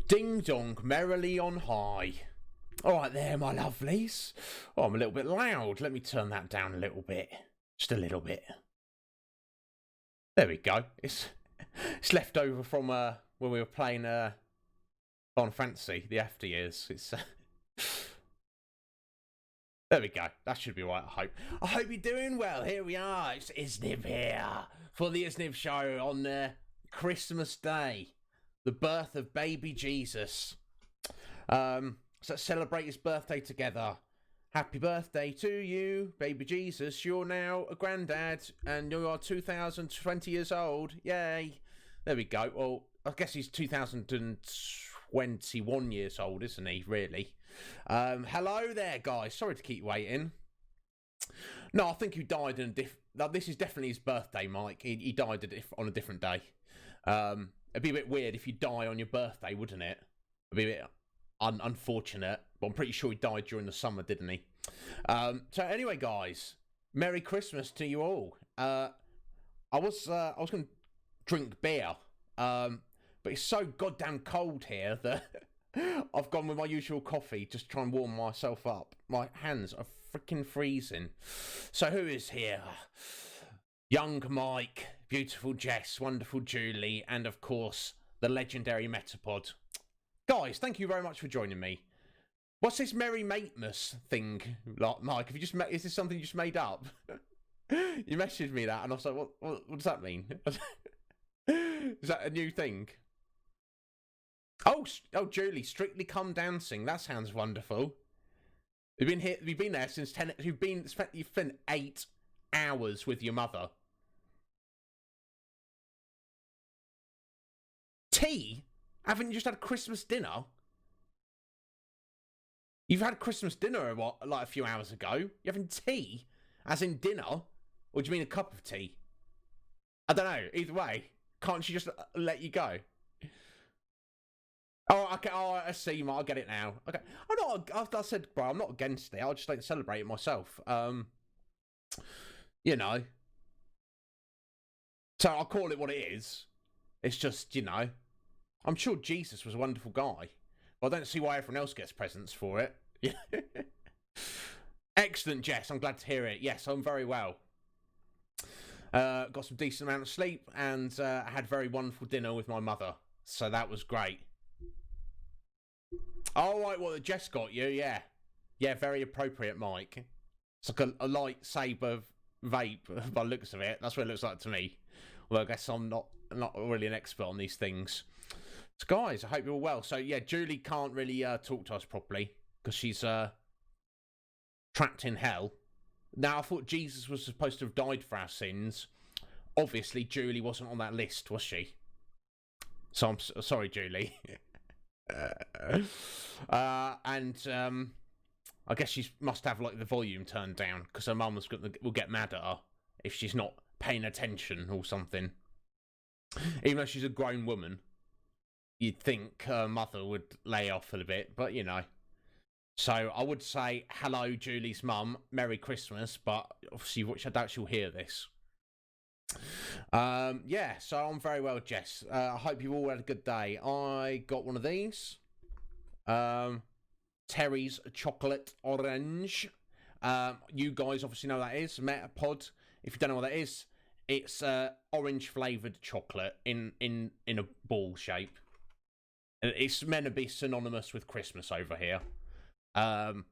Ding dong, merrily on high. All right there, my lovelies. Oh, I'm a little bit loud. Let me turn that down a little bit. Just a little bit. There we go. It's left over from when we were playing Final Fantasy, the after years. It's there we go. That should be right, I hope. I hope you're doing well. Here we are. It's Iznib here for the Iznib Show on Christmas Day. The birth of baby Jesus. So let's celebrate his birthday together. Happy birthday to you, baby Jesus. You're now a granddad and you are 2020 years old. Yay. There we go. Well, I guess he's 2021 years old, isn't he, really? Hello there, guys. Sorry to keep waiting. No, I think he died in a this is definitely his birthday, Mike. He died on a different day. It'd be a bit weird if you die on your birthday, wouldn't it? It'd be a bit unfortunate, but I'm pretty sure he died during the summer, didn't he? So anyway, guys, Merry Christmas to you all. I was going to drink beer, but it's so goddamn cold here that I've gone with my usual coffee just to try and warm myself up. My hands are freaking freezing. So who is here? Young Mike, beautiful Jess, wonderful Julie, and of course, the legendary Metapod. Guys, thank you very much for joining me. What's this Merry Matemas thing, Mike? Have you is this something you just made up? You messaged me that, and I was like, what does that mean? Is that a new thing? Oh, Julie, Strictly Come Dancing. That sounds wonderful. You've been here. You've been there since 10. You've spent 8 hours with your mother. Tea? Haven't you just had Christmas dinner? You've had Christmas dinner like a few hours ago. You're having tea? As in dinner? Or do you mean a cup of tea? I don't know. Either way, can't she just let you go? Oh, okay. Oh, I see, Mark. I get it now. Okay. I said, bro, I'm not against it. I'll just like to celebrate it myself. You know. So I'll call it what it is. It's just, you know, I'm sure Jesus was a wonderful guy. But I don't see why everyone else gets presents for it. Excellent, Jess. I'm glad to hear it. Yes, I'm very well. Got some decent amount of sleep and I had very wonderful dinner with my mother. So that was great. All right, well, Jess got you, yeah. Yeah, very appropriate, Mike. It's like a lightsaber vape by the looks of it. That's what it looks like to me. Well, I guess I'm not really an expert on these things. So, guys, I hope you're all well. So, yeah, Julie can't really talk to us properly because she's trapped in hell. Now, I thought Jesus was supposed to have died for our sins. Obviously, Julie wasn't on that list, was she? So, I'm sorry, Julie. I guess she must have like the volume turned down because her mum will get mad at her if she's not paying attention or something. Even though she's a grown woman, you'd think her mother would lay off a bit, but you know. So I would say hello, Julie's mum, Merry Christmas, but obviously I doubt she'll hear this. Yeah, so I'm very well, Jess. I hope you all had a good day. I got one of these. Terry's chocolate orange. You guys obviously know what that is. Metapod. If you don't know what that is, it's orange flavoured chocolate in a ball shape. It's meant to be synonymous with Christmas over here. For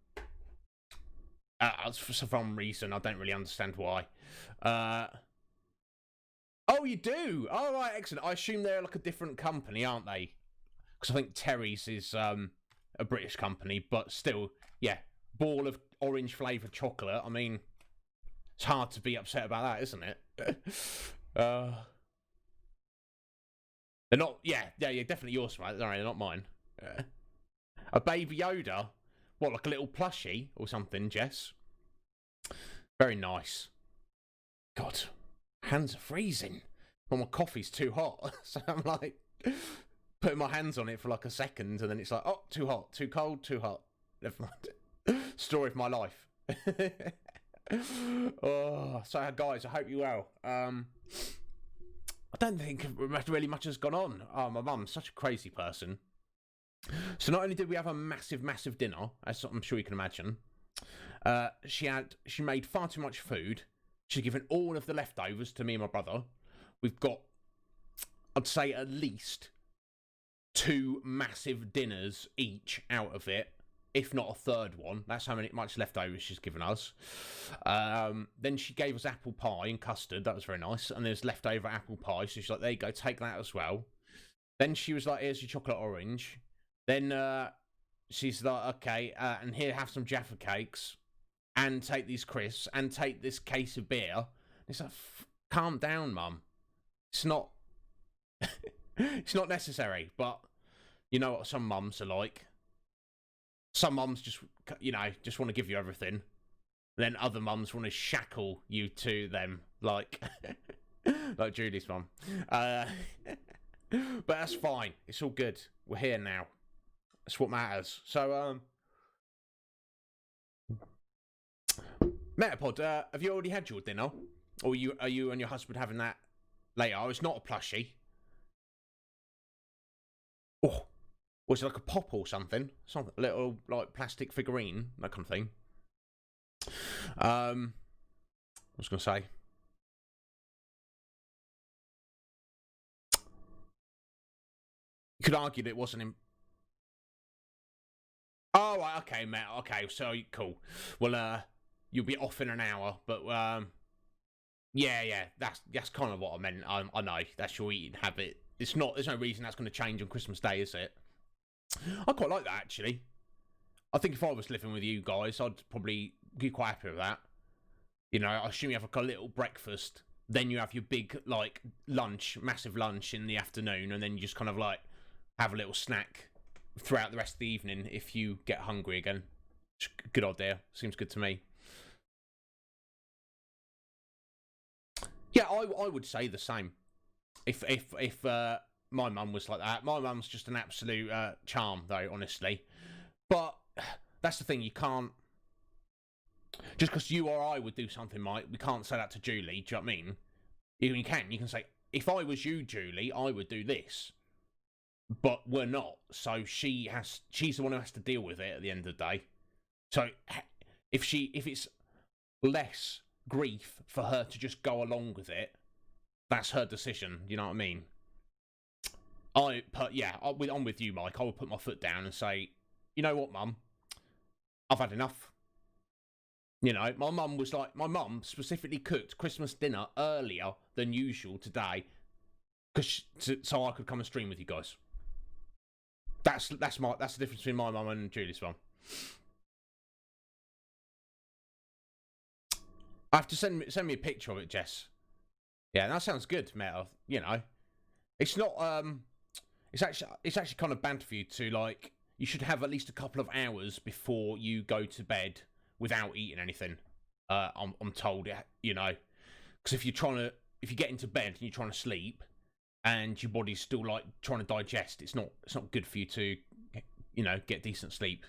some reason, I don't really understand why. Oh, you do? Oh, right, excellent. I assume they're like a different company, aren't they? Because I think Terry's is a British company, but still, yeah, ball of orange flavoured chocolate. I mean, it's hard to be upset about that, isn't it? They're not, yeah, definitely yours, mate. They're not mine. A baby Yoda? What, like a little plushie or something, Jess? Very nice. God. Hands are freezing. Well, my coffee's too hot. So I'm like putting my hands on it for like a second and then it's like, oh, too hot, too cold, too hot. Never mind. Story of my life. Oh, so guys, I hope you're well. I don't think really much has gone on. Oh, my mum's such a crazy person. So not only did we have a massive, massive dinner, as I'm sure you can imagine, she made far too much food. She's given all of the leftovers to me and my brother. We've got, I'd say, at least 2 massive dinners each out of it, if not a third one. That's how much leftovers she's given us. Then she gave us apple pie and custard. That was very nice. And there's leftover apple pie. So she's like, there you go, take that as well. Then she was like, here's your chocolate orange. Then she's like, okay, and here, have some Jaffa cakes. And take these crisps. And take this case of beer. And it's like, calm down, Mum. It's not... it's not necessary. But you know what some mums are like. Some mums just, just want to give you everything. Then other mums want to shackle you to them, like Julie's mum. But that's fine. It's all good. We're here now. That's what matters. So, Metapod, have you already had your dinner? Or are you and your husband having that later? Oh, it's not a plushie. Oh. Was it like a pop or something? Something, a little, like, plastic figurine, that kind of thing. I was going to say. You could argue that it wasn't in... Oh, right, okay, mate. Okay, so, cool. Well, you'll be off in an hour, but, yeah, that's kind of what I meant. I know, that's your eating habit. There's no reason that's going to change on Christmas Day, is it? I quite like that, actually. I think if I was living with you guys, I'd probably be quite happy with that. You know, I assume you have like a little breakfast, then you have your big, like, lunch, massive lunch in the afternoon, and then you just kind of, like, have a little snack throughout the rest of the evening if you get hungry again. Good idea. Seems good to me. Yeah, I would say the same. If my mum was like that. My mum's just an absolute charm, though, honestly. But that's the thing, you can't... Just because you or I would do something, Mike, we can't say that to Julie, do you know what I mean? You can say, if I was you, Julie, I would do this. But we're not, so she's the one who has to deal with it at the end of the day. So, if it's less grief for her to just go along with it, that's her decision, you know what I mean? I'm with you, Mike. I would put my foot down and say, you know what, Mum? I've had enough. You know, my mum specifically cooked Christmas dinner earlier than usual today, so I could come and stream with you guys. That's the difference between my mum and Julie's mum. I have to send me a picture of it, Jess. Yeah, that sounds good, Meta. You know, it's not it's actually kind of banter for you to, like, you should have at least a couple of hours before you go to bed without eating anything. I'm told, you know, because if you get into bed and you're trying to sleep and your body's still, like, trying to digest, it's not good for you to, you know, get decent sleep.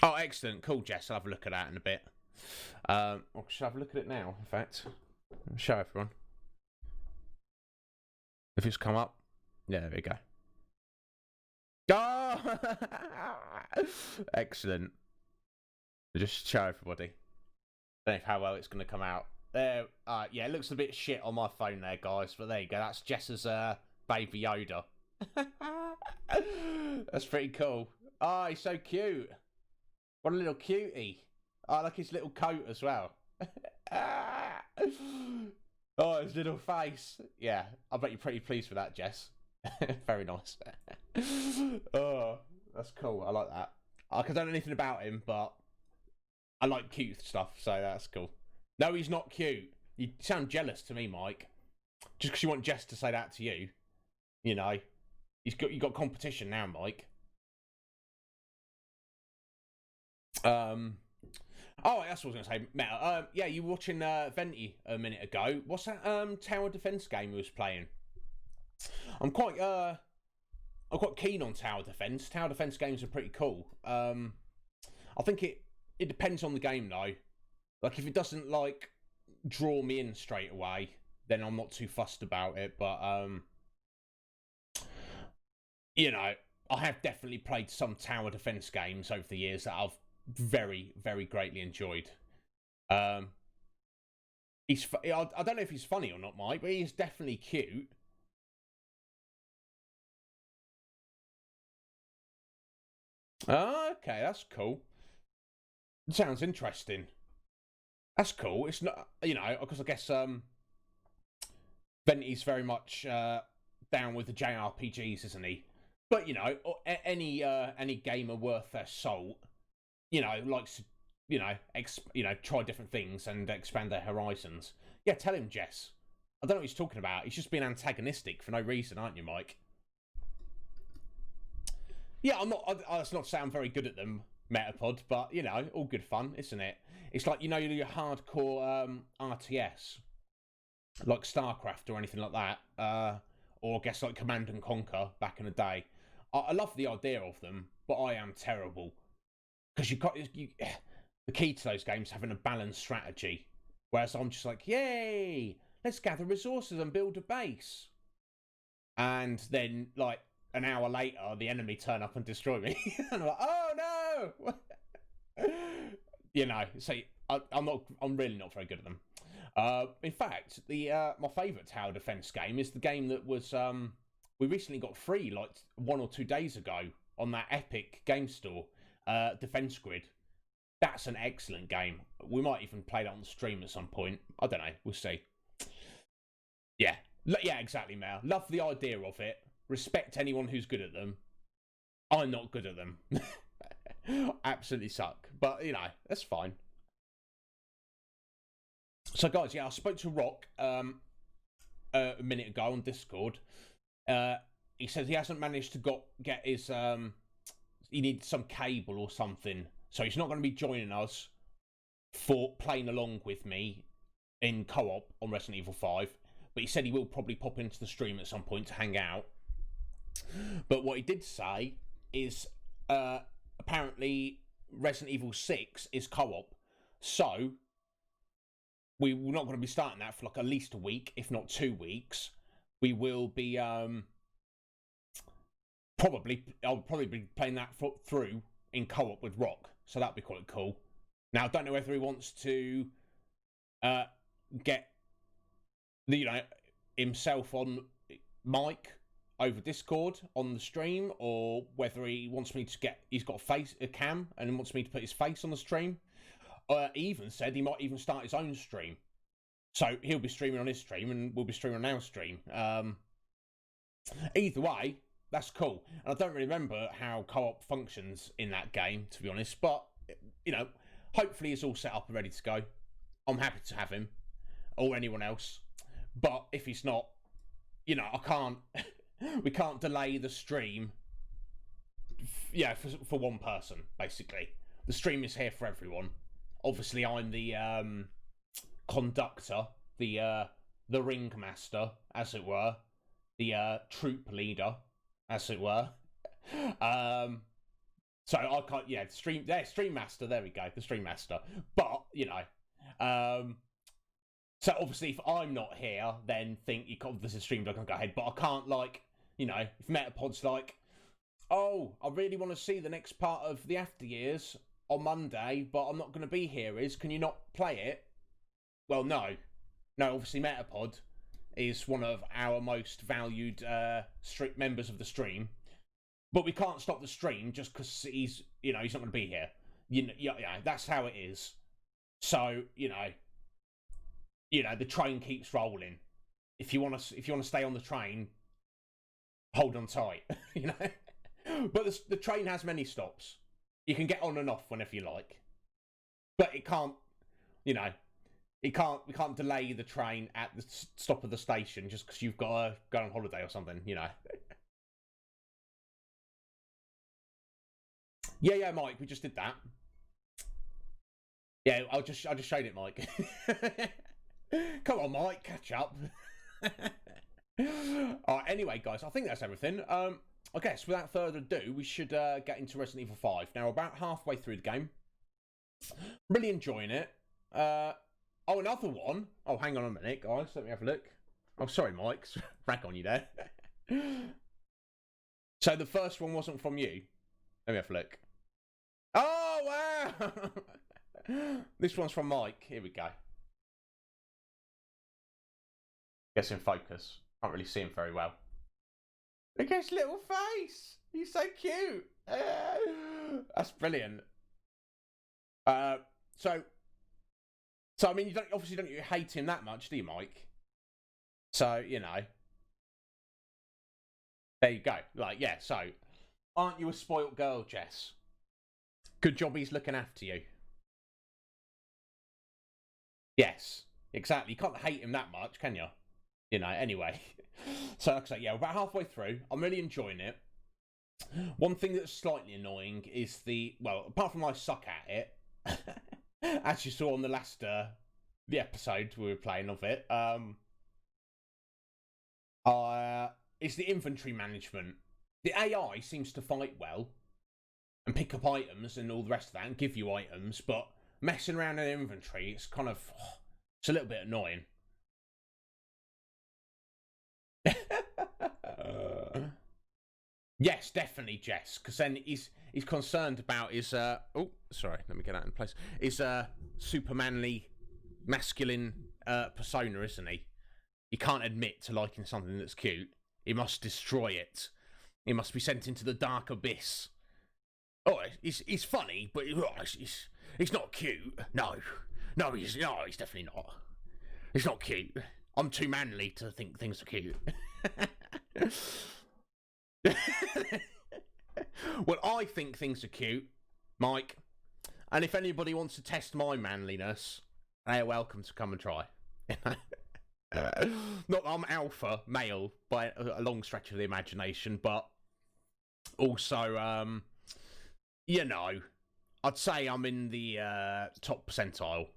Oh, excellent. Cool, Jess. I'll have a look at that in a bit. I should have a look at it now, in fact. I'll show everyone. If it's come up. Yeah, there we go. Oh! Excellent. Just show everybody. Don't know how well it's going to come out. There. Yeah, it looks a bit shit on my phone there, guys. But there you go. That's Jess's baby Yoda. That's pretty cool. Oh, he's so cute. What a little cutie. I like his little coat as well. Oh, his little face. Yeah, I bet you're pretty pleased with that, Jess. Very nice. Oh, that's cool. I like that. I don't know anything about him, but I like cute stuff, so that's cool. No, he's not cute. You sound jealous to me, Mike. Just because you want Jess to say that to you. You know, you got competition now, Mike. Oh, that's what I was going to say. Meta. Yeah, you were watching Venti a minute ago. What's that tower defense game he was playing? I'm quite keen on tower defense. Tower defense games are pretty cool. I think it depends on the game though. Like, if it doesn't, like, draw me in straight away, then I'm not too fussed about it. But you know, I have definitely played some tower defense games over the years that I've very, very greatly enjoyed. Um, I don't know if he's funny or not, Mike, but he's definitely cute. Oh, okay, that's cool. Sounds interesting. That's cool. It's not, you know, because I guess Venti's very much down with the JRPGs, isn't he? But you know, any gamer worth their salt, you know, likes to, try different things and expand their horizons. Yeah, tell him, Jess. I don't know what he's talking about. He's just being antagonistic for no reason, aren't you, Mike? Yeah, I'm not. That's not sound very good at them, Metapod, but you know, all good fun, isn't it? It's like, you know, your hardcore RTS, like StarCraft or anything like that, or I guess like Command and Conquer back in the day. I love the idea of them, but I am terrible because the key to those games having a balanced strategy. Whereas I'm just like, yay, let's gather resources and build a base, and then like an hour later, the enemy turn up and destroy me, and I'm like, oh no, you know. So I'm really not very good at them. In fact, my favourite tower defense game is the game that was we recently got free like 1 or 2 days ago on that Epic Game Store, Defense Grid. That's an excellent game. We might even play that on the stream at some point. I don't know. We'll see. Yeah, yeah, exactly, Mel. Love the idea of it. Respect anyone who's good at them. I'm not good at them. Absolutely suck. But you know, that's fine. So, guys, yeah, I spoke to Rock a minute ago on Discord. He says he hasn't managed to get his. He needs some cable or something, so he's not going to be joining us for playing along with me in co-op on Resident Evil 5. But he said he will probably pop into the stream at some point to hang out. But what he did say is apparently Resident Evil 6 is co-op, so we're not going to be starting that for like at least a week, if not 2 weeks. We will be I'll probably be playing that through in co-op with Rock, so that'd be quite cool. Now I don't know whether he wants to get himself on mic over Discord on the stream, or whether he wants me to he's got a cam and wants me to put his face on the stream. He even said he might even start his own stream. So he'll be streaming on his stream and we'll be streaming on our stream. Either way, that's cool. And I don't really remember how co-op functions in that game, to be honest. But, you know, hopefully it's all set up and ready to go. I'm happy to have him or anyone else. But if he's not, you know, we can't delay the stream. Yeah, for one person, basically. The stream is here for everyone. Obviously, I'm the conductor, the ringmaster, as it were, the troop leader, as it were. So I can't. Yeah, stream master. There we go, the stream master. But you know, so obviously, if I'm not here, then this is stream doesn't go ahead. But I can't, like, you know, if Metapod's like, oh, I really want to see the next part of the After Years on Monday, but I'm not going to be here. Can you not play it? Well, no. Obviously, Metapod is one of our most valued strict members of the stream, but we can't stop the stream just because he's not going to be here. Yeah, that's how it is. So the train keeps rolling. If you want to stay on the train, hold on tight. You know, but the train has many stops. You can get on and off whenever you like, but it can't. We can't delay the train at the stop of the station just because you've got to go on holiday or something. Yeah, Mike. We just did that. Yeah, I just showed it, Mike. Come on, Mike, catch up. Alright, anyway, guys, I think that's everything. I guess without further ado, we should get into Resident Evil 5. Now, about halfway through the game. Really enjoying it. Oh, another one. Oh, hang on a minute, guys. Let me have a look. Oh, sorry, Mike. Rag on you there. So the first one wasn't from you? Let me have a look. Oh, wow! This one's from Mike. Here we go. Gets in focus. Can't really see him very well. Look at his little face. He's so cute. That's brilliant. So I mean, you don't hate him that much, do you, Mike? So, you know. There you go. Like, yeah, so, aren't you a spoilt girl, Jess? Good job he's looking after you. Yes, exactly. You can't hate him that much, can you? You know, anyway. So, like I say, yeah, we're about halfway through. I'm really enjoying it. One thing that's slightly annoying is apart from I suck at it, as you saw on the last, the episode we were playing of it, it's the inventory management. The AI seems to fight well and pick up items and all the rest of that and give you items, but messing around in inventory, it's kind of, it's a little bit annoying. Yes, definitely, Jess, because then he's concerned about his, oh, sorry, let me get that in place, his super manly, masculine persona, isn't he? He can't admit to liking something that's cute. He must destroy it. He must be sent into the dark abyss. Oh, he's funny, but he's not cute. No, he's definitely not. He's not cute. I'm too manly to think things are cute. Well, I think things are cute, Mike. And if anybody wants to test my manliness, they are welcome to come and try. Not that I'm alpha male by a long stretch of the imagination, but also, you know, I'd say I'm in the top percentile.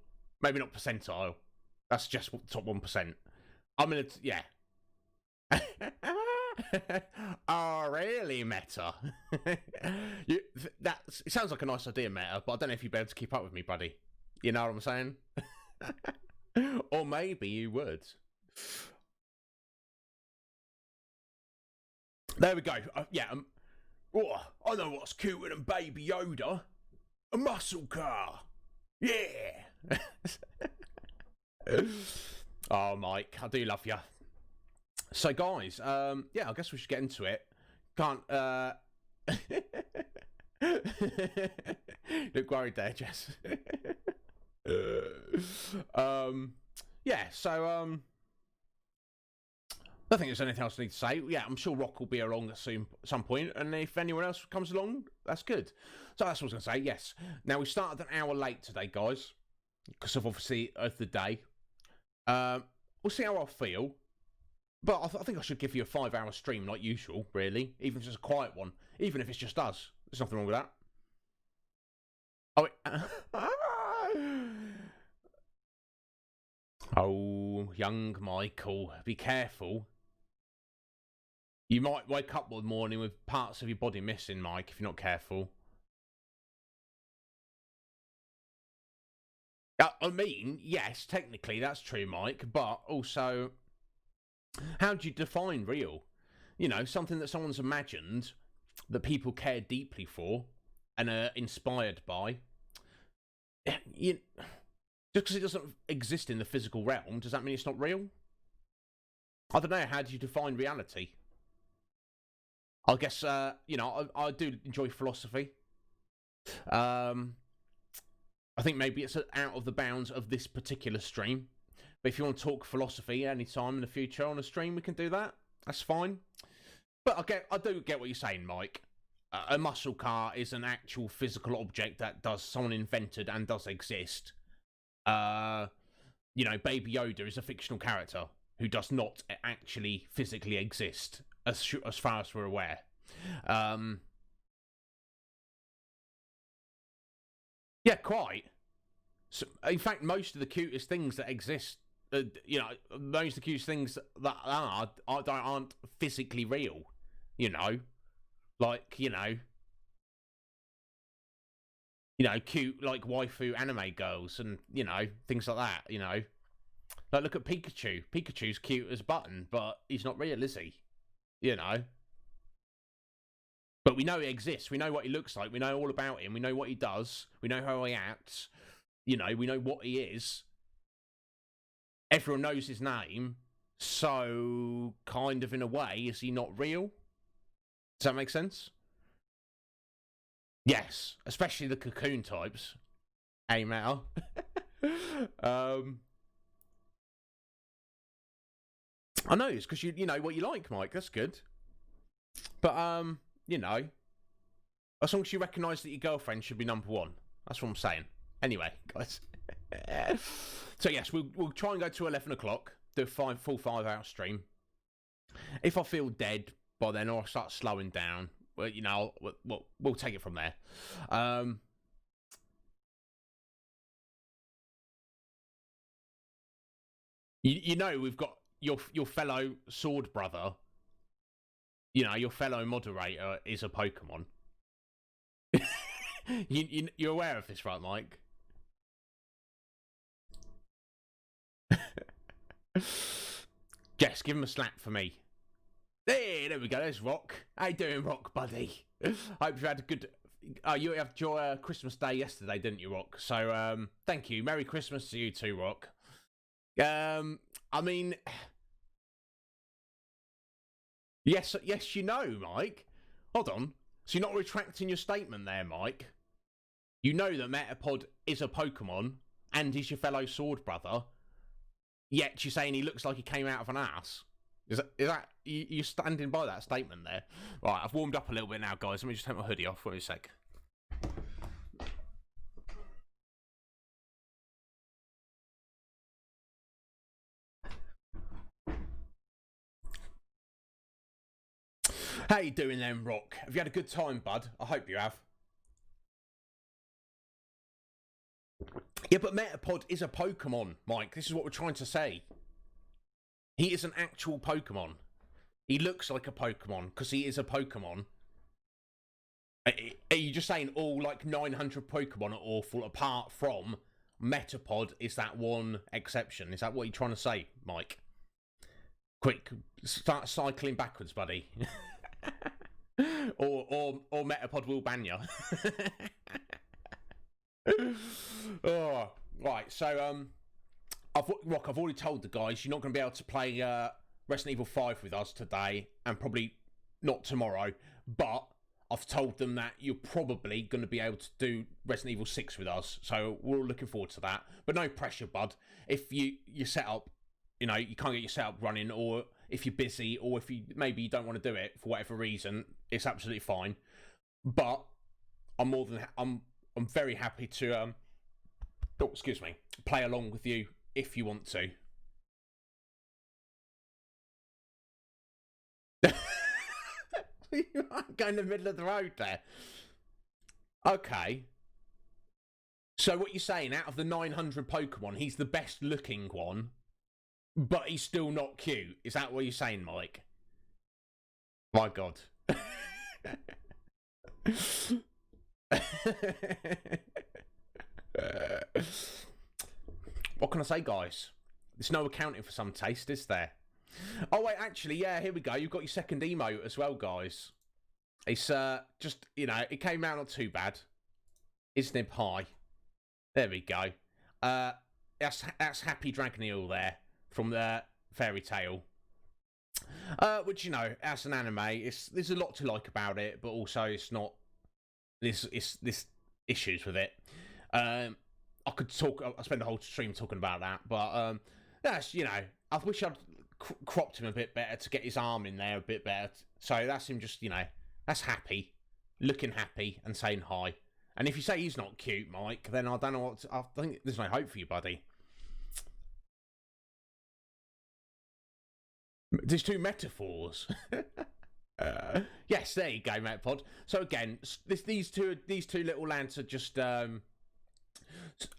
Maybe not percentile. That's just top 1%. I'm in a yeah. Oh, really, Meta? It sounds like a nice idea, Meta, but I don't know if you'd be able to keep up with me, buddy. You know what I'm saying? Or maybe you would. There we go. I know what's cuter than Baby Yoda. A muscle car. Yeah. Oh, Mike, I do love you. So, guys, yeah, I guess we should get into it. Can't, look worried there, Jess. Yeah, so, I don't think there's anything else I need to say. Yeah, I'm sure Rock will be along at some point, and if anyone else comes along, that's good. So that's what I was going to say, yes. Now, we started an hour late today, guys, because of obviously of the day. We'll see how I feel. But I think I should give you a 5-hour stream like usual, really. Even if it's a quiet one. Even if it's just us. There's nothing wrong with that. Oh, young Michael, be careful. You might wake up one morning with parts of your body missing, Mike, if you're not careful. I mean, yes, technically that's true, Mike, but also, how do you define real? You know, something that someone's imagined, that people care deeply for, and are inspired by. Just because it doesn't exist in the physical realm, does that mean it's not real? I don't know, how do you define reality? I guess, you know, I do enjoy philosophy. I think maybe it's out of the bounds of this particular stream. But if you want to talk philosophy anytime in the future on a stream, we can do that. That's fine. But I do get what you're saying, Mike. A muscle car is an actual physical object that someone invented and does exist. You know, Baby Yoda is a fictional character who does not actually physically exist, as far as we're aware. Yeah, quite. So, in fact, most of the cutest things that exist, you know, most of the cutest things that aren't physically real. You know, like cute like waifu anime girls and things like that. You know, like look at Pikachu. Pikachu's cute as a button, but he's not real, is he? You know. But we know he exists. We know what he looks like. We know all about him. We know what he does. We know how he acts. You know, we know what he is. Everyone knows his name. So, kind of in a way, is he not real? Does that make sense? Yes, especially the cocoon types. Hey, Mal. I know, it's because you know what you like, Mike. That's good. But, you know, as long as you recognise that your girlfriend should be number one. That's what I'm saying. Anyway, guys. So, yes, we'll try and go to 11 o'clock. Do a full 5 hour stream. If I feel dead by then or I start slowing down, well, you know, we'll take it from there. You know, we've got your fellow sword brother. You know, your fellow moderator is a Pokemon. You're aware of this, right, Mike? Jess, give him a slap for me. Hey, there we go. There's Rock. How you doing, Rock, buddy? Hope you had a good. You had your Christmas day yesterday, didn't you, Rock? So, thank you. Merry Christmas to you too, Rock. I mean, yes, you know, Mike. Hold on. So you're not retracting your statement there, Mike? You know that Metapod is a Pokemon and he's your fellow sword brother. Yet you're saying he looks like he came out of an ass. Is that you standing by that statement there? Right, I've warmed up a little bit now, guys. Let me just take my hoodie off for a sec. How you doing then, Rock? Have you had a good time, bud? I hope you have. Yeah, but Metapod is a Pokemon, Mike. This is what we're trying to say. He is an actual Pokemon. He looks like a Pokemon because he is a Pokemon. Are you just saying all like 900 Pokemon are awful apart from Metapod is that one exception? Is that what you're trying to say, Mike? Quick, start cycling backwards, buddy. or Metapod will ban you. Oh, right, so Rock, I've already told the guys you're not going to be able to play Resident Evil 5 with us today, and probably not tomorrow, but I've told them that you're probably going to be able to do Resident Evil 6 with us, so we're all looking forward to that. But no pressure, bud. If you set up, you know, you can't get your setup running, or if you're busy, or if you maybe you don't want to do it for whatever reason, it's absolutely fine. But I'm very happy to play along with you if you want to. You are going in the middle of the road there. Okay. So what you're saying, out of the 900 Pokemon, he's the best looking one, but he's still not cute. Is that what you're saying, Mike? My God. What can I say, guys? There's no accounting for some taste, is there? Oh, wait, actually, yeah, here we go. You've got your second emote as well, guys. It's, just, you know, it came out not too bad. Iznib high. There we go. That's Happy Dragoneel there from the Fairy Tale. Which, you know, as an anime, there's a lot to like about it, but also it's not... This issues with it. I could talk... I spend the whole stream talking about that, but, that's, you know... I wish I'd cropped him a bit better to get his arm in there a bit better. So that's him just, you know, that's Happy, looking happy and saying hi. And if you say he's not cute, Mike, then I don't know what I think there's no hope for you, buddy. There's two metaphors. Yes, there you go, Metapod. So again, these two little lads are just... I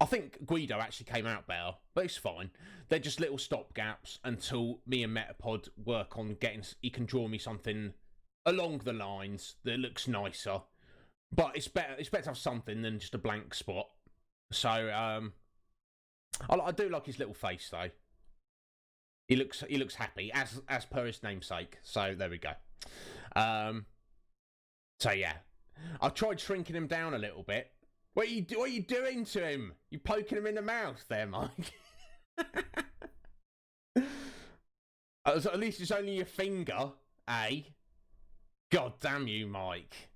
think Guido actually came out better, but it's fine. They're just little stopgaps until me and Metapod work on getting... He can draw me something along the lines that looks nicer. But it's better to have something than just a blank spot. So, I do like his little face, though. He looks happy, as per his namesake. So, there we go. So yeah, I tried shrinking him down a little bit. What are you doing to him? You poking him in the mouth there, Mike? At least it's only your finger, eh? God damn you, Mike.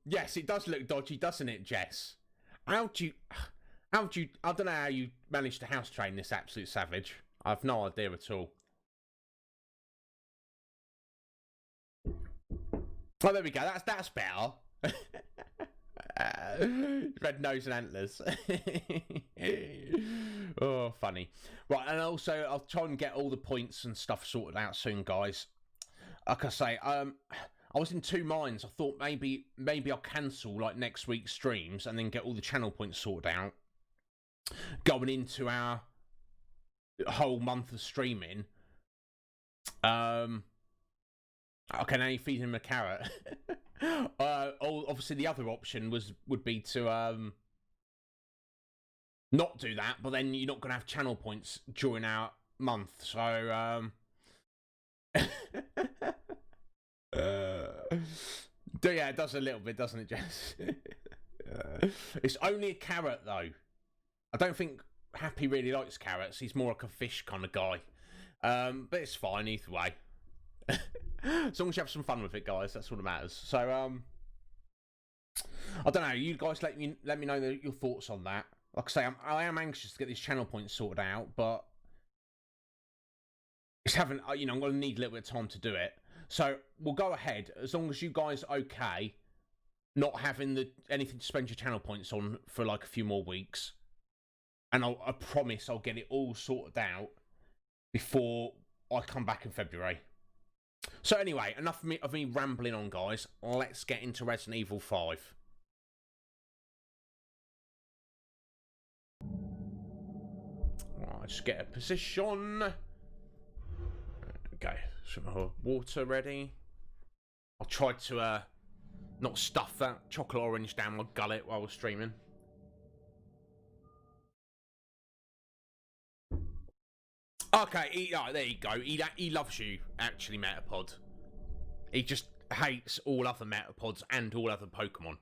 Yes, it does look dodgy, doesn't it, Jess? I don't know how you managed to house train this absolute savage. I've no idea at all. Oh, there we go. That's better. Red nose and antlers. Oh, funny. Right, and also I'll try and get all the points and stuff sorted out soon, guys. Like I say, I was in two minds. I thought maybe I'll cancel like next week's streams and then get all the channel points sorted out going into our whole month of streaming. Okay, now you feed him a carrot. Obviously, the other option would be to not do that, but then you're not going to have channel points during our month. So, yeah, it does a little bit, doesn't it, Jess? It's only a carrot, though. I don't think Happy really likes carrots. He's more like a fish kind of guy. But it's fine either way. As long as you have some fun with it, guys, that's all that matters. So, I don't know. You guys let me know your thoughts on that. Like I say, I am anxious to get these channel points sorted out, but it's I'm going to need a little bit of time to do it. So we'll go ahead as long as you guys are okay, not having anything to spend your channel points on for like a few more weeks, and I promise I'll get it all sorted out before I come back in February. So anyway, enough of me rambling on, guys. Let's get into Resident Evil 5. Right, just get a position. Okay, some water ready. I'll try to not stuff that chocolate orange down my gullet while we're streaming. Okay, there you go. He loves you, actually, Metapod. He just hates all other Metapods and all other Pokemon.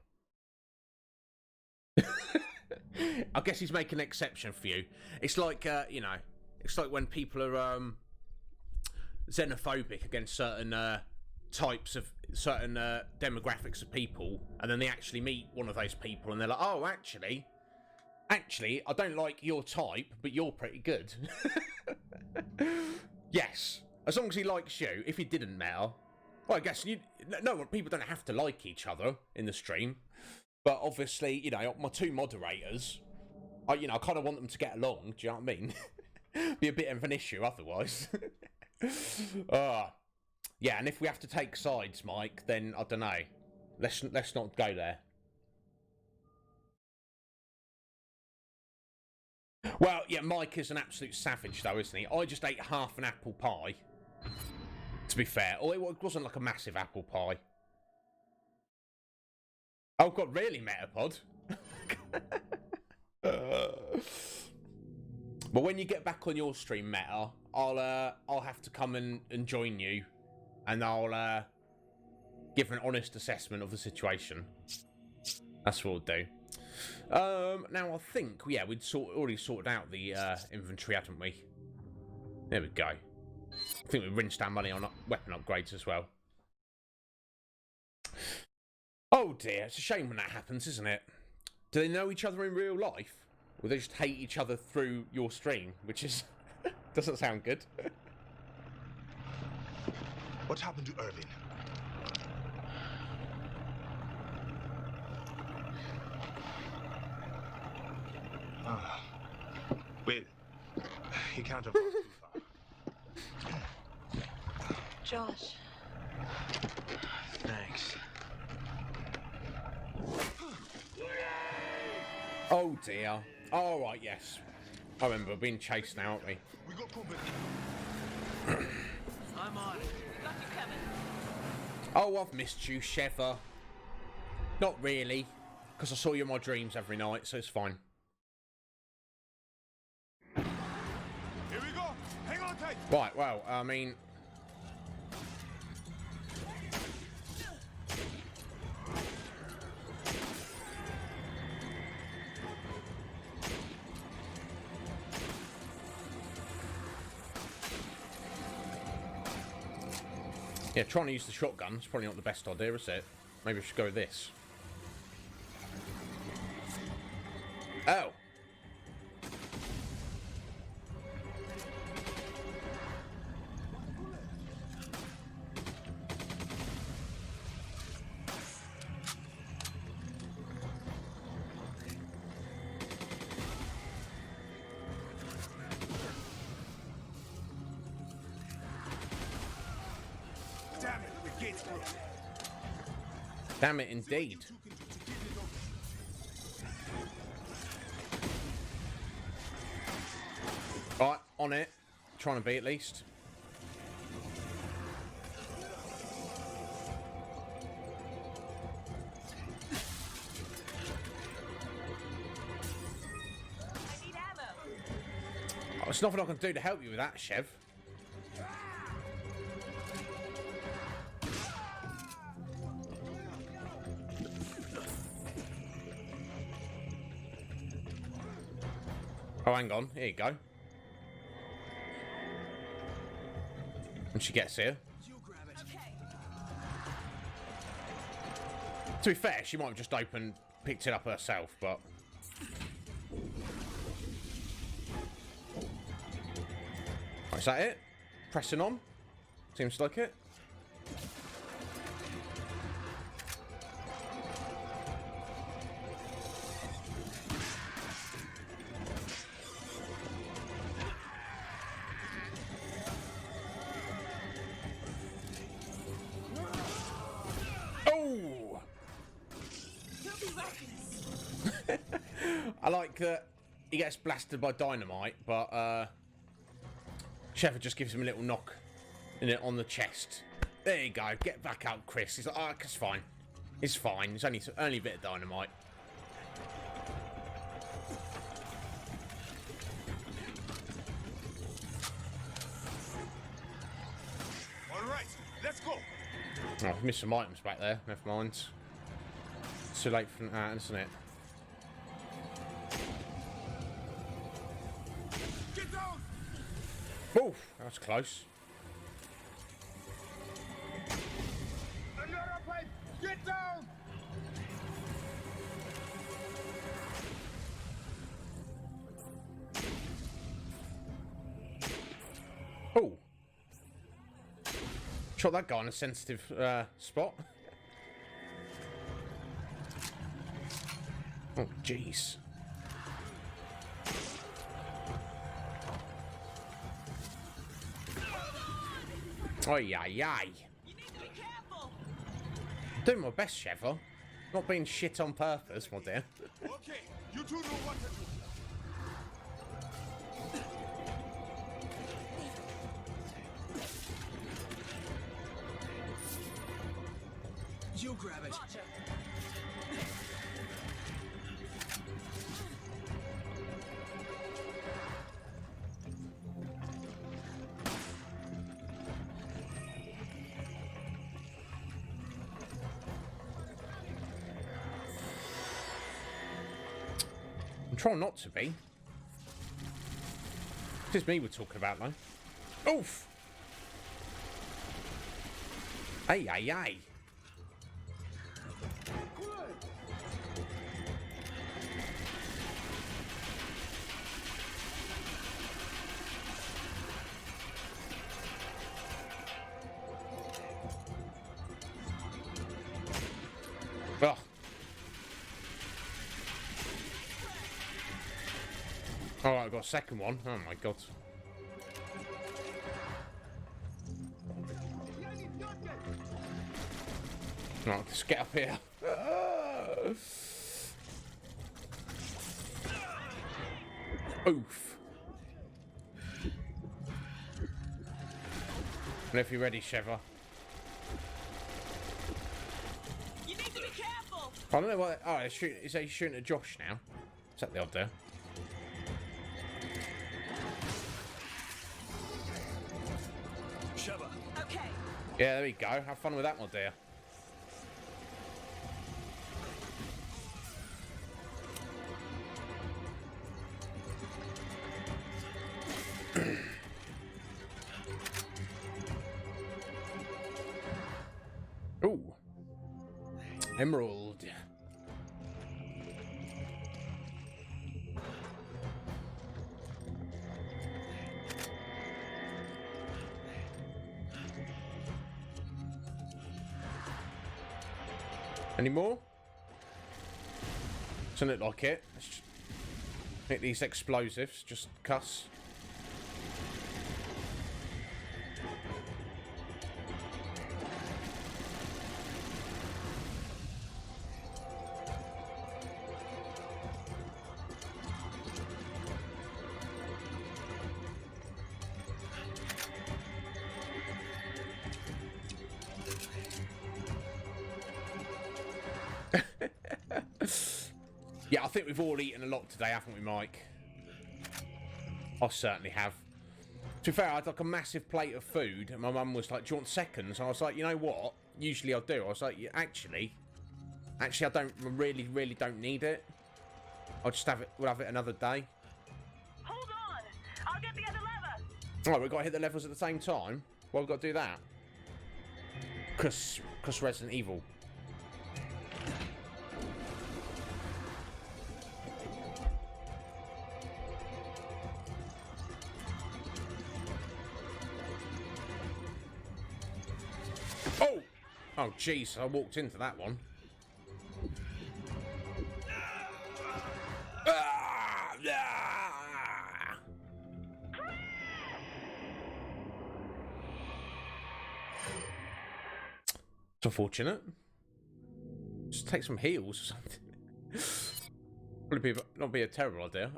I guess he's making an exception for you. It's like, it's like when people are xenophobic against certain types of certain demographics of people, and then they actually meet one of those people, and they're like, "Oh, actually, I don't like your type, but you're pretty good." Yes, as long as he likes you. If he didn't matter, well, I guess people don't have to like each other in the stream. But obviously, my two moderators, I kind of want them to get along. Do you know what I mean? Be a bit of an issue otherwise. Yeah, and if we have to take sides, Mike, then I don't know. Let's not go there. Well, yeah, Mike is an absolute savage, though, isn't he? I just ate half an apple pie. To be fair, it wasn't like a massive apple pie. Oh God, really, Metapod? But when you get back on your stream, Meta, I'll have to come and join you, and I'll give an honest assessment of the situation. That's what we'll do. Now I think, yeah, we'd already sorted out the inventory, hadn't we? There we go. I think we rinsed our money on weapon upgrades as well. Oh dear, it's a shame when that happens, isn't it? Do they know each other in real life? Or they just hate each other through your stream, which is... doesn't sound good. What happened to Irvin? Well, he can't have gone too far. Josh. Thanks. Oh dear. All right, yes. I remember being chased now, aren't we? We got company. I'm on it. Got you, Kevin. Oh, I've missed you, Sheva. Not really, because I saw you in my dreams every night, so it's fine. Here we go. Hang on tight. Right, well, I mean, Yeah, trying to use the shotgun is probably not the best idea, is it? Maybe I should go with this. Oh. Damn it, the gate's broken. Damn it, indeed. Right, on it. Trying to be at least. I need ammo. Oh, there's nothing I can do to help you with that, Chev. Oh, hang on. Here you go. When she gets here. Okay. To be fair, she might have just picked it up herself, but... Right, is that it? Pressing on? Seems like it. Oh! Don't be reckless. I like that he gets blasted by dynamite, but Shepard just gives him a little knock on the chest. There you go. Get back up, Chris. He's like, oh, it's fine. It's fine. It's only a bit of dynamite. All right, let's go. Oh, I've missed some items back there. Never mind. It's too late for that, isn't it? Get down. Oof, that's close. Another pipe. Get down. Oh. Shot that guy on a sensitive spot. Oh, jeez. Oh, yeah. You need to be careful. Doing my best, Sheva. Not being shit on purpose, my dear. Okay, you two know what to do. You grab it. Roger. I'm trying not to be. It's me we're talking about, though. Oof! Hey, hey, hey. Ugh. Oh, I've got a second one. Oh my god. Right, let's get up here. Oof. Whenever you're ready, Sheva. You need to be careful. I don't know what. Oh, is he shooting at Josh now? Is that the odd there? Sheva. Okay. Yeah, there we go. Have fun with that, my dear. Emerald. Any more? Doesn't look like it. Let's just hit these explosives. Just cuss. Yeah, I think we've all eaten a lot today, haven't we, Mike? I certainly have. To be fair, I had like a massive plate of food, and my mum was like, "Do you want seconds?" And I was like, "You know what? Usually I do." I was like, yeah, actually, I really don't need it. I'll just have it. We'll have it another day. Hold on. I'll get the other lever. All right, we've got to hit the levels at the same time. Why we've got to do that? Cause Resident Evil. Oh! Oh, jeez, I walked into that one. Ah! Ah! It's unfortunate. Just take some heals or something. Probably not be a terrible idea.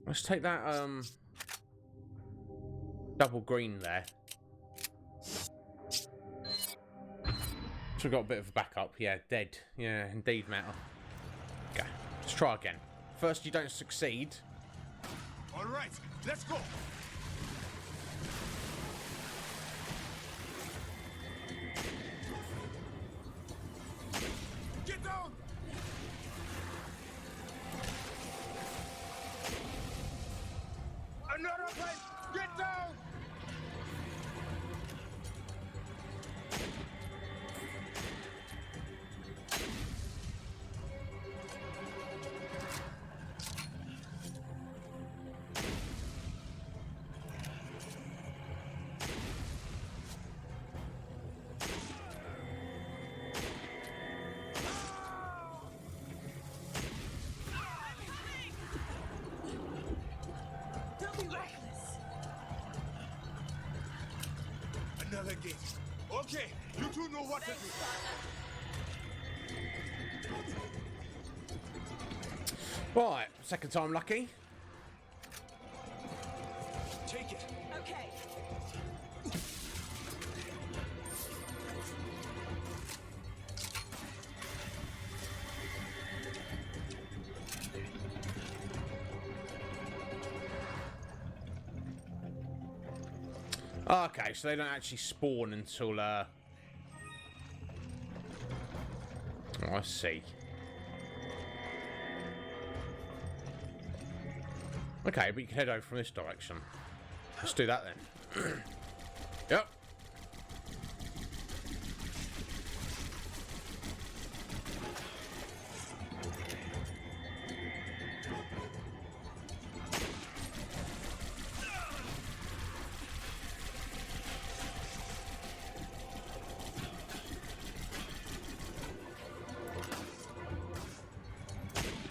Let's take that double green there. So we've got a bit of a backup. Yeah, dead. Yeah, indeed, matter. Okay, let's try again. First, you don't succeed. All right, let's go. Get down. Another place. Get down. Don't be reckless. Another gate. Okay, you two know what to do. Right, second time lucky. Take it. Okay. Okay, so they don't actually spawn until oh, I see. Okay, but you can head over from this direction. Let's do that then. Yep.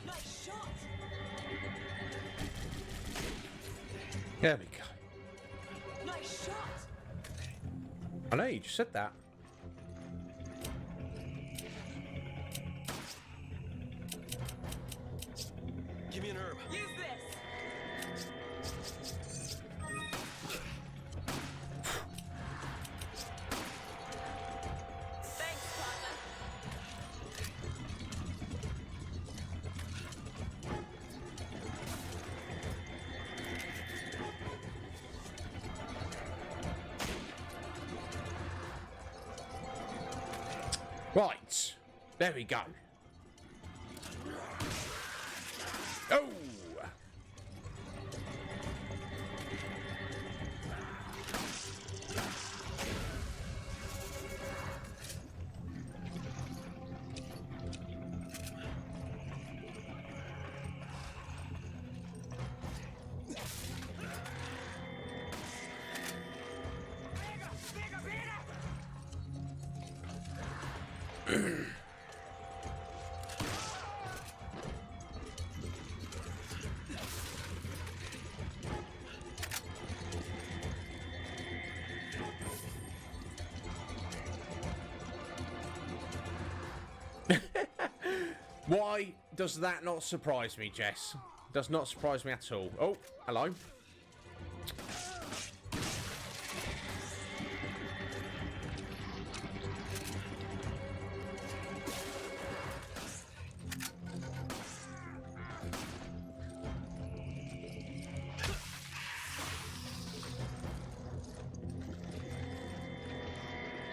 Nice shot. There we go. Nice shot. I know, you just said that. Give me an herb. Use this. Thanks, partner. Right. There we go. Oh! Why does that not surprise me, Jess? Does not surprise me at all. Oh, hello.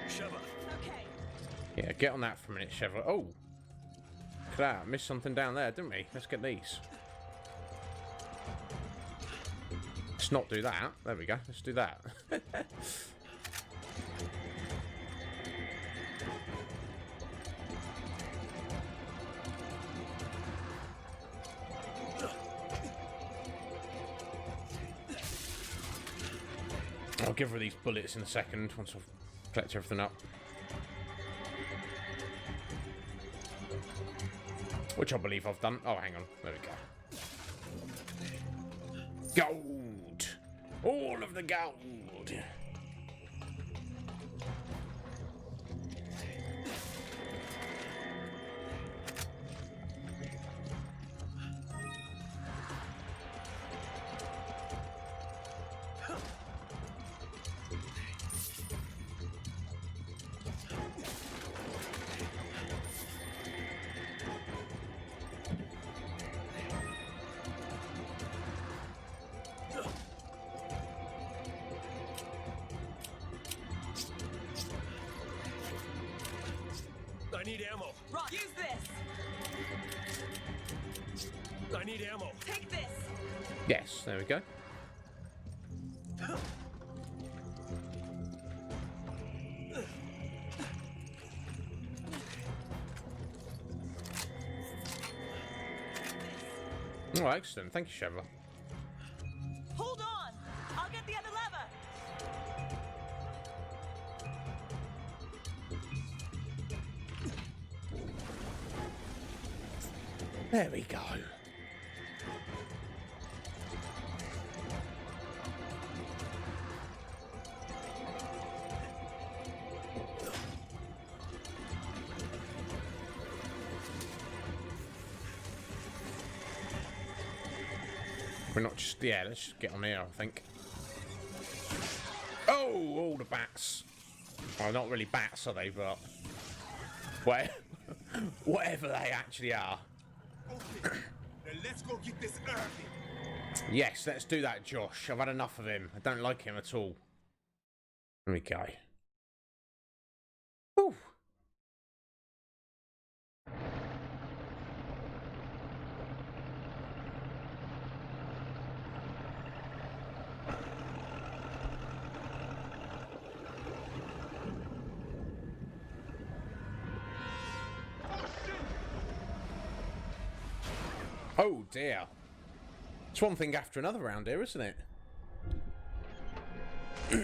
Sheva. Okay. Yeah, get on that for a minute, Chevrolet. Oh. Look at that. Missed something down there, didn't we? Let's get these. Let's not do that. There we go. Let's do that. I'll give her these bullets in a second once I've collected everything up. Which I believe I've done. Oh, hang on. There we go. Gold! All of the gold! I need ammo. Rock. Use this. I need ammo. Take this. Yes, there we go. Oh, excellent. Thank you, Chevrolet. Hold on. I'll get the other lever. There we go. We're not just... Yeah, let's just get on here, I think. Oh, all the bats. Well, not really bats, are they? But... whatever they actually are. Okay, then let's go get this Irving. Yes, let's do that, Josh. I've had enough of him. I don't like him at all. There we go. Whew. Oh dear. It's one thing after another round here, isn't it? They're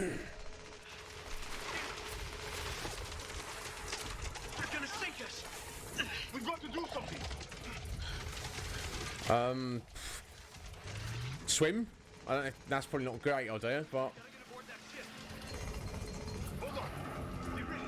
gonna sink us. We've got to do something. Swim? I don't know, that's probably not a great idea, but... Hold on. Be ready.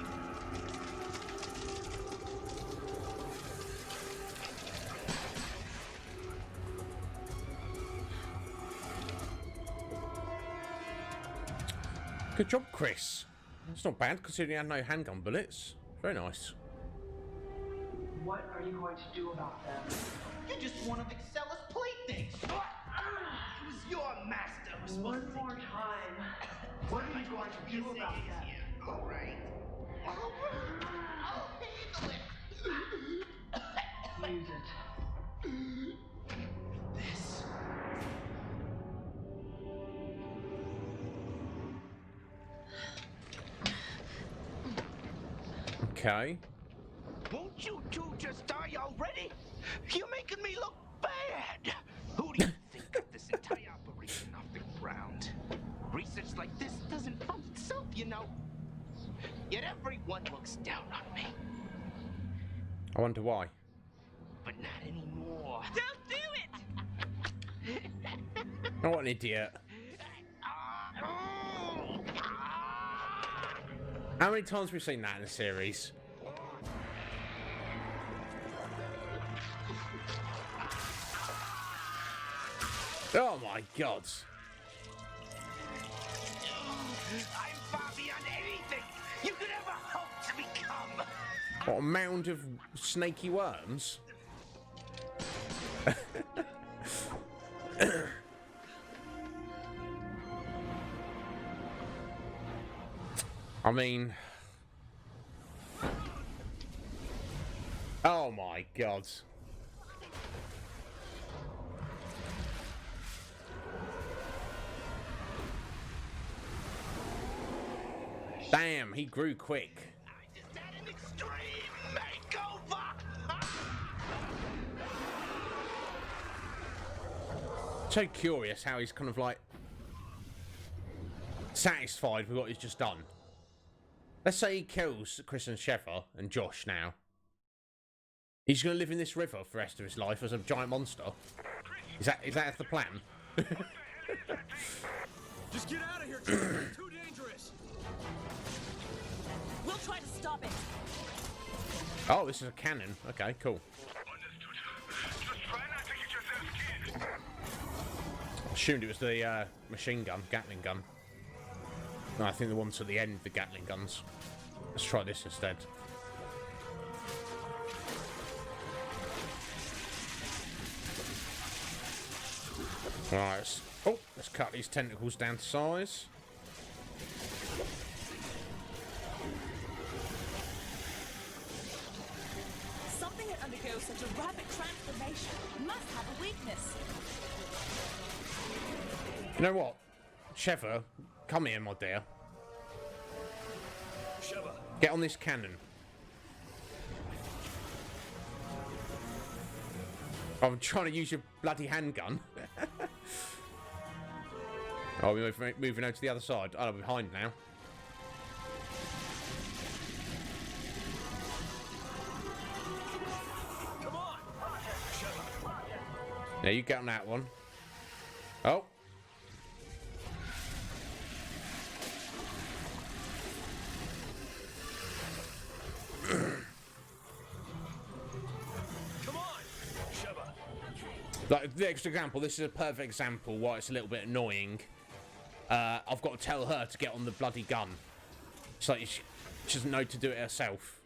Good job, Chris. It's not bad, considering you had no handgun bullets. Very nice. What are you going to do about them? You're just one of Excella's playthings. It was your master who was supposed One more time. What are you going to do about that? All right. I'll handle it. Use it. This. Okay. Won't you two just die already? You're making me look bad. Who do you think got this entire operation off the ground? Research like this doesn't fund itself, you know. Yet everyone looks down on me. I wonder why. But not anymore. Don't do it! Oh, what an idiot. How many times have we seen that in the series? Oh my god. I'm far beyond anything you could ever hope to become. What, a mound of snaky worms? I mean... Oh my god. Damn, he grew quick. I just had an extreme makeover. So curious how he's kind of like satisfied with what he's just done. Let's say he kills Chris and Sheva and Josh now. He's going to live in this river for the rest of his life as a giant monster. Is that the plan? Just get out of here, kid. It's too dangerous. We'll try to stop it. Oh, this is a cannon. Okay, cool. Just try not to get yourself killed. I assumed it was the machine gun, Gatling gun. No, I think the ones at the end, the Gatling guns. Let's try this instead. Alright, let's cut these tentacles down to size. Something that undergoes such a rapid transformation must have a weakness. You know what? Sheva, come here, my dear. Sheva. Get on this cannon. I'm trying to use your bloody handgun. Oh, we're moving over to the other side. Oh, I'm behind now. Come on. Sheva. Yeah, you get on that one. Oh. Come on. Sheva. Like, the next example, this is a perfect example why it's a little bit annoying. I've got to tell her to get on the bloody gun. It's like she doesn't know to do it herself.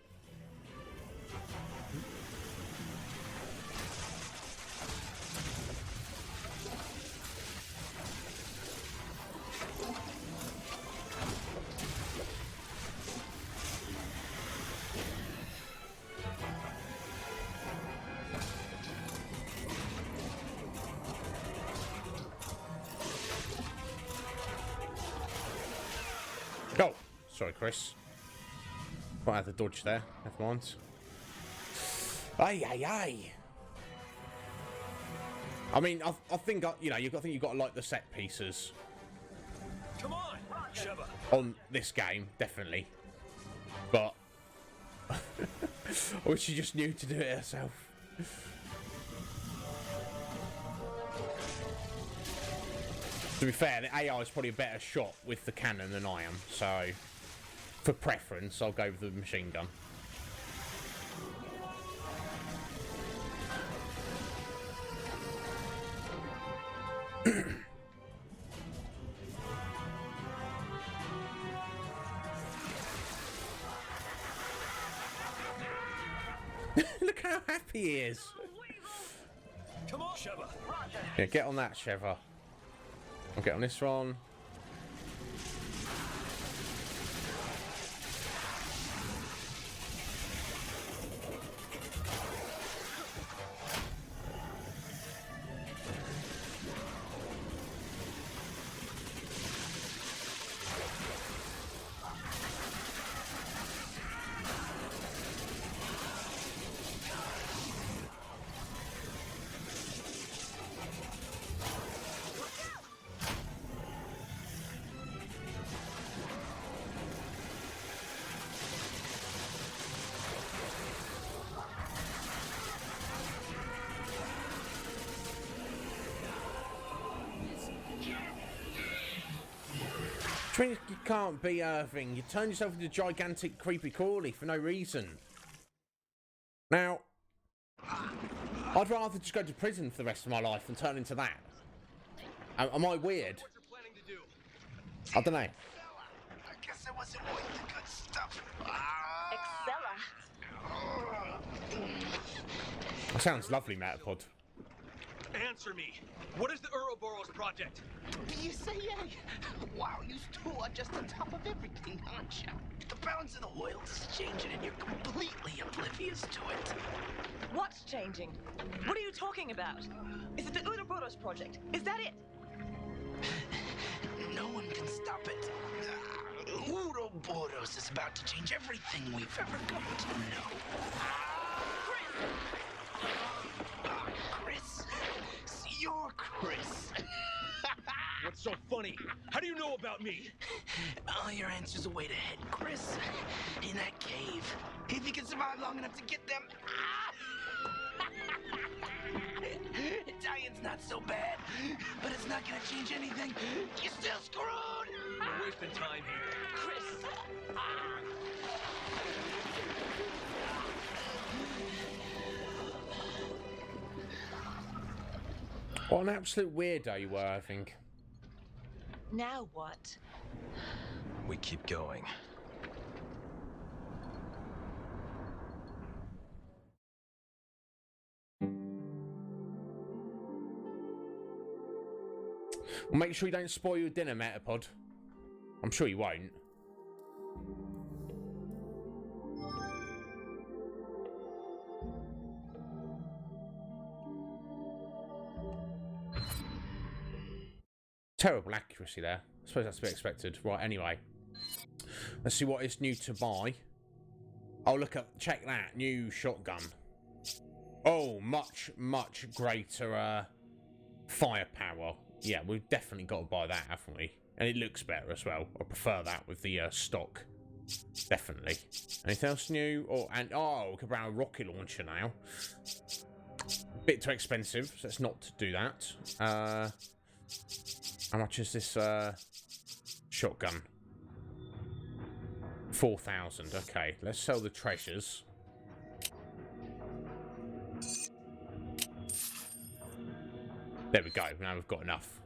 Oh, sorry, Chris. Might have to dodge there. Never mind. Aye, aye, aye. I mean, I think you know, you've got to like the set pieces Come on. Sheva. on this game, definitely. But I wish she just knew to do it herself. To be fair, the AI is probably a better shot with the cannon than I am, so for preference, I'll go with the machine gun. Look how happy he is. Come on. Sheva. Yeah, get on that, Sheva. I'll get on this one. You can't be Irving. You turned yourself into a gigantic creepy crawly for no reason. Now, I'd rather just go to prison for the rest of my life than turn into that. Am I weird? What you're planning to do? I don't know. I guess I wasn't worth the good stuff. Excella. That sounds lovely, Metapod. Answer me. What is the Ouroboros project? You say, yeah. Wow, you two are just on top of everything, aren't you? The balance of the world is changing and you're completely oblivious to it. What's changing? What are you talking about? Is it the Ouroboros project? Is that it? No one can stop it. Ouroboros is about to change everything we've ever come to know. Chris? You're Chris. What's so funny? How do you know about me? All your answers are wait ahead, Chris. In that cave. If you can survive long enough to get them. Italian's not so bad, but it's not gonna change anything. You're still screwed! We're wasting time here. Chris! What an absolute weirdo you were, I think. Now what? We keep going. Well, make sure you don't spoil your dinner, Metapod. I'm sure you won't. Terrible accuracy there. I suppose that's to be expected. Right, anyway. Let's see what is new to buy. Oh, look at, check that. New shotgun. Oh, much, much greater firepower. Yeah, we've definitely got to buy that, haven't we? And it looks better as well. I prefer that with the stock. Definitely. Anything else new? Oh, and oh, we could buy a rocket launcher now. Bit too expensive, so let's not do that. How much is this shotgun? 4,000. Okay, let's sell the treasures. There we go. Now we've got enough.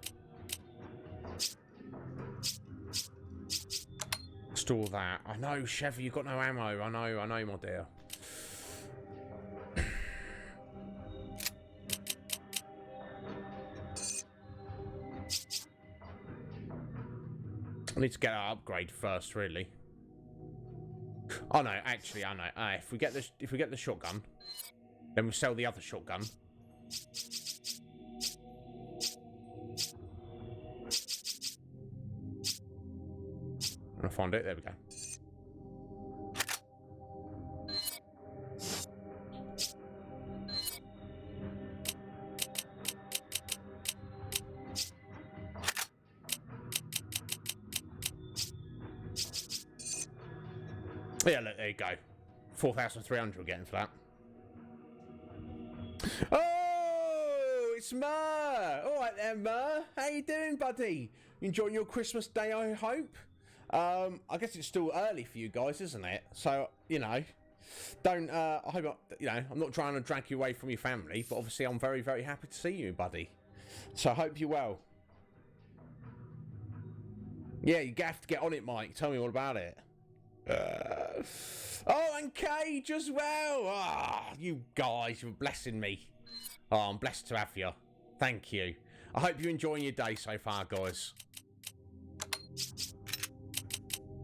Store that. I know, Chevy, you've got no ammo. I know, my dear. I need to get our upgrade first, really. Oh no, actually, I know. If we get the shotgun, then we sell the other shotgun. I found it. There we go. Yeah, look, there you go. 4,300 we're getting for that. Oh, it's Mer. All right there, Mer. How you doing, buddy? You enjoying your Christmas day, I hope? I guess it's still early for you guys, isn't it? So, you know, don't, I hope, I'm not trying to drag you away from your family, but obviously I'm very, very happy to see you, buddy. So I hope you're well. Yeah, you have to get on it, Mike. Tell me all about it. Oh, and Cage as well. Ah, you guys, you're blessing me. Oh, I'm blessed to have you. Thank you. I hope you're enjoying your day so far, guys.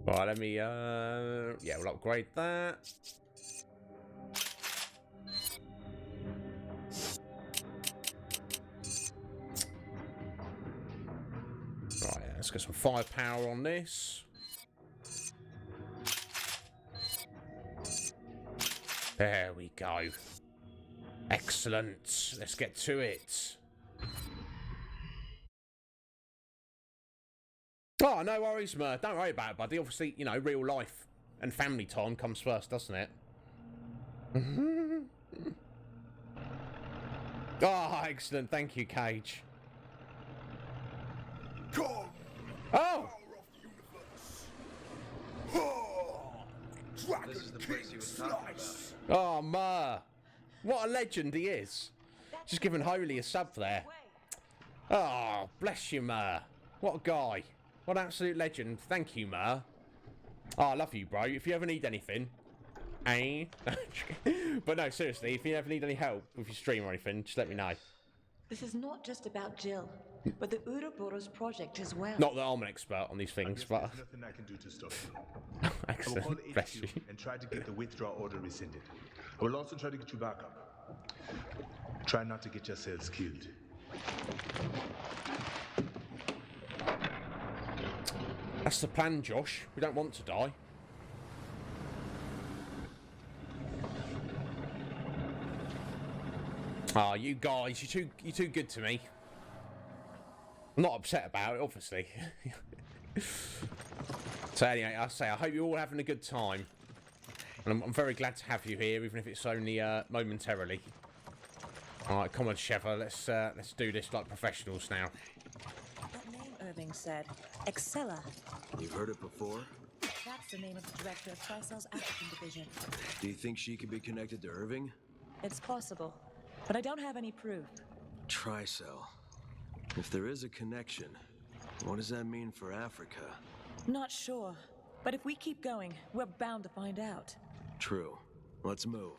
Right, let me, yeah, we'll upgrade that. Right, let's get some firepower on this. There we go. Excellent. Let's get to it. Oh, no worries, Mer. Don't worry about it, buddy. Obviously, you know, real life and family time comes first, doesn't it? Oh, excellent. Thank you, Cage. Come! Oh! Oh, Ma. What a legend he is. Just giving Holy a sub there. Oh, bless you, Ma. What a guy. What an absolute legend. Thank you, Ma. Oh, I love you, bro. If you ever need anything. Eh? But no, seriously, if you ever need any help with your stream or anything, just let me know. This is not just about Jill, but the Ouroboros project as well. Not that I'm an expert on these things, but... There's nothing I can do to stop you. I will call Excellent. Bless HQ you. and try to get the withdrawal order rescinded. I will also try to get you back up. Try not to get yourselves killed. That's the plan, Josh. We don't want to die. Ah, you guys, you're too good to me. I'm not upset about it, obviously. So anyway, I hope you're all having a good time, and I'm very glad to have you here, even if it's only momentarily. All right, come on, Sheva, let's do this like professionals now. That name Irving said, Excella. You've heard it before? That's the name of the director of Tricell's African division. Do you think she could be connected to Irving? It's possible, but I don't have any proof. Tricell. If there is a connection, what does that mean for Africa? Not sure, but if we keep going, we're bound to find out. True. Let's move.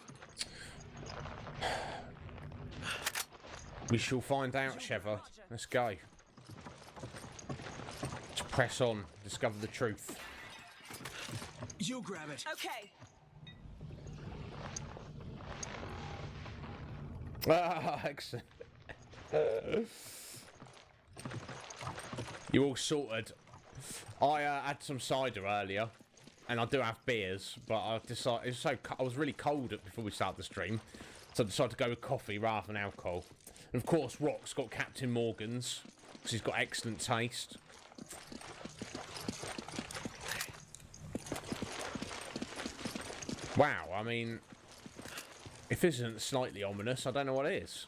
We shall find out, Sheva. Let's go. Let's press on, discover the truth. You grab it. Okay. Ah, excellent. You all sorted. I had some cider earlier, and I do have beers, but I decided I was really cold before we started the stream, so I decided to go with coffee rather than alcohol. And of course, Rock's got Captain Morgan's, because he's got excellent taste. Wow, I mean, if this isn't slightly ominous, I don't know what is.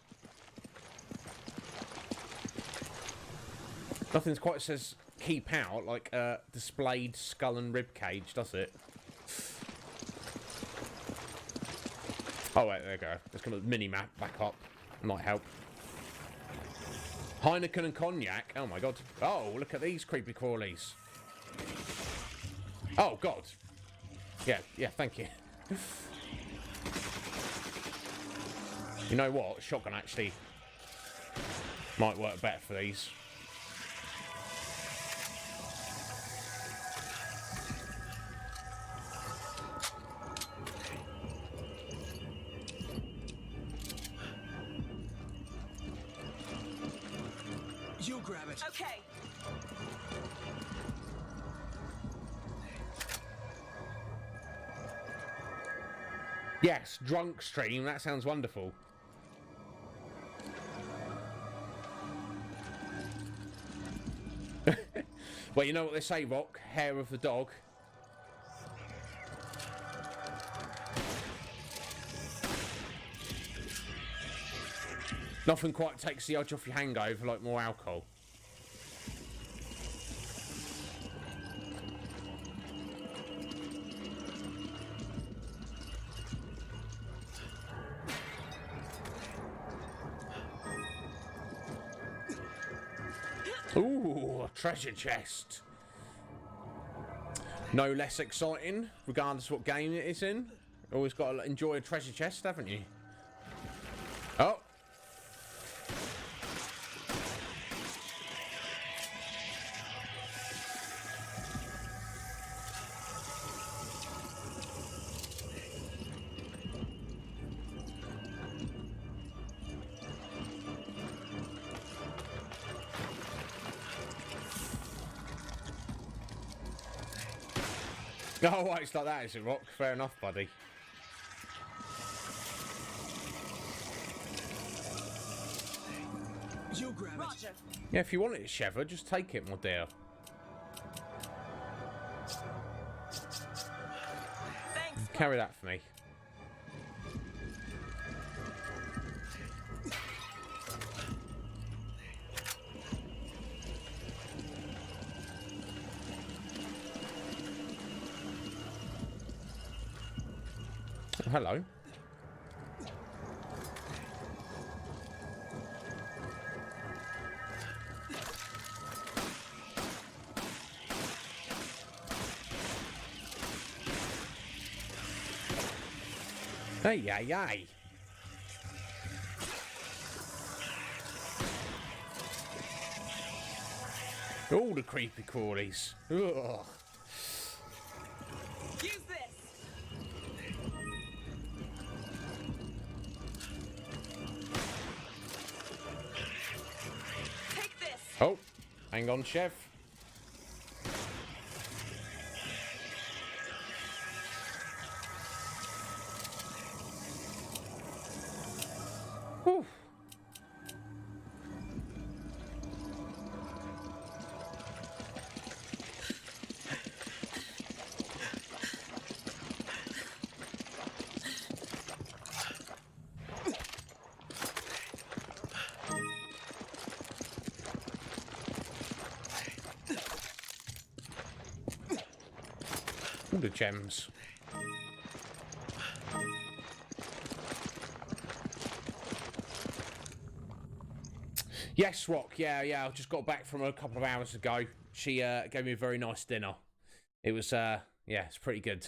Nothing's quite says keep out like a displayed skull and rib cage, does it? Oh wait, there we go. Let's get the mini map back up. Might help. Heineken and cognac. Oh my god. Oh, look at these creepy crawlies. Oh god. Yeah, thank you. You know what? Shotgun actually might work better for these. You grab it. Okay. Yes, drunk stream. That sounds wonderful. Well, you know what they say, Rock? Hair of the dog. Nothing quite takes the edge off your hangover like more alcohol. Ooh, a treasure chest. No less exciting, regardless what game it is in. Always got to enjoy a treasure chest, haven't you? Oh. Oh, right, it's like that, is it, Rock? Fair enough, buddy. You grab it. Roger. Yeah, if you want it, Sheva, just take it, my dear. Thanks. Carry that for me. Oh, hello. Hey, yay, yay. All the creepy crawlies. Ugh. Use this. Take this. Oh, hang on, chef. Whew. All the gems. Yes, Rock. Yeah. I just got back from her a couple of hours ago. She gave me a very nice dinner. It was, yeah, it's pretty good.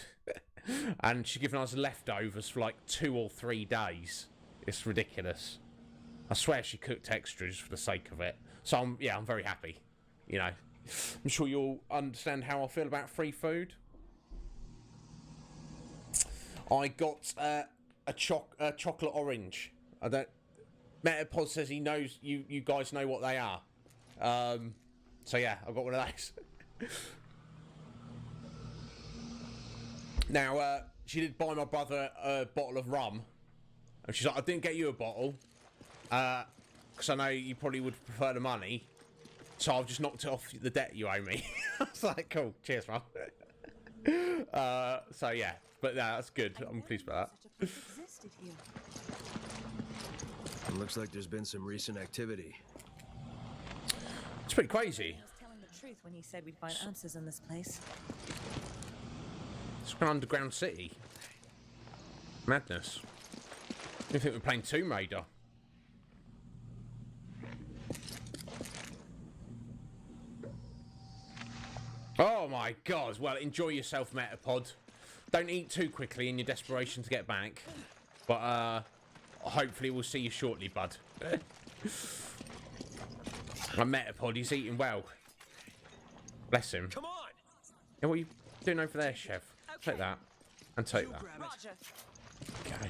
And she's given us leftovers for like 2 or 3 days. It's ridiculous. I swear she cooked extras for the sake of it. So, I'm very happy. You know, I'm sure you'll understand how I feel about free food. I got a chocolate orange. I don't. Metapod says he knows you guys know what they are. So yeah, I've got one of those. Now, she did buy my brother a bottle of rum, and she's like, "I didn't get you a bottle, because I know you probably would prefer the money, so I've just knocked it off the debt you owe me." I was like, "Cool, cheers, mum." So yeah, but no, that's good. I'm pleased about that. It looks like there's been some recent activity. It's pretty crazy. I was telling the truth when he said we'd find answers in this place. It's an underground city. Madness. You think we're playing Tomb Raider? Oh my god. Well, enjoy yourself, Metapod. Don't eat too quickly in your desperation to get back. But, hopefully we'll see you shortly, bud. My Metapod, he's eating well. Bless him. Come on! Yeah, what are you doing over there, chef? Take that. And take that. Roger. Okay.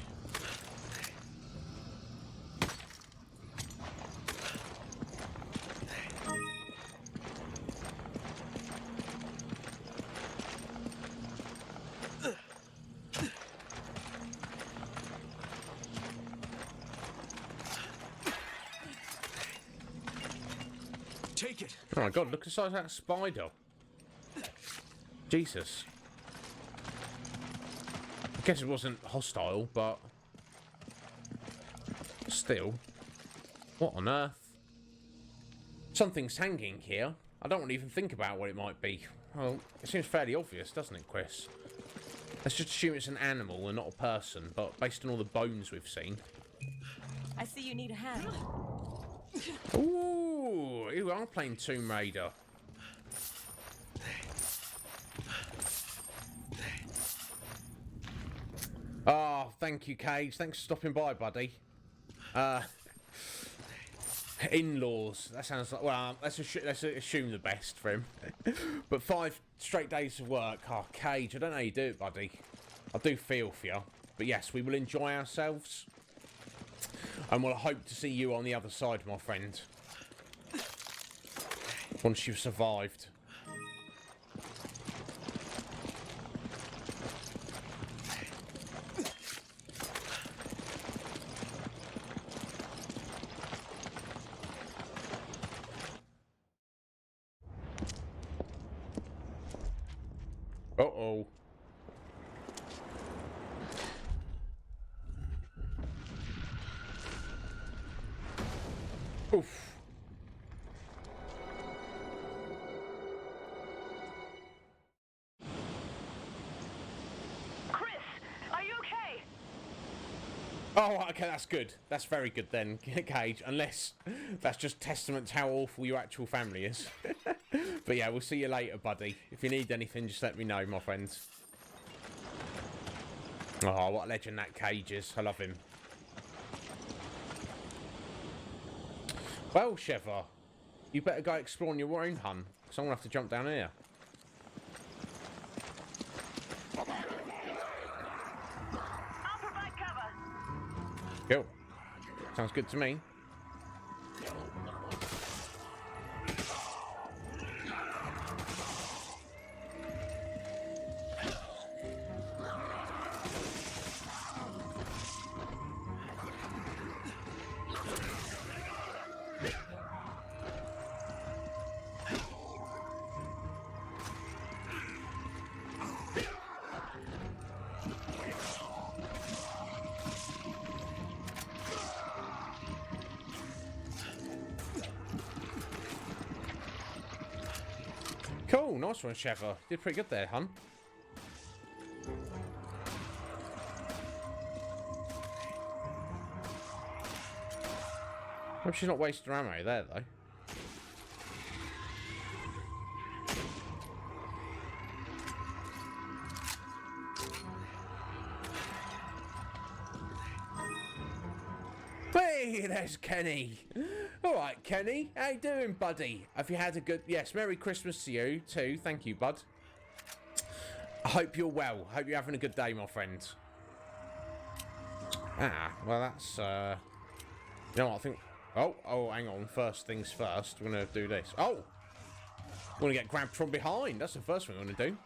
Take it. Oh my god, look at the size of that spider. Jesus. I guess it wasn't hostile, but still. What on earth? Something's hanging here. I don't want to even think about what it might be. Well, it seems fairly obvious, doesn't it, Chris? Let's just assume it's an animal and not a person, but based on all the bones we've seen. I see you need a hand. Ooh, you are playing Tomb Raider. Oh, thank you, Cage. Thanks for stopping by, buddy. In-laws. That sounds like... Well, let's assume the best for him. But 5 straight days of work. Oh, Cage, I don't know how you do it, buddy. I do feel for you. But yes, we will enjoy ourselves. And we'll hope to see you on the other side, my friend. Once you've survived. Uh-oh. Oof. Chris, are you okay? Oh, okay, that's good. That's very good then, Cage. Unless that's just testament to how awful your actual family is. But yeah, we'll see you later, buddy. If you need anything, just let me know, my friends. Oh, what a legend that Cage is. I love him. Well, Sheva, you better go explore on your own, hun. Because I'm going to have to jump down here. I'll provide cover. Cool. Sounds good to me. Cool, nice one, Sheva. Did pretty good there, hun. Hope she's not wasting her ammo there, though. Hey, there's Kenny. All right, Kenny. How you doing, buddy? Have you had a good... Yes, Merry Christmas to you, too. Thank you, bud. I hope you're well. Hope you're having a good day, my friend. Ah, well, that's... You know what, I think... Oh, hang on. First things first. We're going to do this. Oh! We're going to get grabbed from behind. That's the first thing we're going to do.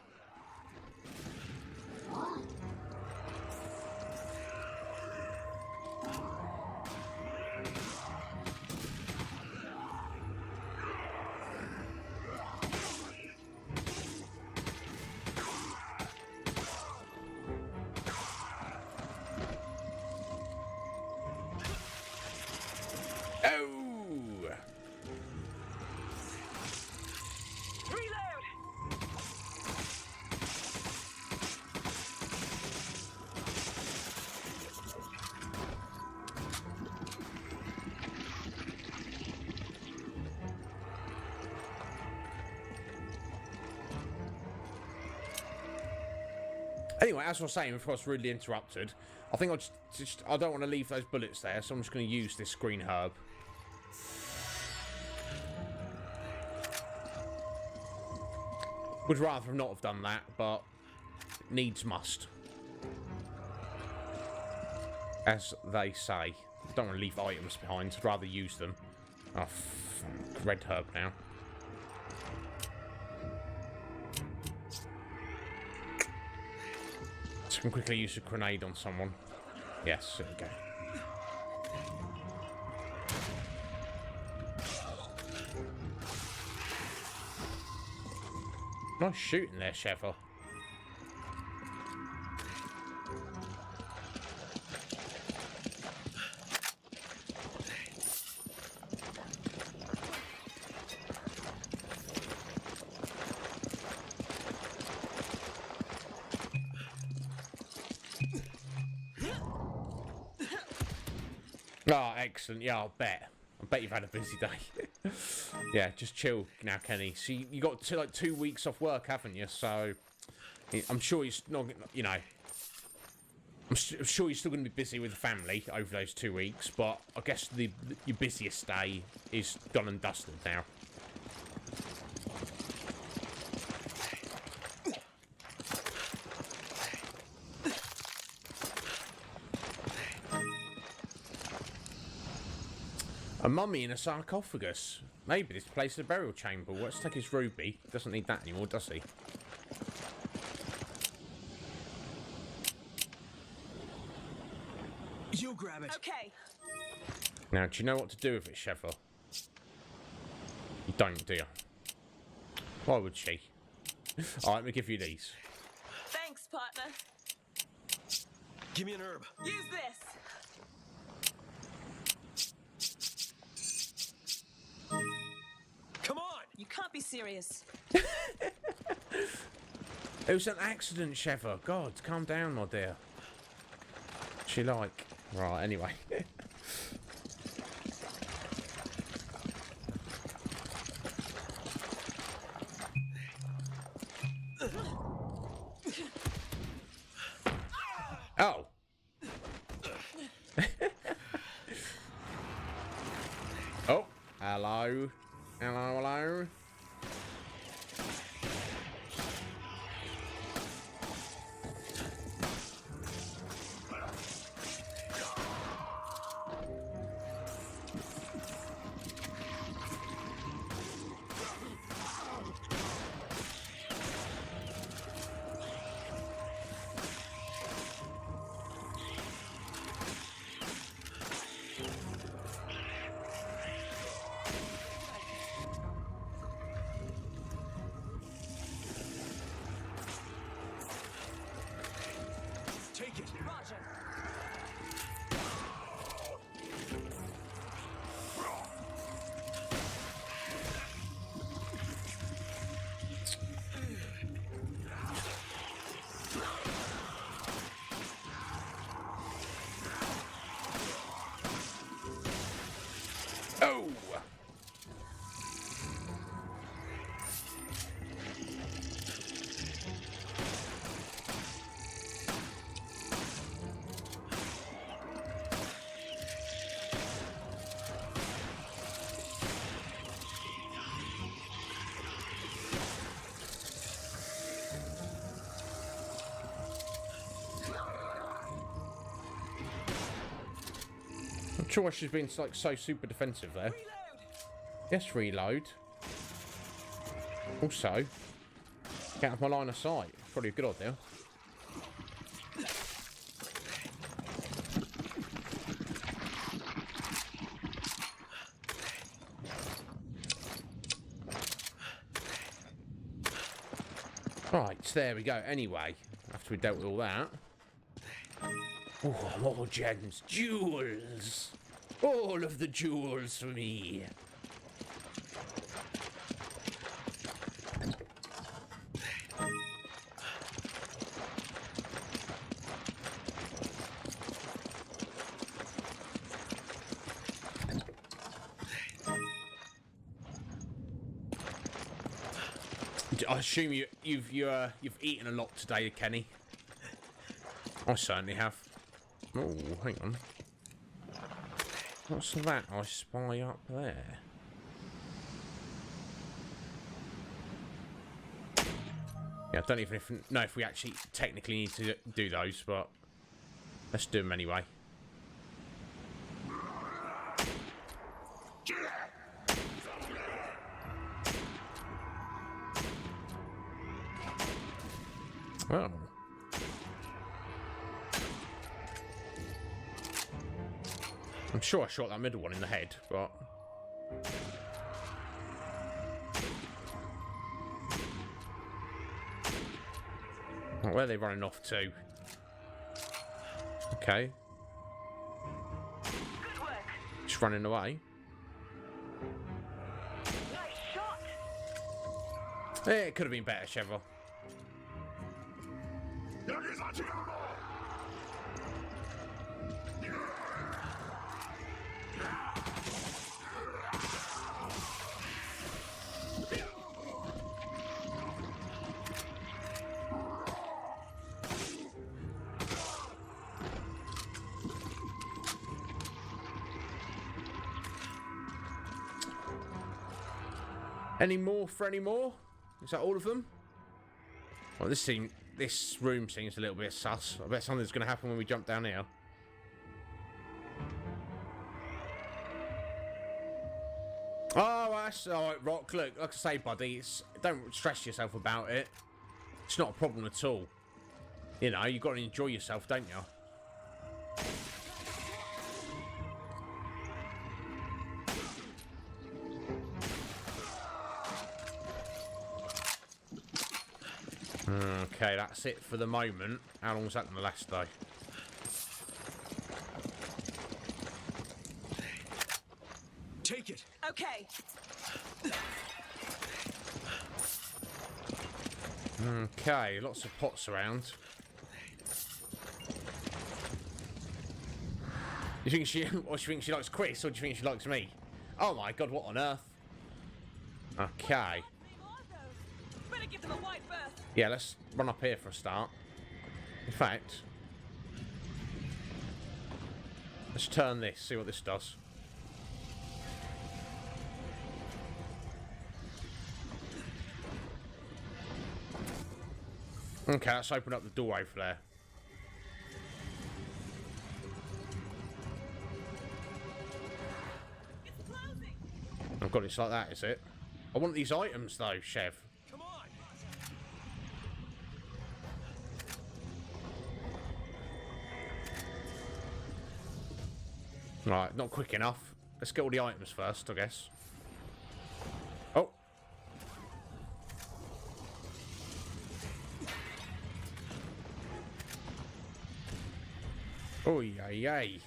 Anyway, as I was saying before I was rudely interrupted, I think I don't want to leave those bullets there, so I'm just going to use this green herb. Would rather not have done that, but needs must. As they say. Don't want to leave items behind, I'd rather use them. Oh, red herb now. So I can quickly use a grenade on someone. Yes, there we go. Nice shooting there, Sheva. Oh, excellent. Yeah, I bet you've had a busy day. Yeah, just chill now, Kenny. So you got like 2 weeks off work, haven't you? So I'm sure you're not, you know, I'm sure you're still going to be busy with the family over those 2 weeks. But I guess your busiest day is done and dusted now. A mummy in a sarcophagus. Maybe this place is a burial chamber. Let's take his ruby. Doesn't need that anymore, does he? You grab it. Okay. Now, do you know what to do with it, Sheva? You don't, do you? Why would she? Alright, let me give you these. Thanks, partner. Give me an herb. Use this. Come on! You can't be serious. It was an accident, Sheva. God, calm down, my dear. She like... Right, anyway. Oh. Oh, hello. Hello, hello. Take it. Roger. Oh. I'm sure she's been like so super defensive there. Yes, reload. Also, get out of my line of sight. Probably a good idea. Right, there we go. Anyway, after we dealt with all that. Oh, more gems. Jewels. All of the jewels for me. I assume you've eaten a lot today, Kenny. I certainly have. Oh, hang on. What's that I spy up there? Yeah, I don't even know if we actually technically need to do those, but let's do them anyway. Oh. I'm sure I shot that middle one in the head, but... Oh, where are they running off to? Okay. Good work. Just running away. Nice shot. It could have been better, Cheryl. Any more for any more? Is that all of them? Well, this room seems a little bit sus. I bet something's going to happen when we jump down here. Oh, that's alright, Rock. Look, like I say, buddy, don't stress yourself about it. It's not a problem at all. You know, you've got to enjoy yourself, don't you? Okay, that's it for the moment. How long was that going to last, though? Take it. Okay. Okay, lots of pots around. You think she, or she thinks she likes Chris, or do you think she likes me? Oh my god, what on earth? Okay. Better give them a wide berth. Yeah, let's run up here for a start. In fact, Let's turn this, see what this does. Okay, let's open up the door over there. Oh god, it's like that, is it? I want these items though, Chev. Come on. Right, not quick enough. Let's get all the items first, I guess. Oh. Oh, yay, yay.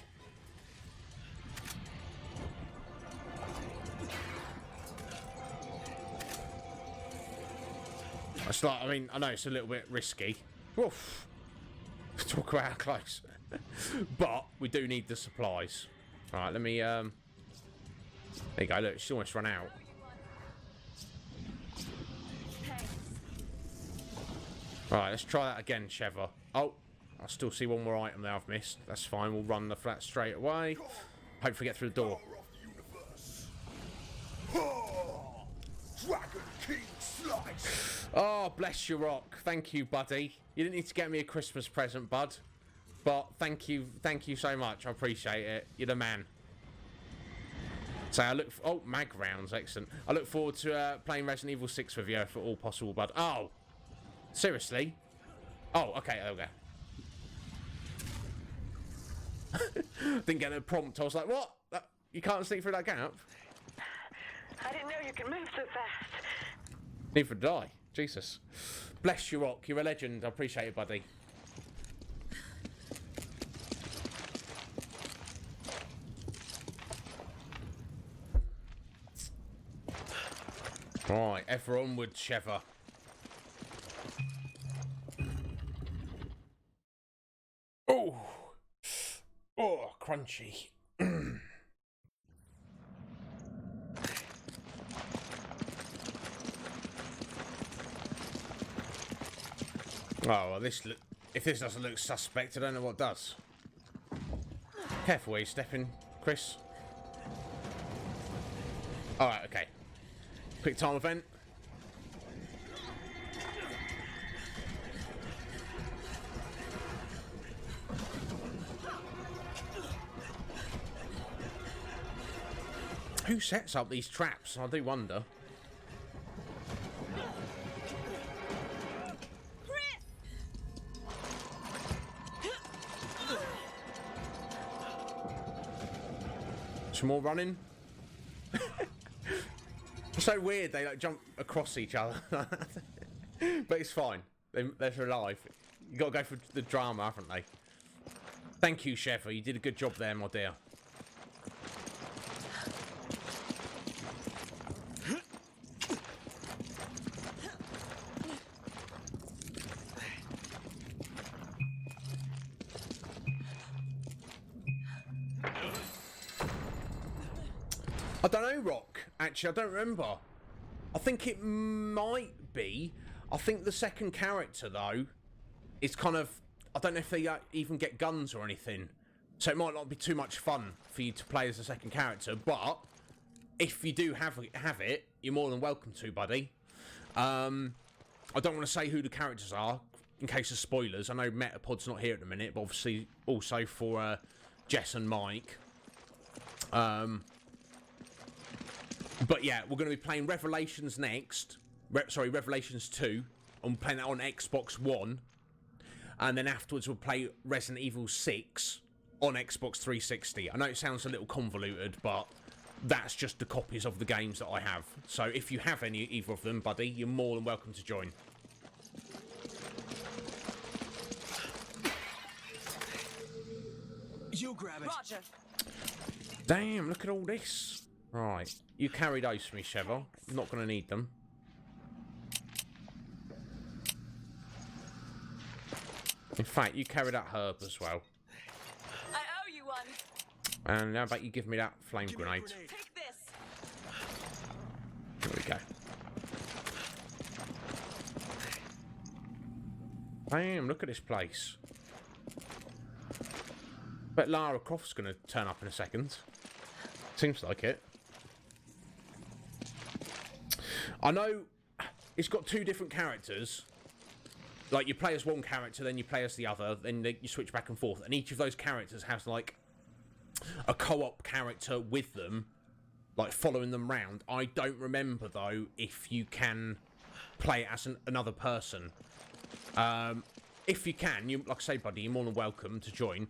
It's like, I mean, I know it's a little bit risky. Oof. Talk about how close. But we do need the supplies. Right, let me, there you go, look, she's almost run out. Right, let's try that again, Sheva. Oh, I still see one more item there I've missed. That's fine, we'll run the flat straight away. Hopefully get through the door. Dragon King Slice. Oh, bless you, Rock. Thank you, buddy. You didn't need to get me a Christmas present, bud. But thank you so much. I appreciate it. You're the man. So I look. Oh, mag rounds, excellent. I look forward to playing Resident Evil 6 with you if at all possible, bud. Oh, seriously? Oh, okay. There we go. Didn't get a prompt. I was like, what? You can't sneak through that gap? I didn't know you could move so fast. Neither did I. Jesus. Bless you, Rock. You're a legend. I appreciate it, buddy. Right, ever onward, Sheva. Oh, oh, crunchy. Oh, well, if this doesn't look suspect, I don't know what does. Careful where you're stepping, Chris. Alright, okay. Quick time event. Who sets up these traps? I do wonder. Some more running. It's so weird they like jump across each other. But it's fine. They're alive. You gotta go for the drama, haven't they? Thank you, Sheffer. You did a good job there, my dear. I don't know, Rock. Actually, I don't remember. I think it might be. I think the second character, though, is kind of... I don't know if they even get guns or anything. So it might not be too much fun for you to play as a second character. But if you do have it, you're more than welcome to, buddy. I don't want to say who the characters are in case of spoilers. I know Metapod's not here at the minute, but obviously also for Jess and Mike. But yeah, we're going to be playing Revelations next. Revelations 2. I'm playing that on Xbox One. And then afterwards we'll play Resident Evil 6 on Xbox 360. I know it sounds a little convoluted, but that's just the copies of the games that I have. So if you have either of them, buddy, you're more than welcome to join. You grab it. Roger. Damn, look at all this. Right, you carry those for me, Sheva. I'm not going to need them. In fact, you carry that herb as well. I owe you one. And how about you give me that flame grenade? Take this. There we go. Damn, look at this place. But Lara Croft's going to turn up in a second. Seems like it. I know it's got two different characters. Like, you play as one character, then you play as the other, then you switch back and forth. And each of those characters has, like, a co-op character with them, like, following them round. I don't remember, though, if you can play it as another person. If you can, like I say, buddy, you're more than welcome to join.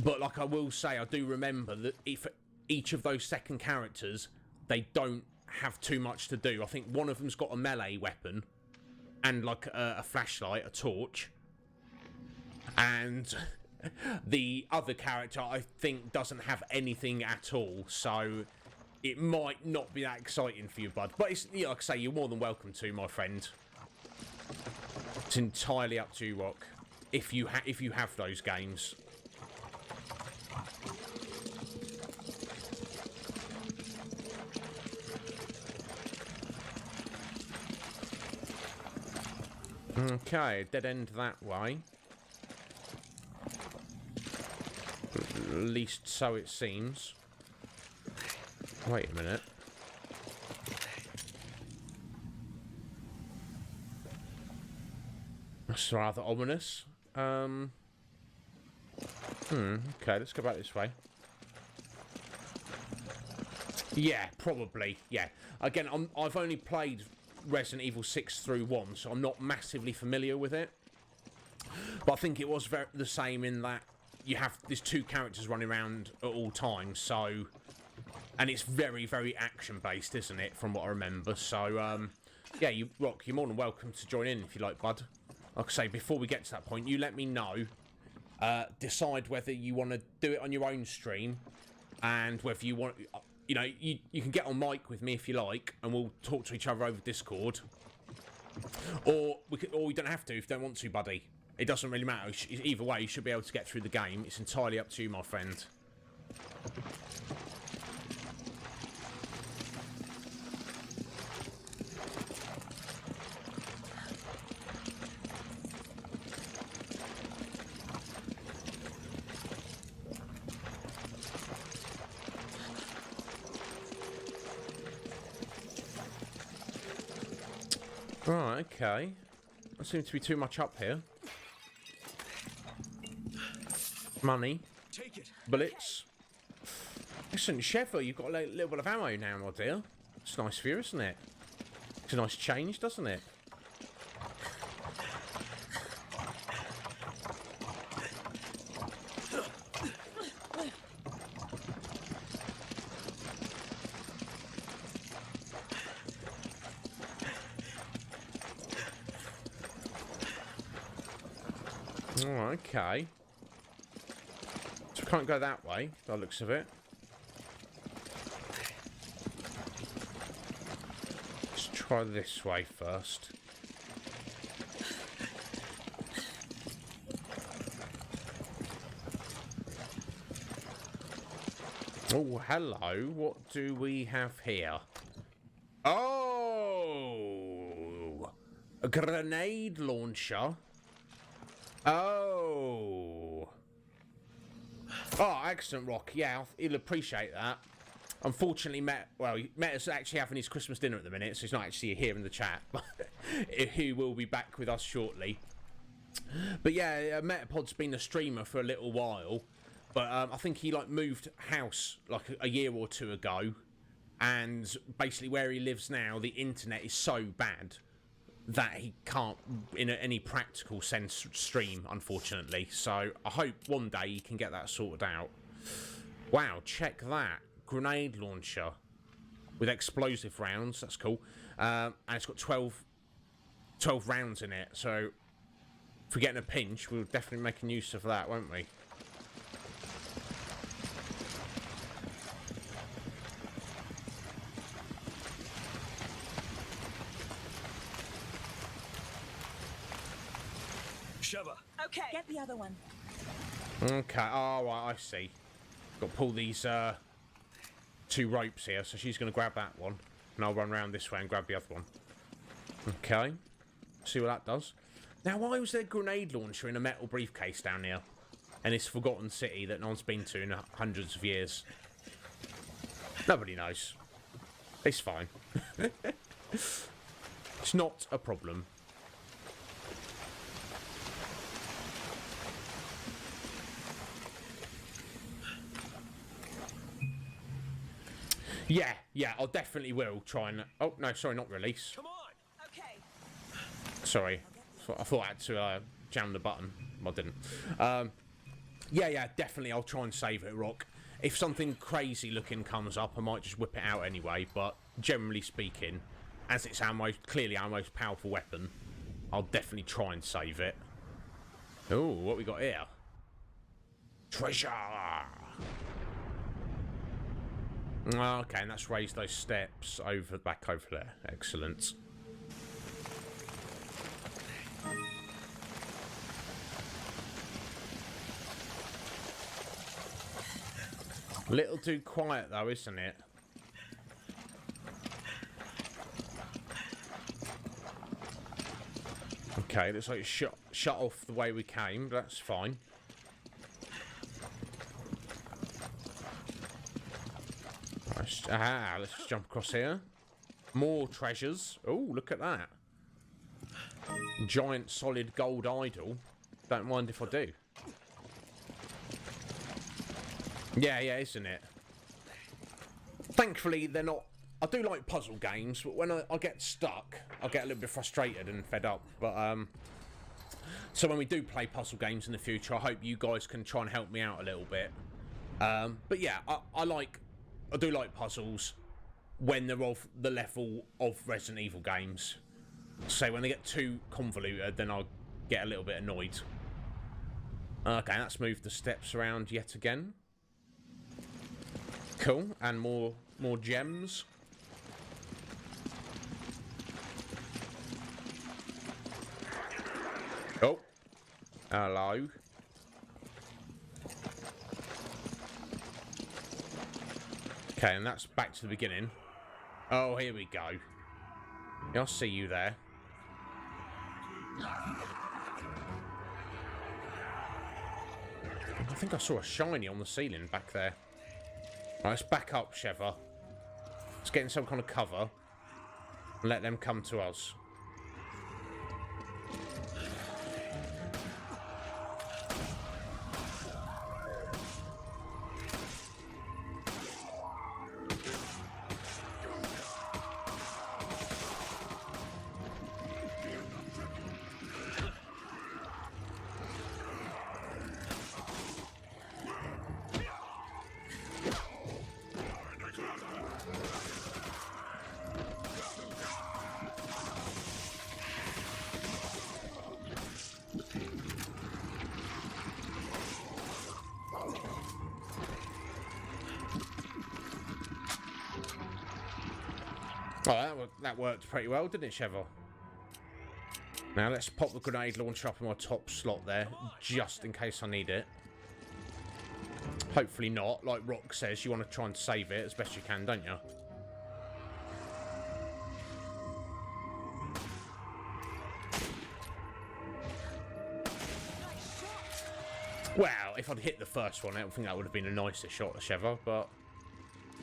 But, like I will say, I do remember that if each of those second characters, they don't have too much to do. I think one of them's got a melee weapon and like a flashlight, a torch, and the other character I think doesn't have anything at all, so it might not be that exciting for you, bud. But it's, you know, like I say, you're more than welcome to, my friend. It's entirely up to you, Rock, if you have those games. Okay, dead end that way. At least so it seems. Wait a minute. That's rather ominous. Okay, let's go back this way. Yeah, probably. Yeah. Again, I've only played Resident Evil 6 through 1, so I'm not massively familiar with it. But I think it was the same in that there's two characters running around at all times, so... And it's very, very action-based, isn't it, from what I remember. So, yeah, Rock, you're more than welcome to join in if you like, bud. Like I say, before we get to that point, you let me know. Decide whether you want to do it on your own stream, and whether you want... You know, you can get on mic with me if you like, and we'll talk to each other over Discord. Or we don't have to if you don't want to, buddy. It doesn't really matter. Either way, you should be able to get through the game. It's entirely up to you, my friend. Right, okay. There seems to be too much up here. Money. Take it. Bullets. Listen, Sheffer, you've got a little bit of ammo now, my dear. It's nice for you, isn't it? It's a nice change, doesn't it? Oh, okay. So we can't go that way, by the looks of it. Let's try this way first. Oh, hello. What do we have here? Oh! A grenade launcher. Oh. Oh, excellent, Rock. Yeah, he'll appreciate that. Unfortunately, Meta's actually having his Christmas dinner at the minute, so he's not actually here in the chat. But he will be back with us shortly. But yeah, Metapod's been a streamer for a little while. But I think he moved house a year or two ago. And basically where he lives now, the internet is so bad that he can't, in any practical sense, stream, unfortunately. So I hope one day he can get that sorted out. Wow, check that. Grenade launcher with explosive rounds. That's cool. And it's got 12 rounds in it. So if we get in a pinch, we'll definitely make use of that, won't we? Okay. Get the other one. Okay, oh, right, I see. Got to pull these two ropes here, so she's going to grab that one. And I'll run around this way and grab the other one. Okay. See what that does. Now, why was there a grenade launcher in a metal briefcase down here? and this forgotten city that no one's been to in hundreds of years. Nobody knows. It's fine. It's not a problem. Yeah, I definitely will try and... Oh, no, sorry, not release. Come on. Okay. Sorry. I thought I had to jam the button. I didn't. Yeah, definitely I'll try and save it, Rock. If something crazy looking comes up, I might just whip it out anyway, but generally speaking, as it's clearly our most powerful weapon, I'll definitely try and save it. Oh, what we got here? Treasure! Okay, and that's raised those steps back over there. Excellent. A little too quiet though, isn't it? Okay, looks like it shut off the way we came, but that's fine. Let's just jump across here. More treasures. Oh, look at that. Giant solid gold idol. Don't mind if I do. Yeah, isn't it? Thankfully, they're not... I do like puzzle games, but when I get stuck, I get a little bit frustrated and fed up. But, so when we do play puzzle games in the future, I hope you guys can try and help me out a little bit. But yeah, I do like puzzles when they're of the level of Resident Evil games. So when they get too convoluted, then I'll get a little bit annoyed. Okay, let's move the steps around yet again. Cool, and more gems. Oh, hello. Okay, and that's back to the beginning. Oh, here we go. Yeah, I'll see you there. I think I saw a shiny on the ceiling back there. Right, let's back up, Sheva. Let's get in some kind of cover and let them come to us. Oh, that worked pretty well, didn't it, Sheva? Now let's pop the grenade launcher up in my top slot there, just in case I need it. Hopefully not. Like Rock says, you want to try and save it as best you can, don't you? Well, if I'd hit the first one, I don't think that would have been a nicer shot, Sheva, but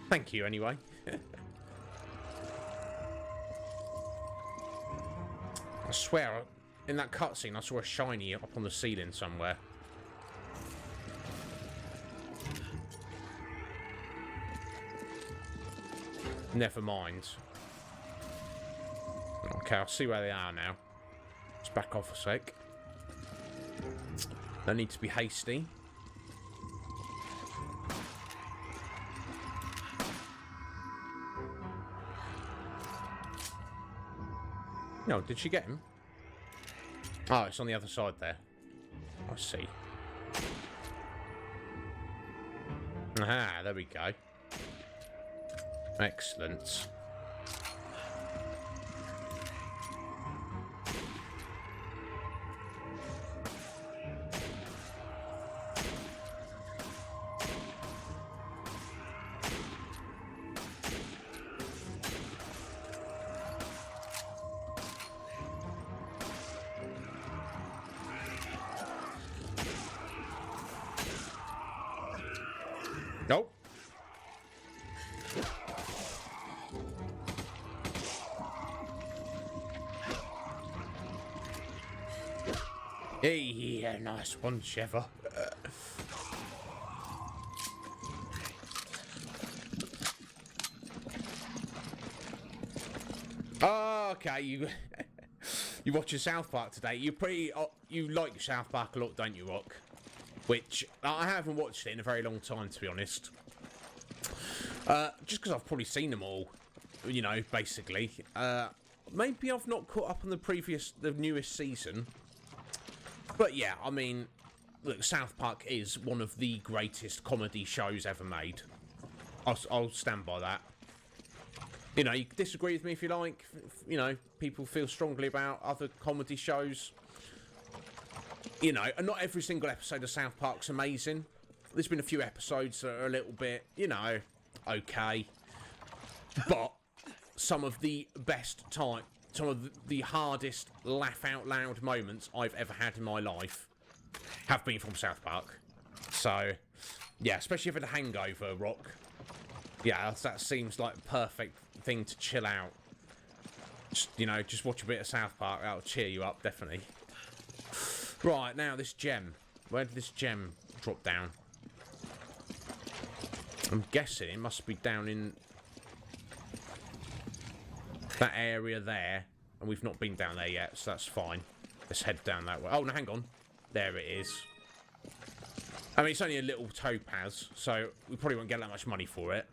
thank you anyway. I swear, in that cutscene, I saw a shiny up on the ceiling somewhere. Never mind. Okay, I'll see where they are now. Let's back off a sec. No need to be hasty. No, did she get him? Oh, it's on the other side there. I see. Aha, there we go. Excellent. Yeah, nice one, Sheva. Okay, you you watching South Park today? You like South Park a lot, don't you, Rock? Which I haven't watched it in a very long time, to be honest. Just because I've probably seen them all, you know, basically. Maybe I've not caught up on the newest season. But yeah, I mean, look, South Park is one of the greatest comedy shows ever made. I'll stand by that. You know, you can disagree with me if you like. You know, people feel strongly about other comedy shows. You know, and not every single episode of South Park's amazing. There's been a few episodes that are a little bit, you know, okay. But some of the best time, some of the hardest laugh out loud moments I've ever had in my life have been from South Park. So, yeah, especially if it's a hangover, Rock. Yeah, that seems like a perfect thing to chill out. Just, you know, just watch a bit of South Park. That'll cheer you up, definitely. Right, now this gem. Where did this gem drop down? I'm guessing it must be down in that area there. And we've not been down there yet, so that's fine. Let's head down that way. Oh, no, hang on. There it is. I mean, it's only a little topaz, so we probably won't get that much money for it.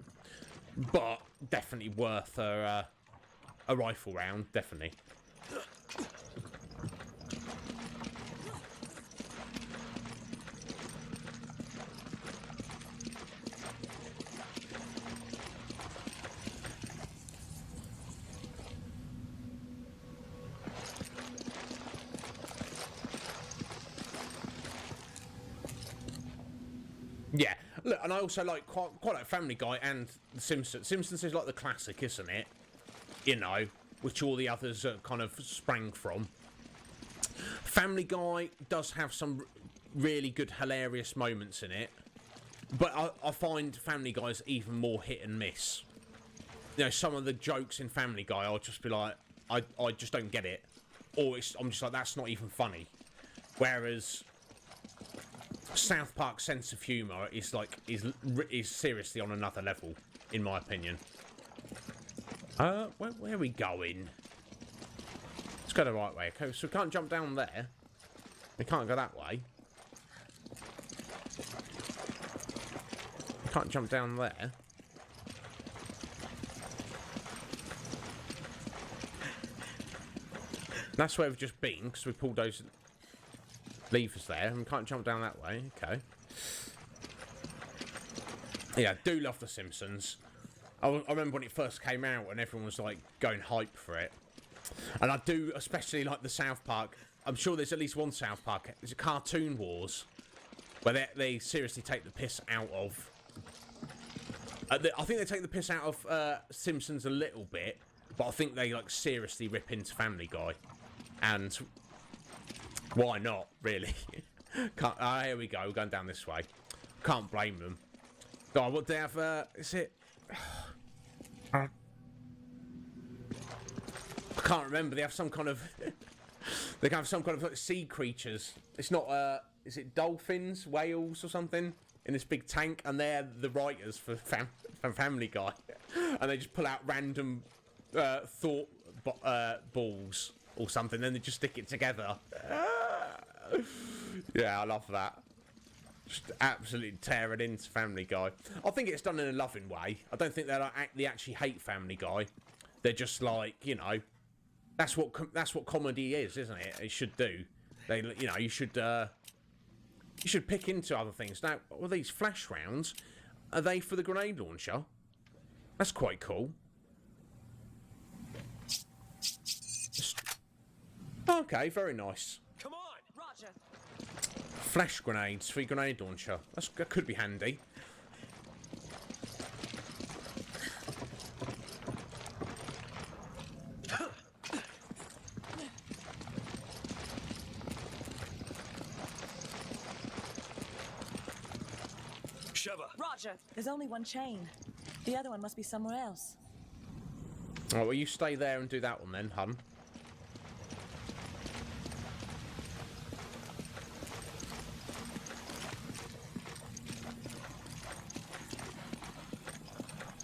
But definitely worth a rifle round, definitely. Yeah, look, and I also like quite like Family Guy and The Simpsons. Simpsons is like the classic, isn't it? You know, which all the others kind of sprang from. Family Guy does have some really good, hilarious moments in it, but I find Family Guy's even more hit and miss. You know, some of the jokes in Family Guy, I'll just be like, I just don't get it, or I'm just like, that's not even funny. Whereas South Park's sense of humour is like is seriously on another level, in my opinion. Where are we going? Let's go the right way. Okay, so we can't jump down there. We can't go that way. We can't jump down there. That's where we've just been, because we pulled those levers there, and we can't jump down that way. Okay. Yeah, I do love The Simpsons. I remember when it first came out and everyone was like going hype for it. And I do especially like the South Park. I'm sure there's at least one South Park. It's a Cartoon Wars, where they seriously take the piss out of. I think they take the piss out of Simpsons a little bit, but I think they like seriously rip into Family Guy. And why not, really? Here we go. We're going down this way. Can't blame them. God, what they have? Is it? I can't remember. They have some kind of. They have some kind of like sea creatures. It's not. Is it dolphins, whales, or something in this big tank? And they're the writers for Family Guy, and they just pull out random thought balls or something, then they just stick it together. Yeah, I love that. Just absolutely tear it into Family Guy. I think it's done in a loving way. I don't think they actually hate Family Guy. They're just like, you know, that's what comedy is, isn't it? It should do. You know, you should pick into other things. Now, are these flash rounds? Are they for the grenade launcher? That's quite cool. Okay, very nice. Come on! Roger. Flash grenades for your grenade launcher. That could be handy. Sheva! Roger. There's only one chain. The other one must be somewhere else. Alright, well, you stay there and do that one then, hun.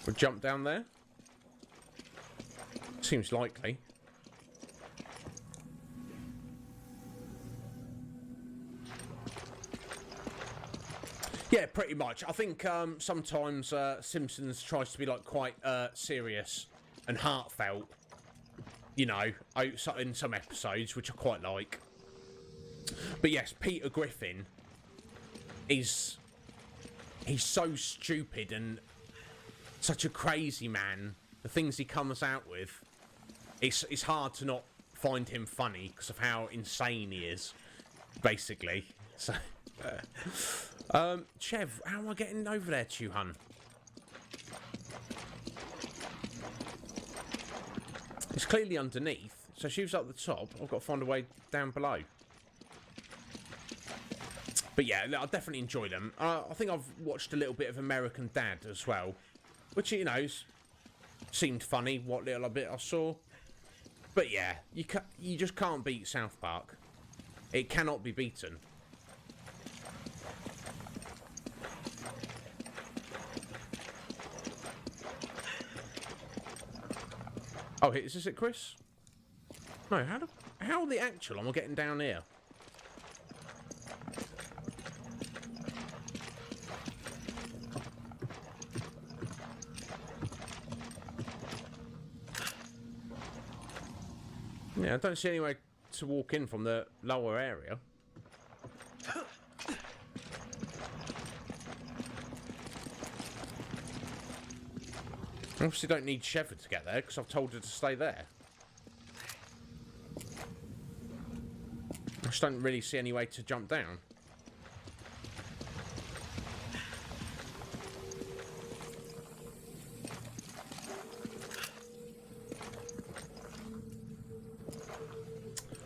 We'll jump down there. Seems likely. Yeah, pretty much. I think sometimes Simpsons tries to be like quite serious and heartfelt, you know, in some episodes, which I quite like. But yes, Peter Griffin he's so stupid and such a crazy man. The things he comes out with, it's hard to not find him funny because of how insane he is, basically. So, Chev, how am I getting over there, Chuhan? It's clearly underneath, so she was up the top. I've got to find a way down below. But yeah, I definitely enjoy them. I think I've watched a little bit of American Dad as well, which, you know, seemed funny, what little bit I saw. But yeah, you just can't beat South Park. It cannot be beaten. Oh, is this it, Chris? No, how the actual am I getting down here? Yeah, I don't see any way to walk in from the lower area. Obviously don't need Shepard to get there because I've told her to stay there. I just don't really see any way to jump down.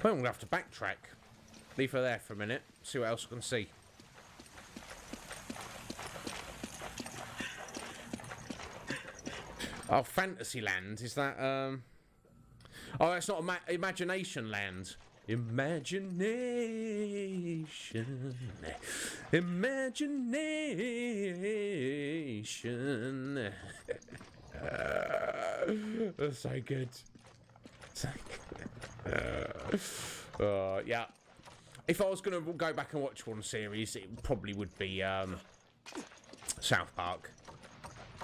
Well, I'm going to have to backtrack. Leave her there for a minute. See what else I can see. Oh, Fantasyland. Is that, Oh, that's not Imagination Land. Imagination. Imagination. That's so good. So good. Yeah. If I was going to go back and watch one series, it probably would be South Park.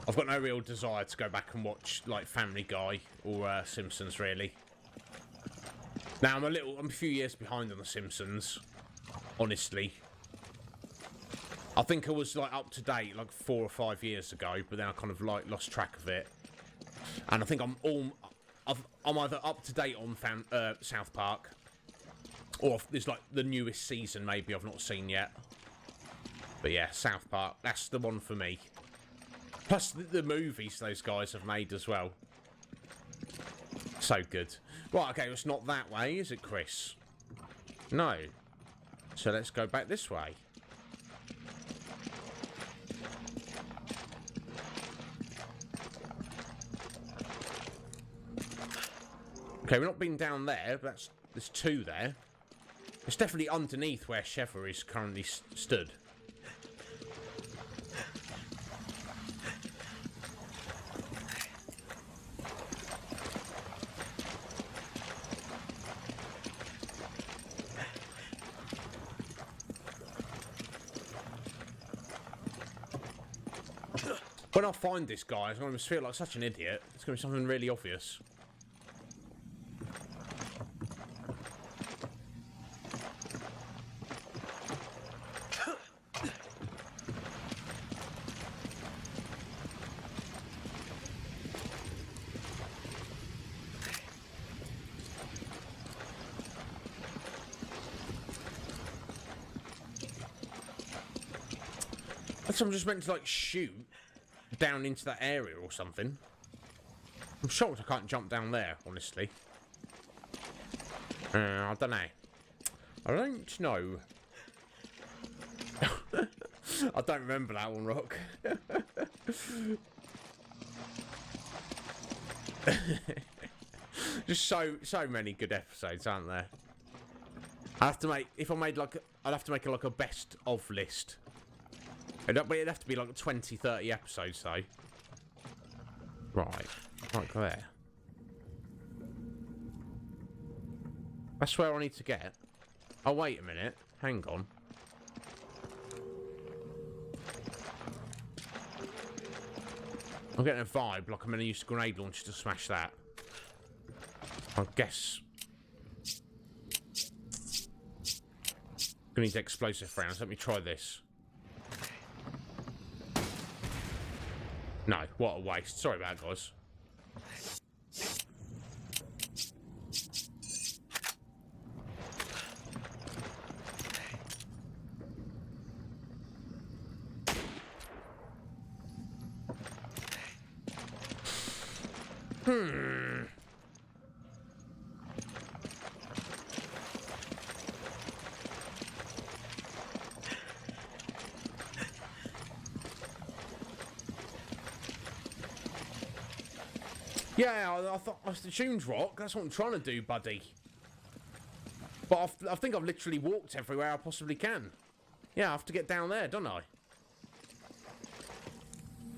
I've got no real desire to go back and watch like Family Guy or Simpsons, really. Now I'm a few years behind on the Simpsons, honestly. I think I was like up to date like 4 or 5 years ago, but then I kind of like lost track of it. And I think I'm either up to date on South Park, or there's like the newest season maybe I've not seen yet. But yeah, South Park, that's the one for me. Plus the movies those guys have made as well. So good. Right, okay, it's not that way, is it, Chris? No. So let's go back this way. Okay, we're not been down there, but there's 2 there. It's definitely underneath where Sheffer is currently stood. When I find this guy, I'm going to feel like such an idiot. It's going to be something really obvious. I'm just meant to like shoot down into that area or something. I'm shocked I can't jump down there, honestly. I don't know. I don't know. I don't remember that one, Rock. Just so many good episodes, aren't there? I have to make I'd have to make like a best of list. It'd have to be like 20, 30 episodes though. Right. Right there. That's where I need to get. Oh, wait a minute. Hang on. I'm getting a vibe like I'm going to use a grenade launcher to smash that. I guess. Gonna need explosive rounds. Let me try this. No, what a waste. Sorry about that, guys. Yeah, I thought I assumed rock. That's what I'm trying to do, buddy. But I think I've literally walked everywhere I possibly can. Yeah, I have to get down there, don't I?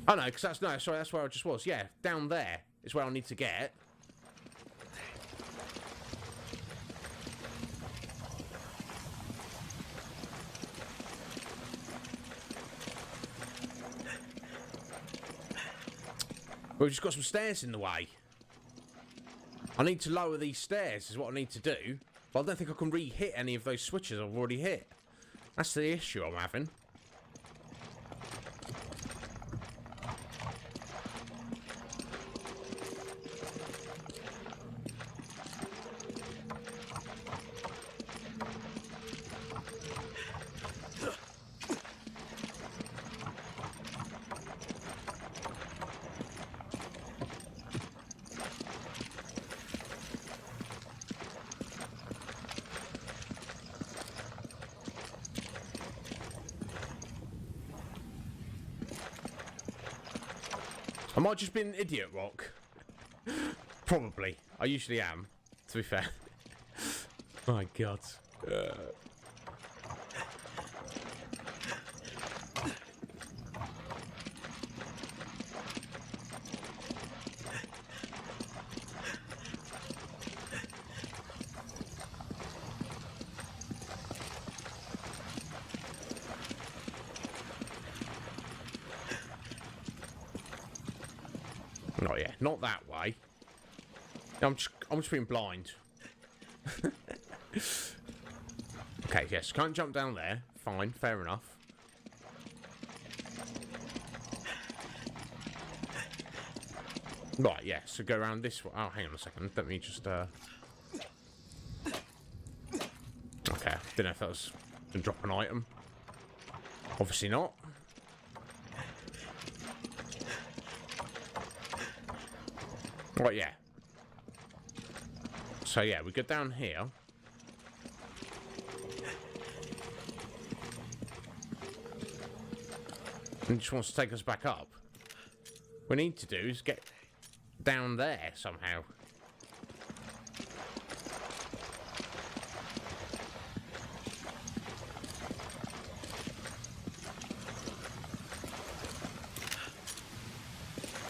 Oh no, because that's where I just was. Yeah, down there is where I need to get. We've just got some stairs in the way. I need to lower these stairs is what I need to do. But I don't think I can re-hit any of those switches I've already hit. That's the issue I'm having. I might just be an idiot, Rock. Probably. I usually am, to be fair. My God. Not yet. Not that way. I'm just being blind. Okay, yes. Can't jump down there. Fine. Fair enough. Right, yeah. So go around this way. Oh, hang on a second. Let me just, Okay. I didn't know if that was going to drop an item. Obviously not. Right, yeah. So, yeah, we go down here. And he just wants to take us back up. What we need to do is get down there somehow.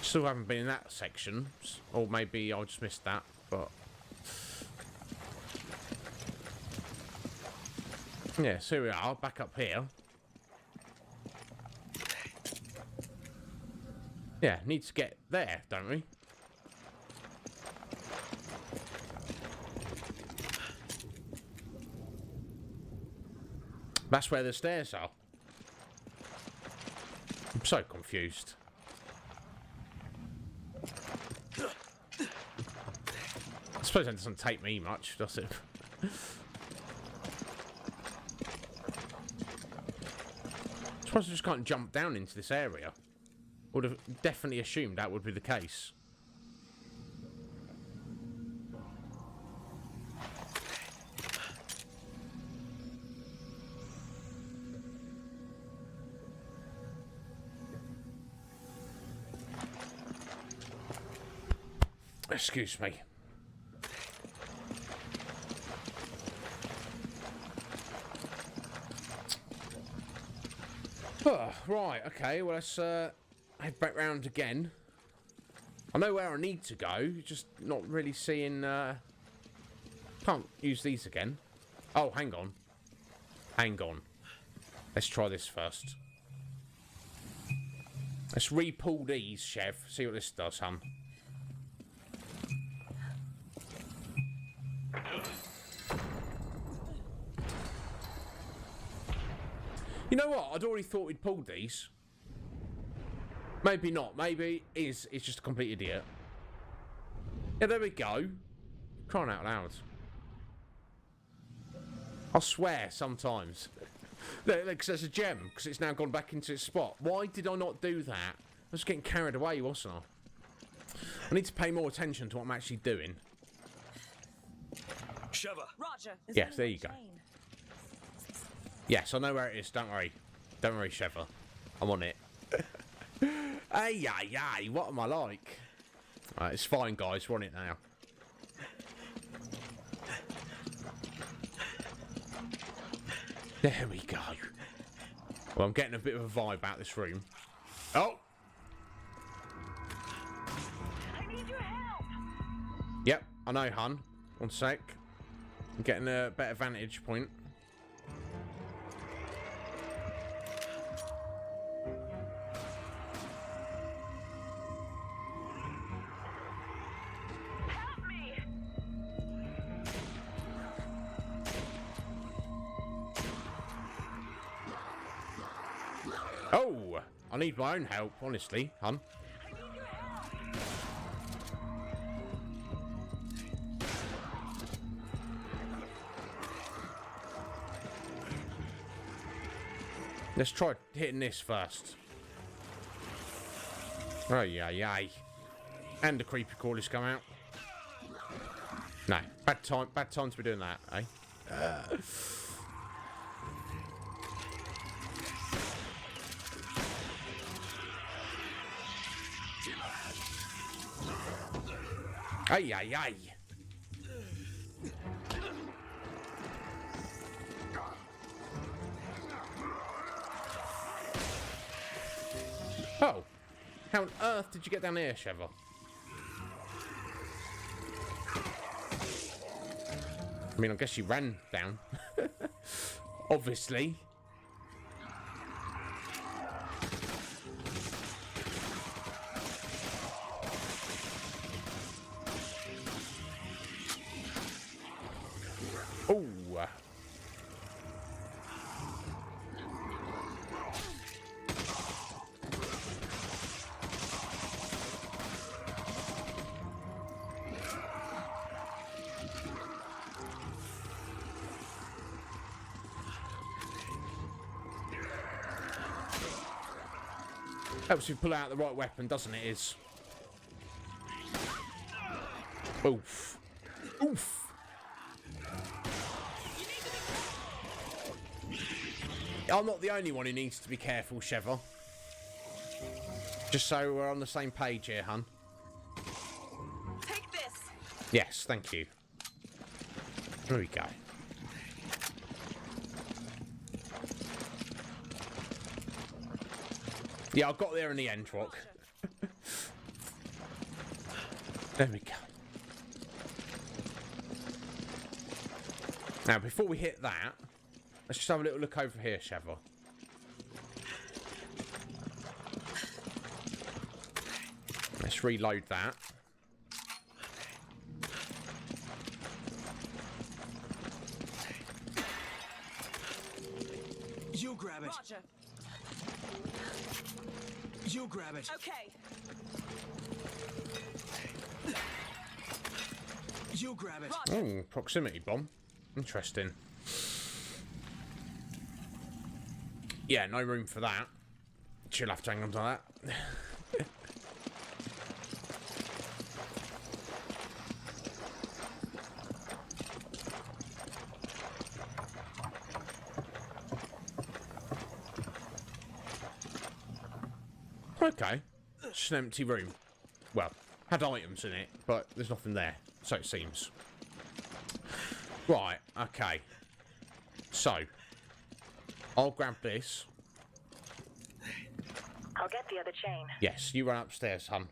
Still haven't been in that section, or maybe I just missed that, but yeah, so here we are, back up here. Yeah, need to get there, don't we? That's where the stairs are. I'm so confused. I suppose that doesn't take me much, does it? I suppose I just can't jump down into this area. Would have definitely assumed that would be the case. Excuse me. Oh, right, okay, well let's head back round again. I know where I need to go, just not really seeing... Can't use these again. Oh, hang on. Hang on. Let's try this first. Let's re-pull these, Chev. See what this does, hun. You know what? I'd already thought we'd pulled these. Maybe not. Maybe it's just a complete idiot. Yeah, there we go. Crying out loud. I swear sometimes. Because there's a gem. Because it's now gone back into its spot. Why did I not do that? I was getting carried away, wasn't I? I need to pay more attention to what I'm actually doing. Sheva. Roger. Yes, there you go. Yes, I know where it is. Don't worry. Don't worry, Sheva. I'm on it. Ay, ay, ay. What am I like? Right, it's fine, guys. We're on it now. There we go. Well, I'm getting a bit of a vibe out this room. Oh! I need your help. Yep, I know, hun. One sec. I'm getting a better vantage point. Help me. Oh! I need my own help, honestly, hun. I need your help. Let's try hitting this first. Oh, yeah, yeah. And the creepy crawlers come out. No, bad time to be doing that, eh? Ay, ay, ay. Oh, how on earth did you get down here, Sheva? I mean, I guess you ran down. Obviously. Oh. Helps you pull out the right weapon, doesn't it? Is. Oof. Oof. I'm not the only one who needs to be careful, Sheva. Just so we're on the same page here, hun. Take this. Yes, thank you. There we go. Yeah, I got there in the end, Rock. There we go. Now, before we hit that, let's just have a little look over here, Sheva. Let's reload that. You grab it. Roger. You grab it. Okay. You grab it. Roger. Oh, proximity bomb. Interesting. Yeah, no room for that. She'll have to hang on to that. Okay. Just an empty room. Well, had items in it, but there's nothing there. So it seems. Right, okay. So, I'll grab this. I'll get the other chain. Yes, you run upstairs, hun.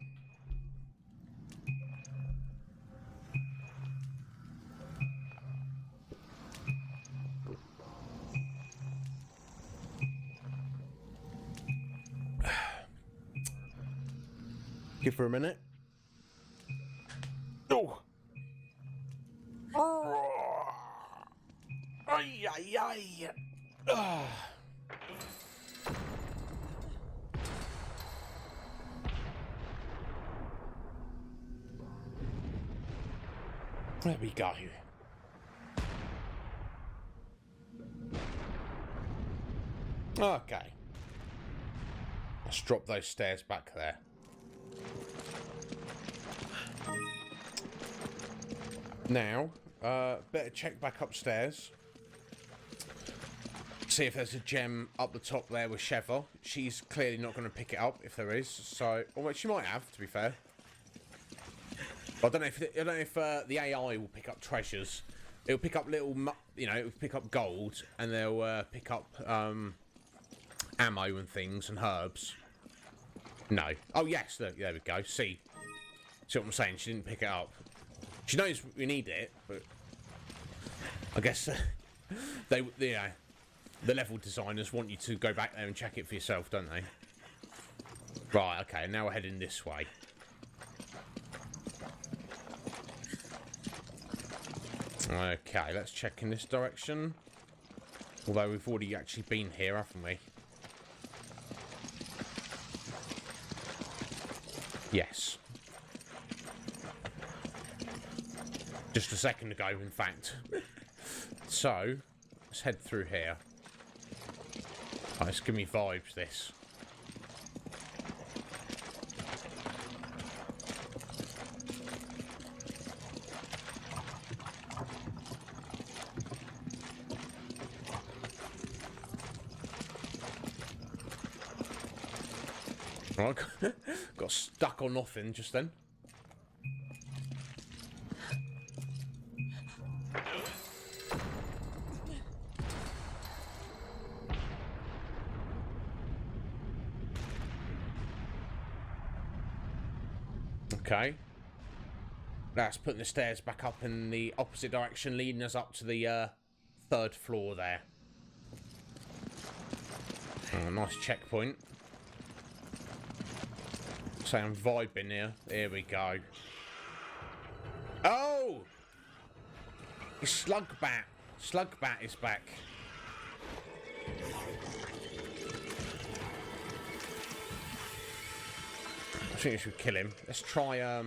Give her a minute. Oh. Ay, ay, ay. There we go. Okay. Let's drop those stairs back there. Now, better check back upstairs. See if there's a gem up the top there with Sheva. She's clearly not going to pick it up if there is. So, well, she might have, to be fair. I don't know if the AI will pick up treasures. It'll pick up little, you know, it'll pick up gold, and they'll pick up ammo and things and herbs. No. Oh yes, look, there we go. See what I'm saying? She didn't pick it up. She knows we need it, but I guess the level designers want you to go back there and check it for yourself, don't they? Right. Okay. Now we're heading this way. Okay, let's check in this direction. Although we've already actually been here, haven't we? Yes. Just a second ago, in fact. So, let's head through here. Oh, it's giving me vibes, this. Right, got stuck on nothing just then. Okay. That's putting the stairs back up in the opposite direction, leading us up to the third floor there. Oh, nice checkpoint. Say I'm vibing here. Here we go. Oh! It's Slugbat. Slugbat is back. I think we should kill him. Let's try,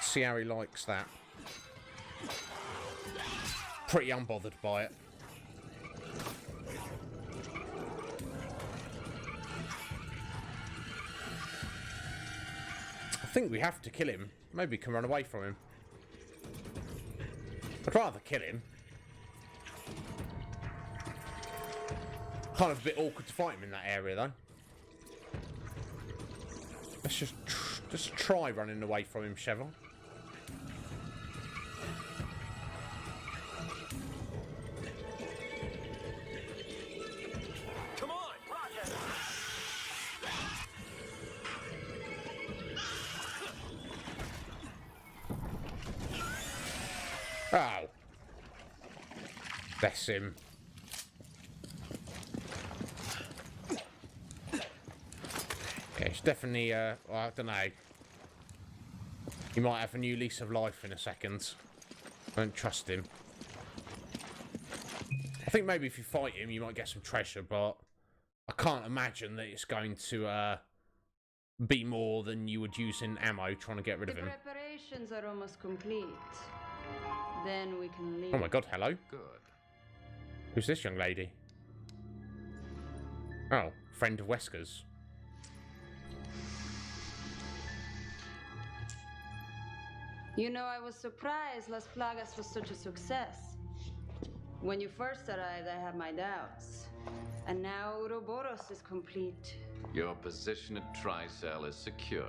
see how he likes that. Pretty unbothered by it. I think we have to kill him. Maybe we can run away from him. I'd rather kill him. Kind of a bit awkward to fight him in that area, though. Let's just try running away from him, Sheva. Come on, Roger. Oh. Bless him. Okay, it's definitely, well, I don't know. He might have a new lease of life in a second. I don't trust him. I think maybe if you fight him, you might get some treasure, but I can't imagine that it's going to be more than you would use in ammo trying to get rid of him. The preparations are almost complete. Then we can leave. Oh my god, hello. Good. Who's this young lady? Oh, friend of Wesker's. You know, I was surprised Las Plagas was such a success. When you first arrived, I had my doubts. And now Ouroboros is complete. Your position at Tricell is secured.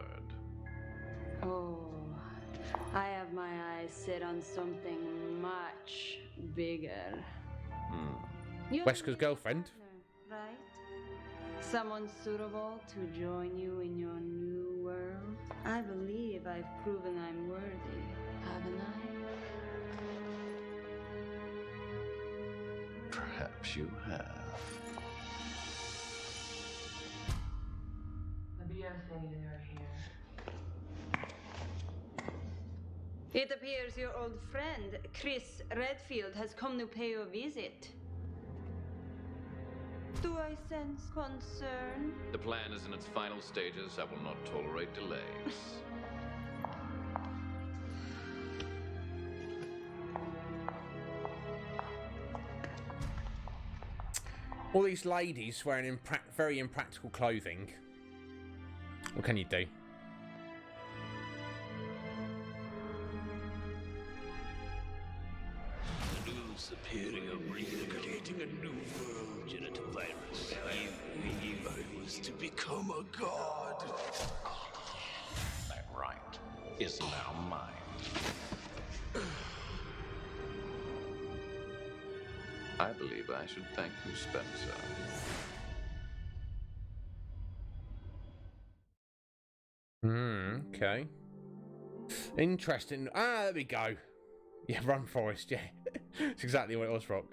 Oh, I have my eyes set on something much bigger. You're Wesker's girlfriend. partner, right? Someone suitable to join you in your new world. I believe I've proven I'm worthy, haven't I? Perhaps you have. The BS cellular here. It appears your old friend, Chris Redfield, has come to pay you a visit. Do I sense concern? The plan is in its final stages. I will not tolerate delays. All these ladies wearing very impractical clothing. What can you do? The new superior recreating a new world genital virus. I was to become a god. That right is now mine. I believe I should thank you, Spencer. Okay. Interesting. Ah, there we go. Yeah, run, Forest, yeah. It's exactly what it was, Rock.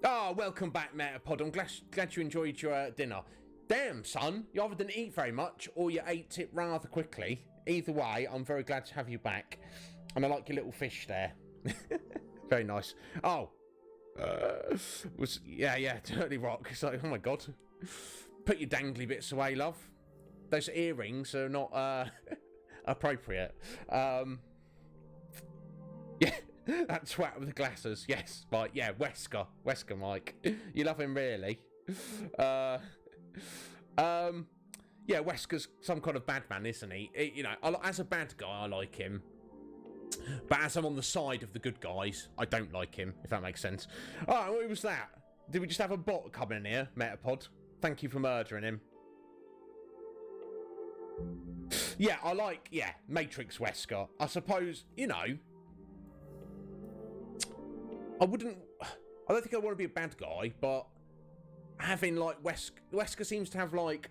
Oh, welcome back, Metapod. I'm glad you enjoyed your dinner. Damn, son, you either didn't eat very much or you ate it rather quickly. Either way, I'm very glad to have you back. And I like your little fish there. Very nice. Oh. Yeah, totally, Rock. It's like, oh my god. Put your dangly bits away, love. Those earrings are not appropriate. Yeah, that twat with the glasses. Yes, right. Yeah, Wesker, Mike. You love him, really? Yeah, Wesker's some kind of bad man, isn't he? You know, as a bad guy, I like him. But as I'm on the side of the good guys, I don't like him, if that makes sense. Alright, what was that? Did we just have a bot coming in here, Metapod? Thank you for murdering him. Yeah, I like, Matrix Wesker. I suppose, you know, I don't think I want to be a bad guy, but having, like, Wesker seems to have, like,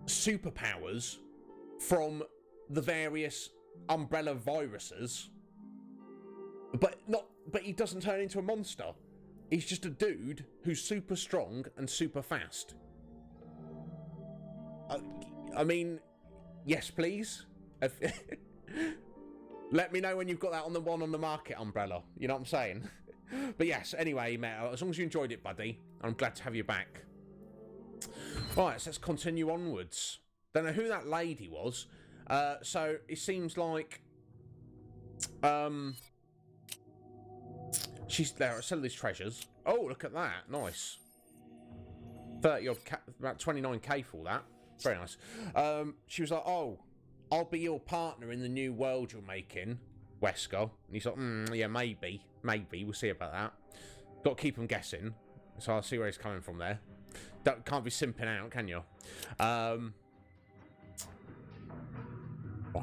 superpowers from the various umbrella viruses, but he doesn't turn into a monster. He's just a dude who's super strong and super fast. I mean, yes, please. Let me know when you've got that on the one on the market umbrella. You know what I'm saying? But yes, anyway, mate, as long as you enjoyed it, buddy, I'm glad to have you back. Right, so let's continue onwards. Don't know who that lady was. So it seems like she's there selling these treasures. Oh, look at that. Nice. 30 odd, about 29k for that. Very nice. She was like, oh, I'll be your partner in the new world you're making, Wesker. And he's like, yeah, maybe. We'll see about that. Got to keep him guessing. So I'll see where he's coming from there. Can't be simping out, can you? Right,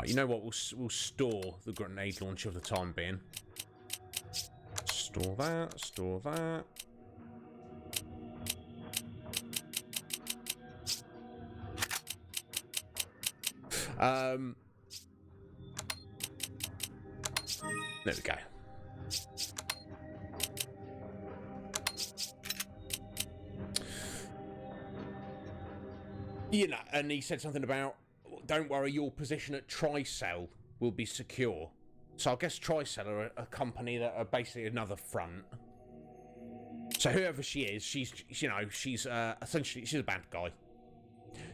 you know what? We'll store the grenade launcher for the time being. Store that. Store that. There we go. You know, and he said something about, don't worry, your position at Tricell will be secure. So I guess Tricell are a company that are basically another front. So whoever she is, she's essentially, she's a bad guy.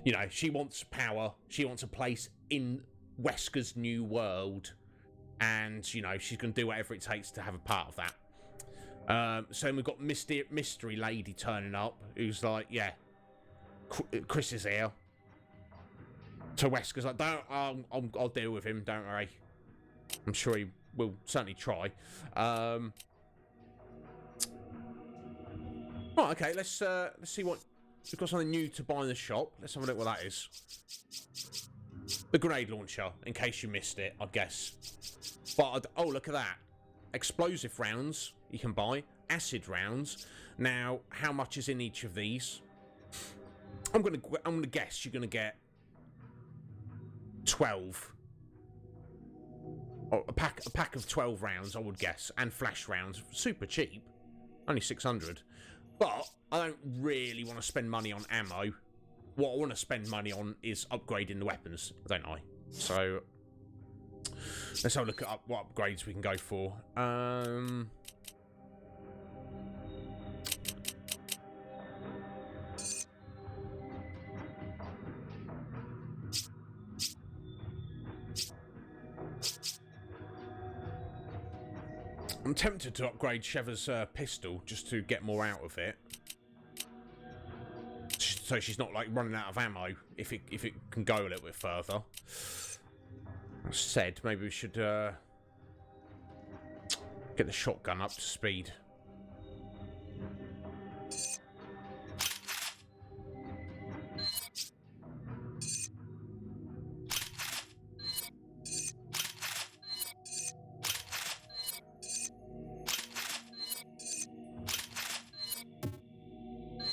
You know, she wants power. She wants a place in Wesker's new world. And, you know, she's going to do whatever it takes to have a part of that. So we've got Mystery Lady turning up, who's like, yeah, Chris is here. So Wesker's like, I'll deal with him, don't worry. I'm sure he will certainly try. Oh, okay, let's see what... We've got something new to buy in the shop. Let's have a look what that is. The grenade launcher, in case you missed it, I guess. But, oh, look at that. Explosive rounds you can buy. Acid rounds. Now, how much is in each of these? I'm gonna guess you're gonna get 12. Oh, a pack of 12 rounds, I would guess, and flash rounds. Super cheap, only 600. But I don't really want to spend money on ammo what I want to spend money on is upgrading the weapons, don't I? So let's have a look at what upgrades we can go for. I'm tempted to upgrade Sheva's pistol just to get more out of it, so she's not like running out of ammo if it can go a little bit further. As said, maybe we should get the shotgun up to speed.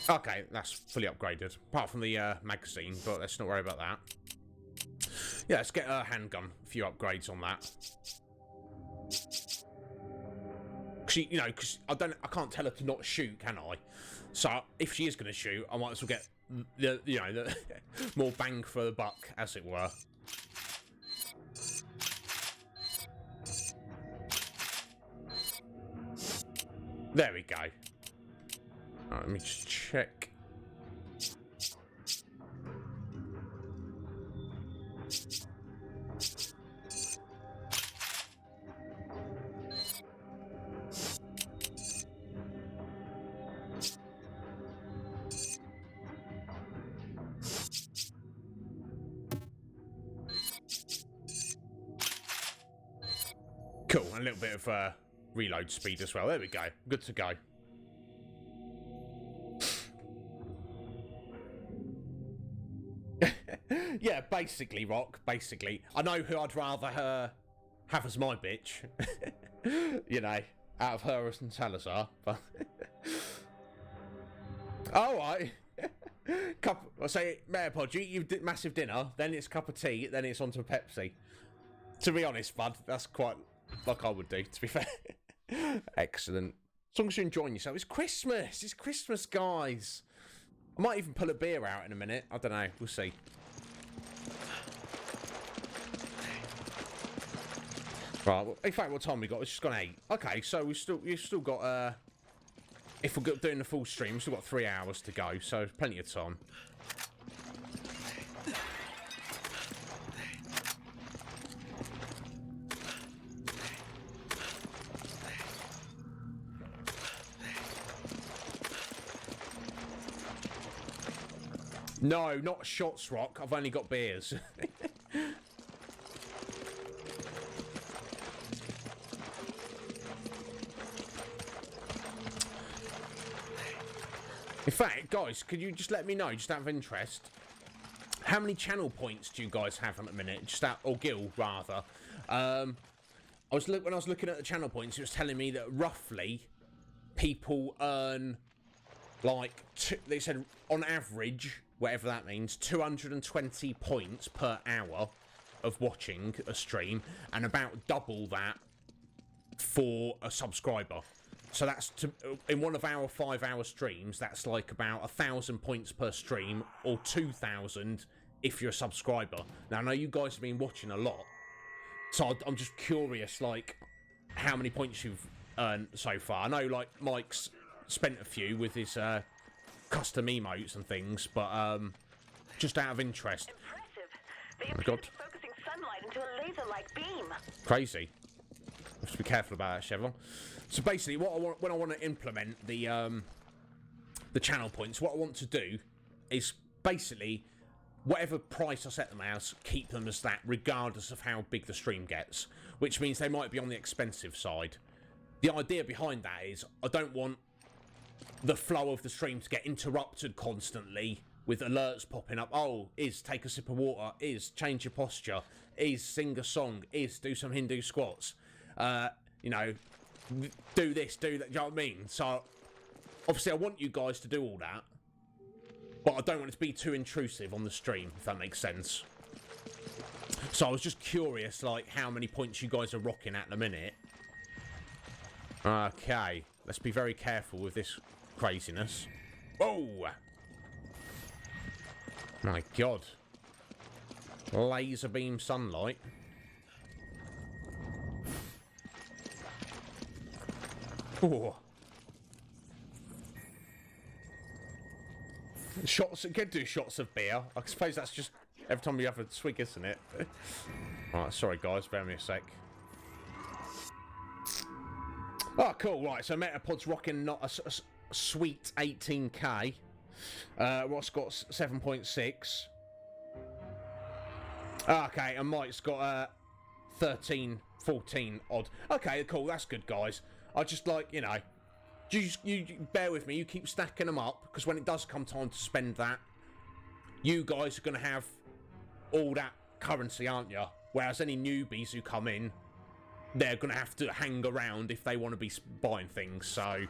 Okay, that's fully upgraded, apart from the magazine, but let's not worry about that. Yeah, let's get a handgun. A few upgrades on that. Cause you know, because I can't tell her to not shoot, can I? So if she is going to shoot, I might as well get the more bang for the buck, as it were. There we go. Right, let me just check. Cool, and a little bit of reload speed as well. There we go. Good to go. Yeah, basically, Rock. Basically, I know who I'd rather have as my bitch. You know, out of her and Salazar. But all right. I say, Mayapod, you eat massive dinner, then it's a cup of tea, then it's onto a Pepsi. To be honest, bud, that's quite like I would do. To be fair. Excellent. As long as you're enjoying yourself, it's Christmas. It's Christmas, guys. I might even pull a beer out in a minute. I don't know. We'll see. Right. Well, in fact, what time we got? It's just gone 8. Okay, so we've still got. If we're doing the full stream, we've still got 3 hours to go, so plenty of time. No, not shots, Rock. I've only got beers. In fact, guys, could you just let me know, just out of interest, how many channel points do you guys have at the minute? Just out, or gil, rather. When I was looking at the channel points, it was telling me that roughly people earn, like, they said on average, whatever that means, 220 points per hour of watching a stream, and about double that for a subscriber. So that's in one of our 5-hour streams, that's like about 1,000 points per stream, or 2,000 if you're a subscriber. Now I know you guys have been watching a lot, so I'm just curious, like, how many points you've earned so far. I know, like, Mike's spent a few with his custom emotes and things, but just out of interest. Impressive. They appear to be focusing sunlight into a laser-like beam. Crazy. Have to be careful about that, Chevron. So basically, what I want when I want to implement the channel points, what I want to do is basically whatever price I set them as, keep them as that, regardless of how big the stream gets. Which means they might be on the expensive side. The idea behind that is I don't want the flow of the stream to get interrupted constantly with alerts popping up. Oh, take a sip of water, change your posture, sing a song, do some Hindu squats. You know, do this, do that, do you know what I mean? So, obviously I want you guys to do all that, but I don't want it to be too intrusive on the stream, if that makes sense. So I was just curious, like, how many points you guys are rocking at the minute. Okay, let's be very careful with this craziness. Oh! My God. Laser beam sunlight. Oh. Shots, you can do shots of beer. I suppose that's just every time you have a swig, isn't it? Alright, sorry guys, bear me a sec. Oh, cool, right, so Metapod's rocking not a sweet 18k. Ross got 7.6. Okay, and Mike's got 13, 14 odd. Okay, cool, that's good, guys. I just like, you know, you bear with me, you keep stacking them up, because when it does come time to spend that, you guys are going to have all that currency, aren't you? Whereas any newbies who come in, they're going to have to hang around if they want to be buying things. So,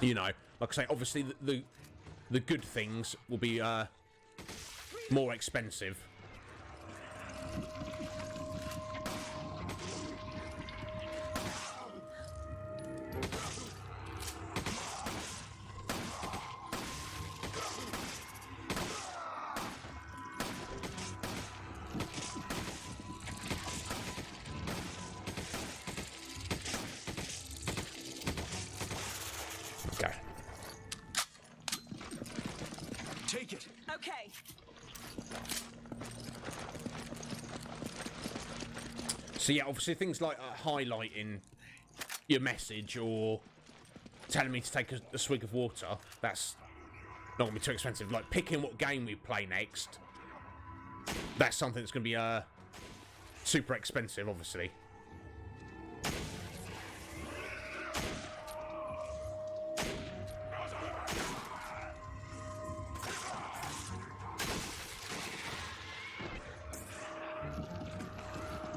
you know, like I say, obviously the good things will be more expensive. Okay. So yeah, obviously things like highlighting your message or telling me to take a swig of water, that's not going to be too expensive. Like picking what game we play next, that's something that's going to be super expensive, obviously.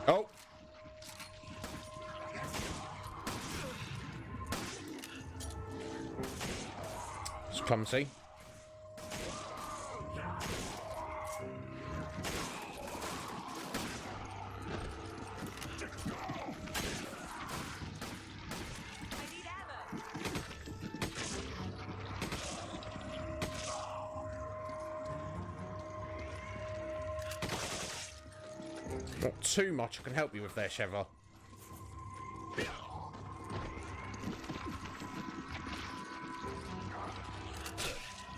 Oh. It's clumsy. Not too much I can help you with there, Sheva.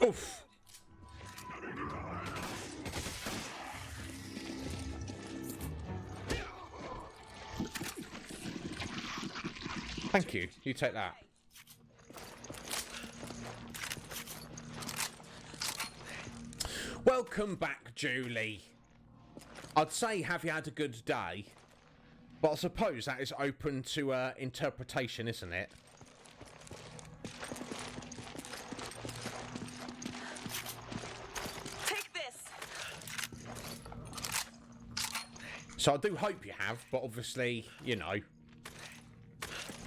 Oof. Thank you. You take that. Welcome back, Julie. I'd say, have you had a good day? But I suppose that is open to interpretation, isn't it? Take this. So I do hope you have, but obviously, you know,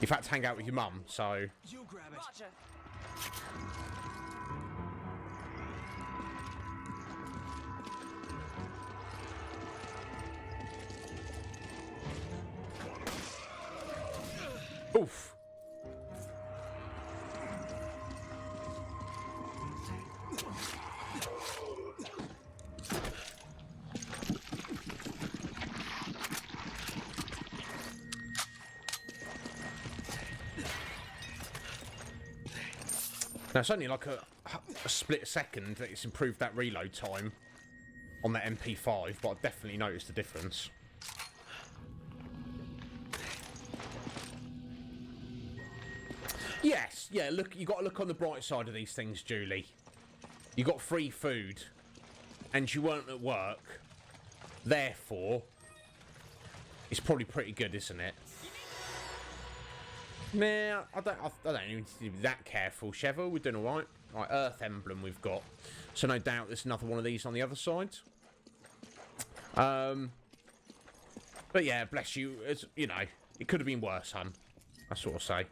you've had to hang out with your mum, so... You grab it. Roger. Oof. Now it's only like a split second that it's improved that reload time on that MP5, but I've definitely noticed the difference. Yes, yeah, look, you got to look on the bright side of these things, Julie. You got free food, and you weren't at work. Therefore, it's probably pretty good, isn't it? Nah, I don't even need to be that careful, Sheva. We're doing all right. Right, Earth Emblem we've got. So no doubt there's another one of these on the other side. But yeah, bless you. It's, you know, it could have been worse, hun. That's what I'll say.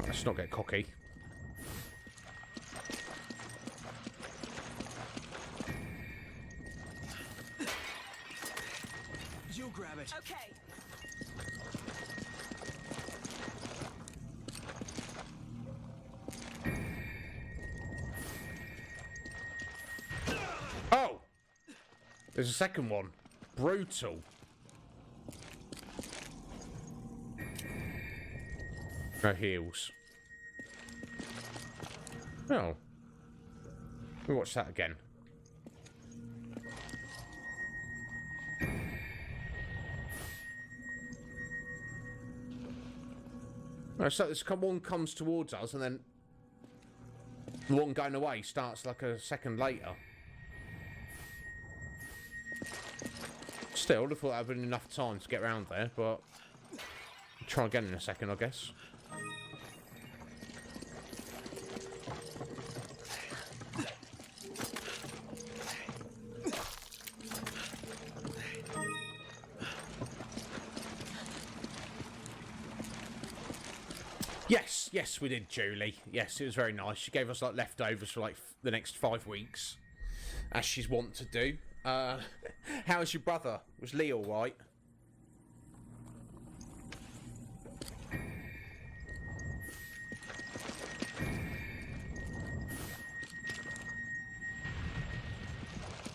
Let's not get cocky. You grab it. Okay. Oh! There's a second one. Brutal. No heals. Oh. Let me watch that again. No, so this one comes towards us and then the one going away starts like a second later. Still, I thought I'd been enough time to get around there, but try again in a second, I guess. Yes, we did, Julie. Yes, it was very nice. She gave us like leftovers for like the next 5 weeks, as she's wont to do. How's your brother? Was Lee all right?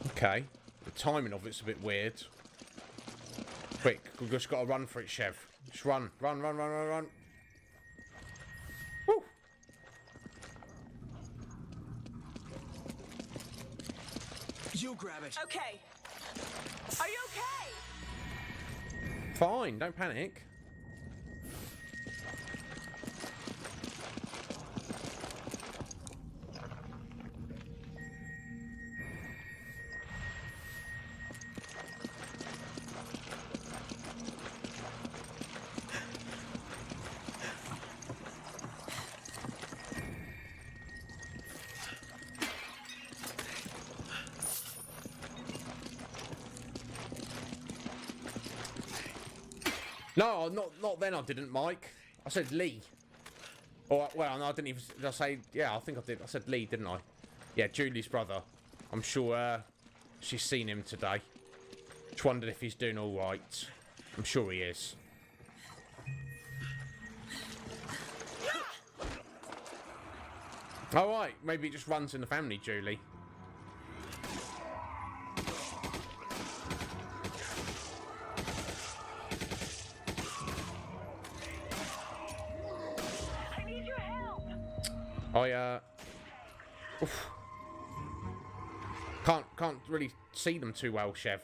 Okay, the timing of it's a bit weird. Quick, we've just got to run for it, Chev. Just run. Woo! You grab it. Okay. Are you okay? Fine, don't panic. No, not then I didn't, Mike. I said Lee. Or, well, no, I didn't even... Did I say... Yeah, I think I did. I said Lee, didn't I? Yeah, Julie's brother. I'm sure she's seen him today. Just wondered if he's doing all right. I'm sure he is. All right, maybe it just runs in the family, Julie. Oof. Can't really see them too well, Chev.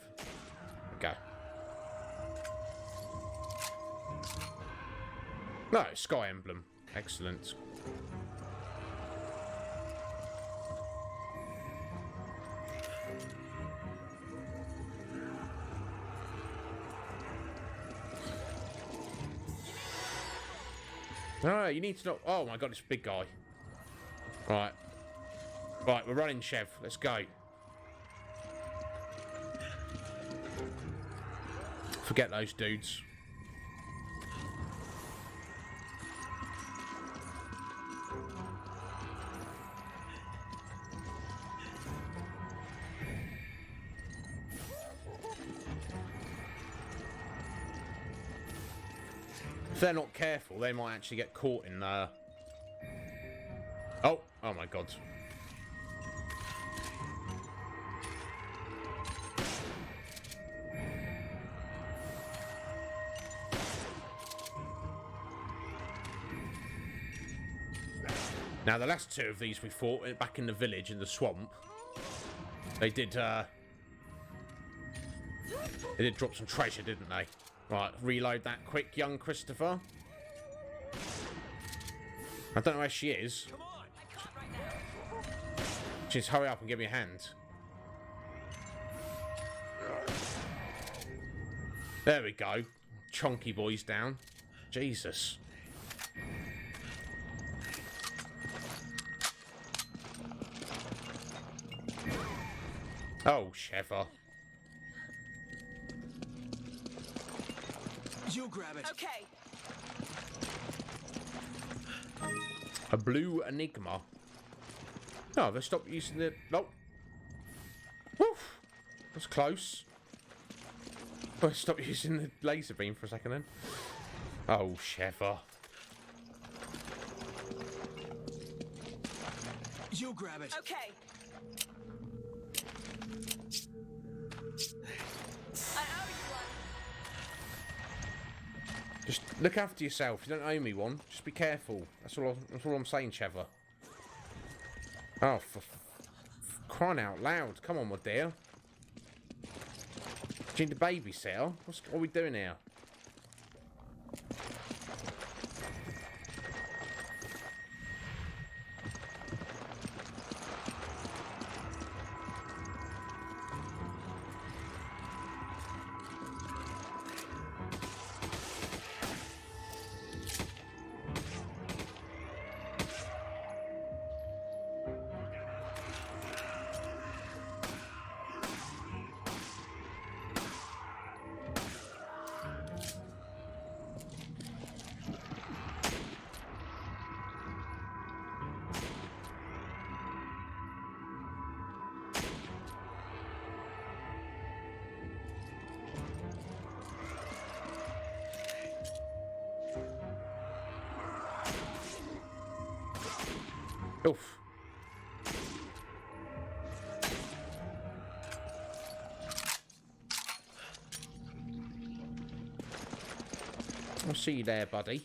Okay. No, Sky Emblem. Excellent. No, you need to not... Oh my god, it's a big guy. Right. Right, we're running, Chev. Let's go. Forget those dudes. If they're not careful, they might actually get caught in Oh my god. Now, the last two of these we fought back in the village in the swamp, they did drop some treasure, didn't they? Right, reload that quick, young Christopher. I don't know where she is. Just hurry up and give me a hand. There we go. Chonky boys down. Jesus. Oh, Sheva. You grab it. Okay. A blue enigma. No, they stopped using the... Nope. Woof. That's close. Oh, stop using the laser beam for a second then. Oh, Sheva. You grab it. Okay. I owe you one. Just look after yourself. You don't owe me one. Just be careful. That's all I'm saying, Sheva. Oh, for crying out loud. Come on, my dear. Do you need a babysitter? What are we doing here? Oof. I'll see you there, buddy.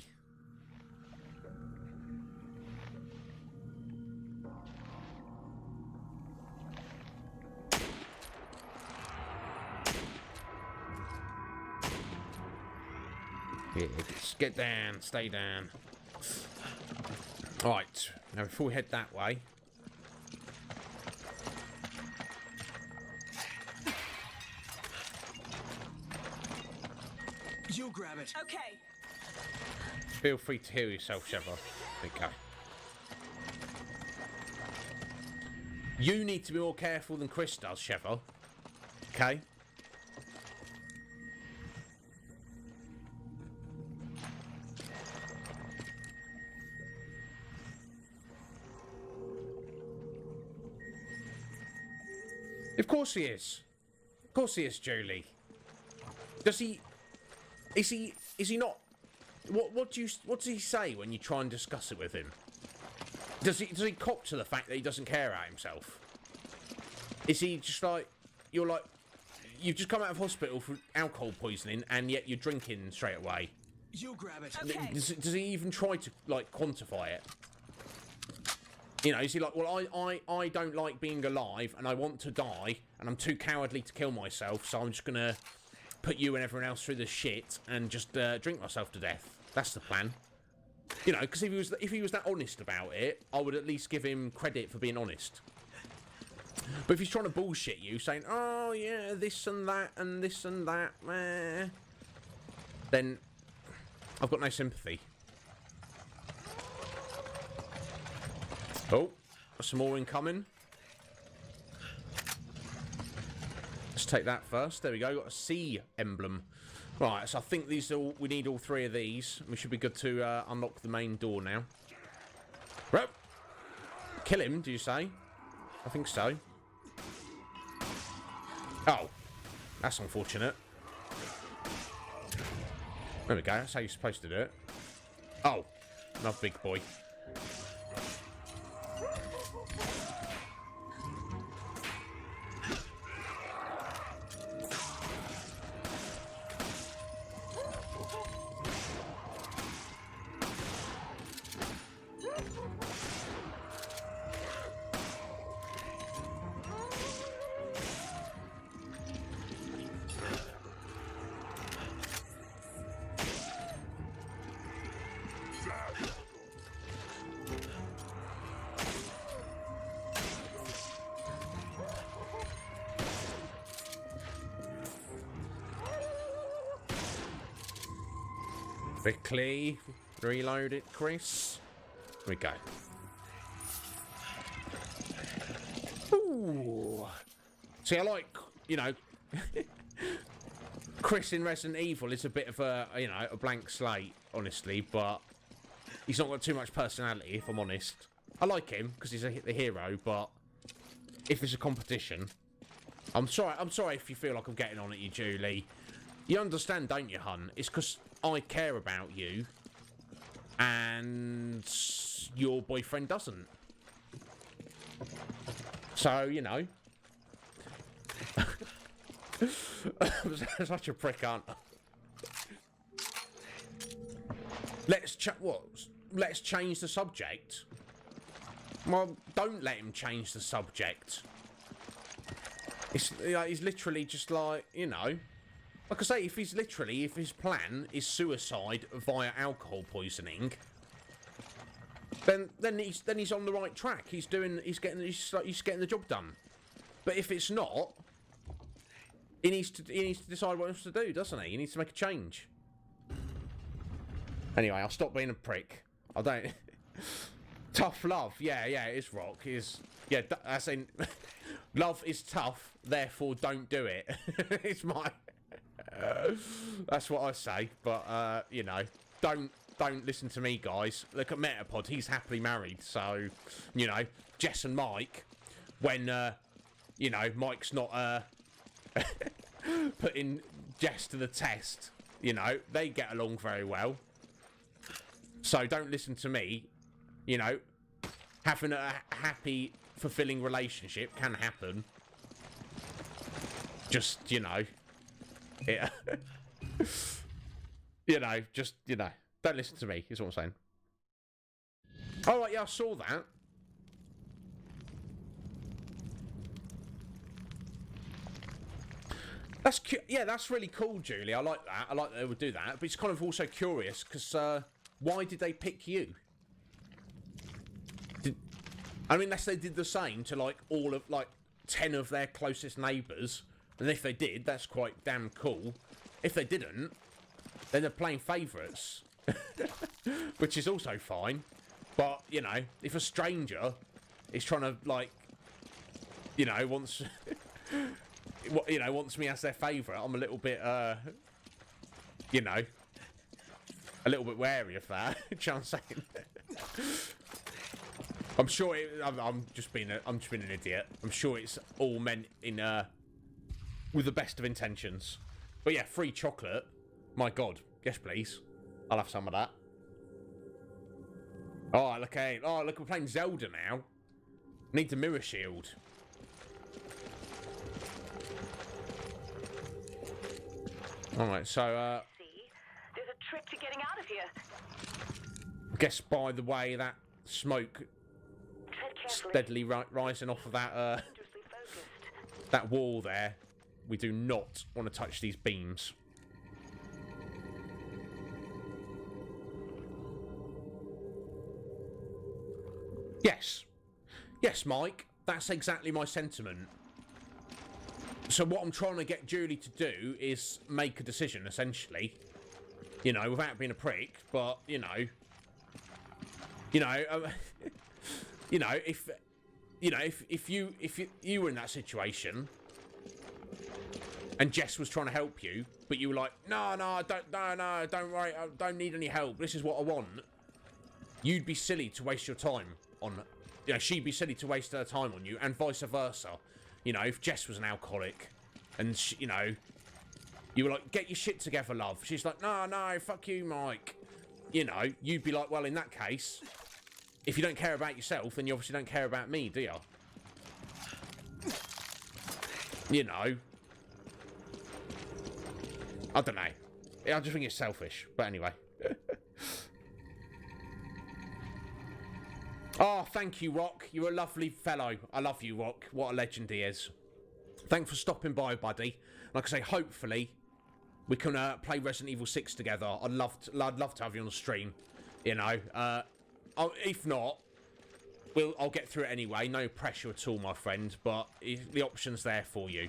Yeah, just get down, stay down. Right, now before we head that way. You grab it. Okay. Feel free to heal yourself, Sheva. Okay. You need to be more careful than Chris does, Sheva. Okay? Of course he is. Of course he is, Julie. Does he... Is he not... What does he say when you try and discuss it with him? Does he cop to the fact that he doesn't care about himself? Is he just like... You're like... You've just come out of hospital for alcohol poisoning and yet you're drinking straight away. You grab it. Okay. Does he even try to, like, quantify it? You know, is he like, well, I don't like being alive and I want to die and I'm too cowardly to kill myself, so I'm just going to put you and everyone else through the shit and just drink myself to death. That's the plan. You know, because if he was that honest about it, I would at least give him credit for being honest. But if he's trying to bullshit you, saying, oh, yeah, this and that and this and that, then I've got no sympathy. Oh, some more incoming. Let's take that first. There we go. Got a C emblem. Right, so I think these are all, we need all three of these. We should be good to unlock the main door now. Right. Kill him, do you say? I think so. Oh, that's unfortunate. There we go. That's how you're supposed to do it. Oh, another big boy. Quickly reload it, Chris. Here we go. Ooh. See, I like, you know, Chris in Resident Evil is a bit of a, you know, a blank slate, honestly, but he's not got too much personality, if I'm honest. I like him because he's the hero, but if it's a competition, I'm sorry if you feel like I'm getting on at you, Julie. You understand, don't you, hun? It's because I care about you, and your boyfriend doesn't. So, you know. I'm such a prick, aren't I? Let's change the subject. Well, don't let him change the subject. It's like, he's literally just like, you know, like I say, if his plan is suicide via alcohol poisoning, then he's on the right track. He's getting the job done. But if it's not, he needs to decide what he wants to do, doesn't he? He needs to make a change. Anyway, I'll stop being a prick. I don't. Tough love, yeah, it is Rock. Yeah, that's in. Love is tough, therefore don't do it. It's my. That's what I say. But you know, don't listen to me, guys. Look at Metapod. He's happily married, so you know, Jess and Mike. When you know, Mike's not putting Jess to the test. You know, they get along very well. So don't listen to me. You know, having a happy, fulfilling relationship can happen. Just, you know, yeah. You know, just, you know, don't listen to me, is what I'm saying. Oh, right, yeah, I saw that. That's yeah, that's really cool, Julie. I like that. I like that they would do that. But it's kind of also curious, because why did they pick you? I mean, unless they did the same to, like, all of, like, 10 of their closest neighbours. And if they did, that's quite damn cool. If they didn't, then they're playing favourites. Which is also fine. But, you know, if a stranger is trying to, like, you know, wants me as their favourite, I'm a little bit, you know, a little bit wary of that. Do you know what I'm saying? I'm sure I'm just being an idiot. I'm sure it's all meant in with the best of intentions. But yeah, free chocolate. My God, yes please. I'll have some of that. Oh, okay. Oh, look, we're playing Zelda now. Need the mirror shield. All right, so See, there's a trick to getting out of here. I guess by the way that smoke steadily rising off of that that wall there, we do not want to touch these beams. Yes, Mike, that's exactly my sentiment. So what I'm trying to get Julie to do is make a decision, essentially. You know, without being a prick, but you know, if you were in that situation and Jess was trying to help you, but you were like, no, don't worry, I don't need any help. This is what I want. You'd be silly to waste your time on. You know, she'd be silly to waste her time on you, and vice versa. You know, if Jess was an alcoholic, and she, you know, you were like, get your shit together, love. She's like, no, fuck you, Mike. You know, you'd be like, well, in that case, if you don't care about yourself, then you obviously don't care about me, do you? You know. I don't know. I just think it's selfish. But anyway. Oh, thank you, Rock. You're a lovely fellow. I love you, Rock. What a legend he is. Thanks for stopping by, buddy. Like I say, hopefully we can play Resident Evil 6 together. I'd love to have you on the stream. You know. If not, I'll get through it anyway. No pressure at all, my friend. But the option's there for you.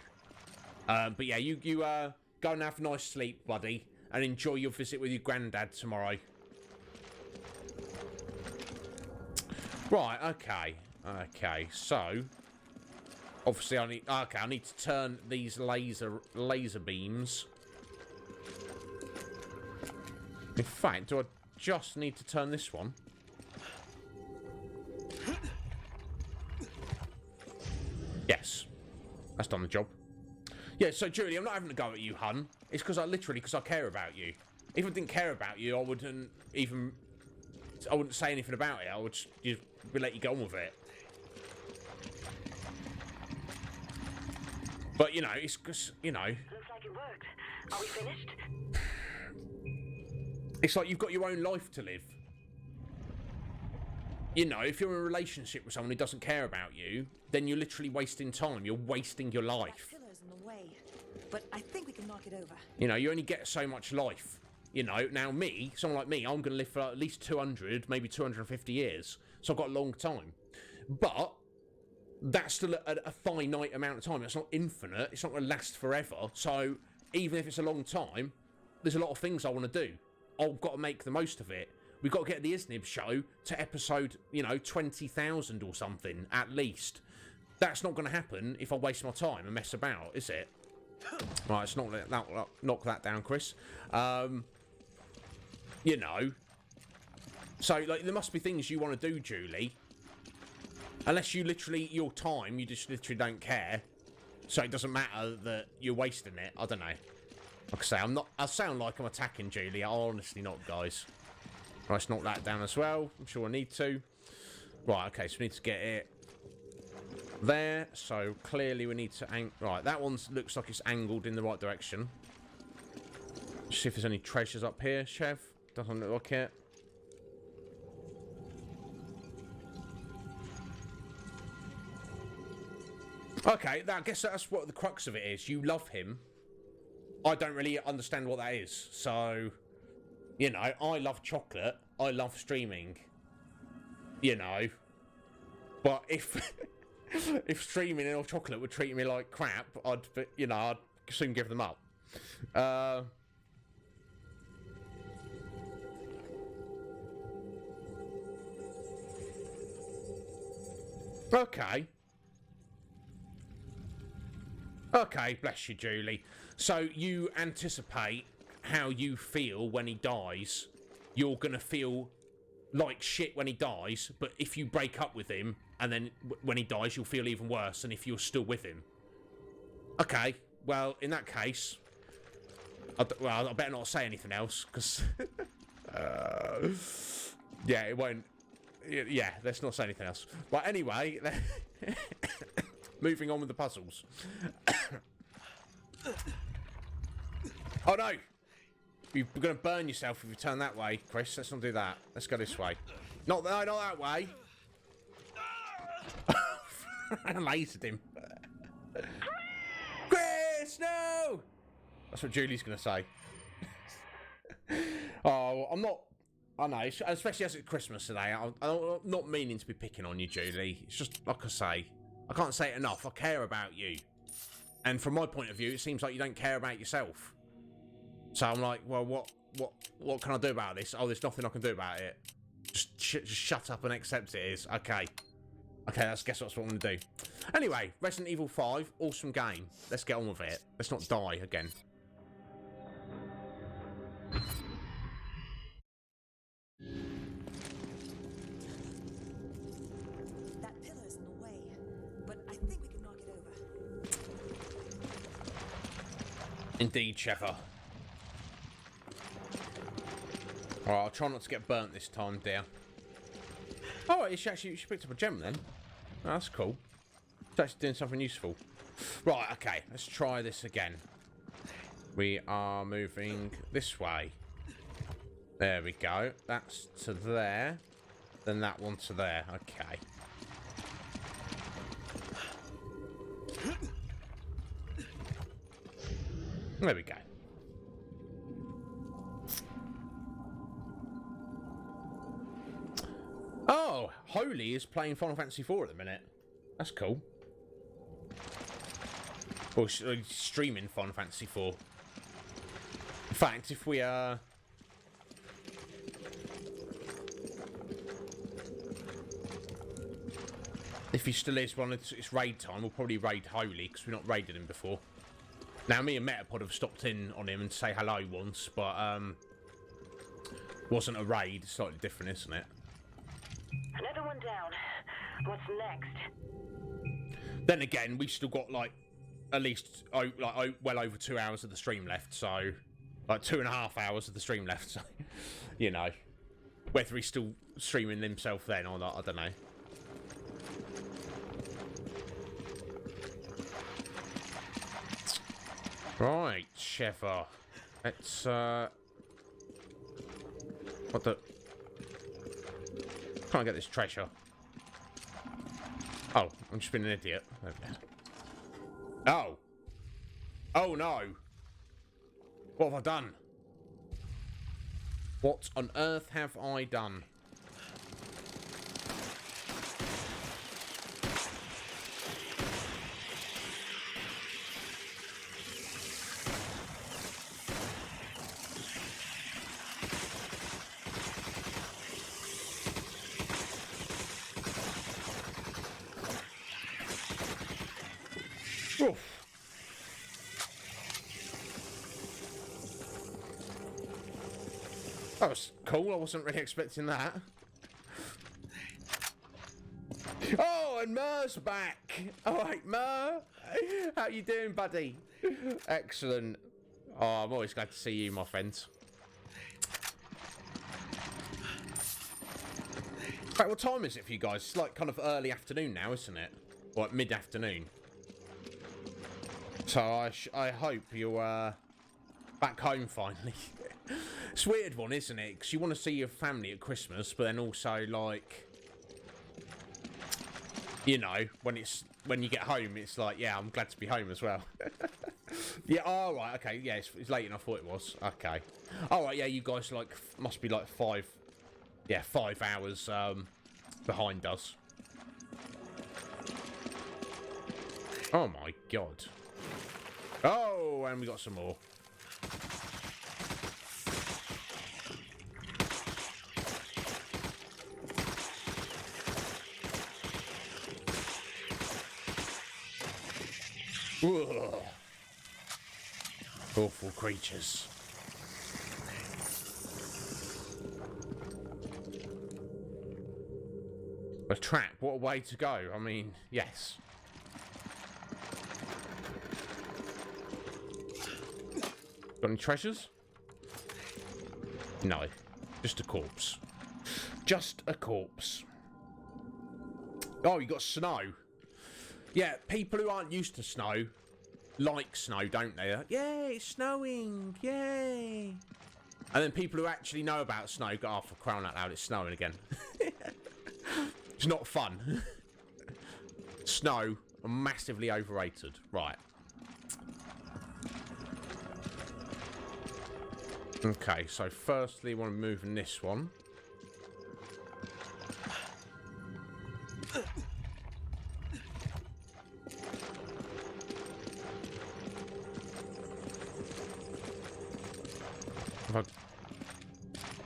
But yeah, you go and have a nice sleep, buddy, and enjoy your visit with your granddad tomorrow. Right, okay, so obviously I need to turn these laser beams. In fact, do I just need to turn this one? Yes, that's done the job. Yeah, so Julie, I'm not having to go at you, hun. It's because I care about you. If I didn't care about you, I wouldn't say anything about it. I would just let you go on with it. But, you know, it's because, you know... Looks like it worked. Are we finished? It's like you've got your own life to live. You know, if you're in a relationship with someone who doesn't care about you, then you're literally wasting time. You're wasting your life. That pillar's in the way, but I think we can knock it over. You know, you only get so much life. You know, now someone like me, I'm going to live for at least 200, maybe 250 years. So I've got a long time. But... that's still a finite amount of time. It's not infinite. It's not going to last forever. So even if it's a long time, there's a lot of things I want to do. I've got to make the most of it. We've got to get the Iznib Show to episode, 20,000 or something, at least. That's not going to happen if I waste my time and mess about, is it? Right, let's knock that down, Chris. You know. So, like, there must be things you want to do, Julie. Unless you literally, your time, you just literally don't care. So it doesn't matter that you're wasting it. I don't know. Like I say, I sound like I'm attacking Julie. I'm honestly not, guys. Right, let's knock that down as well. I'm sure I need to. Right, okay, so we need to get it there. So clearly we need to... right, that one looks like it's angled in the right direction. See if there's any treasures up here, Chev. Doesn't look like it. Okay, I guess that's what the crux of it is. You love him. I don't really understand what that is. So, you know, I love chocolate. I love streaming. You know. But if if streaming or chocolate would treat me like crap, I'd soon give them up. Okay. Okay, bless you, Julie. So you anticipate how you feel when he dies. You're going to feel like shit when he dies, but if you break up with him, and then when he dies, you'll feel even worse than if you're still with him. Okay, well, in that case... I better not say anything else, because... yeah, it won't... Yeah, let's not say anything else. But anyway... moving on with the puzzles. Oh no! You're going to burn yourself if you turn that way, Chris. Let's not do that. Let's go this way. Not that way. I lasered him. Chris, no! That's what Julie's going to say. Oh, I'm not... I know, especially as it's Christmas today. I'm not meaning to be picking on you, Julie. It's just, like I say... I can't say it enough. I care about you. And from my point of view, it seems like you don't care about yourself. So I'm like, well, what can I do about this? Oh, there's nothing I can do about it. Just shut up and accept it is. Okay. Okay, guess that's what I'm going to do. Anyway, Resident Evil 5, awesome game. Let's get on with it. Let's not die again. Indeed, Sheffer. Alright, I'll try not to get burnt this time, dear. Oh, she picked up a gem then. Oh, that's cool. It's actually doing something useful. Right, okay, let's try this again. We are moving this way. There we go. That's to there. Then that one to there. Okay. There we go. Oh, Holy is playing Final Fantasy IV at the minute. That's cool. Or streaming Final Fantasy IV. In fact, if we if he still is when it's raid time, we'll probably raid Holy because we've not raided him before. Now, me and Metapod have stopped in on him and say hello once, but wasn't a raid. It's slightly different, isn't it? Another one down. What's next? Then again, we've still got like at least well over 2 hours of the stream left, so like 2.5 hours of the stream left. So you know, whether he's still streaming himself then or not, I don't know. Right, Sheva. Let's what the? Can't get this treasure. Oh, I'm just being an idiot. Okay. Oh. Oh no. What have I done? What on earth have I done? Oof. That was cool. I wasn't really expecting that. Oh, and Mer's back. All right, Mer. How you doing, buddy? Excellent. Oh, I'm always glad to see you, my friends. Right, what time is it for you guys? It's like kind of early afternoon now, isn't it? Or like mid-afternoon. So I hope you're back home finally. It's a weird one, isn't it? Because you want to see your family at Christmas, but then also like, you know, when you get home, it's like, yeah, I'm glad to be home as well. Yeah. Oh right. Okay. Yeah. It's later than I thought it was. Okay. All right. Yeah. You guys like must be like 5 hours behind us. Oh my god. Oh, and we got some more. Ugh. Awful creatures. A trap, what a way to go. I mean, yes. Got any treasures? No. Just a corpse. Just a corpse. Oh, you got snow. Yeah, people who aren't used to snow like snow, don't they? Like, yay, it's snowing, yay. And then people who actually know about snow go, oh, for crying out loud, it's snowing again. It's not fun. Snow, massively overrated. Right. Okay, so firstly, I want to move in this one.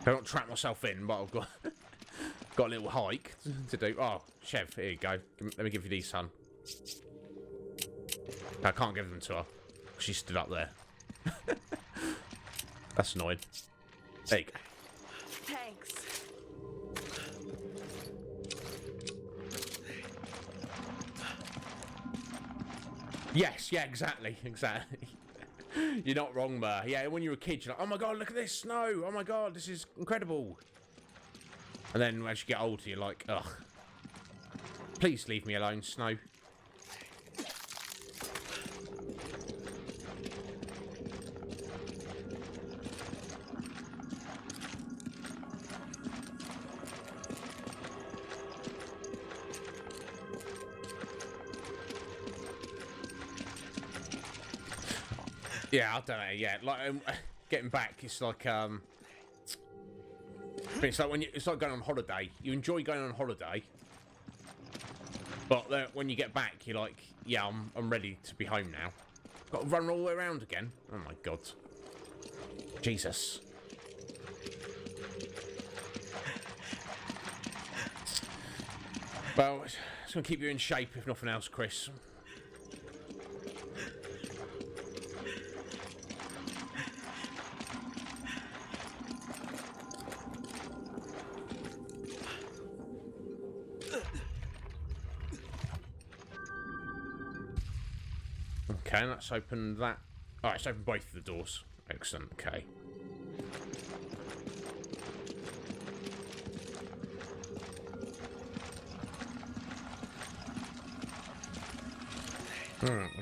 I don't trap myself in, but I've got a little hike to do. Oh, Chev, here you go. Let me give you these, son. I can't give them to her. She stood up there. That's annoying. There you go. Thanks. Yes, yeah, exactly. You're not wrong, Mer. Yeah, when you're a kid, you're like, oh my god, look at this snow. Oh my god, this is incredible. And then as you get older, you're like, ugh. Please leave me alone, snow. Yeah, I don't know. Yeah, like getting back, it's like it's like it's like going on holiday. You enjoy going on holiday, but then when you get back, you're like, yeah, I'm ready to be home now. Got to run all the way around again. Oh my god, Jesus. Well, it's gonna keep you in shape if nothing else, Chris. Okay, let's open that. Alright, let's open both of the doors. Excellent, okay.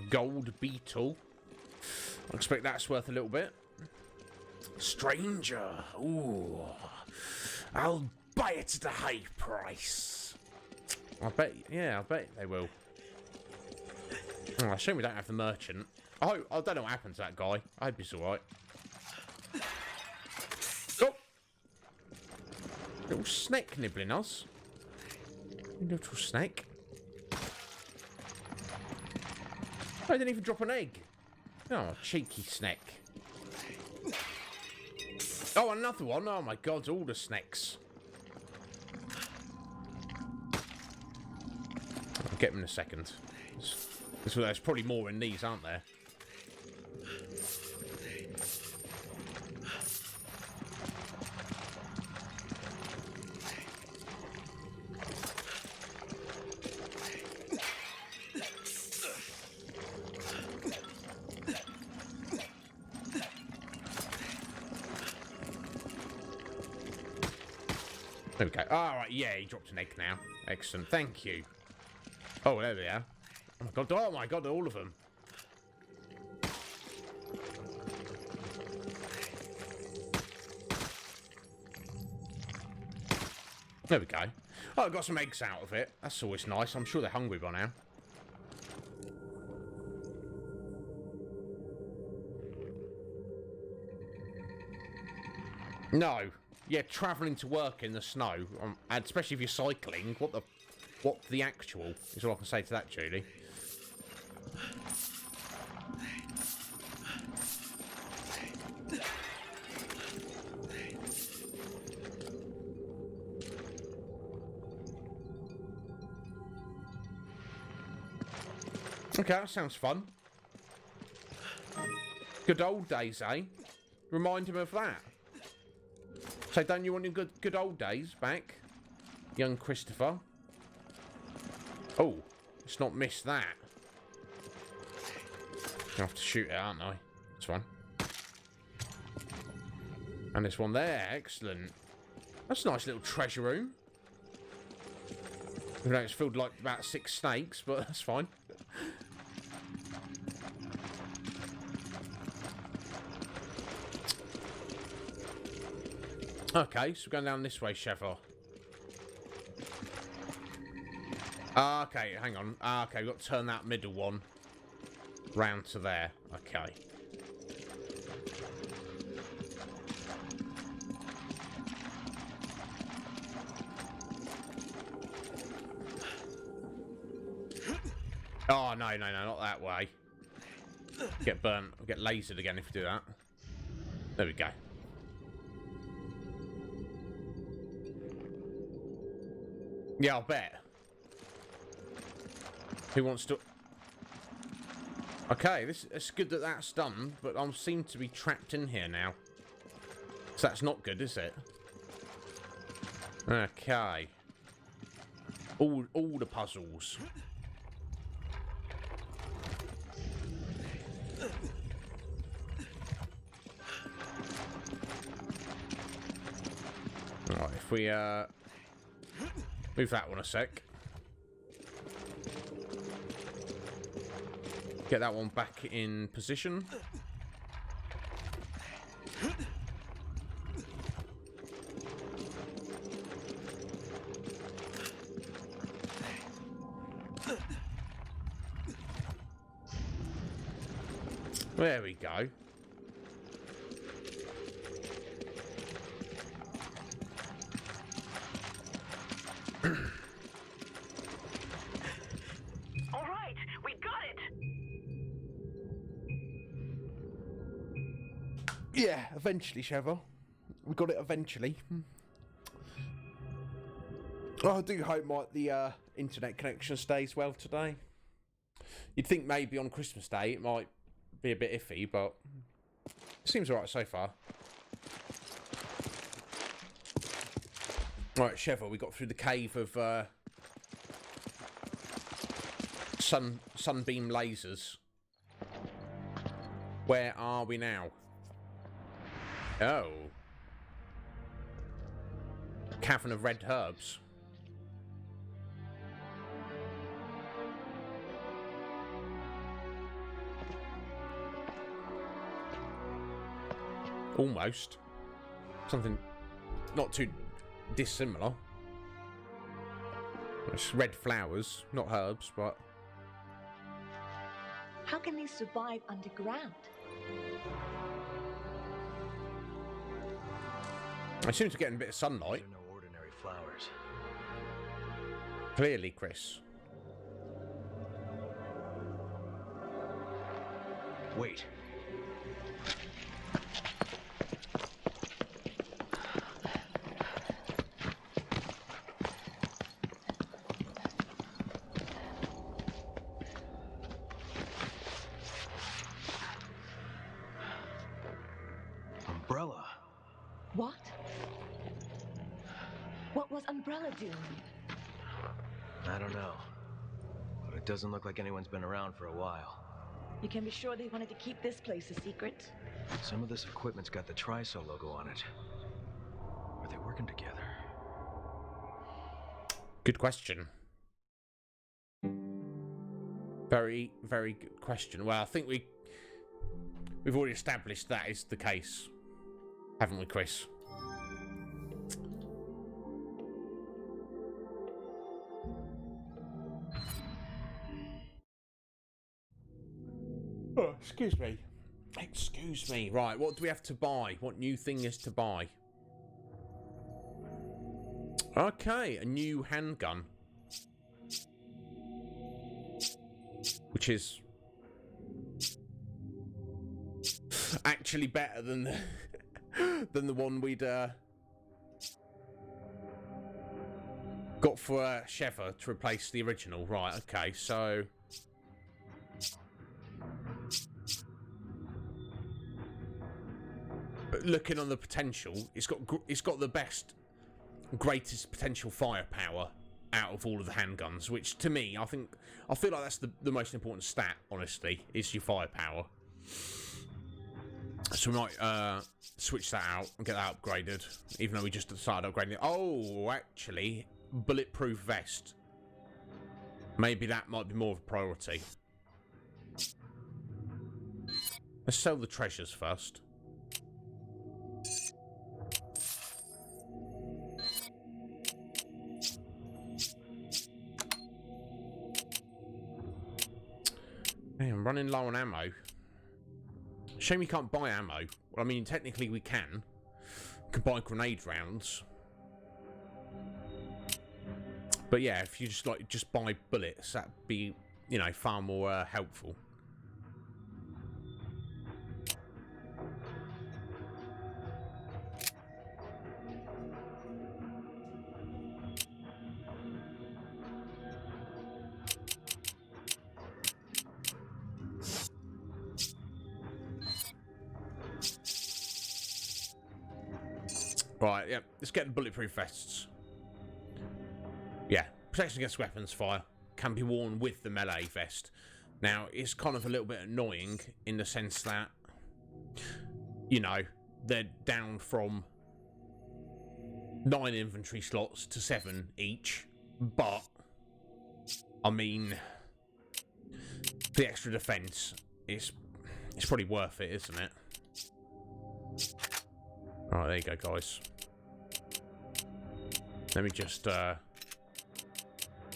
Gold beetle. I expect that's worth a little bit. Stranger. Ooh. I'll buy it at a high price. I bet they will. Oh, shame we don't have the merchant. I don't know what happened to that guy. I hope he's alright. Oh! Little snake nibbling us. Little snake. I didn't even drop an egg. Oh, cheeky snake. Oh, another one. Oh my god, all the snakes. I'll get them in a second. There's probably more in these, aren't there? There we go. Alright, yeah, he dropped an egg now. Excellent, thank you. Oh, there we are. Oh my god, all of them. There we go. Oh, I got some eggs out of it. That's always nice. I'm sure they're hungry by now. No. Yeah, travelling to work in the snow, and especially if you're cycling, what the actual is all I can say to that, Julie. Okay, that sounds fun. Good old days, eh? Remind him of that. So don't you want your good old days back, young Christopher? Oh, let's not miss that. I have to shoot it, aren't I? That's fine. And this one there, excellent. That's a nice little treasure room. Even though it's filled like about 6 snakes, but that's fine. Okay, so we're going down this way, Sheffer. Okay, hang on. Okay, we've got to turn that middle one round to there. Okay. Oh, no, not that way. Get burnt. I'll get lasered again if you do that. There we go. Yeah, I'll bet. Who wants to... Okay, it's good that that's done, but I seem to be trapped in here now. So that's not good, is it? Okay. All the puzzles. Alright, if we move that one a sec. Get that one back in position. There we go. All right, we got it. Yeah, eventually, Sheva. We got it eventually. Oh, I do hope the internet connection stays well today. You'd think maybe on Christmas Day it might be a bit iffy, but it seems alright so far. Right, Sheva, we got through the cave of sunbeam lasers. Where are we now? Oh. Cavern of Red Herbs. Almost. Something not too dissimilar. It's red flowers, not herbs, but... How can these survive underground? I seem to be getting a bit of sunlight. These are no ordinary flowers. Clearly, Chris. Wait. Umbrella. What? What was Umbrella doing? I don't know. But it doesn't look like anyone's been around for a while. You can be sure they wanted to keep this place a secret. Some of this equipment's got the Triso logo on it. Are they working together? Good question. Very, very good question. Well, I think we've already established that is the case, haven't we, Chris? Oh, excuse me. Excuse me. Right, what do we have to buy? What new thing is to buy? Okay, a new handgun. Which is actually better than the, than the one we'd got for Sheva to replace the original. Right, okay, so... But looking on the potential, it's got the greatest potential firepower out of all of the handguns, which to me, I feel like that's the most important stat, honestly, is your firepower. So we might switch that out and get that upgraded, even though we just started upgrading it. Oh, actually, bulletproof vest. Maybe that might be more of a priority. Let's sell the treasures first. Hey, I'm running low on ammo. Shame you can't buy ammo. Well, I mean, technically we can. We can buy grenade rounds. But yeah, if you just buy bullets, that'd be, you know, far more helpful. Right, yeah, let's get the bulletproof vests. Yeah, protection against weapons fire can be worn with the melee vest. Now, it's kind of a little bit annoying in the sense that, you know, they're down from 9 inventory slots to 7 each, but, I mean, the extra defense is probably worth it, isn't it? Right, there you go, guys. Let me just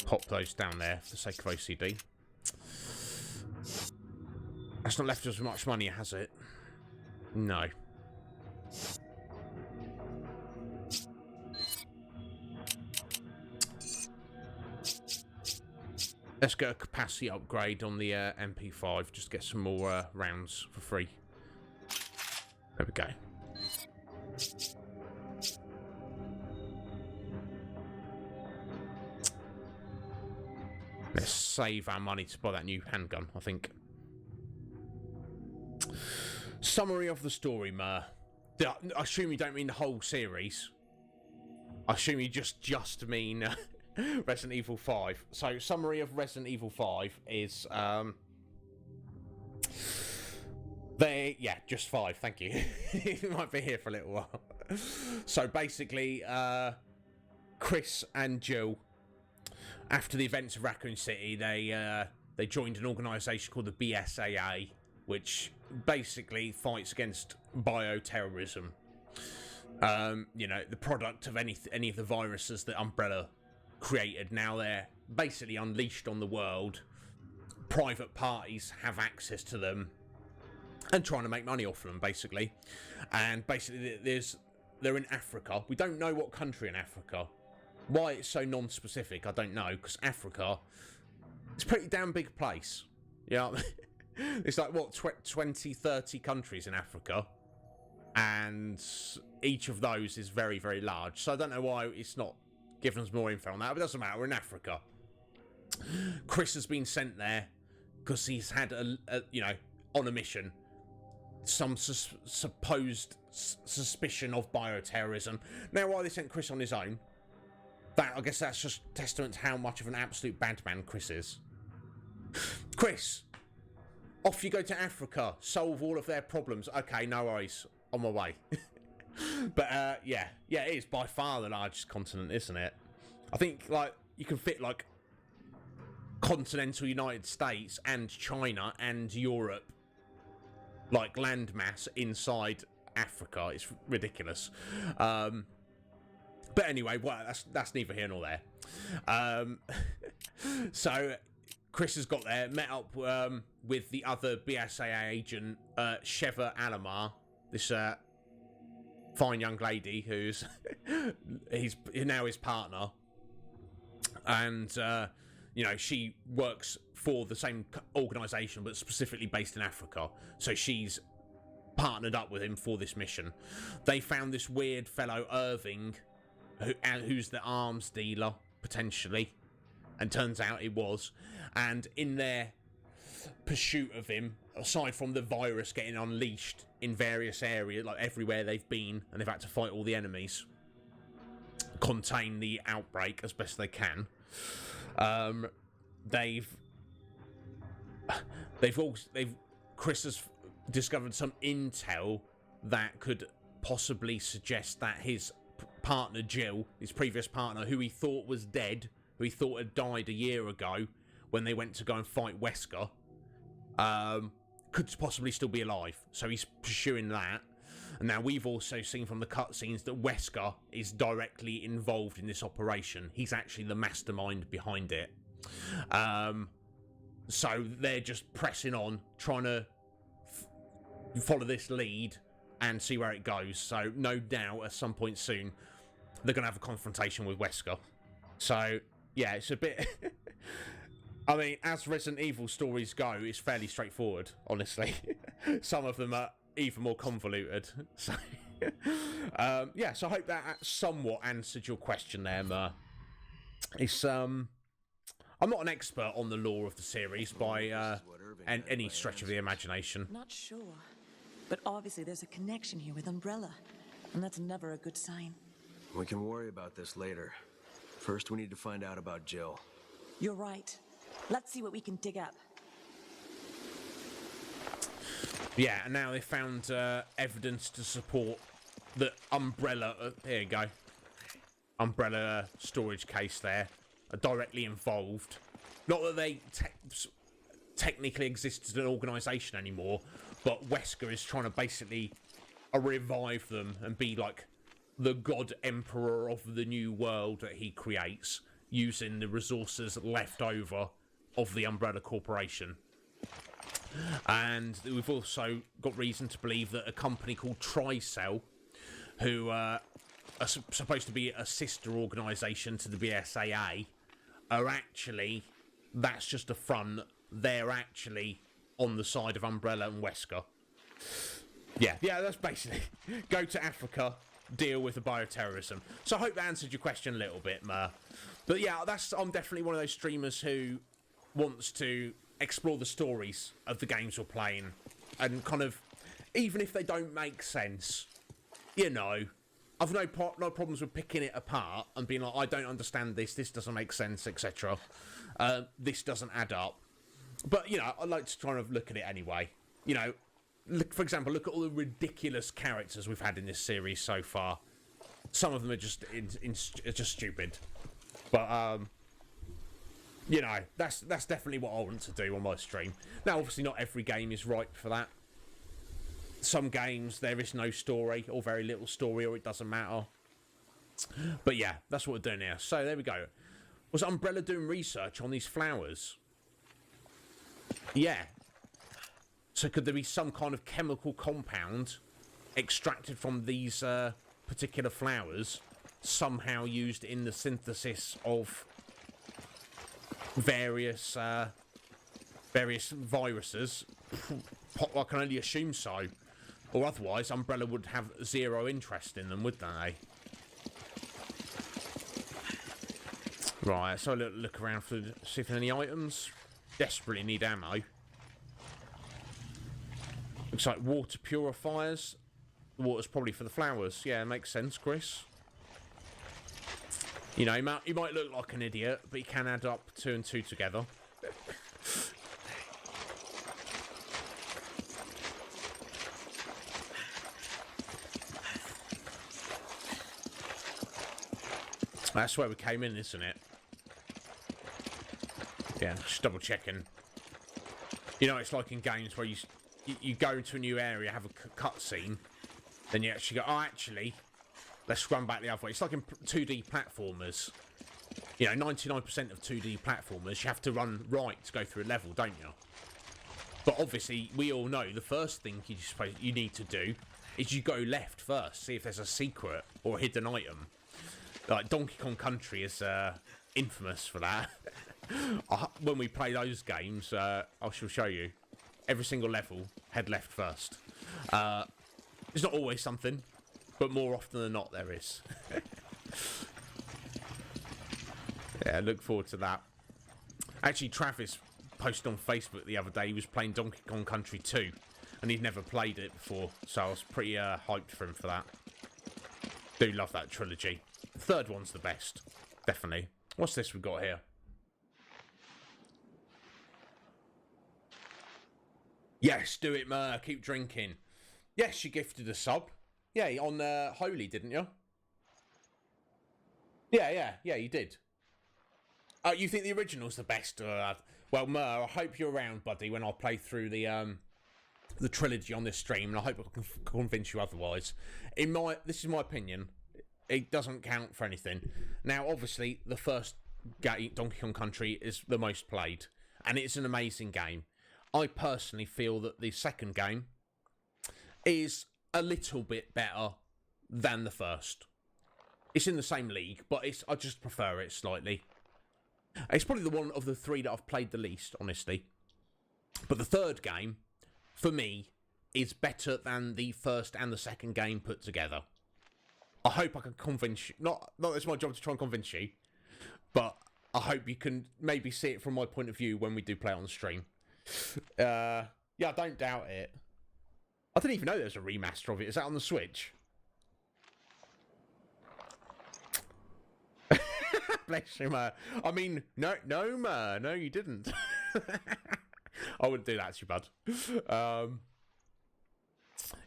pop those down there for the sake of OCD. That's not left us with much money, has it? No. Let's get a capacity upgrade on the MP5, just get some more rounds for free. There we go. Let's save our money to buy that new handgun, I think. Summary of the story, Mer. I assume you don't mean the whole series. I assume you just mean Resident Evil 5. So, summary of Resident Evil 5 is... Yeah, just 5, thank you. He might be here for a little while. So basically, Chris and Jill, after the events of Raccoon City, they joined an organisation called the BSAA, which basically fights against bioterrorism. You know, the product of any of the viruses that Umbrella created. Now they're basically unleashed on the world. Private parties have access to them and trying to make money off of them, basically. And basically, they're in Africa. We don't know what country in Africa. Why it's so non-specific, I don't know, because Africa, it's a pretty damn big place. Yeah, it's like, what, 20, 30 countries in Africa, and each of those is very, very large. So I don't know why it's not giving us more info on that, but it doesn't matter, we're in Africa. Chris has been sent there because he's had, you know, on a mission, some supposed suspicion of bioterrorism. Now, why they sent Chris on his own, I guess that's just testament to how much of an absolute bad man Chris is. Chris, off you go to Africa, solve all of their problems. Okay, no worries, on my way. But yeah, it is by far the largest continent, isn't it? I think, like, you can fit, like, continental United States and China and Europe, like, landmass inside Africa. It's ridiculous. But anyway, well, that's neither here nor there. So Chris has got there, met up with the other BSAA agent, Sheva Alamar, this fine young lady who's he's now his partner, and you know, she works for the same organisation but specifically based in Africa, so she's partnered up with him for this mission. They found this weird fellow Irving, who's the arms dealer potentially, and turns out it was. And in their pursuit of him, aside from the virus getting unleashed in various areas, like everywhere they've been, and they've had to fight all the enemies, contain the outbreak as best they can, Chris has discovered some intel that could possibly suggest that his partner Jill, his previous partner, who he thought was dead, who he thought had died a year ago when they went to go and fight Wesker, could possibly still be alive. So he's pursuing that. And now we've also seen from the cutscenes that Wesker is directly involved in this operation. He's actually the mastermind behind it. So they're just pressing on, trying to follow this lead and see where it goes. So no doubt at some point soon they're going to have a confrontation with Wesker. So yeah, it's a bit I mean, as Resident Evil stories go, it's fairly straightforward, honestly. Some of them are even more convoluted. So yeah, so I hope that somewhat answered your question there, Mer. It's I'm not an expert on the lore of the series by any stretch of the imagination. Not sure, but obviously there's a connection here with Umbrella, and that's never a good sign. We can worry about this later. First, we need to find out about Jill. You're right. Let's see what we can dig up. Yeah, and now they found evidence to support that Umbrella, here you go, Umbrella storage case there, are directly involved. Not that they technically exist as an organisation anymore, but Wesker is trying to basically revive them and be like the god emperor of the new world that he creates, using the resources left over of the Umbrella Corporation. And we've also got reason to believe that a company called Tricell, who are supposed to be a sister organisation to the BSAA, are actually, that's just a front, they're actually on the side of Umbrella and Wesker. Yeah, that's basically, go to Africa, deal with the bioterrorism. So I hope that answered your question a little bit, Mer. But yeah, I'm definitely one of those streamers who wants to explore the stories of the games we're playing, and kind of, even if they don't make sense, you know, I've no problems with picking it apart and being like, I don't understand this doesn't make sense, etc. This doesn't add up. But, you know, I like to try and look at it anyway. You know, look, for example, look at all the ridiculous characters we've had in this series so far. Some of them are just just stupid, but you know, that's definitely what I want to do on my stream. Now, obviously, not every game is ripe for that. Some games there is no story or very little story, or it doesn't matter. But yeah, that's what we're doing here. So there we go. Was Umbrella doing research on these flowers? Yeah. So could there be some kind of chemical compound extracted from these particular flowers, somehow used in the synthesis of various viruses? I can only assume so. Or otherwise, Umbrella would have zero interest in them, wouldn't they? Right, so look around for see if there's any items. Desperately need ammo. Looks like water purifiers. The water's probably for the flowers. Yeah, makes sense, Chris. You know, he might look like an idiot, but he can add up 2 and 2 together. That's where we came in, isn't it? Yeah, just double checking. You know, it's like in games where you go into a new area, have a cutscene, then you actually go, oh, actually, let's run back the other way. It's like in 2D platformers. You know, 99% of 2D platformers, you have to run right to go through a level, don't you? But obviously, we all know the first thing you need to do is you go left first, see if there's a secret or a hidden item. Like Donkey Kong Country is infamous for that. When we play those games, I shall show you. Every single level, head left first. It's not always something, but more often than not there is. Yeah, look forward to that. Actually, Travis posted on Facebook the other day he was playing Donkey Kong Country 2, and he'd never played it before, so I was pretty hyped for him for that. Do love that trilogy. The third one's the best, definitely. What's this we've got here? Yes, do it, Mer. Keep drinking. Yes, you gifted a sub. Yeah, on Holy, didn't you? Yeah, you did. Oh, you think the original's the best? Well, Mer, I hope you're around, buddy, when I play through the trilogy on this stream, and I hope I can convince you otherwise. This is my opinion. It doesn't count for anything. Now, obviously, the first game, Donkey Kong Country, is the most played, and it's an amazing game. I personally feel that the second game is a little bit better than the first. It's in the same league, but I just prefer it slightly. It's probably the one of the 3 that I've played the least, honestly. But the third game, for me, is better than the first and the second game put together. I hope I can convince you. Not that it's my job to try and convince you, but I hope you can maybe see it from my point of view when we do play on stream. Yeah, I don't doubt it. I didn't even know there was a remaster of it. Is that on the Switch? Bless you, Ma. I mean, no, Ma. No, you didn't. I wouldn't do that to you, bud.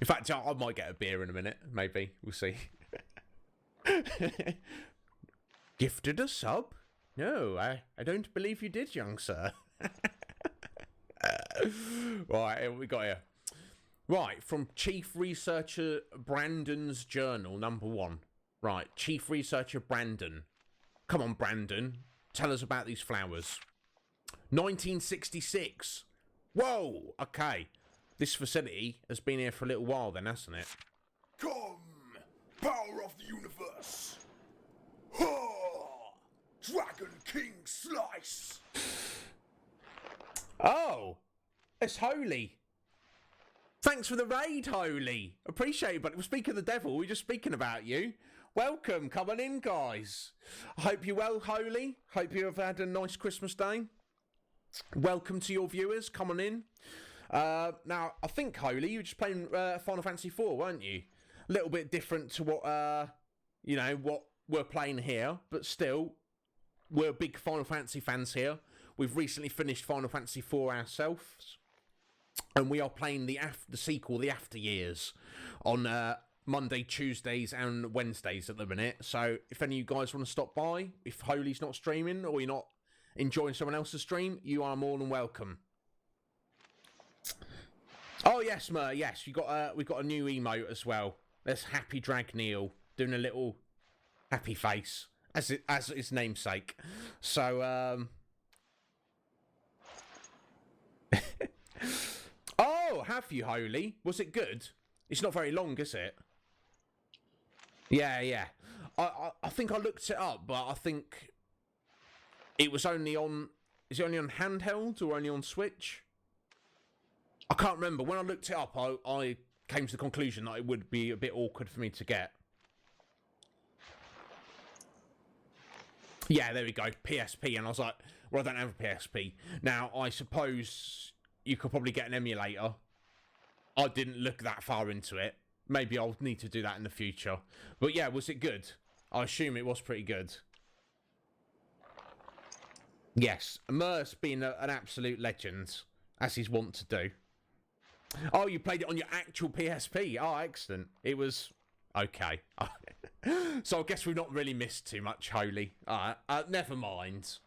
In fact, I might get a beer in a minute. Maybe. We'll see. Gifted a sub? No, I don't believe you did, young sir. Right, what we got here? Right, from Chief Researcher Brandon's Journal, number 1. Right, Chief Researcher Brandon. Come on, Brandon. Tell us about these flowers. 1966. Whoa, okay. This facility has been here for a little while then, hasn't it? Come, power of the universe. Ha! Dragon King Slice. Oh, it's Holy. Thanks for the raid, Holy. Appreciate it, but we're speaking of the devil. We're just speaking about you. Welcome. Come on in, guys. I hope you're well, Holy. Hope you have had a nice Christmas day. Welcome to your viewers. Come on in. Now, I think, Holy, you were just playing Final Fantasy IV, weren't you? A little bit different to what, what we're playing here, but still, we're big Final Fantasy fans here. We've recently finished Final Fantasy IV ourselves. and we are playing the sequel, The After Years, on Monday, Tuesdays, and Wednesdays at the minute. So if any of you guys want to stop by, if Holy's not streaming or you're not enjoying someone else's stream, you are more than welcome. Oh yes, Mer, yes, we've got a new emote as well. There's Happy Drag Neil doing a little happy face as its namesake. So oh, have you, Holy? Was it good? It's not very long, is it? Yeah. I think I looked it up, but I think it was only on... Is it only on handheld or only on Switch? I can't remember. When I looked it up, I came to the conclusion that it would be a bit awkward for me to get. Yeah, there we go. PSP. And I was like, well, I don't have a PSP. Now, I suppose you could probably get an emulator. I didn't look that far into it. Maybe I'll need to do that in the future. But yeah, was it good? I assume it was pretty good. Yes, Mer's been an absolute legend, as he's wont to do. Oh, you played it on your actual PSP. Oh, excellent. It was okay. So I guess we've not really missed too much, Holy. Never mind.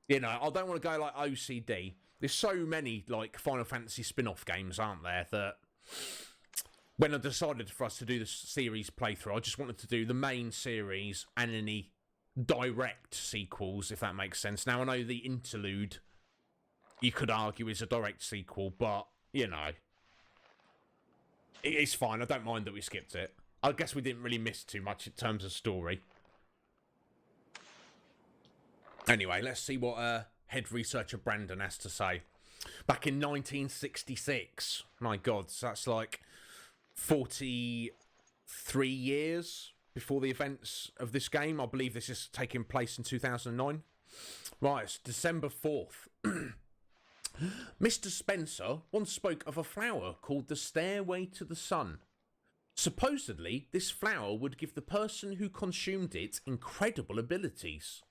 You know, I don't want to go like OCD. There's so many like Final Fantasy spin-off games, aren't there, that when I decided for us to do the series playthrough, I just wanted to do the main series and any direct sequels, if that makes sense. Now, I know the interlude, you could argue, is a direct sequel, but, you know, it's fine. I don't mind that we skipped it. I guess we didn't really miss too much in terms of story. Anyway, let's see what head researcher Brandon has to say. Back in 1966. My God, so that's like 43 years before the events of this game. I believe this is taking place in 2009. Right, it's December 4th. Mr. Spencer once spoke of a flower called the Stairway to the Sun. Supposedly, this flower would give the person who consumed it incredible abilities.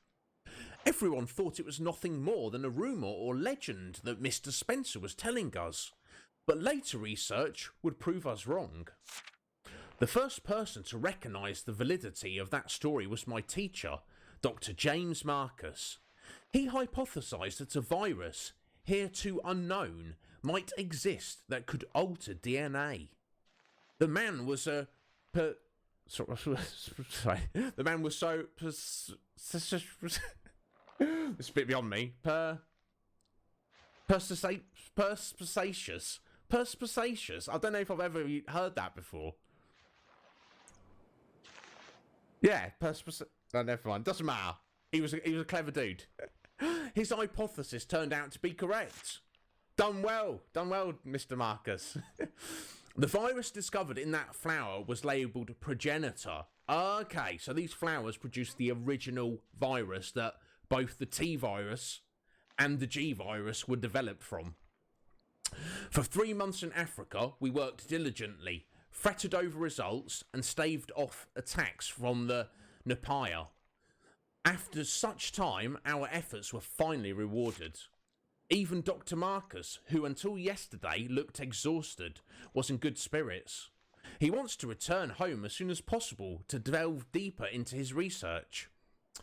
Everyone thought it was nothing more than a rumour or legend that Mr. Spencer was telling us, but later research would prove us wrong. The first person to recognise the validity of that story was my teacher, Dr. James Marcus. He hypothesised that a virus, hereto unknown, might exist that could alter DNA. The man was a... Sorry. The man was so... It's a bit beyond me. Perspicacious. I don't know if I've ever heard that before. Yeah, no, never mind. Doesn't matter. He was a clever dude. His hypothesis turned out to be correct. Done well, Mr. Marcus. The virus discovered in that flower was labelled progenitor. Okay, so these flowers produced the original virus that both the T virus and the G virus were developed from. For 3 months in Africa, we worked diligently, fretted over results, and staved off attacks from the Nipaya. After such time, our efforts were finally rewarded. Even Dr. Marcus, who until yesterday looked exhausted, was in good spirits. He wants to return home as soon as possible to delve deeper into his research.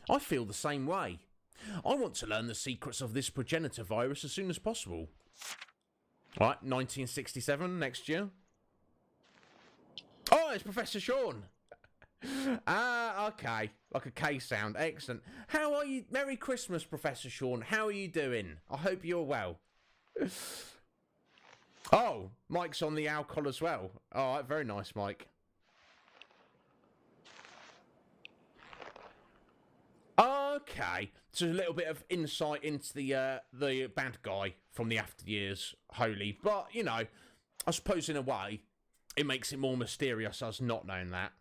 I feel the same way. I want to learn the secrets of this progenitor virus as soon as possible. Right, 1967, next year. Oh, it's Professor Sean. Okay. Like a K sound. Excellent. How are you? Merry Christmas, Professor Sean. How are you doing? I hope you're well. Oh, Mike's on the alcohol as well. All right, very nice, Mike. Okay. So a little bit of insight into the bad guy from the After Years, Holy. But, you know, I suppose in a way, it makes it more mysterious us not knowing that.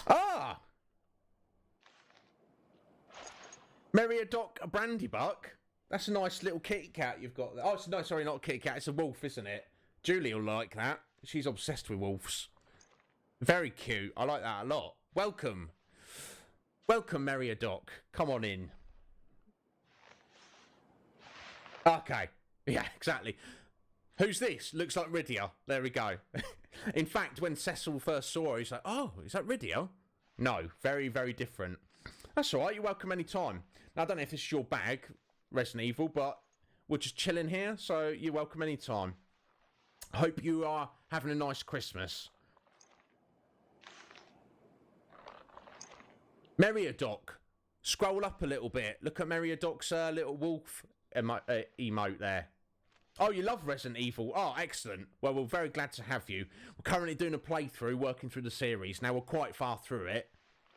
Ah! Meriadoc a Brandybuck. That's a nice little kitty cat you've got there. Oh, no, sorry, not a kitty cat. It's a wolf, isn't it? Julie will like that. She's obsessed with wolves. Very cute. I like that a lot. Welcome. Welcome, Meriadoc. Come on in. Okay. Yeah, exactly. Who's this? Looks like Rydia. There we go. In fact, when Cecil first saw her, he's like, oh, is that Rydia? No, very, very different. That's all right. You're welcome anytime. Now, I don't know if this is your bag, Resident Evil, but we're just chilling here, so you're welcome anytime. Hope you are having a nice Christmas. Meriadoc. Scroll up a little bit. Look at Meriadoc's little wolf emote there. Oh, you love Resident Evil. Oh, excellent. Well, we're very glad to have you. We're currently doing a playthrough, working through the series. Now, we're quite far through it,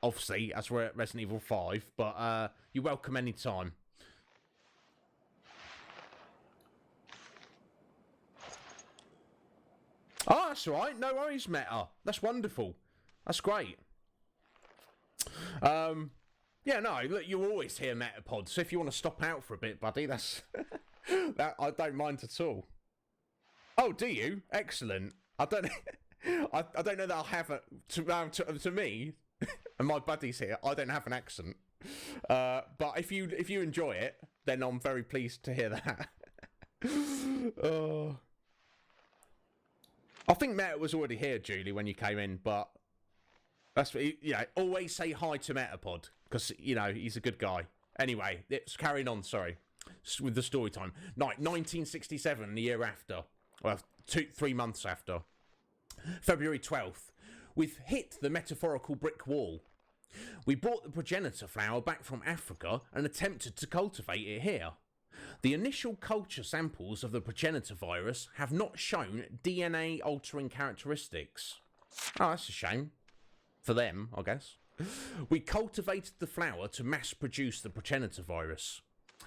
obviously, as we're at Resident Evil 5, but you're welcome anytime. Oh, that's all right. No worries, Meta. That's wonderful. That's great. Yeah, no, look, you're always here, Metapod, so if you want to stop out for a bit, buddy, that's... that I don't mind at all. Oh, do you? Excellent. I don't I don't know that I'll have a... To me, and my buddies here, I don't have an accent. But if you enjoy it, then I'm very pleased to hear that. I think Meta was already here, Julie, when you came in, but... That's what, always say hi to Metapod, because, he's a good guy. Anyway, it's carrying on, sorry, with the story time. 1967, the year after, well, 3 months after, February 12th, we've hit the metaphorical brick wall. We brought the progenitor flower back from Africa and attempted to cultivate it here. The initial culture samples of the progenitor virus have not shown DNA-altering characteristics. Oh, that's a shame. For them, I guess. We cultivated the flower to mass produce the progenitor virus.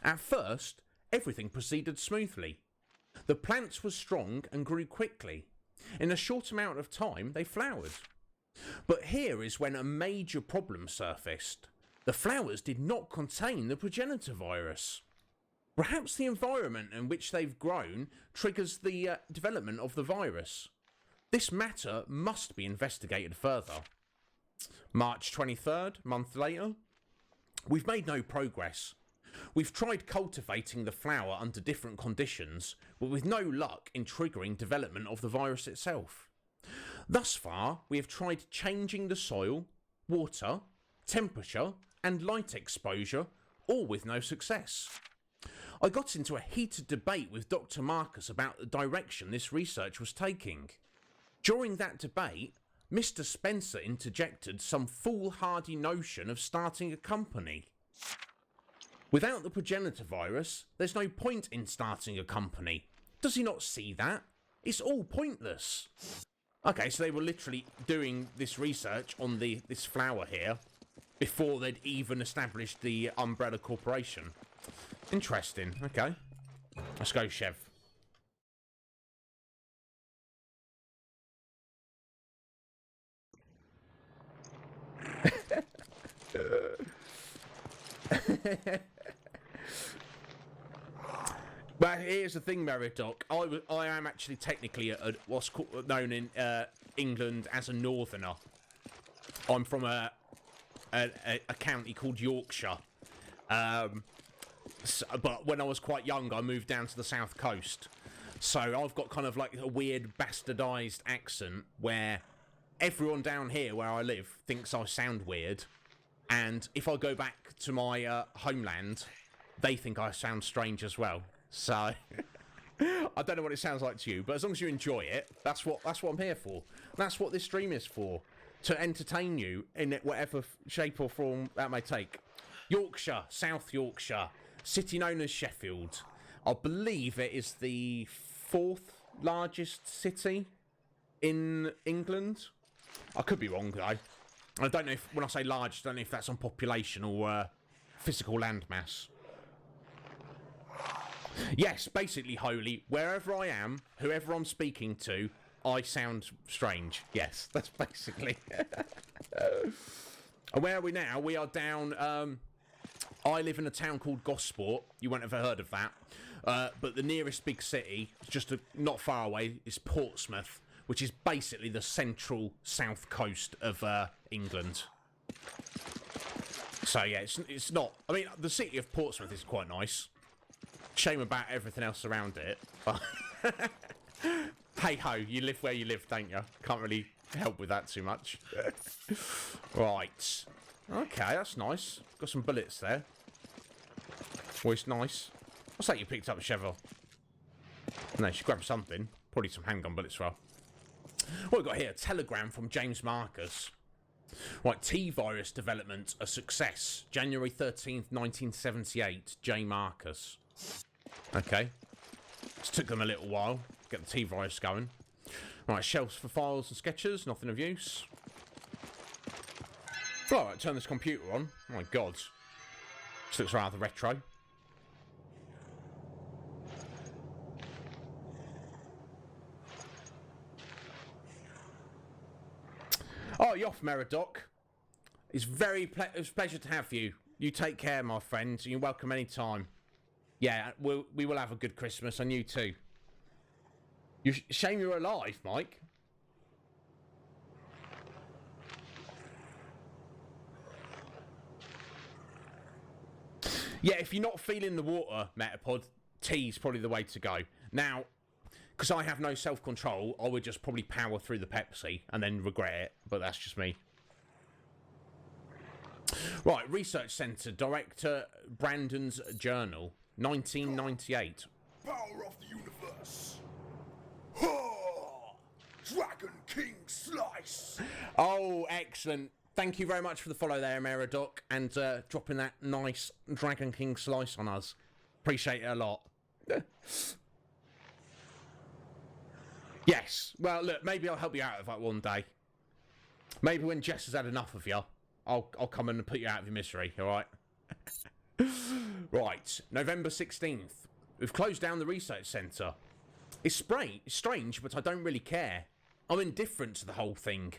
At first, everything proceeded smoothly. The plants were strong and grew quickly. In a short amount of time, they flowered. But here is when a major problem surfaced. The flowers did not contain the progenitor virus. Perhaps the environment in which they've grown triggers the development of the virus. This matter must be investigated further. March 23rd, month later. We've made no progress. We've tried cultivating the flower under different conditions, but with no luck in triggering development of the virus itself. Thus far, we have tried changing the soil, water, temperature, and light exposure, all with no success. I got into a heated debate with Dr. Marcus about the direction this research was taking. During that debate, Mr. Spencer interjected some foolhardy notion of starting a company. Without the progenitor virus, there's no point in starting a company. Does he not see that? It's all pointless. Okay, so they were literally doing this research on this flower here before they'd even established the Umbrella Corporation. Interesting. Okay. Let's go, Chev. But here's the thing, Meridoc. I am actually technically what's known in England as a northerner. I'm from a county called Yorkshire. But when I was quite young, I moved down to the south coast. So I've got kind of like a weird bastardised accent where everyone down here where I live thinks I sound weird. And if I go back to my homeland, they think I sound strange as well. So I don't know what it sounds like to you, but as long as you enjoy it, that's what I'm here for. That's what this stream is for, to entertain you in whatever shape or form that may take. Yorkshire, South Yorkshire, city known as Sheffield. I believe it is the 4th largest city in England. I could be wrong though. I don't know if, when I say large, I don't know if that's on population or physical landmass. Yes, basically, Holy, wherever I am, whoever I'm speaking to, I sound strange. Yes, that's basically. And where are we now? We are down, I live in a town called Gosport. You won't have heard of that. But the nearest big city, just not far away, is Portsmouth, which is basically the central south coast of England. So yeah, it's not... I mean, the city of Portsmouth is quite nice. Shame about everything else around it. But hey ho, you live where you live, don't you? Can't really help with that too much. Right. Okay, that's nice. Got some bullets there. Always nice. What's that you picked up, Cheryl? No, she grabbed something. Probably some handgun bullets for her. What we got here? A telegram from James Marcus. Right, T-virus development a success. January 13th, 1978. J. Marcus. Okay. It took them a little while to get the T-virus going. Right, shelves for files and sketches. Nothing of use. Right, turn this computer on. Oh my god. This looks rather retro. Oh, you're off, Meridoc. It's it's a pleasure to have you. You take care, my friend. You're welcome any time. Yeah, we will have a good Christmas, and you too. Shame you're alive, Mike. Yeah, if you're not feeling the water, Metapod, tea's probably the way to go. Now, because I have no self-control, I would just probably power through the Pepsi and then regret it, but that's just me. Right, Research Centre, Director Brandon's Journal, 1998. Power of the universe. Ha! Dragon King Slice. Oh, excellent. Thank you very much for the follow there, Meridoc, and dropping that nice Dragon King slice on us. Appreciate it a lot. Yes. Well, look, maybe I'll help you out of that one day. Maybe when Jess has had enough of you, I'll come in and put you out of your misery, all right? Right, November 16th. We've closed down the research centre. It's strange, but I don't really care. I'm indifferent to the whole thing.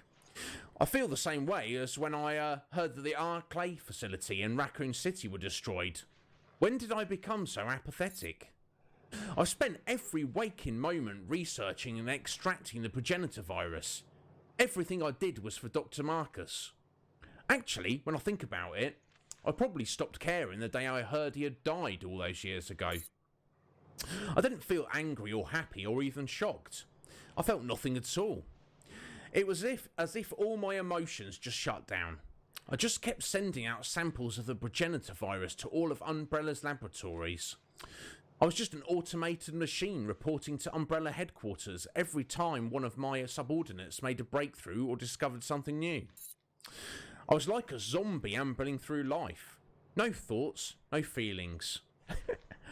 I feel the same way as when I heard that the Clay facility in Raccoon City were destroyed. When did I become so apathetic? I've spent every waking moment researching and extracting the progenitor virus. Everything I did was for Dr. Marcus. Actually, when I think about it, I probably stopped caring the day I heard he had died all those years ago. I didn't feel angry or happy or even shocked. I felt nothing at all. It was as if all my emotions just shut down. I just kept sending out samples of the progenitor virus to all of Umbrella's laboratories. I was just an automated machine reporting to Umbrella headquarters every time one of my subordinates made a breakthrough or discovered something new. I was like a zombie ambling through life. No thoughts, no feelings.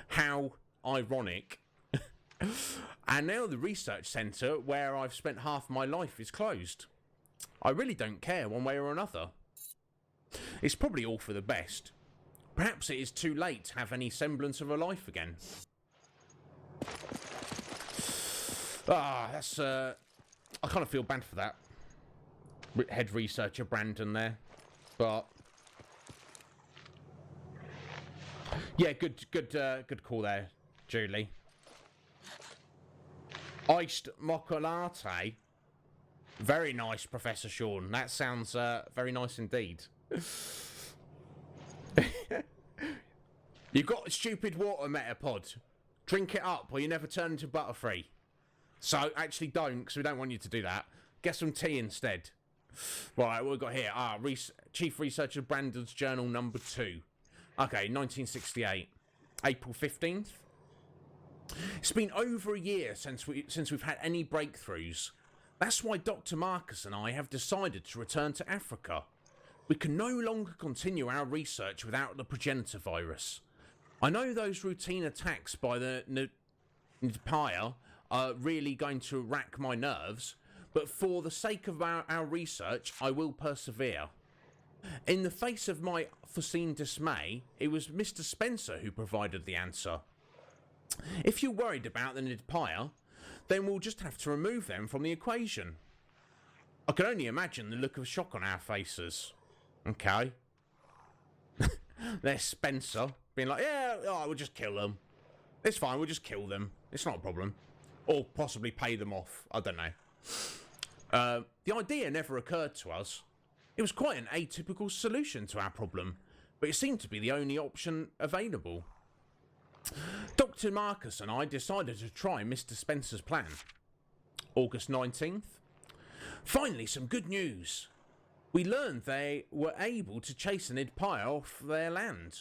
How ironic. And now the research centre where I've spent half my life is closed. I really don't care one way or another. It's probably all for the best. Perhaps it is too late to have any semblance of a life again. That's I kind of feel bad for that head researcher Brandon there, but yeah, good call there, Julie. Iced mocha latte. Very nice, Professor Sean. That sounds very nice indeed. You've got stupid water, Metapod. Drink it up or you never turn into Butterfree. So, actually don't, because we don't want you to do that. Get some tea instead. Right, what we've got here? Chief Researcher Brandon's Journal number 2. Okay, 1968. April 15th. It's been over a year since we've had any breakthroughs. That's why Dr. Marcus and I have decided to return to Africa. We can no longer continue our research without the progenitor virus. I know those routine attacks by the Nidpaya are really going to rack my nerves, but for the sake of our research, I will persevere. In the face of my foreseen dismay, it was Mr. Spencer who provided the answer. If you're worried about the Nidpaya, then we'll just have to remove them from the equation. I can only imagine the look of shock on our faces. Okay. There's Spencer being like, yeah, we'll just kill them. It's fine, we'll just kill them. It's not a problem. Or possibly pay them off. I don't know. The idea never occurred to us. It was quite an atypical solution to our problem, but it seemed to be the only option available. Dr. Marcus and I decided to try Mr. Spencer's plan. August 19th. Finally, some good news. We learned they were able to chase an Idpire off their land.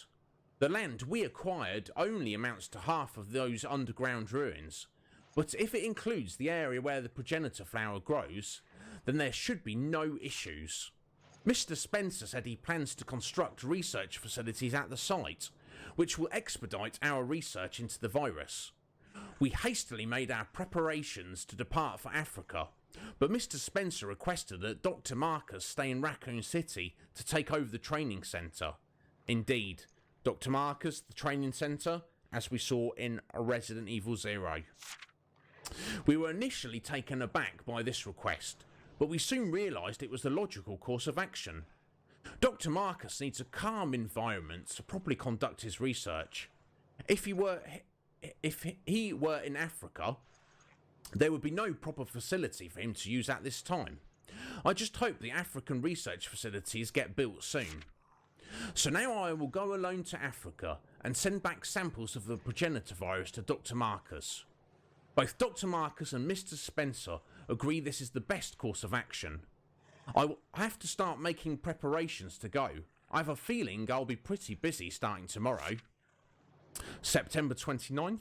The land we acquired only amounts to half of those underground ruins, but if it includes the area where the progenitor flower grows, then there should be no issues. Mr. Spencer said he plans to construct research facilities at the site, which will expedite our research into the virus. We hastily made our preparations to depart for Africa, but Mr. Spencer requested that Dr. Marcus stay in Raccoon City to take over the training centre. Indeed, Dr. Marcus, the training centre, as we saw in Resident Evil 0. We were initially taken aback by this request, but we soon realised it was the logical course of action. Dr. Marcus needs a calm environment to properly conduct his research. If he were in Africa, there would be no proper facility for him to use at this time. I just hope the African research facilities get built soon. So now I will go alone to Africa and send back samples of the progenitor virus to Dr. Marcus. Both Dr. Marcus and Mr. Spencer agree this is the best course of action. I will have to start making preparations to go. I have a feeling I'll be pretty busy starting tomorrow. September 29th.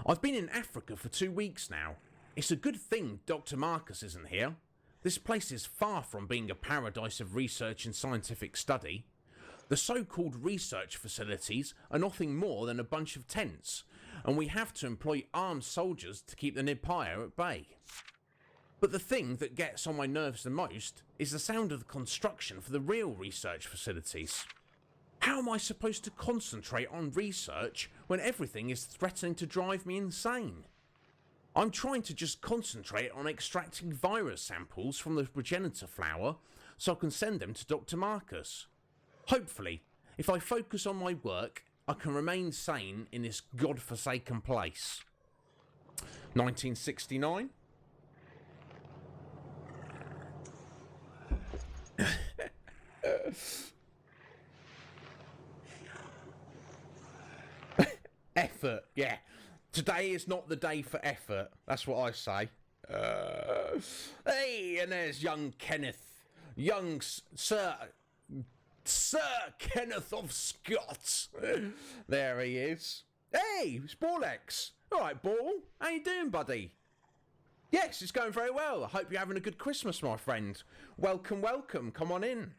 I've been in Africa for 2 weeks now. It's a good thing Dr. Marcus isn't here. This place is far from being a paradise of research and scientific study. The so-called research facilities are nothing more than a bunch of tents, and we have to employ armed soldiers to keep the Nipire at bay. But the thing that gets on my nerves the most is the sound of the construction for the real research facilities. How am I supposed to concentrate on research when everything is threatening to drive me insane? I'm trying to just concentrate on extracting virus samples from the progenitor flower so I can send them to Dr. Marcus. Hopefully, if I focus on my work, I can remain sane in this godforsaken place. 1969. Effort, yeah. Today is not the day for effort. That's what I say. Hey, and there's young Kenneth. Young Sir Kenneth of Scots. There he is. Hey, it's Borlex. All right, Ball. How you doing, buddy? Yes, it's going very well. I hope you're having a good Christmas, my friend. Welcome, welcome. Come on in.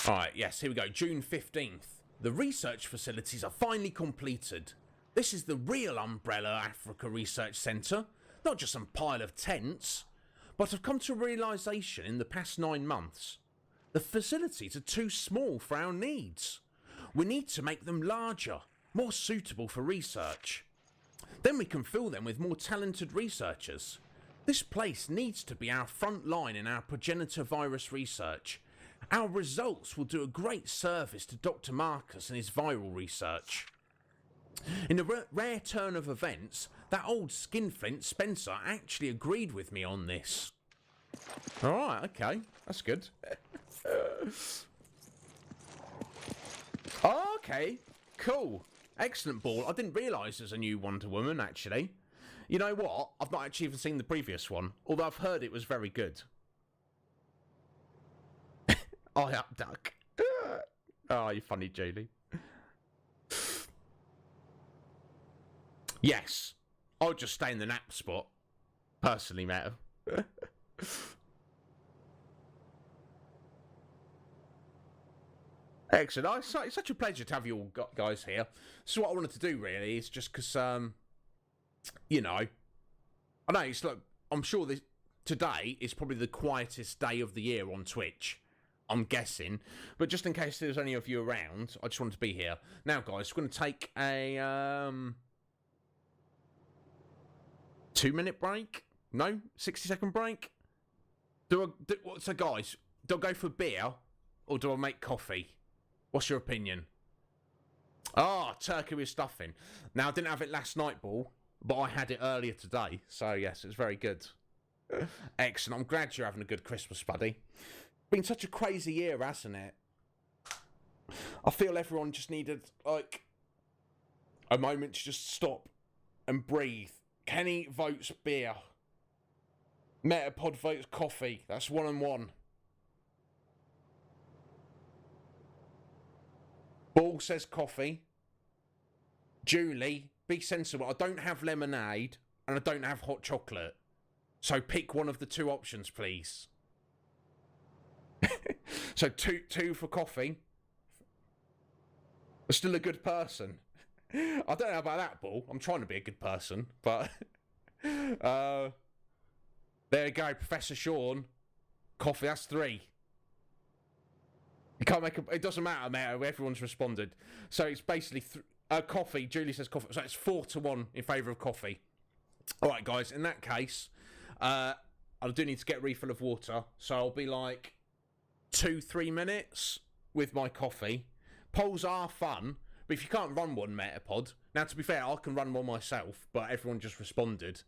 All right, yes, here we go. June 15th. The research facilities are finally completed. This is the real Umbrella Africa Research Centre, not just some pile of tents. But I've come to a realisation in the past 9 months. The facilities are too small for our needs. We need to make them larger, more suitable for research. Then we can fill them with more talented researchers. This place needs to be our front line in our progenitor virus research. Our results will do a great service to Dr. Marcus and his viral research. In a rare turn of events, that old skinflint Spencer actually agreed with me on this. Alright, okay, that's good. Oh, okay, cool. Excellent, Ball. I didn't realise there's a new Wonder Woman, actually. You know what? I've not actually even seen the previous one, although I've heard it was very good. I up duck. Oh, you funny, Julie. Yes, I'll just stay in the nap spot. Personally, matter. Excellent. It's such a pleasure to have you all guys here. So what I wanted to do really is just because, you know, I know it's like I'm sure this today is probably the quietest day of the year on Twitch. I'm guessing, but just in case there's any of you around, I just wanted to be here. Now, guys, we're going to take a 2-minute break. No, 60-second break. So, guys, do I go for beer or do I make coffee? What's your opinion? Ah, turkey with stuffing. Now, I didn't have it last night, Ball, but I had it earlier today. So, yes, it's very good. Excellent. I'm glad you're having a good Christmas, buddy. Been such a crazy year, hasn't it? I feel everyone just needed, like, a moment to just stop and breathe. Kenny votes beer. Metapod votes coffee. That's 1-1. Ball says coffee. Julie, be sensible. I don't have lemonade and I don't have hot chocolate. So pick one of the two options, please. So two for coffee. Still a good person. I don't know about that, Ball. I'm trying to be a good person, but there you go, Professor Sean. Coffee, that's 3. You can't make it doesn't matter, mate. Everyone's responded. So it's basically coffee. Julie says coffee. So it's 4-1 in favour of coffee. All right, guys. In that case, I do need to get a refill of water. So I'll be like 2-3 minutes with my coffee. Polls are fun, but if you can't run one Metapod, now to be fair, I can run one myself, but everyone just responded.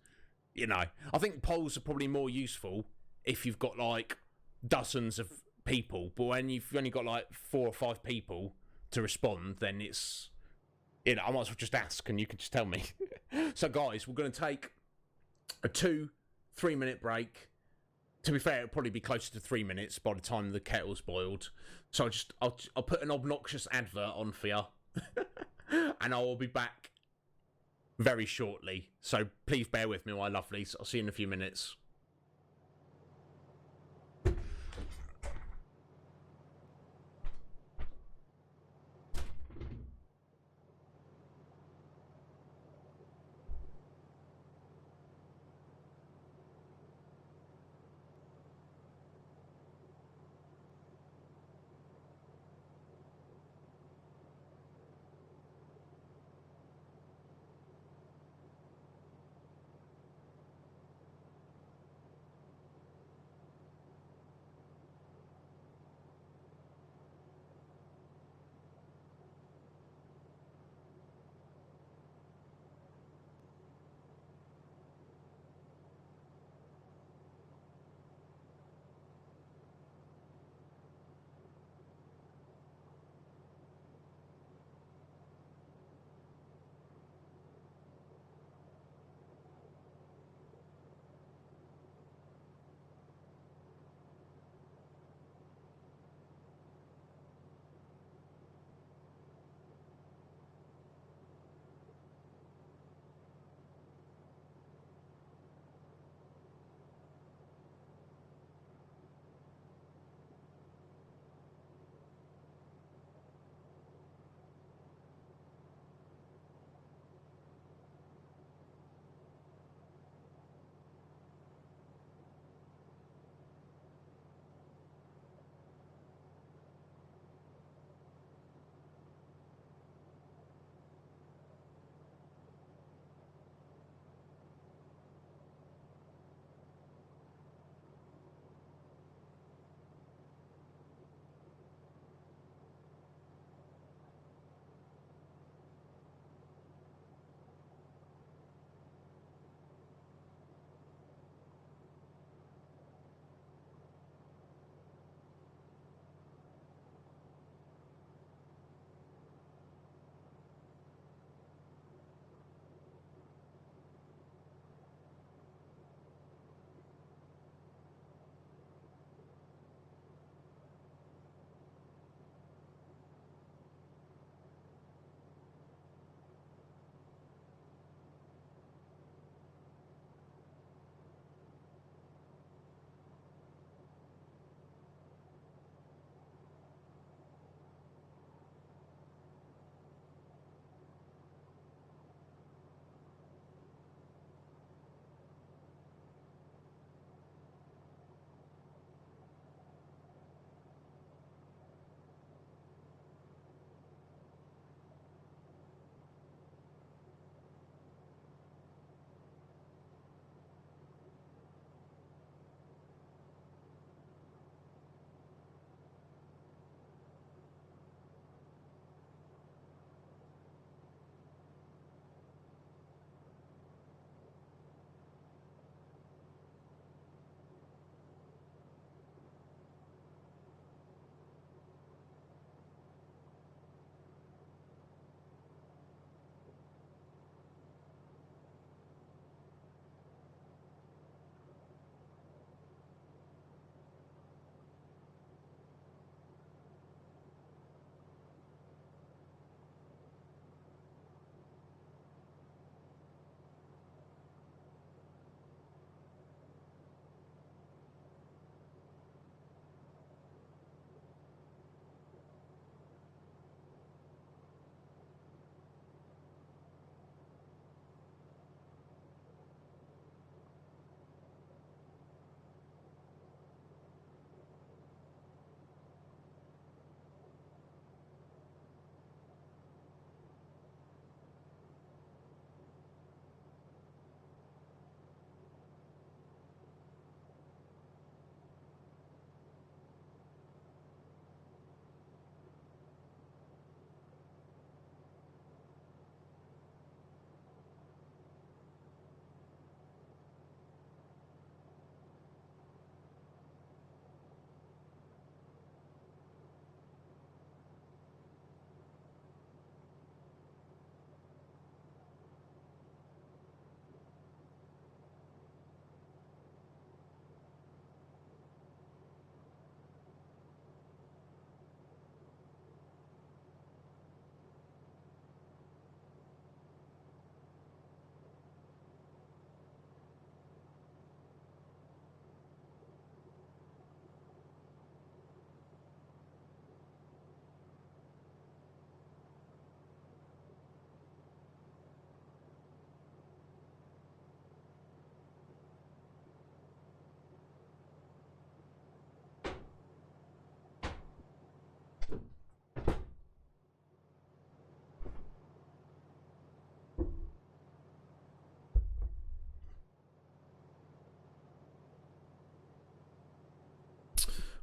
You know, I think polls are probably more useful if you've got like dozens of people, but when you've only got like 4 or 5 people to respond, then it's, you know, I might as well just ask and you can just tell me. So guys, we're going to take a 2-3 minute break. To be fair, it'll probably be closer to 3 minutes by the time the kettle's boiled. So I'll put an obnoxious advert on for you. And I will be back very shortly. So please bear with me, my lovelies. I'll see you in a few minutes.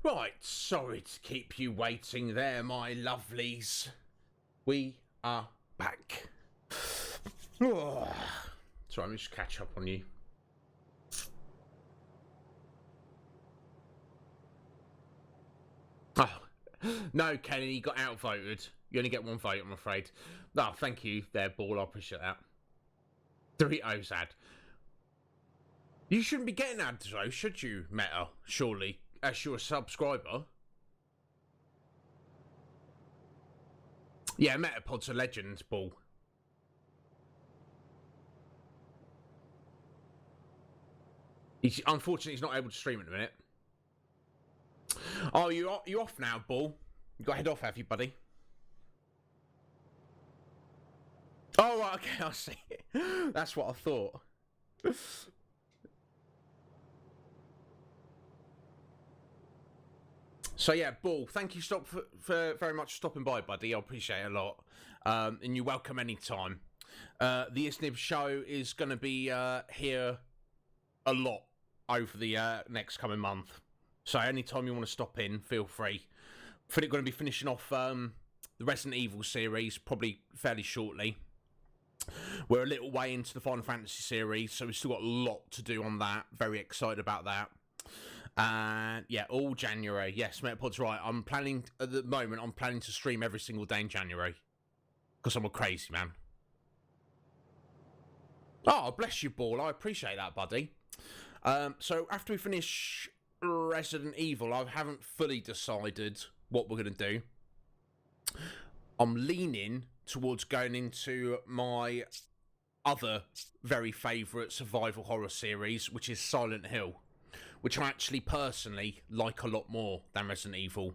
Right, sorry to keep you waiting there, my lovelies. We are back. Oh, sorry, let me just catch up on you. Oh, no, Kenny, you got outvoted. You only get one vote, I'm afraid. No, thank you there, Ball. I appreciate that. Doritos ad. You shouldn't be getting ads, though, should you, Meta? Surely, as you're a subscriber. Yeah, Metapod's a legend, Ball. Unfortunately, he's not able to stream at the minute. Oh, you off now, Ball? You got to head off, have you, buddy? Oh, right, okay, I see. That's what I thought. So yeah, Ball, thank you for very much stopping by, buddy. I appreciate it a lot. And you're welcome anytime. The Iznib Show is going to be here a lot over the next coming month. So anytime you want to stop in, feel free. We're going to be finishing off the Resident Evil series probably fairly shortly. We're a little way into the Final Fantasy series, so we've still got a lot to do on that. Very excited about that. And yeah, all January. Yes, Metapod's right. I'm planning, at the moment, I'm planning to stream every single day in January. Because I'm a crazy man. Oh, bless you, Ball. I appreciate that, buddy. So after we finish Resident Evil, I haven't fully decided what we're going to do. I'm leaning towards going into my other very favourite survival horror series, which is Silent Hill, which I actually personally like a lot more than Resident Evil.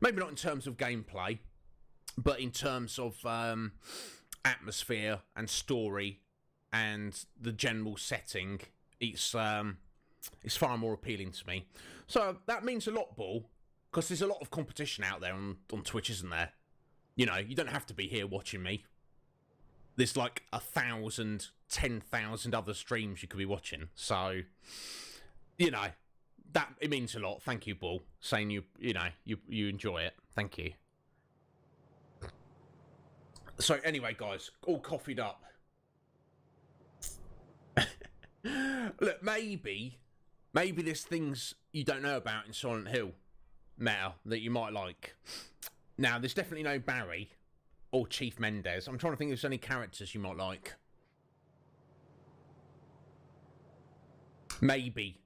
Maybe not in terms of gameplay, but in terms of atmosphere and story and the general setting. It's far more appealing to me. So that means a lot, Ball, because there's a lot of competition out there on Twitch, isn't there? You know, you don't have to be here watching me. There's like 1,000, 10,000 other streams you could be watching. So, you know, that it means a lot. Thank you, Ball, saying you enjoy it. Thank you. So anyway, guys, all coffeed up. Look, maybe there's things you don't know about in Silent Hill, Meta, that you might like. Now, there's definitely no Barry or Chief Mendez. I'm trying to think if there's any characters you might like. Maybe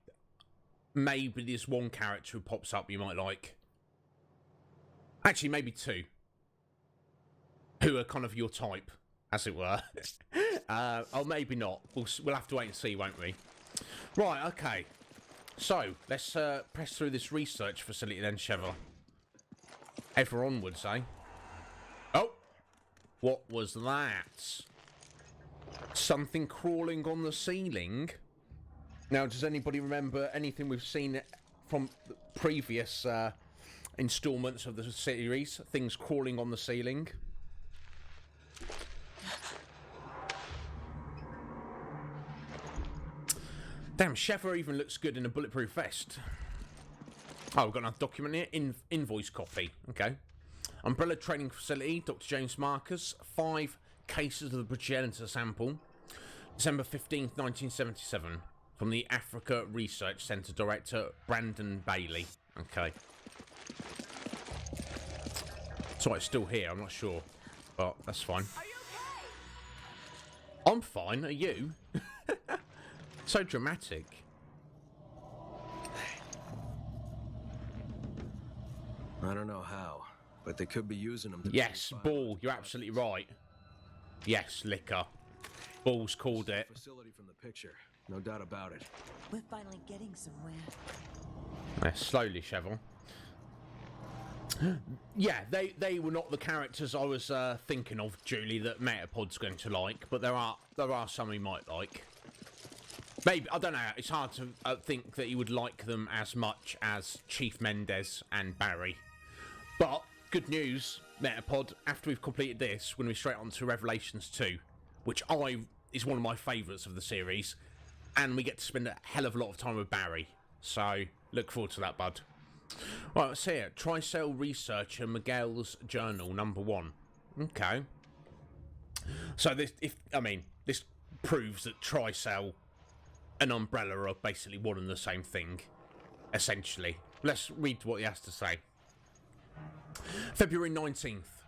there's one character who pops up you might like. Actually, maybe two. Who are kind of your type, as it were. Or maybe not. We'll have to wait and see, won't we? Right, okay. So, let's press through this research facility then, Sheva. Ever onwards, eh? Oh! What was that? Something crawling on the ceiling? Now, does anybody remember anything we've seen from the previous installments of the series? Things crawling on the ceiling? Damn, Sheva even looks good in a bulletproof vest. Oh, we've got another document here. Invoice copy. Okay. Umbrella Training Facility, Dr. James Marcus. 5 cases of the progenitor sample. December 15th, 1977. From the Africa Research Centre Director, Brandon Bailey. Okay. So it's still here, I'm not sure. But that's fine. Are you okay? I'm fine, are you? So dramatic. I don't know how, but they could be using them to... Yes, Ball, you're absolutely right. Yes, liquor. Ball's called it. Facility from the picture, no doubt about it. We're finally getting somewhere. Yeah, slowly, Chevron. Yeah, they were not the characters I was thinking of, Julie, that Metapod's going to like, but there are some he might like. Maybe, I don't know, it's hard to think that he would like them as much as Chief Mendez and Barry. But, good news, Metapod, after we've completed this, we're going to be straight on to Revelations 2, which is one of my favourites of the series, and we get to spend a hell of a lot of time with Barry. So, look forward to that, bud. Right, let's see it. Tricell researcher Miguel's journal, #1. Okay. So this proves that Tricell and Umbrella are basically one and the same thing, essentially. Let's read what he has to say. February 19th.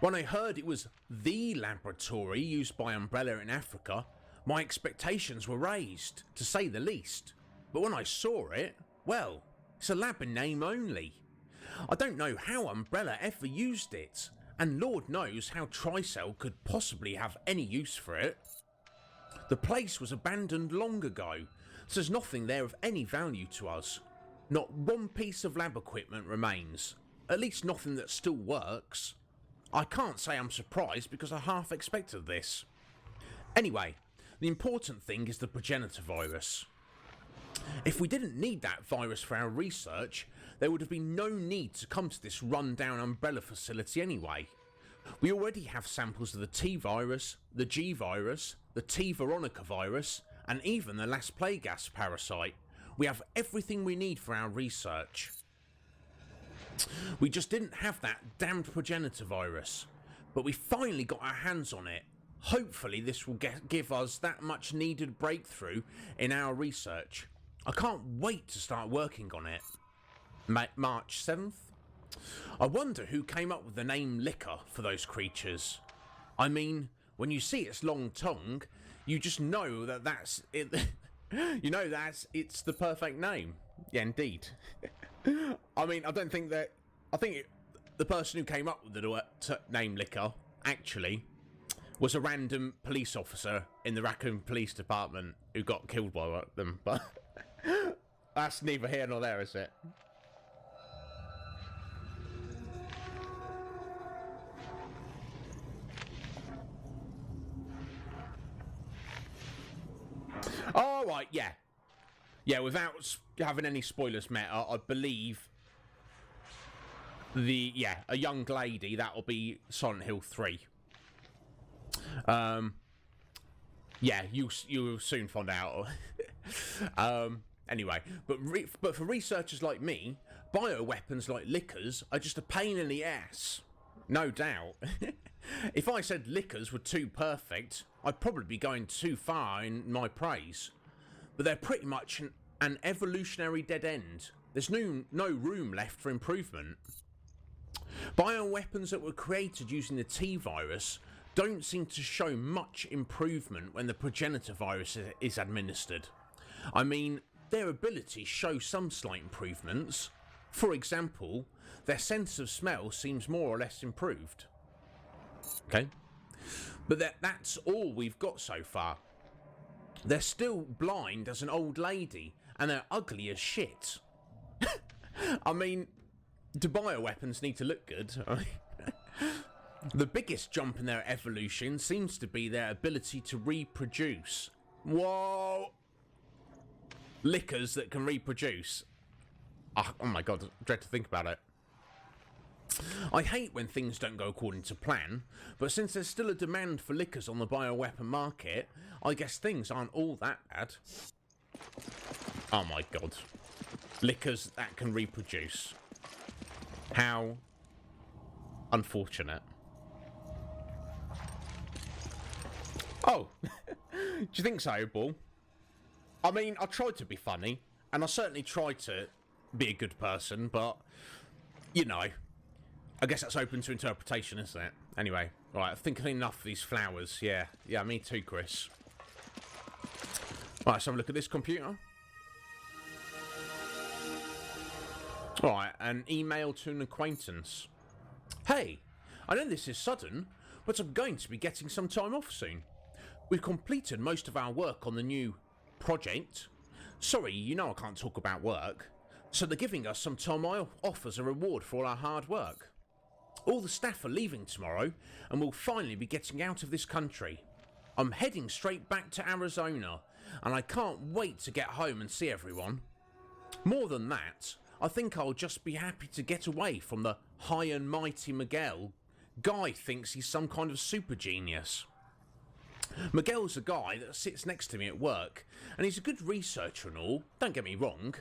When I heard it was the laboratory used by Umbrella in Africa, my expectations were raised, to say the least. But when I saw it, well, it's a lab in name only. I don't know how Umbrella ever used it, and Lord knows how Tricell could possibly have any use for it. The place was abandoned long ago, so there's nothing there of any value to us. Not one piece of lab equipment remains, at least nothing that still works. I can't say I'm surprised because I half expected this. Anyway, the important thing is the progenitor virus. If we didn't need that virus for our research, there would have been no need to come to this run-down Umbrella facility anyway. We already have samples of the T virus, the G virus, the T Veronica virus, and even the Las Plagas parasite. We have everything we need for our research. We just didn't have that damned progenitor virus, but we finally got our hands on it. Hopefully this will give us that much needed breakthrough in our research. I can't wait to start working on it. March 7th. I wonder who came up with the name Liquor for those creatures. I mean, when you see its long tongue, you just know that that's it. You know it's the perfect name. Yeah, indeed. I mean, I think the person who came up with the name Liquor actually was a random police officer in the Raccoon Police Department who got killed by them, but that's neither here nor there, is it? All right, yeah. Yeah, without having any spoilers met, I believe a young lady, that'll be Silent Hill 3. Yeah, you'll soon find out. Anyway, but for researchers like me, bioweapons like liquors are just a pain in the ass. No doubt. If I said liquors were too perfect, I'd probably be going too far in my praise. But they're pretty much an evolutionary dead end. There's no room left for improvement. Bioweapons that were created using the T virus don't seem to show much improvement when the progenitor virus is administered. I mean, their abilities show some slight improvements. For example, their sense of smell seems more or less improved. Okay? But that's all we've got so far. They're still blind as an old lady, and they're ugly as shit. I mean, do bioweapons need to look good? The biggest jump in their evolution seems to be their ability to reproduce. Whoa! Liquors that can reproduce. Oh my god, I dread to think about it. I hate when things don't go according to plan, but since there's still a demand for liquors on the bioweapon market, I guess things aren't all that bad. Oh my god. Liquors that can reproduce. How unfortunate. Oh, do you think so, Ball? I mean, I tried to be funny, and I certainly tried to be a good person, but, you know, I guess that's open to interpretation, isn't it? Anyway, right, I think enough of these flowers. Yeah, me too, Chris. Right, so have a look at this computer. Alright, an email to an acquaintance. Hey, I know this is sudden, but I'm going to be getting some time off soon. We've completed most of our work on the new project. Sorry, you know I can't talk about work. So they're giving us some time off as a reward for all our hard work. All the staff are leaving tomorrow, and we'll finally be getting out of this country. I'm heading straight back to Arizona, and I can't wait to get home and see everyone. More than that, I think I'll just be happy to get away from the high and mighty Miguel. Guy thinks he's some kind of super genius. Miguel's a guy that sits next to me at work, and he's a good researcher and all, don't get me wrong.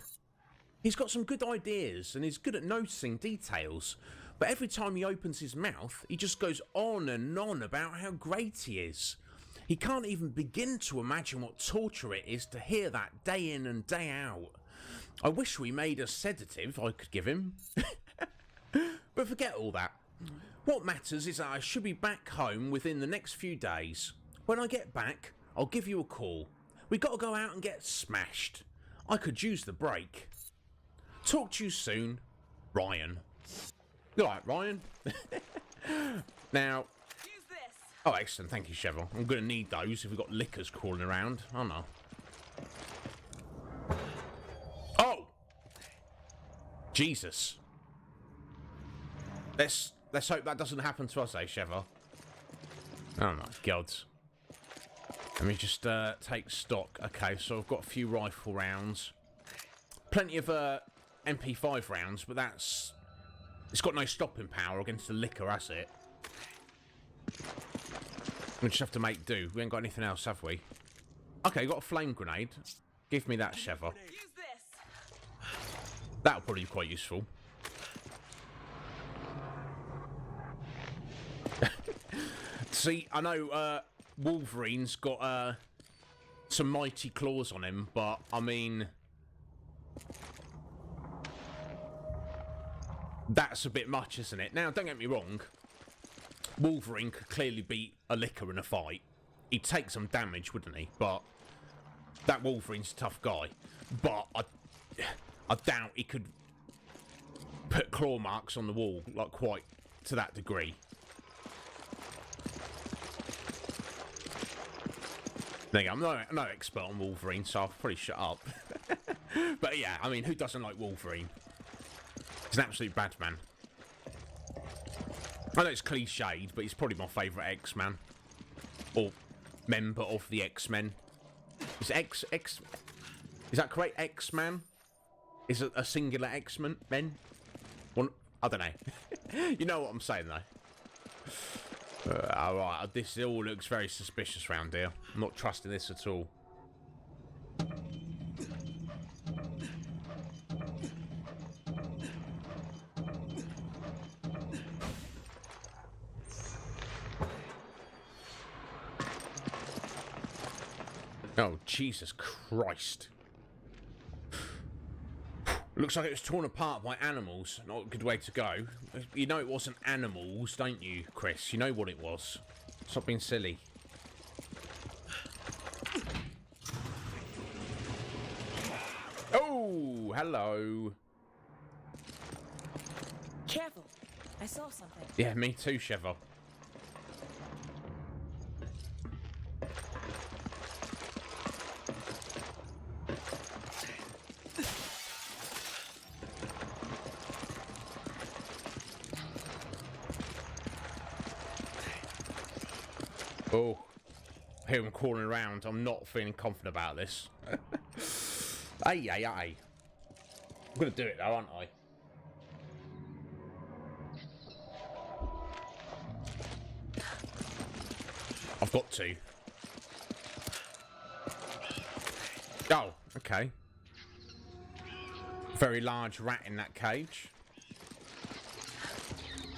He's got some good ideas and he's good at noticing details, but every time he opens his mouth, he just goes on and on about how great he is. He can't even begin to imagine what torture it is to hear that day in and day out. I wish we made a sedative I could give him. But forget all that. What matters is that I should be back home within the next few days. When I get back, I'll give you a call. We got to go out and get smashed. I could use the break. Talk to you soon, Ryan. You alright, Ryan? Now... Use this. Oh, excellent. Thank you, Cheryl. I'm going to need those if we've got lickers crawling around. Oh, no. Oh! Jesus. Let's hope that doesn't happen to us, eh, Cheryl? Oh, my God. Let me just take stock. Okay, so I've got a few rifle rounds. Plenty of MP5 rounds, but that's... It's got no stopping power against the liquor, has it? We just have to make do. We ain't got anything else, have we? Okay, got a flame grenade. Give me that, Sheva. Use this. That'll probably be quite useful. See, I know Wolverine's got some mighty claws on him, but I mean... That's a bit much, isn't it? Now, don't get me wrong. Wolverine could clearly beat a licker in a fight. He'd take some damage, wouldn't he? But that Wolverine's a tough guy. But I doubt he could put claw marks on the wall, like, quite to that degree. There you go. I'm no expert on Wolverine, so I'll probably shut up. But yeah, I mean, who doesn't like Wolverine? He's an absolute bad man. I know it's cliched, but he's probably my favourite X-Man. Or member of the X-Men. Is Is that correct? X-Man? Is it a singular X-Men? Men? One, I don't know. You know what I'm saying, though. Alright, this all looks very suspicious round here. I'm not trusting this at all. Oh, Jesus Christ. Looks like it was torn apart by animals. Not a good way to go. You know it wasn't animals, don't you, Chris? You know what it was. Stop being silly. Oh, hello. Careful. I saw something. Yeah, me too, Cheval. Oh, I hear him crawling around. I'm not feeling confident about this. Ay. I'm going to do it though, aren't I? I've got to. Oh, okay. Very large rat in that cage.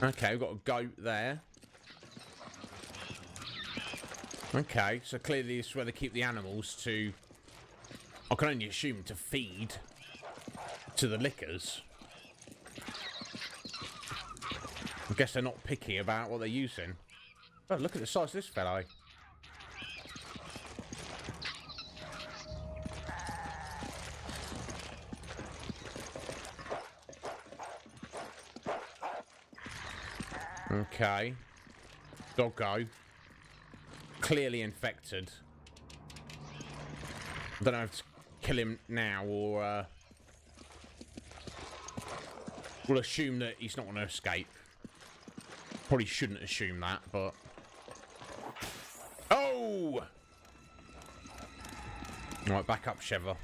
Okay, we've got a goat there. Okay, so clearly this is where they keep the animals to... I can only assume to feed to the lickers. I guess they're not picky about what they're using. Oh, look at the size of this fellow. Okay. Doggo. Clearly infected. I don't know if to kill him now or we'll assume that he's not going to escape. Probably shouldn't assume that, but... Oh! Alright, back up, Sheva.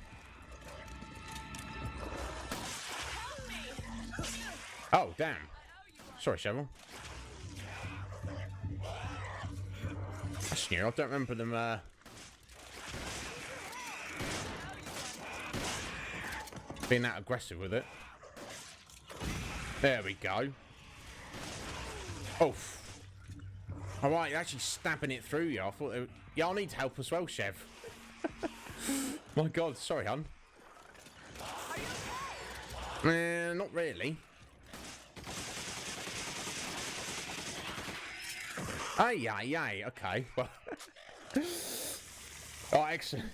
Oh, damn. Sorry, Sheva. That's new. I don't remember them, Being that aggressive with it. There we go. Oof. Alright, you're actually stabbing it through you. I thought... Yeah, I need help as well, Chev. My God, sorry, hun. Not really. Aye, okay. Well... Oh, excellent.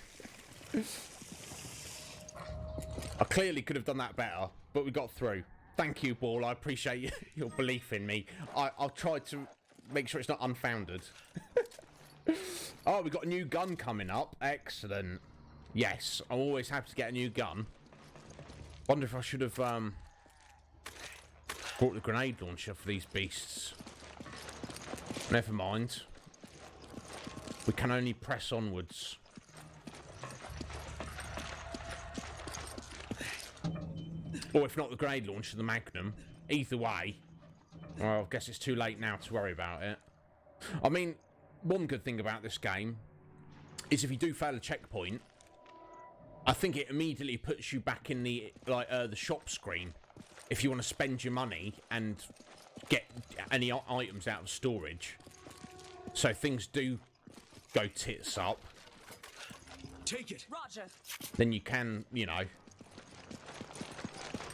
I clearly could have done that better, but we got through. Thank you, Ball. I appreciate your belief in me. I'll try to make sure it's not unfounded. Oh, we got a new gun coming up. Excellent. Yes, I'm always happy to get a new gun. Wonder if I should have brought the grenade launcher for these beasts. Never mind. We can only press onwards. Or if not the grenade launcher, the Magnum. Either way. Well, I guess it's too late now to worry about it. I mean, one good thing about this game is if you do fail a checkpoint, I think it immediately puts you back in the the shop screen if you want to spend your money and get any items out of storage. So things do go tits up. Take it. Roger. Then you can, you know,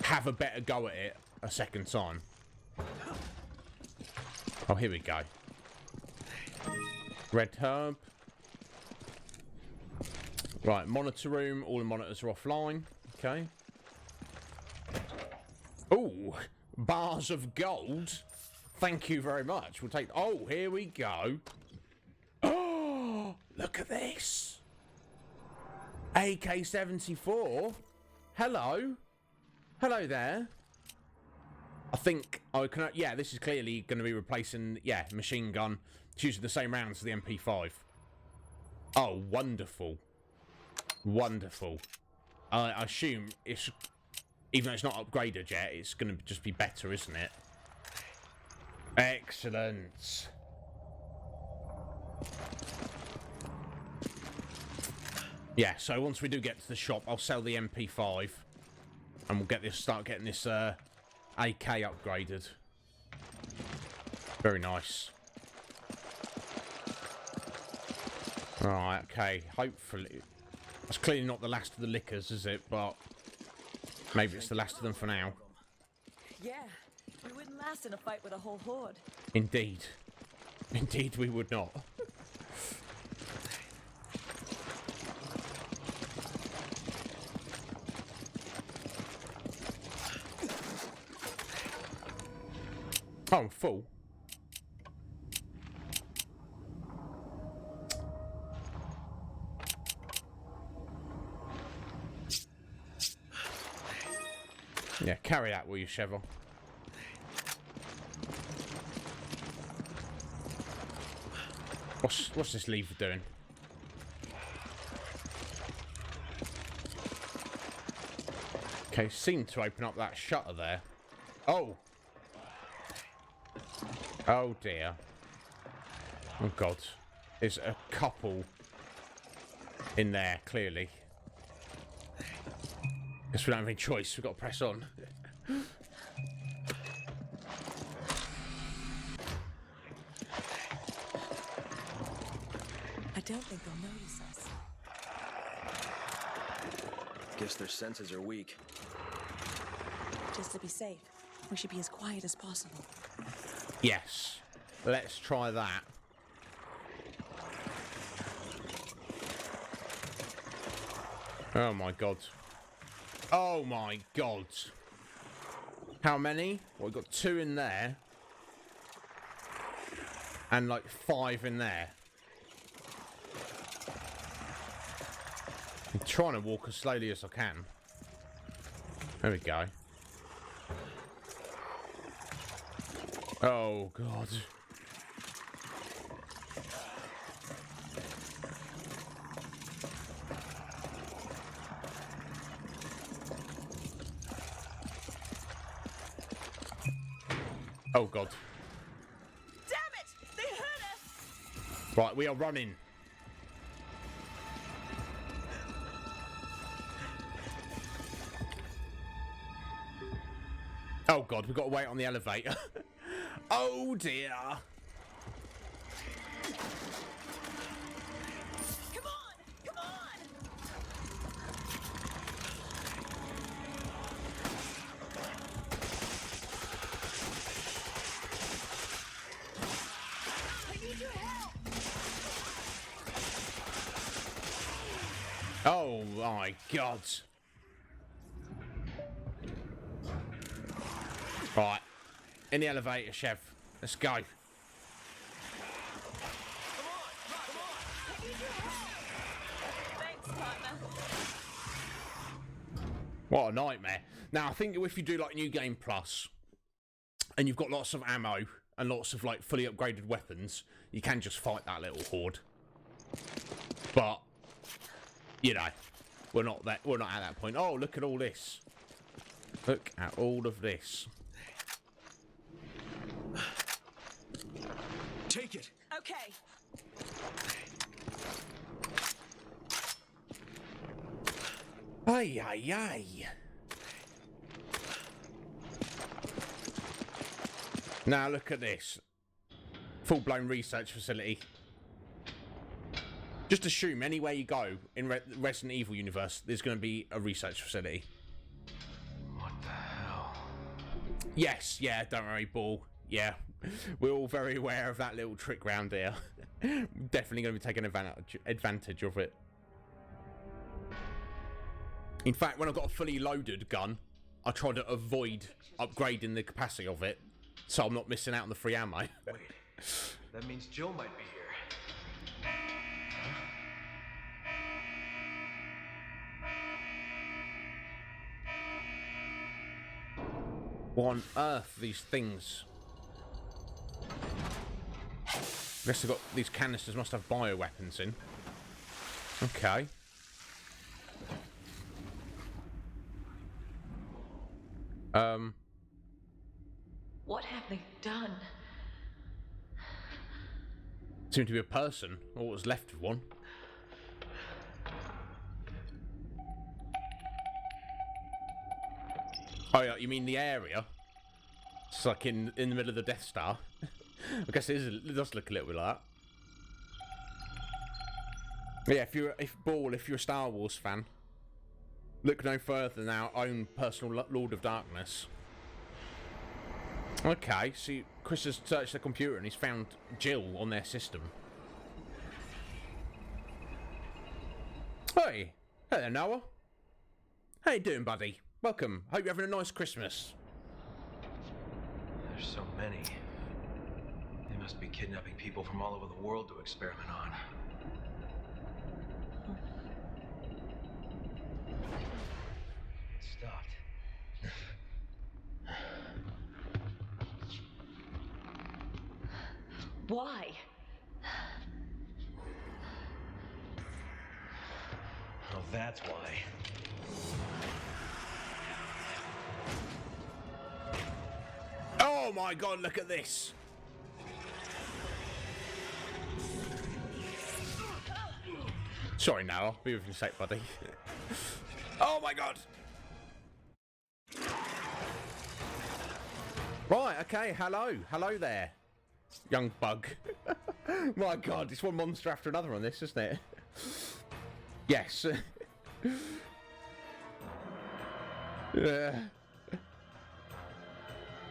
have a better go at it a second time. Oh, here we go. Red herb. Right, monitor room. All the monitors are offline. Okay. Ooh, bars of gold. Thank you very much. We'll take... Oh, here we go. Oh, look at this. AK-74. Hello. Hello there. I think I can... Yeah, this is clearly going to be replacing... Yeah, machine gun. It's using the same rounds as the MP5. Oh, wonderful. Wonderful. I assume it's... Even though it's not upgraded yet, it's going to just be better, isn't it? Excellent. Yeah, so once we do get to the shop, I'll sell the MP5. And we'll get this, start getting this AK upgraded. Very nice. Alright, okay. Hopefully. That's clearly not the last of the liquors, is it? But maybe it's the last of them for now. Yeah, we wouldn't last in a fight with a whole horde. Indeed. Indeed we would not. Oh, I'm full. Yeah, carry that, will you, Cheval? What's this lever doing? Okay, seemed to open up that shutter there. Oh! Oh dear. Oh god. There's a couple in there, clearly. Guess we don't have any choice, we've got to press on. I don't think they'll notice us. Guess their senses are weak. Just to be safe, we should be as quiet as possible. Yes. Let's try that. Oh my god. Oh my god. How many? Well, we've got 2 in there. And like 5 in there. I'm trying to walk as slowly as I can. There we go. Oh god. Oh god. Damn it! They heard us! Right, we are running. Oh god, we've got to wait on the elevator. Oh dear. Come on! Come on! I need your help! Oh my god. Right. In the elevator, Chev. Let's go. Thanks, partner. What a nightmare. Now, I think if you do like New Game Plus, and you've got lots of ammo and lots of like fully upgraded weapons, you can just fight that little horde. But, you know, we're not at that point. Oh, look at all this. Look at all of this. Take it. Okay. Ay, ay, ay. Now look at this. Full-blown research facility. Just assume anywhere you go in Resident Evil universe, there's going to be a research facility. What the hell? Yes, yeah, don't worry, Ball. Yeah, we're all very aware of that little trick round here. Definitely going to be taking advantage of it. In fact, when I got a fully loaded gun, I tried to avoid upgrading the capacity of it, so I'm not missing out on the free ammo. Wait, that means Jill might be here. What on earth, these things? Guess they've got these canisters, must have bioweapons in. Okay. What have they done? Seemed to be a person, or what was left of one. Oh yeah, you mean the area? It's like in the middle of the Death Star. I guess it does look a little bit like that. Yeah, if you're a Star Wars fan, look no further than our own personal Lord of Darkness. Okay, see, Chris has searched the computer and he's found Jill on their system. Hey, hello Noah. How you doing, buddy? Welcome. Hope you're having a nice Christmas. There's so many. They must be kidnapping people from all over the world to experiment on. It stopped. Why? Oh, that's why. Oh my god, look at this. Sorry, Noah. Be with you in a sec, buddy. Oh my god. Right, okay, hello. Hello there. Young bug. My god, it's one monster after another on this, isn't it? Yes.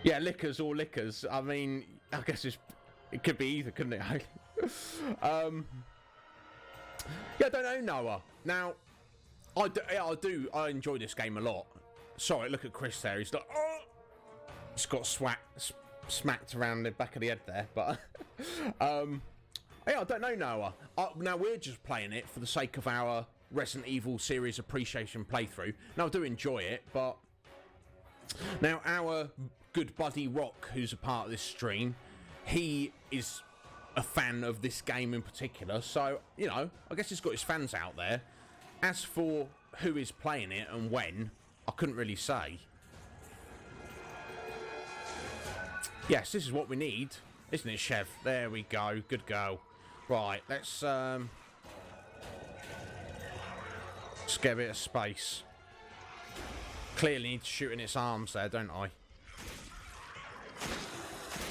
Yeah, liquors or liquors. I mean, I guess it could be either, couldn't it? Yeah, I don't know, Noah. Now, I enjoy this game a lot. Sorry, look at Chris there. He's like, oh! He's got smacked around the back of the head there, but yeah, I don't know, Noah. Now we're just playing it for the sake of our Resident Evil series appreciation playthrough. Now I do enjoy it, but now our good buddy Rock, who's a part of this stream, he is a fan of this game in particular, so you know, I guess he's got his fans out there. As for who is playing it and when, I couldn't really say. Yes, this is what we need, isn't it, Chev? There we go. Good go. Right, let's get a bit of space. Clearly need to shoot in its arms there, don't I?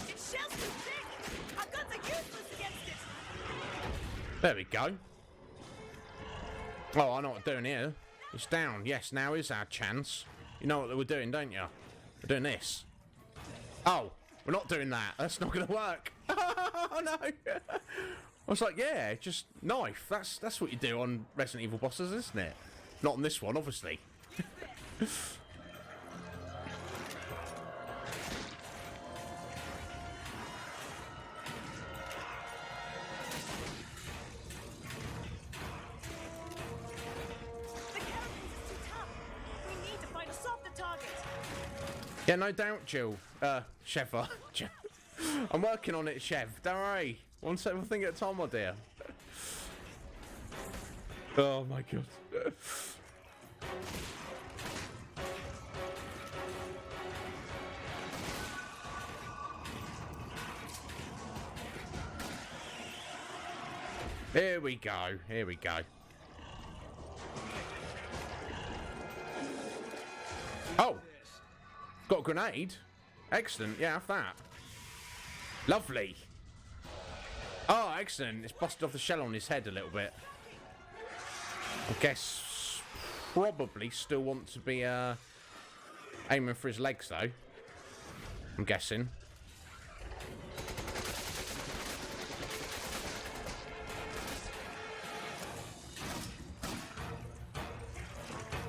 Its shell's too thick! Our guns are useless against it! There we go. Oh, I know what we're doing here. It's down. Yes, now is our chance. You know what we're doing, don't you? We're doing this. Oh, we're not doing that. That's not going to work. Oh, no. I was like, yeah, just knife. That's what you do on Resident Evil bosses, isn't it? Not on this one, obviously. Yeah, no doubt, Jill. Cheva. I'm working on it, Chev. Don't worry. One thing at a time, my dear. Oh, my God. Here we go. Here we go. Oh. Got a grenade. Excellent. Yeah, have that. Lovely. Oh, excellent. It's busted off the shell on his head a little bit. I guess probably still want to be aiming for his legs, though. I'm guessing.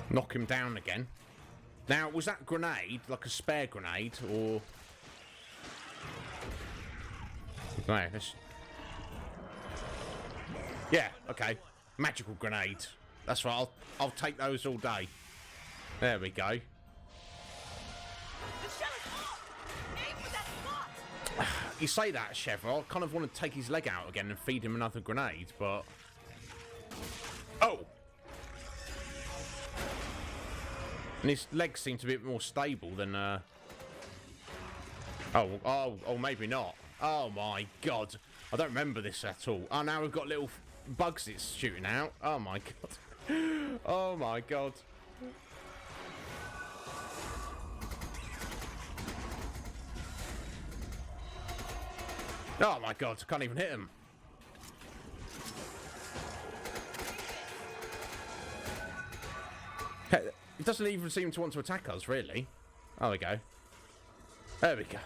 Knock him down again. Now, was that grenade like a spare grenade, or... No, this... Yeah, okay. Magical grenade. That's right, I'll take those all day. There we go. You say that, Chef. I kind of want to take his leg out again and feed him another grenade, but... Oh! And his legs seem to be a bit more stable than, Oh, maybe not. Oh, my God. I don't remember this at all. Oh, now we've got little bugs it's shooting out. Oh, my God. Oh, my God. Oh, my God. I can't even hit him. It doesn't even seem to want to attack us, really. There we go. There we go.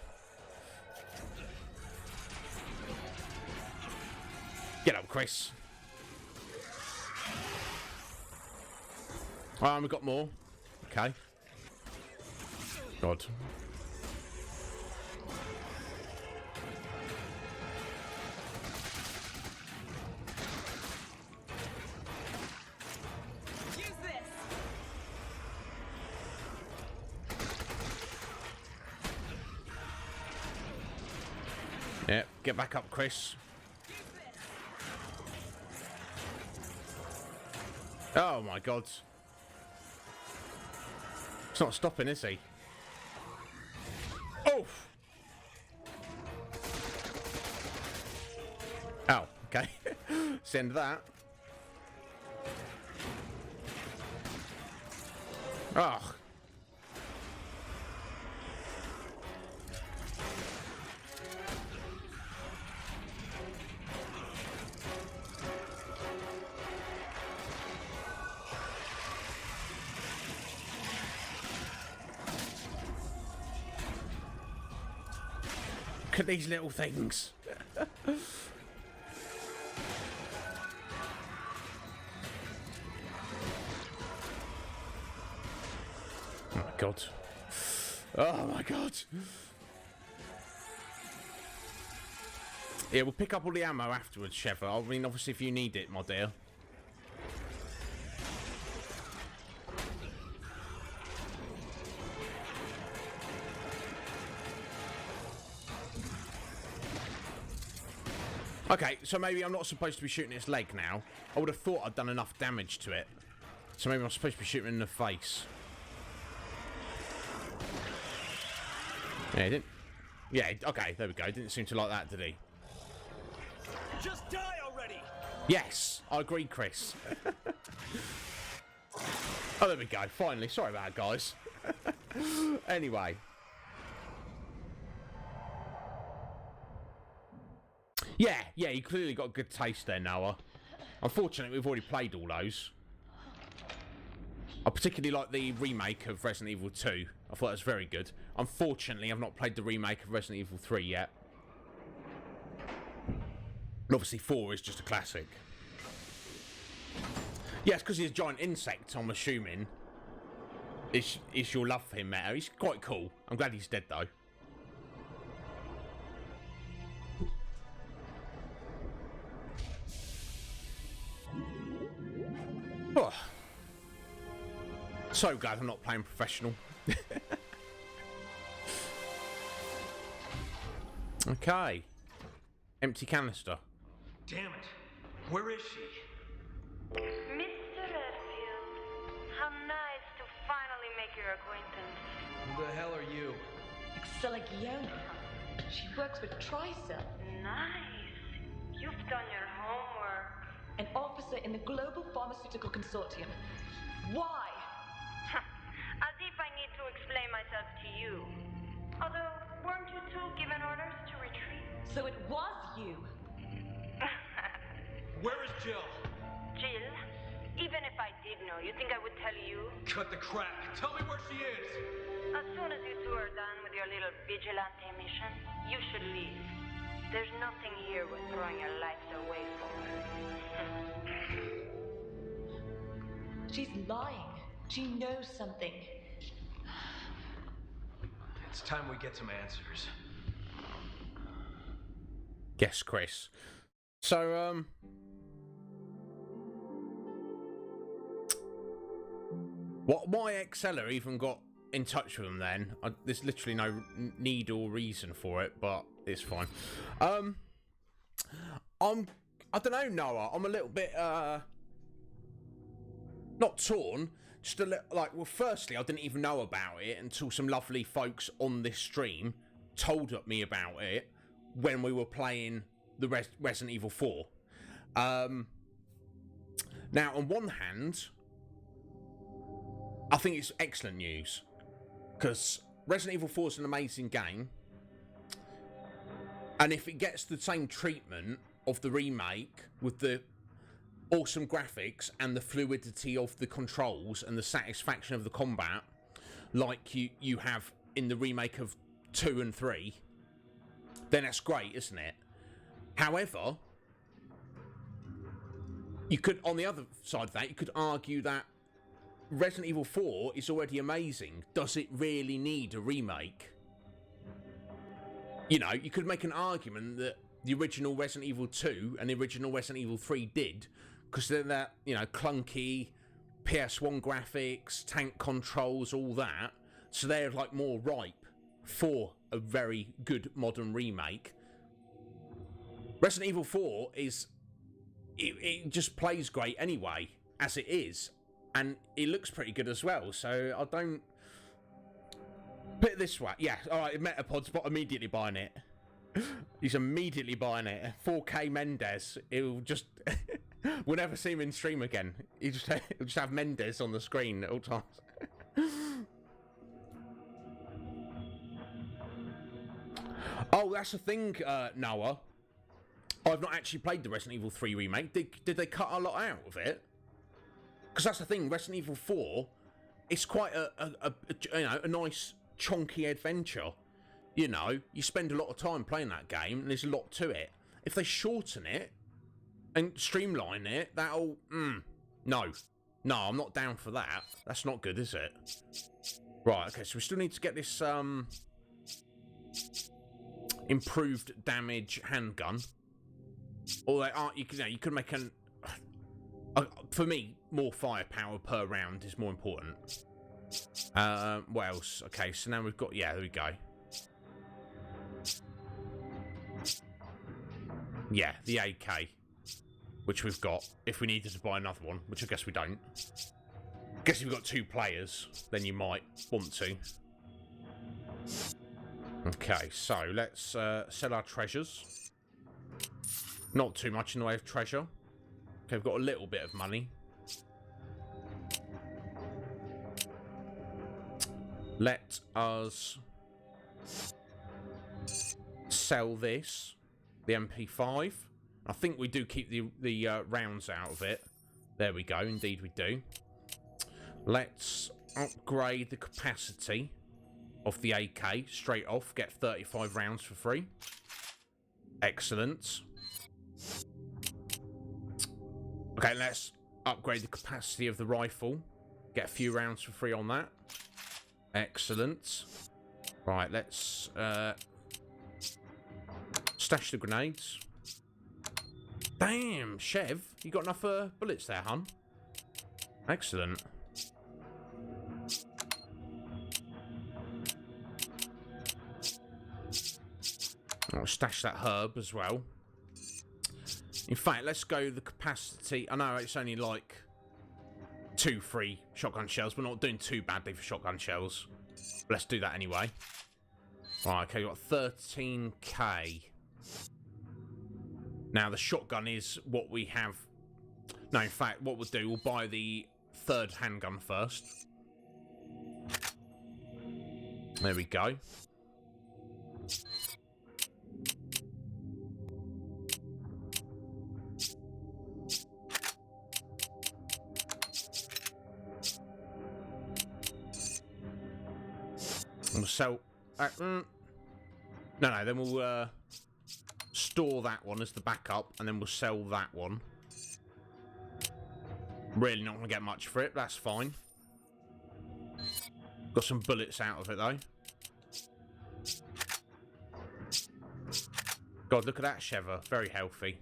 Get up, Chris. We've got more. Okay. God. Yeah, get back up, Chris. Oh my God. It's not stopping, is he? Oh! Oh, okay. Send that. Oh. Look at these little things. Oh my God. Oh my God. Yeah, we'll pick up all the ammo afterwards, Sheva. I mean, obviously, if you need it, my dear. Okay, so maybe I'm not supposed to be shooting its leg now. I would have thought I'd done enough damage to it. So maybe I'm supposed to be shooting in the face. Yeah, he didn't... Yeah, okay, there we go. He didn't seem to like that, did he? Just die already! Yes, I agree, Chris. Oh, there we go. Finally. Sorry about that, guys. Anyway. Yeah, you clearly got a good taste there, Noah. Unfortunately, we've already played all those. I particularly like the remake of Resident Evil 2. I thought it was very good. Unfortunately, I've not played the remake of Resident Evil 3 yet. And obviously 4 is just a classic. Yeah, it's because he's a giant insect, I'm assuming. Is your love for him, Meta? He's quite cool. I'm glad he's dead, though. Oh. So glad I'm not playing professional. Okay. Empty canister. Damn it. Where is she? Mr. Redfield, how nice to finally make your acquaintance. Who the hell are you? Excella Guillaume. She works for Tricell. Nice. You've done your homework. An officer in the Global Pharmaceutical Consortium. Why? As if I need to explain myself to you. Although, weren't you two given orders to retreat? So it was you. Where is Jill? Jill, even if I did know, you think I would tell you? Cut the crap. Tell me where she is. As soon as you two are done with your little vigilante mission, you should leave. There's nothing here worth throwing your lives away for. She's lying. She knows something. It's time we get some answers. Yes, Chris. So, why Excella even got in touch with them then? There's literally no need or reason for it, but it's fine. I don't know, Noah. I'm a little bit, not torn. Just a little, like, well, firstly, I didn't even know about it until some lovely folks on this stream told me about it when we were playing the Resident Evil 4. Now, on one hand, I think it's excellent news, because Resident Evil 4 is an amazing game, and if it gets the same treatment of the remake with the awesome graphics and the fluidity of the controls and the satisfaction of the combat like you have in the remake of 2 and 3, then that's great, isn't it? However, you could, on the other side of that, you could argue that Resident Evil 4 is already amazing. Does it really need a remake? You know, you could make an argument that the original Resident Evil 2 and the original Resident Evil 3 did, because they're that, you know, clunky PS1 graphics, tank controls, all that. So they're like more ripe for a very good modern remake. Resident Evil 4 is, it just plays great anyway, as it is. And it looks pretty good as well, so I don't... Put it this way, yeah, alright, Metapod's immediately buying it. He's immediately buying it. 4K Mendez, he'll just... we'll never see him in stream again. He'll just have Mendez on the screen at all times. Oh, that's the thing, Noah. I've not actually played the Resident Evil 3 remake. Did they cut a lot out of it? Because that's the thing, Resident Evil 4, it's quite a nice chunky adventure. You know, you spend a lot of time playing that game, and there's a lot to it. If they shorten it and streamline it, that'll... No, I'm not down for that. That's not good, is it? Right, okay, so we still need to get this improved damage handgun. Although, you could make an... for me, more firepower per round is more important. What else? Okay, so now we've got... Yeah, there we go. Yeah, the AK. Which we've got, if we needed to buy another one, which I guess we don't. I guess if you've got 2 players, then you might want to. Okay, so let's sell our treasures. Not too much in the way of treasure. Okay, we've got a little bit of money. Let us sell this. the MP5. I think we do keep the rounds out of it. There we go. Indeed, we do. Let's upgrade the capacity of the AK straight off. Get 35 rounds for free. Excellent. Okay, let's upgrade the capacity of the rifle. Get a few rounds for free on that. Excellent. Right, let's stash the grenades. Damn, Chev, you got enough bullets there, hun? Excellent. I'll stash that herb as well. In fact, let's go the capacity. I know it's only like 2 free shotgun shells. We're not doing too badly for shotgun shells. But let's do that anyway. Right, okay, we've got 13k. Now, the shotgun is what we have. No, in fact, what we'll do, we'll buy the 3rd handgun first. There we go. We'll sell... no, then we'll store that one as the backup, and then we'll sell that one. Really not going to get much for it, that's fine. Got some bullets out of it, though. God, look at that Sheva. Very healthy.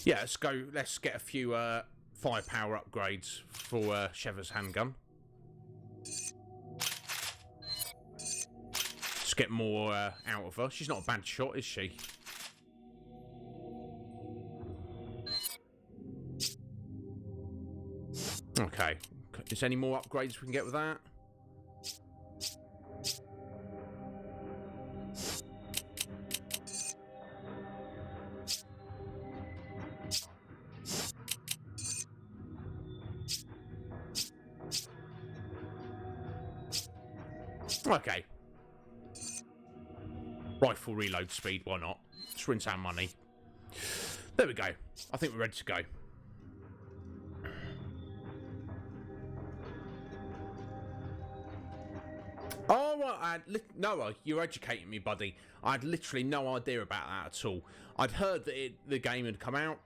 Yeah, let's go. Let's get a few firepower upgrades for Sheva's handgun. Let's get more out of her. She's not a bad shot, is she? Okay. Is there any more upgrades we can get with that? Okay. Rifle reload speed, why not? Let's rinse our money. There we go. I think we're ready to go. Oh, well, Noah, you're educating me, buddy. I had literally no idea about that at all. I'd heard that the game had come out,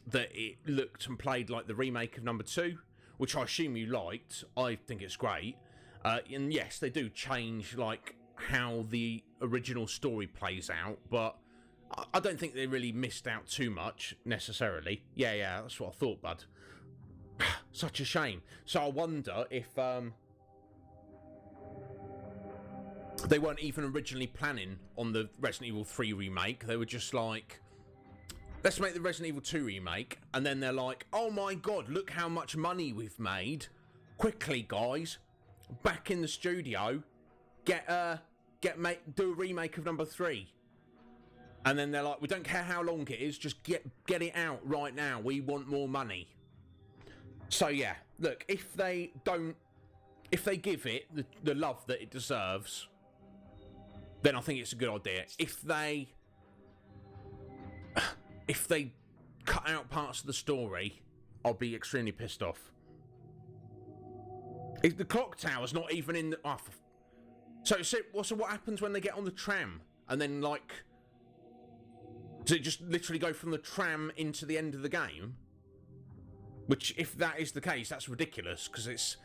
that it looked and played like the remake of number 2, which I assume you liked. I think it's great. And yes, they do change, like, how the original story plays out, but I don't think they really missed out too much, necessarily. Yeah, that's what I thought, bud. Such a shame. So I wonder if, they weren't even originally planning on the Resident Evil 3 remake. They were just like, let's make the Resident Evil 2 remake, and then they're like, oh my god, look how much money we've made. Quickly, guys. Back in the studio, do a remake of number 3, and then they're like, we don't care how long it is, just get it out right now. We want more money. So yeah, look, if they give it the love that it deserves, then I think it's a good idea. If they cut out parts of the story, I'll be extremely pissed off. The clock tower's not even in the... Oh, so what happens when they get on the tram? And then, like... Does it just literally go from the tram into the end of the game? Which, if that is the case, that's ridiculous, because it's...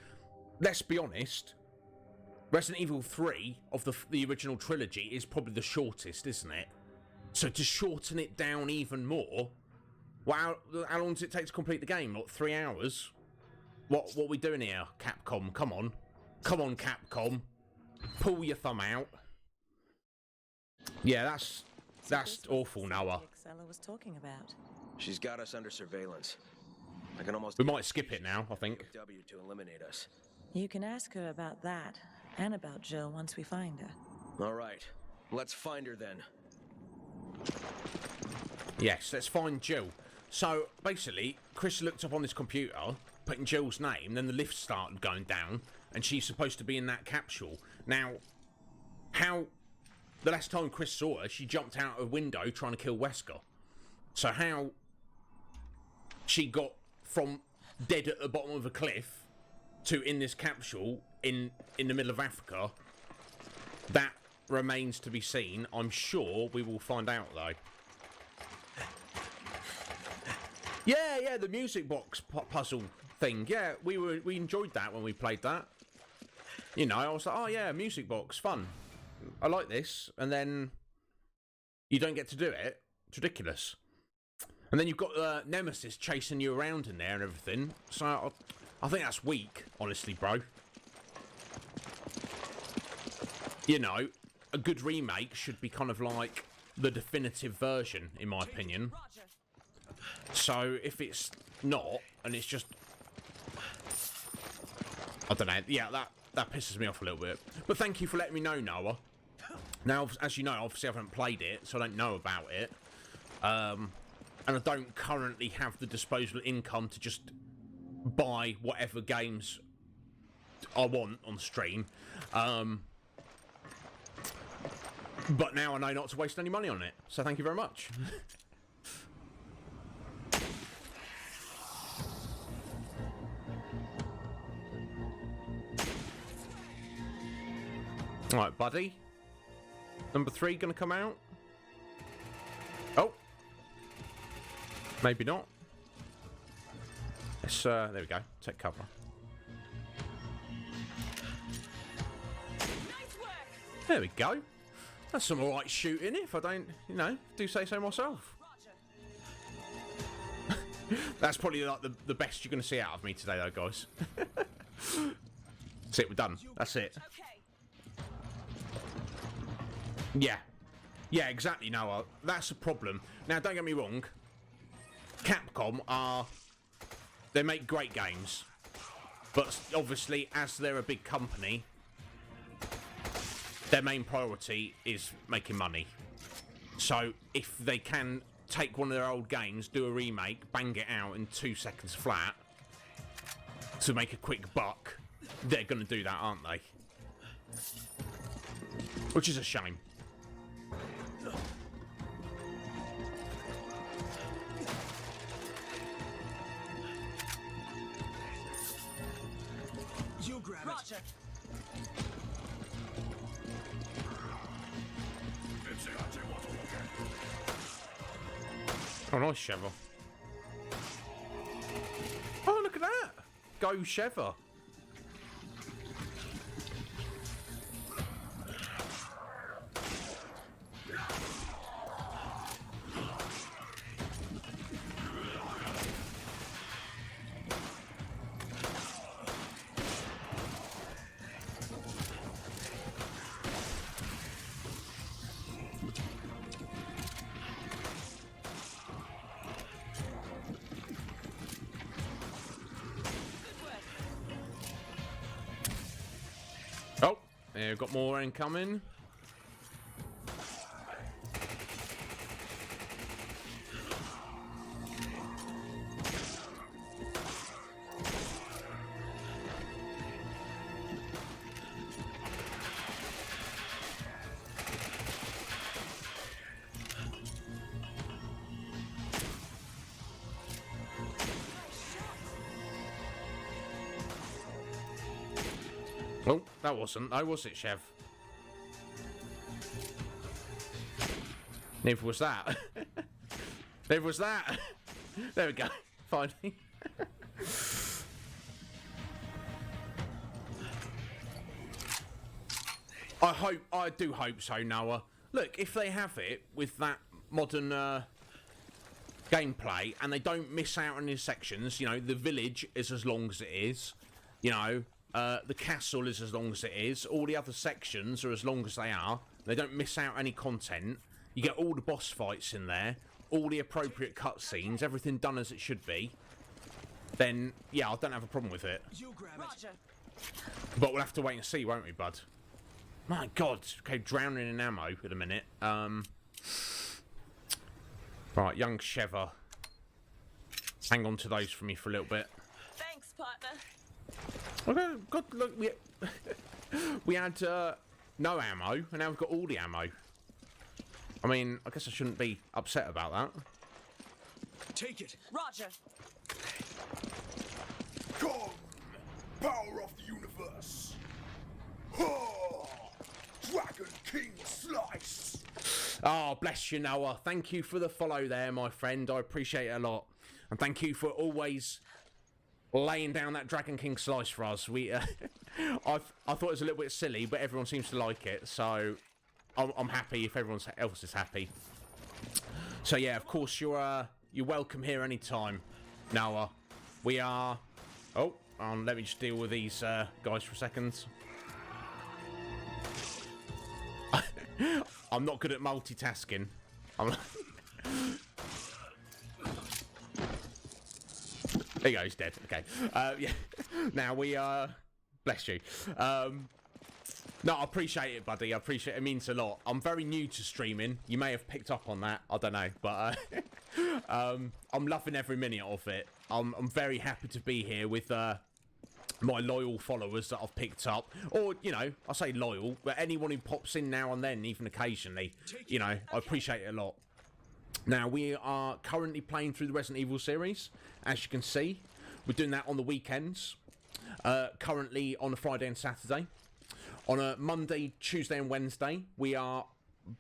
Let's be honest. Resident Evil 3 of the original trilogy is probably the shortest, isn't it? So to shorten it down even more... Wow, how long does it take to complete the game? What, 3 hours? What are we doing here, Capcom? Come on, Capcom, pull your thumb out. Yeah, that's awful, Noah. Was talking about. She's got us under surveillance. I can almost. We might skip it now, I think. W to eliminate us. You can ask her about that and about Jill once we find her. All right, let's find her then. Yes, let's find Jill. So basically, Chris looked up on this computer putting Jill's name, then the lift started going down, and she's supposed to be in that capsule. Now, how... The last time Chris saw her, she jumped out a window trying to kill Wesker. So how she got from dead at the bottom of a cliff to in this capsule in the middle of Africa, that remains to be seen. I'm sure we will find out, though. Yeah, the music box puzzle thing. Yeah, we enjoyed that when we played that. You know, I was like, oh yeah, music box, fun. I like this, and then you don't get to do it. It's ridiculous. And then you've got Nemesis chasing you around in there and everything. So I think that's weak, honestly, bro. You know, a good remake should be kind of like the definitive version, in my opinion. So if it's not, and it's just... I don't know. Yeah, that pisses me off a little bit. But thank you for letting me know, Noah. Now, as you know, obviously I haven't played it, so I don't know about it. And I don't currently have the disposable income to just buy whatever games I want on stream. But now I know not to waste any money on it. So thank you very much. Alright, buddy. Number 3 gonna come out? Oh. Maybe not. Let's, there we go. Take cover. There we go. That's some alright shooting if I don't, you know, do say so myself. That's probably like the best you're going to see out of me today though, guys. That's it, we're done. That's it. Yeah. Yeah, exactly, Noah. That's a problem. Now, don't get me wrong. Capcom they make great games. But obviously, as they're a big company, their main priority is making money. So, if they can take one of their old games, do a remake, bang it out in 2 seconds flat, to make a quick buck, they're going to do that, aren't they? Which is a shame. You grab Roger. it. Oh, nice Sheva. Oh, look at that! Go Sheva. Oh, yeah, we've got more incoming. Oh, that wasn't. Oh, was it, Chev? Neither was that. Neither was that. There we go. Finally. I do hope so, Noah. Look, if they have it with that modern gameplay and they don't miss out on any sections, you know, the village is as long as it is, you know, the castle is as long as it is, all the other sections are as long as they are, they don't miss out any content, you get all the boss fights in there, all the appropriate cutscenes, everything done as it should be, then, yeah, I don't have a problem with it. You grab it. Roger. But we'll have to wait and see, won't we, bud? My God, okay, drowning in ammo in a minute. Right, young Sheva. Hang on to those for me for a little bit. Thanks, partner. Okay, God, look, we had no ammo, and now we've got all the ammo. I mean, I guess I shouldn't be upset about that. Take it. Roger. Come, power of the universe. Ha! Dragon King Slice. Oh, bless you, Noah. Thank you for the follow there, my friend. I appreciate it a lot. And thank you for always laying down that Dragon King Slice for us. I thought it was a little bit silly, but everyone seems to like it. So I'm happy if everyone else is happy. So yeah, of course, you're welcome here anytime, Noah. We are... Oh, let me just deal with these guys for a second. I'm not good at multitasking. There you go, he's dead. Okay. Yeah. Now we are... Bless you. No, I appreciate it, buddy. I appreciate it. It means a lot. I'm very new to streaming. You may have picked up on that. I don't know. But I'm loving every minute of it. I'm very happy to be here with my loyal followers that I've picked up. Or, you know, I say loyal, but anyone who pops in now and then, even occasionally, you know, I appreciate it a lot. Now, we are currently playing through the Resident Evil series, as you can see. We're doing that on the weekends. Currently on a Friday and Saturday. On a Monday, Tuesday and Wednesday, we are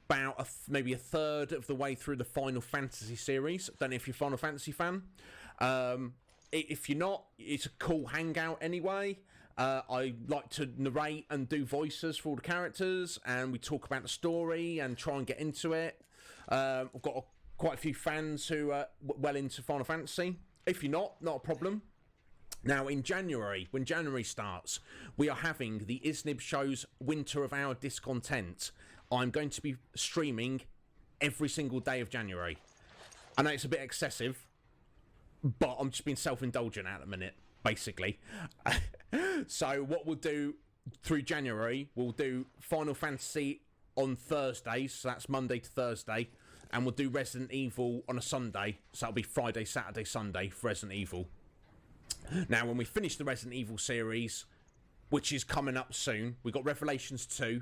about maybe a third of the way through the Final Fantasy series. Don't know if you're a Final Fantasy fan. If you're not, it's a cool hangout anyway. I like to narrate and do voices for all the characters, and we talk about the story and try and get into it. I've got quite a few fans who are well into Final Fantasy. If you're not a problem. Now, in January, when January starts, we are having the Iznib Show's Winter of Our Discontent. I'm going to be streaming every single day of January. I know it's a bit excessive, but I'm just being self-indulgent at the minute, basically. So what we'll do through January, we'll do Final Fantasy on Thursdays, so that's Monday to Thursday, and we'll do Resident Evil on a Sunday, so that'll be Friday, Saturday, Sunday for Resident Evil. Now, when we finish the Resident Evil series, which is coming up soon, we've got Revelations 2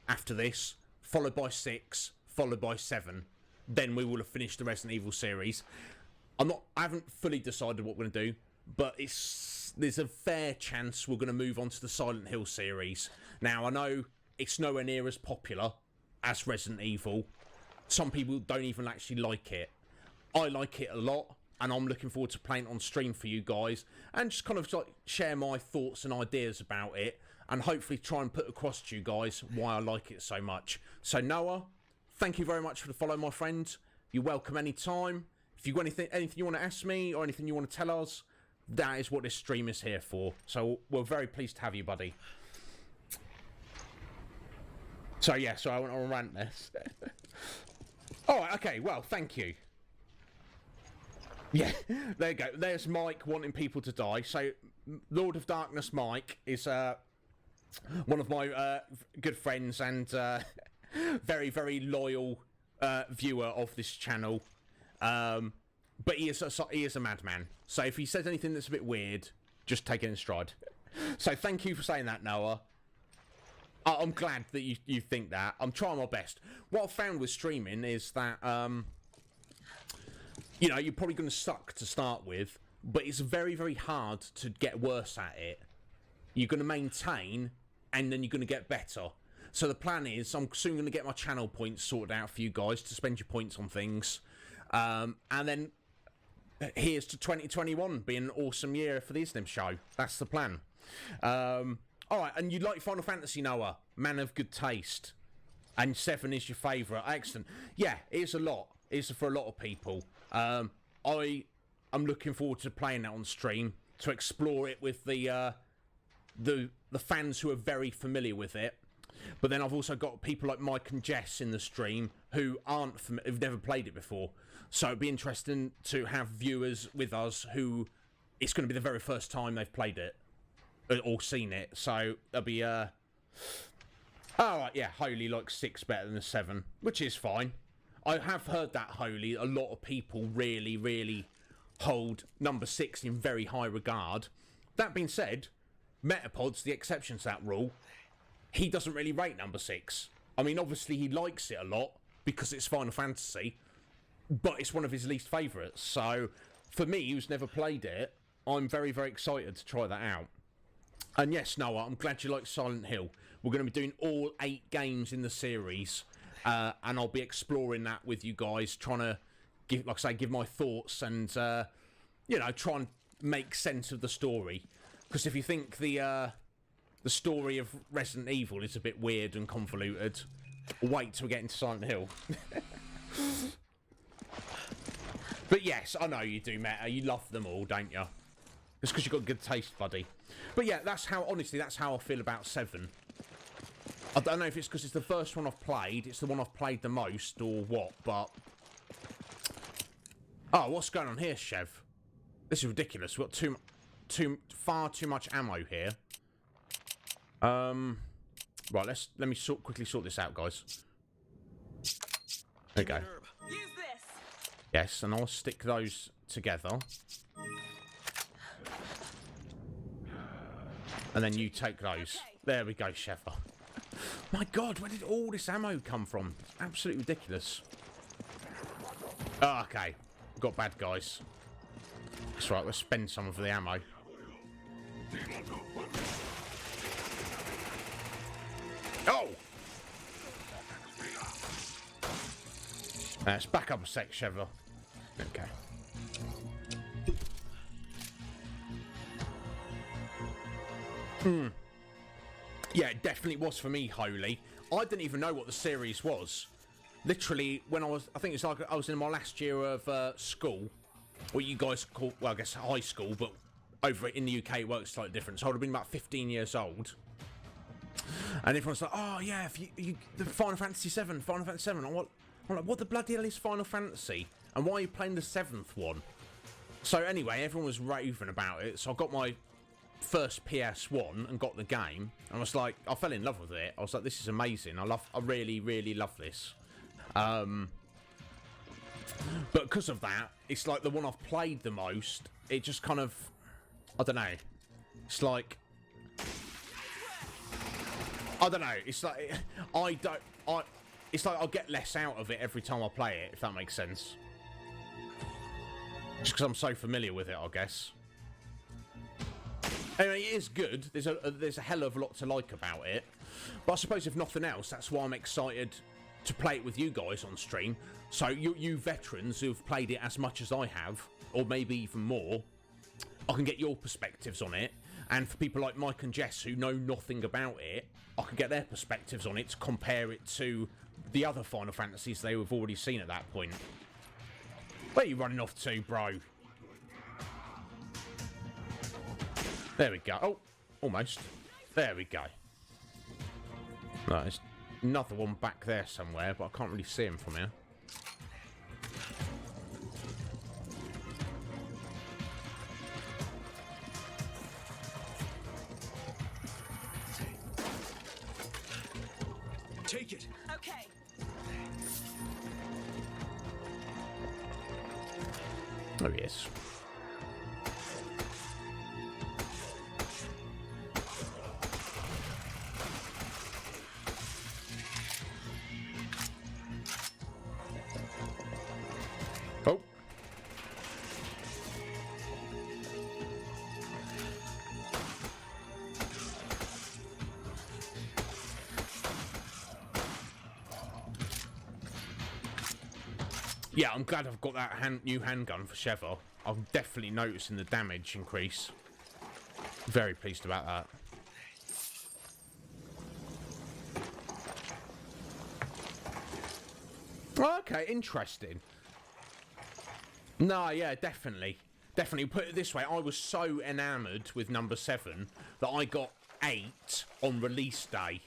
after this, followed by 6, followed by 7. Then we will have finished the Resident Evil series. I haven't fully decided what we're going to do, but there's a fair chance we're going to move on to the Silent Hill series. Now, I know it's nowhere near as popular as Resident Evil. Some people don't even actually like it. I like it a lot. And I'm looking forward to playing it on stream for you guys and just kind of like share my thoughts and ideas about it and hopefully try and put across to you guys why I like it so much. So Noah, thank you very much for the follow, my friend. You're welcome anytime. If you've got anything you want to ask me or anything you want to tell us, that is what this stream is here for. So we're very pleased to have you, buddy. So yeah, so I went on a rant there. Alright, okay, well, thank you. Yeah, there you go. There's Mike wanting people to die. So, Lord of Darkness Mike is one of my good friends and very, very loyal viewer of this channel. But he is a madman. So if he says anything that's a bit weird, just take it in stride. So thank you for saying that, Noah. I'm glad that you think that. I'm trying my best. What I've found with streaming is that... you know, you're probably going to suck to start with, but it's very, very hard to get worse at it. You're going to maintain, and then you're going to get better. So the plan is, I'm soon going to get my channel points sorted out for you guys to spend your points on things. And then here's to 2021 being an awesome year for the Iznib Show. That's the plan. Alright, and you like Final Fantasy, Noah? Man of good taste. And 7 is your favourite. Excellent. Yeah, it's a lot. It's for a lot of people. I'm looking forward to playing that on stream to explore it with the fans who are very familiar with it. But then I've also got people like Mike and Jess in the stream who who've never played it before. So it'd be interesting to have viewers with us who it's going to be the very first time they've played it or seen it. So there'll be oh right, yeah, Holy like 6 better than a 7, which is fine. I have heard that Holy, a lot of people really, really hold number 6 in very high regard. that being said, Metapod's the exception to that rule. He doesn't really rate number 6. I mean, obviously he likes it a lot because it's Final Fantasy, but it's one of his least favourites. So, for me, who's never played it, I'm very, very excited to try that out. And yes, Noah, I'm glad you like Silent Hill. We're going to be doing all 8 games in the series, and I'll be exploring that with you guys, trying to give, like I say, give my thoughts and, you know, try and make sense of the story. Because if you think the story of Resident Evil is a bit weird and convoluted, wait till we get into Silent Hill. But yes, I know you do, Meta. You love them all, don't you? It's because you've got good taste, buddy. But yeah, that's how, honestly, that's how I feel about 7. I don't know if it's because it's the first one I've played, it's the one I've played the most, or what, but... Oh, what's going on here, Chev? This is ridiculous. We've got far too much ammo here. Right, let me quickly sort this out, guys. There we go. Use this. Yes, and I'll stick those together. And then you take those. Okay. There we go, Sheffer. My God, where did all this ammo come from? It's absolutely ridiculous. Oh, okay. We've got bad guys. That's right, let's spend some of the ammo. Oh! Let's back up a sec, Sheffer. Okay. Yeah, it definitely was for me, Holy. I didn't even know what the series was. Literally, when I think it's like I was in my last year of school, what you guys call, well, I guess high school, but over in the UK it works slightly different. So I would have been about 15 years old. And everyone's like, oh yeah, if you the Final Fantasy 7, Final Fantasy 7. I'm like, what the bloody hell is Final Fantasy? And why are you playing the 7th one? So anyway, everyone was raving about it, so I got my first PS1 and got the game, and I was like, I fell in love with it. I was like, this is amazing. I really, really love this. But because of that, it's like the one I've played the most. It just kind of, I don't know. It's like, I don't know. It's like it's like I'll get less out of it every time I play it, if that makes sense. Just because I'm so familiar with it, I guess. Anyway, it is good. There's a hell of a lot to like about it. But I suppose if nothing else, that's why I'm excited to play it with you guys on stream. So you veterans who've played it as much as I have, or maybe even more, I can get your perspectives on it. And for people like Mike and Jess who know nothing about it, I can get their perspectives on it to compare it to the other Final Fantasies they have already seen at that point. Where are you running off to, bro? There we go. Oh, almost. There we go. No, there's another one back there somewhere, but I can't really see him from here. Take it. Okay. Oh, yes. Oh. Yeah, I'm glad I've got that new handgun for Sheva. I'm definitely noticing the damage increase. Very pleased about that. Okay, interesting. No, yeah, definitely. Definitely. Put it this way, I was so enamoured with number 7 that I got 8 on release day.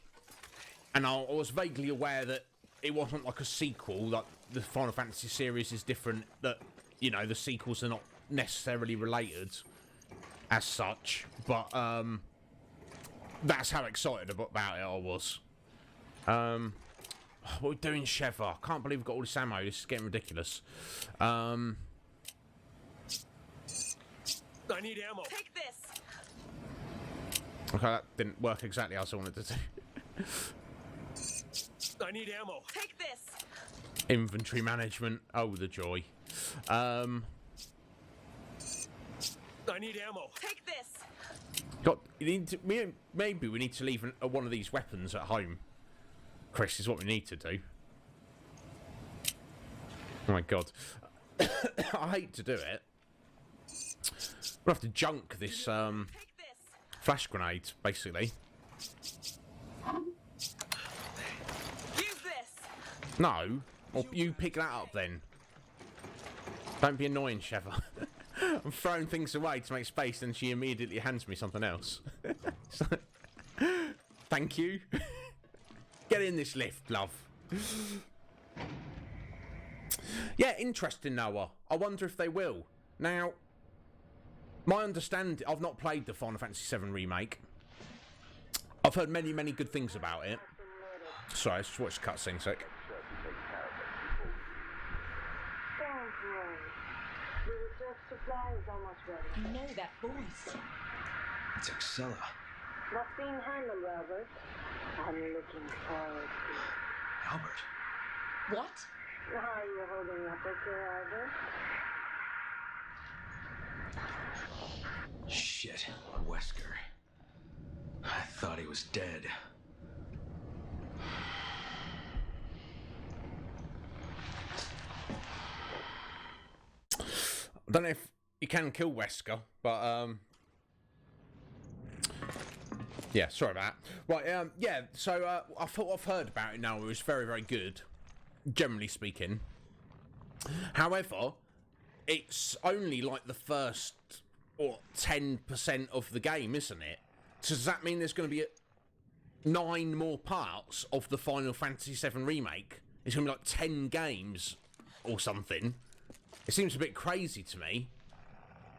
And I was vaguely aware that it wasn't like a sequel, like the Final Fantasy series is different, that, you know, the sequels are not necessarily related as such, but that's how excited about it I was. What are we doing, Sheva? I can't believe we've got all this ammo. This is getting ridiculous. I need ammo. Take this. Okay, that didn't work exactly as I wanted to do. I need ammo. Take this. Inventory management. Oh, the joy. I need ammo. Take this. Maybe we need to leave one of these weapons at home. Chris, is what we need to do. Oh my god. I hate to do it. We'll have to junk this flash grenade, basically. Use this. No. Well, you pick that up then. Don't be annoying, Sheva. I'm throwing things away to make space, and she immediately hands me something else. So, thank you. Get in this lift, love. Yeah, interesting, Noah. I wonder if they will. Now, my understanding... I've not played the Final Fantasy VII Remake. I've heard many, many good things about it. Sorry, let's watch the cutscene a sec. You know that voice. It's Excella. What's being handled, Albert? I'm looking forward to it. Albert? What? Are you holding up okay, Albert? Shit, Wesker. I thought he was dead. I don't know if you can kill Wesker, but yeah, sorry about that. Right, yeah, so I thought I've heard about it now. It was very, very good, generally speaking. However, it's only like the first 10% of the game, isn't it? So does that mean there's going to be 9 more parts of the Final Fantasy VII Remake? It's going to be like 10 games or something. It seems a bit crazy to me.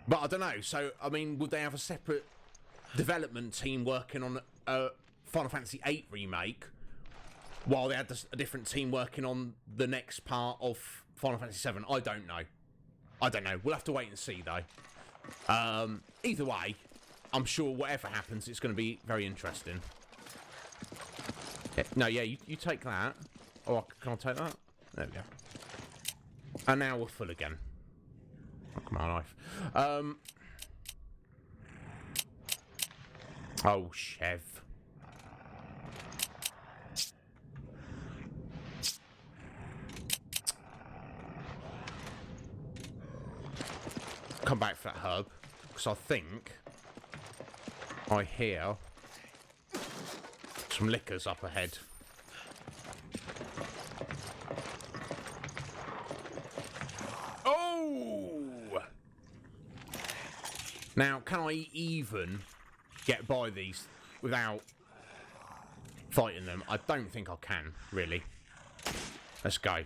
But I don't know. So, I mean, would they have a separate development team working on a Final Fantasy VIII Remake while they had a different team working on the next part of Final Fantasy VII? I don't know. I don't know. We'll have to wait and see, though. Either way, I'm sure whatever happens, it's going to be very interesting. Yeah, no, yeah, you take that. Oh, can I take that? There we go. And now we're full again. Oh, come on, life. Oh, Chev. Come back for that herb, because I think I hear some liquors up ahead. Oh! Now, can I even get by these without fighting them? I don't think I can, really. Let's go.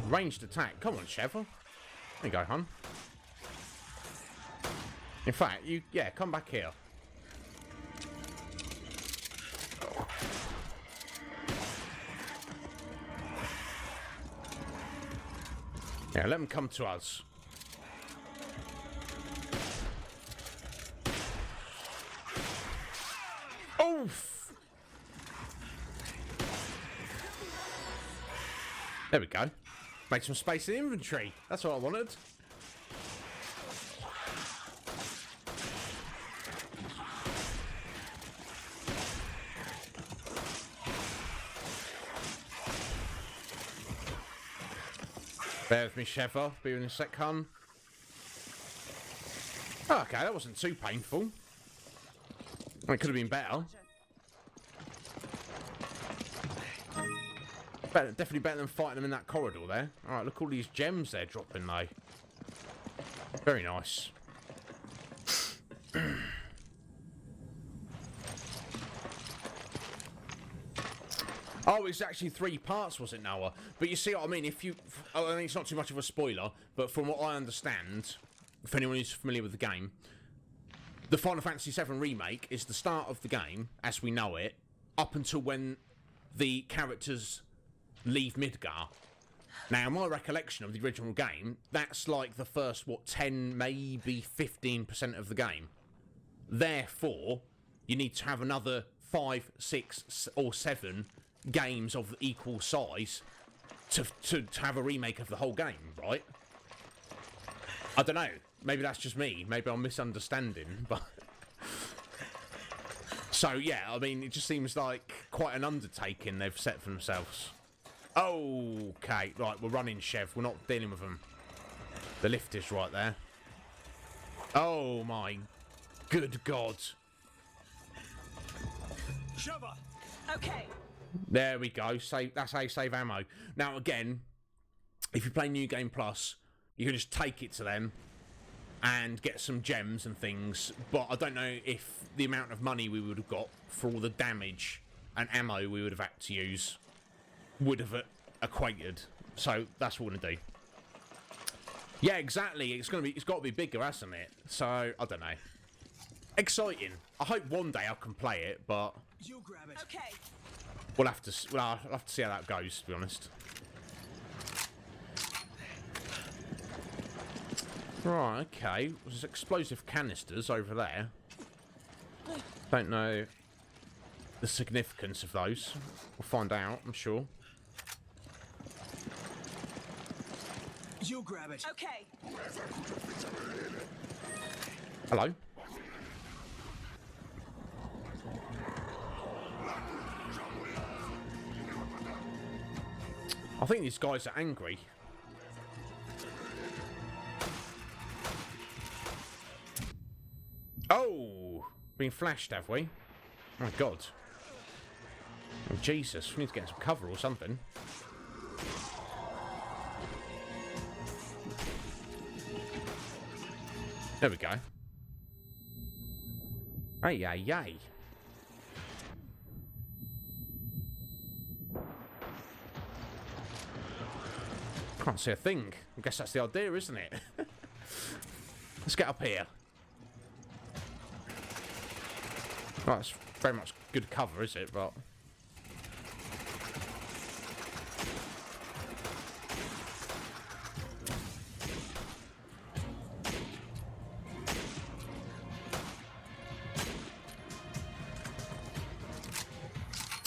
Ranged attack. Come on, Chevel. There you go, hon. In fact, yeah, come back here. Yeah, let them come to us. Oof! There we go. Make some space in inventory. That's what I wanted. Bear with me, Sheva. Be in a sec, hun. Oh, okay, that wasn't too painful. It could have been better. Definitely better than fighting them in that corridor there. Alright, look at all these gems they're dropping, though. Very nice. Oh, it's actually 3 parts, was it, Noah? But you see what I mean? If you... I mean, it's not too much of a spoiler, but from what I understand, for anyone who's familiar with the game, the Final Fantasy VII Remake is the start of the game, as we know it, up until when the characters leave Midgar. Now, my recollection of the original game, that's like the first, 10, maybe 15% of the game. Therefore, you need to have another 5, 6, or 7 games of equal size to have a remake of the whole game, right? I don't know. Maybe that's just me. Maybe I'm misunderstanding, but... So, yeah, I mean, it just seems like quite an undertaking they've set for themselves. Okay, right, we're running, Chev. We're not dealing with them. The lift is right there. Oh, my good God. Sheva! Okay. There we go. That's how you save ammo. Now, again, if you play New Game Plus, you can just take it to them and get some gems and things. But I don't know if the amount of money we would have got for all the damage and ammo we would have had to use would have equated. So that's what we're gonna do. Yeah, exactly. It's got to be bigger, hasn't it? So I don't know. Exciting. I hope one day I can play it, but You grab it. Okay. I'll have to see how that goes, to be honest. Right, okay. There's explosive canisters over there. Don't know the significance of those. We'll find out, I'm sure. You grab it. Okay. Hello. I think these guys are angry. Oh! Been flashed, have we? Oh my God. Oh, Jesus, we need to get some cover or something. There we go. Hey, yay, yay. Can't see a thing. I guess that's the idea, isn't it? Let's get up here. Well, that's very much good cover, is it? But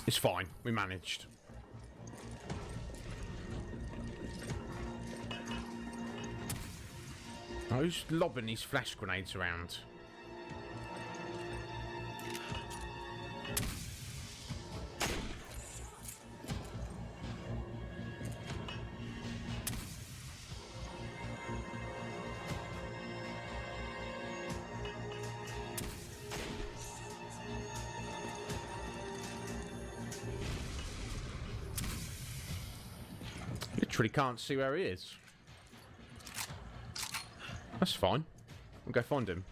it's fine. We managed. Oh, who's lobbing these flash grenades around? Literally can't see where he is. That's fine. We'll go find him.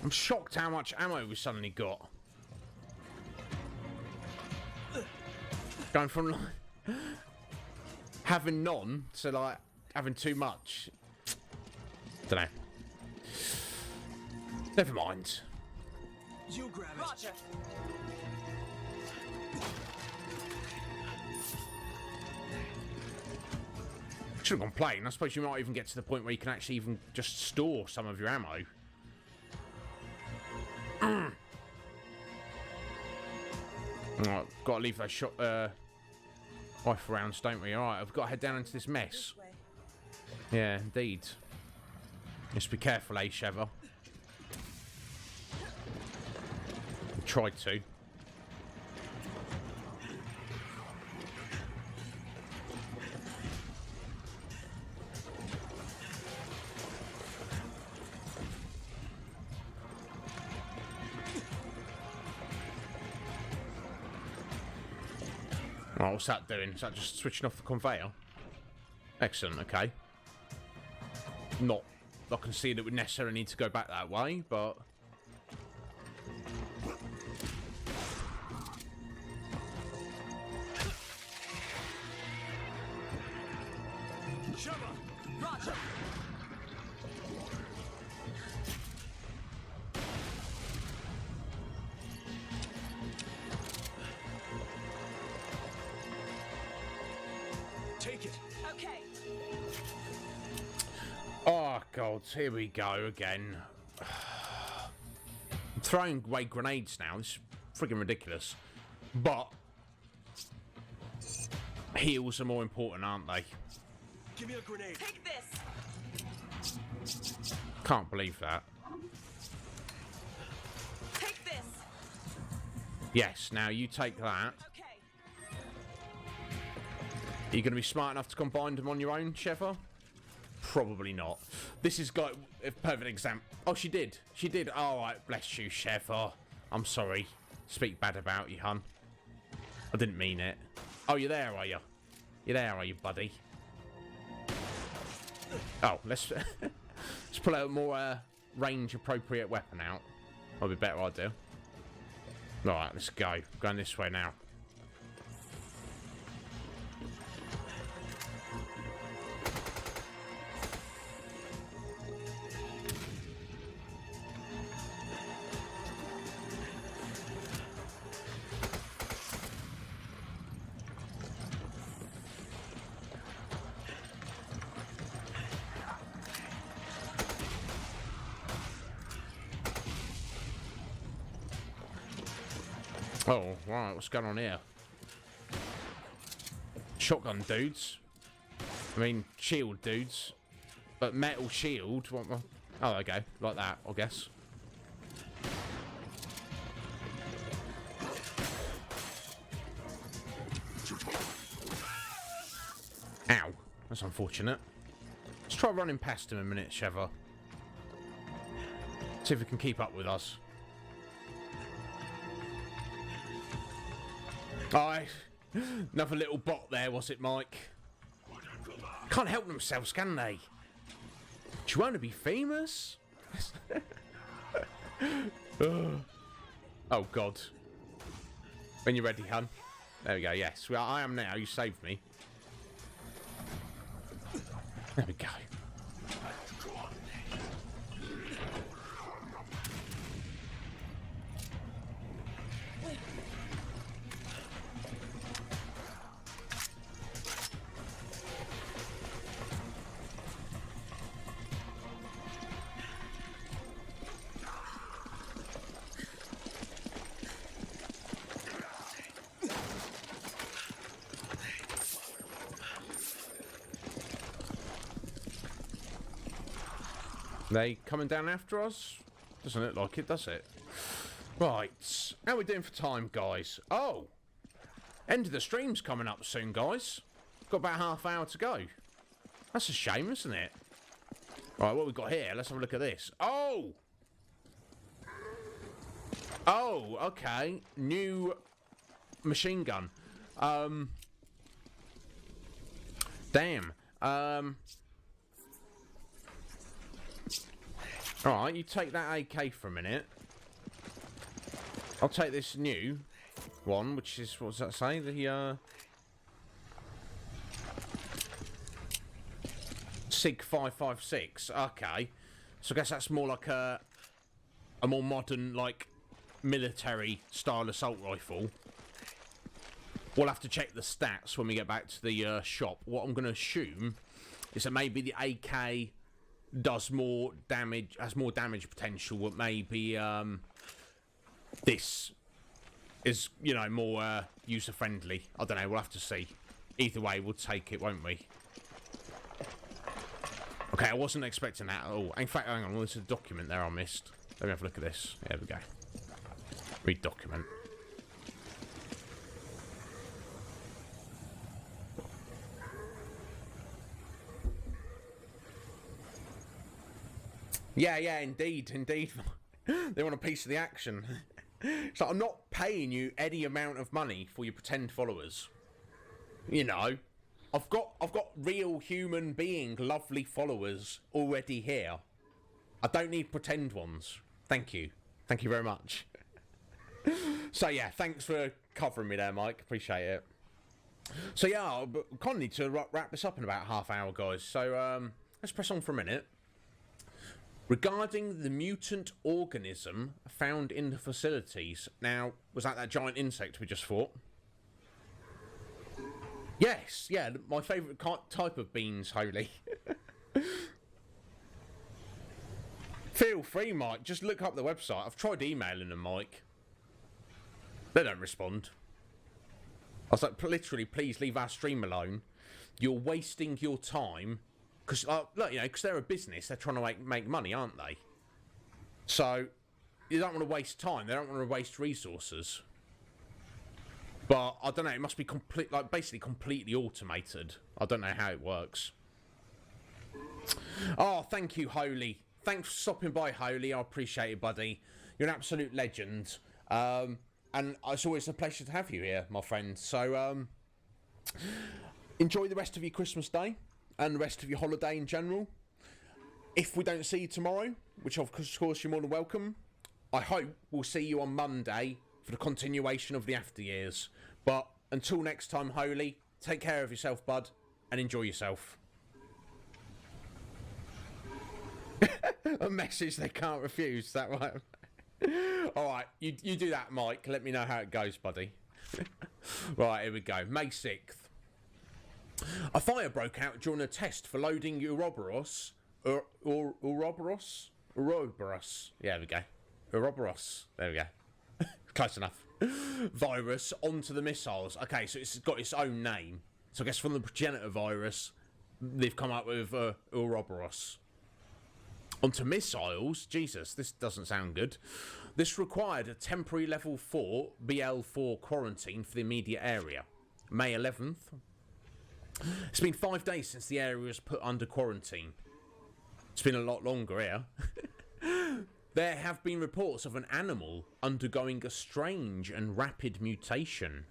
I'm shocked how much ammo we suddenly got. Going from like having none to like having too much. Don't know. Never mind. You grab it. Roger. Should have gone plain. I suppose you might even get to the point where you can actually even just store some of your ammo. Right, got to leave those shot rifle rounds, don't we? Alright, I've got to head down into this mess. Yeah, indeed. Just be careful, eh, Sheva? Tried to. Oh, what's that doing? Is that just switching off the conveyor? Excellent, okay. Not, I can see that we necessarily need to go back that way, but... Take it. Okay. Oh, God. Here we go again. I'm throwing away grenades now. This is friggin' ridiculous. But heals are more important, aren't they? Give me a grenade. Take this. Can't believe that. Take this. Yes, now you take that. Okay. Are you going to be smart enough to combine them on your own, Sheva? Probably not. This has got a perfect example. Oh, she did. She did. All right, bless you, Sheva. I'm sorry. Speak bad about you, hun. I didn't mean it. Oh, you're there, are you? You're there, are you, buddy? Oh, let's let's pull out a more range-appropriate weapon out. Might be a better idea. All right, let's go. Going this way now. Oh, right, what's going on here? Shotgun dudes. I mean, shield dudes. But metal shield. What? Oh, there we go. Like that, I guess. Ow. That's unfortunate. Let's try running past him a minute, Sheva. See if he can keep up with us. Aye. Another little bot there, was it, Mike? Can't help themselves, can they? Do you want to be famous? Oh, God. When you're ready, hun. There we go, yes. Well, I am now. You saved me. There we go. They coming down after us? Doesn't look like it, does it? Right. How are we doing for time, guys? Oh! End of the stream's coming up soon, guys. Got about half hour to go. That's a shame, isn't it? Right, what we got here? Let's have a look at this. Oh! Oh, okay. New machine gun. Damn. Alright, you take that AK for a minute. I'll take this new one, which is, what does that say? The, SIG 556. Okay. So I guess that's more like a more modern, like, military style assault rifle. We'll have to check the stats when we get back to the shop. What I'm going to assume is that maybe the AK does more damage, has more damage potential, but maybe this is, you know, more user friendly. I don't know, we'll have to see. Either way, we'll take it, won't we? Okay, I wasn't expecting that at all. In fact, hang on, there's a document there I missed. Let me have a look at this. There we go. Read document. Yeah, indeed. They want a piece of the action. So I'm not paying you any amount of money for your pretend followers. You know, I've got real human being, lovely followers already here. I don't need pretend ones. Thank you very much. So yeah, thanks for covering me there, Mike. Appreciate it. So yeah, I'll kind of need to wrap this up in about half hour, guys. So let's press on for a minute. Regarding the mutant organism found in the facilities. Now, was that giant insect we just fought? Yes, yeah, my favourite type of beans, Holy. Feel free, Mike. Just look up the website. I've tried emailing them, Mike. They don't respond. I was like, literally, please leave our stream alone. You're wasting your time. Because, look, you know, because they're a business. They're trying to make money, aren't they? So, you don't want to waste time. They don't want to waste resources. But, I don't know. It must be basically completely automated. I don't know how it works. Oh, thank you, Holy. Thanks for stopping by, Holy. I appreciate it, buddy. You're an absolute legend. And it's always a pleasure to have you here, my friend. So, enjoy the rest of your Christmas day and the rest of your holiday in general. If we don't see you tomorrow, which of course you're more than welcome, I hope we'll see you on Monday for the continuation of the After Years. But until next time, Holy, take care of yourself, bud, and enjoy yourself. A message they can't refuse, that right? Alright, you do that, Mike. Let me know how it goes, buddy. Right, here we go. May 6th. A fire broke out during a test for loading Ouroboros. Ouroboros? Yeah, there we go. Ouroboros. There we go. Close enough. Virus onto the missiles. Okay, so it's got its own name. So I guess from the progenitor virus, they've come up with Ouroboros. Onto missiles? Jesus, this doesn't sound good. This required a temporary level 4 BL4 quarantine for the immediate area. May 11th. It's been 5 days since the area was put under quarantine. It's been a lot longer here. There have been reports of an animal undergoing a strange and rapid mutation.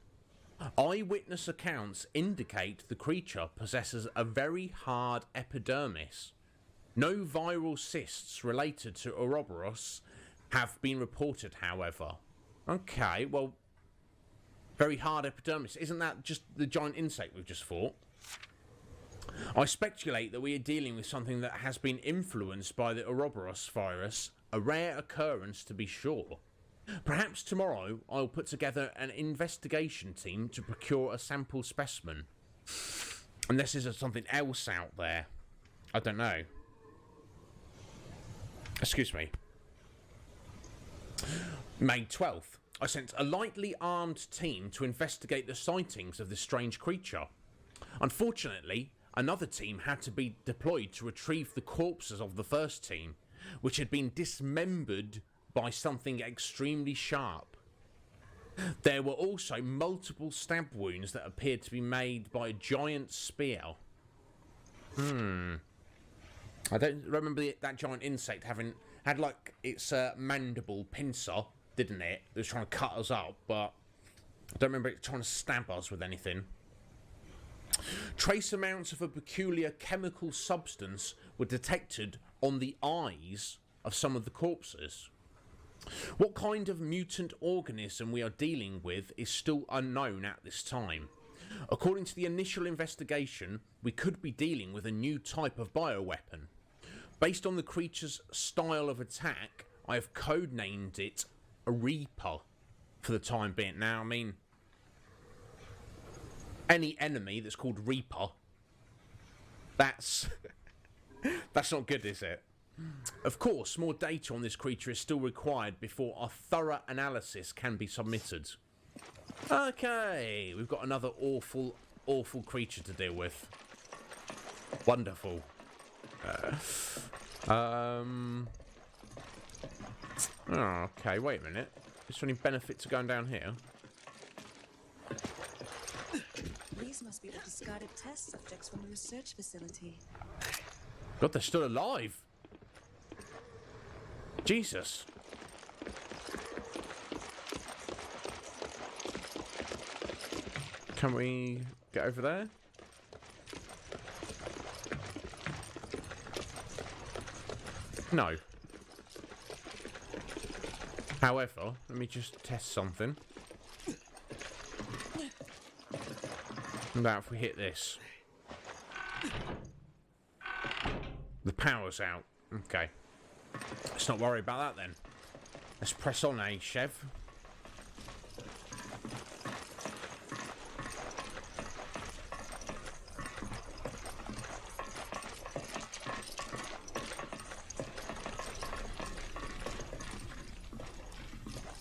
Eyewitness accounts indicate the creature possesses a very hard epidermis. No viral cysts related to Ouroboros have been reported, however. Okay, well, very hard epidermis. Isn't that just the giant insect we've just fought? I speculate that we are dealing with something that has been influenced by the Ouroboros virus, a rare occurrence to be sure. Perhaps tomorrow I'll put together an investigation team to procure a sample specimen. Unless there's something else out there. I don't know. Excuse me. May 12th. I sent a lightly armed team to investigate the sightings of this strange creature. Unfortunately, another team had to be deployed to retrieve the corpses of the first team, which had been dismembered by something extremely sharp. There were also multiple stab wounds that appeared to be made by a giant spear. I don't remember that giant insect had like its mandible pincer, didn't it? It was trying to cut us up, but I don't remember it trying to stab us with anything. Trace amounts of a peculiar chemical substance were detected on the eyes of some of the corpses. What kind of mutant organism we are dealing with is still unknown at this time. According to the initial investigation, we could be dealing with a new type of bioweapon. Based on the creature's style of attack, I have codenamed it a Reaper for the time being. Now, I mean, any enemy that's called Reaper, that's not good, is it? Of course, more data on this creature is still required before a thorough analysis can be submitted. Okay, we've got another awful creature to deal with. Wonderful. Oh, okay, wait a minute. Is there any benefit to going down here? These must be the discarded test subjects from the research facility. God, they're still alive. Jesus. Can we get over there? No. However, let me just test something. Now if we hit this. The power's out. Okay. Let's not worry about that then. Let's press on, Chev?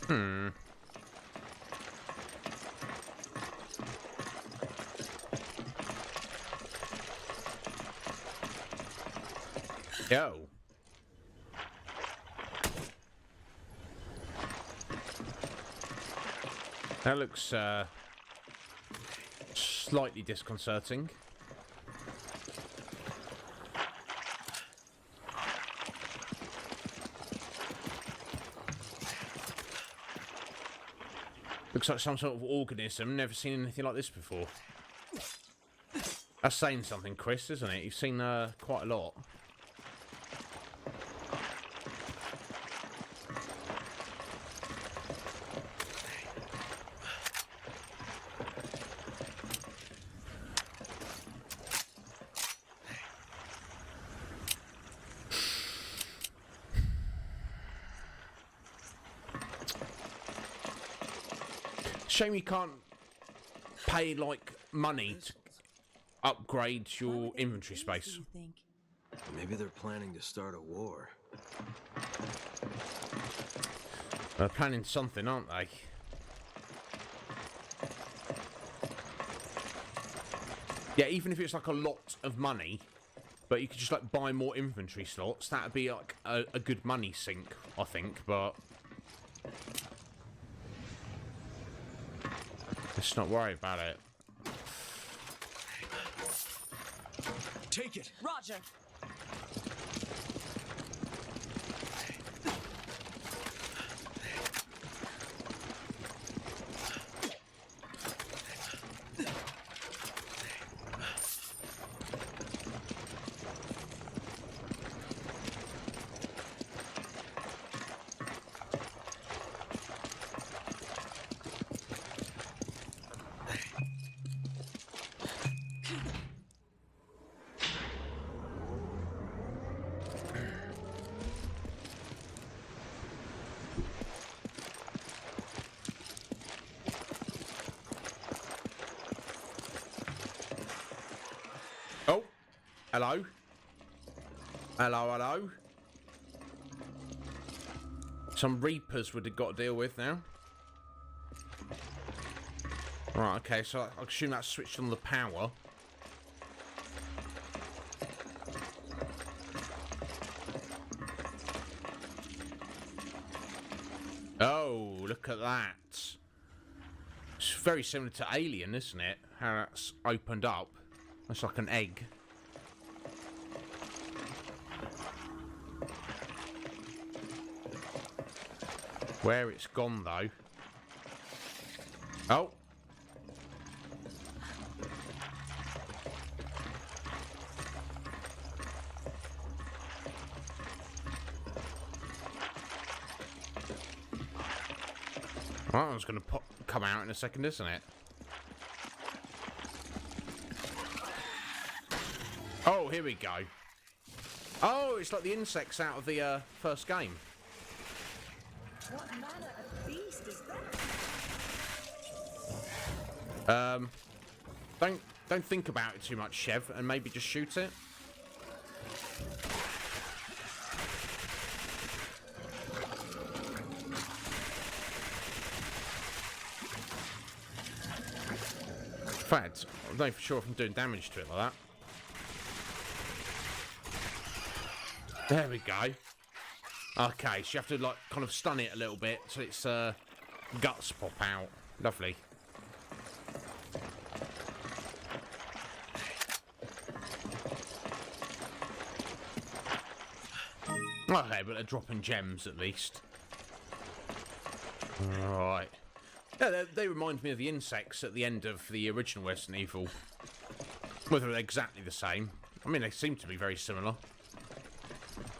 Yo. That looks slightly disconcerting. Looks like some sort of organism. Never seen anything like this before. That's saying something, Chris, isn't it? You've seen quite a lot. Shame you can't pay like money to upgrade your inventory space. Maybe they're planning to start a war. They're planning something, aren't they? Yeah, even if it's like a lot of money, but you could just like buy more inventory slots, that'd be like a good money sink, I think, but let's not worry about it. Take it. Roger. Oh, hello. Hello, hello. Some Reapers would have got to deal with now. Right, okay, so I assume that's switched on the power. Oh, look at that. It's very similar to Alien, isn't it? How that's opened up. It's like an egg. Where it's gone, though. Oh. Well, that one's going to come out in a second, isn't it? Oh, here we go. Oh, it's like the insects out of the first game. What manner of beast is that? Don't think about it too much, Chev, and maybe just shoot it. In fact, I'm not for sure if I'm doing damage to it like that. There we go. Okay, so you have to like kind of stun it a little bit so its guts pop out. Lovely. Okay, but they're dropping gems at least. Right. Yeah, they remind me of the insects at the end of the original Resident Evil. Whether they're exactly the same. I mean, they seem to be very similar.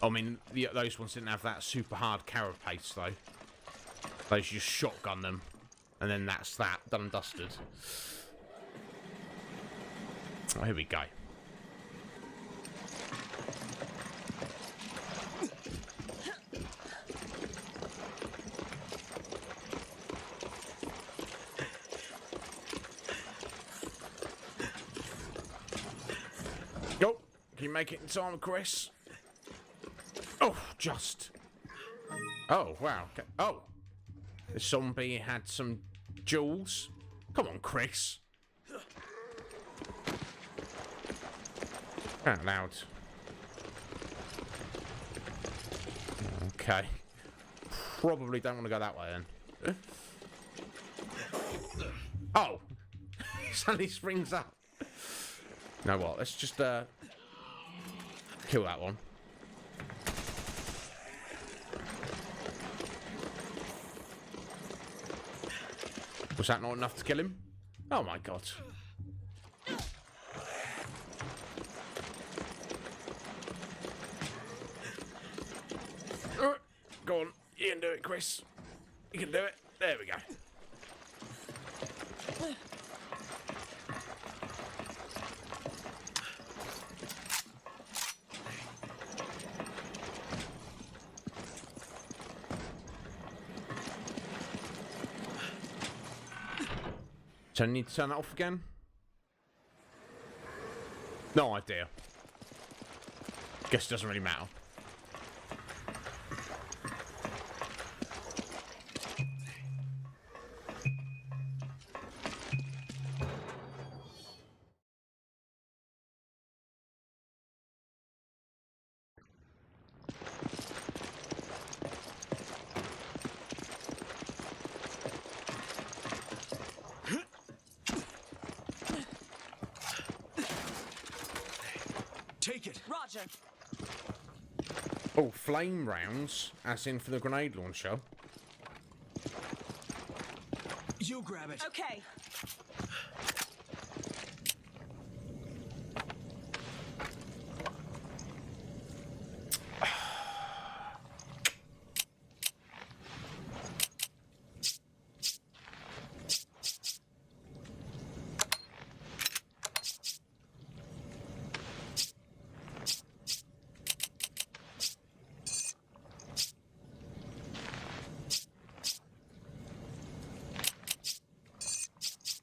I mean, those ones didn't have that super hard carapace, though. Those you just shotgun them. And then that's that. Done and dusted. Oh, here we go. Yo, can you make it in time, Chris? Oh, just. Oh, wow. Okay. Oh. The zombie had some jewels. Come on, Chris. Out loud. Okay. Probably don't want to go that way then. Oh! Suddenly springs up. You know what? Let's just kill that one. Was that not enough to kill him? Oh my god. Go on, you can do it, Chris. You can do it. There we go. So I need to turn that off again? No idea. Guess it doesn't really matter. Take it. Roger. Oh, flame rounds, as in for the grenade launcher. You grab it. Okay.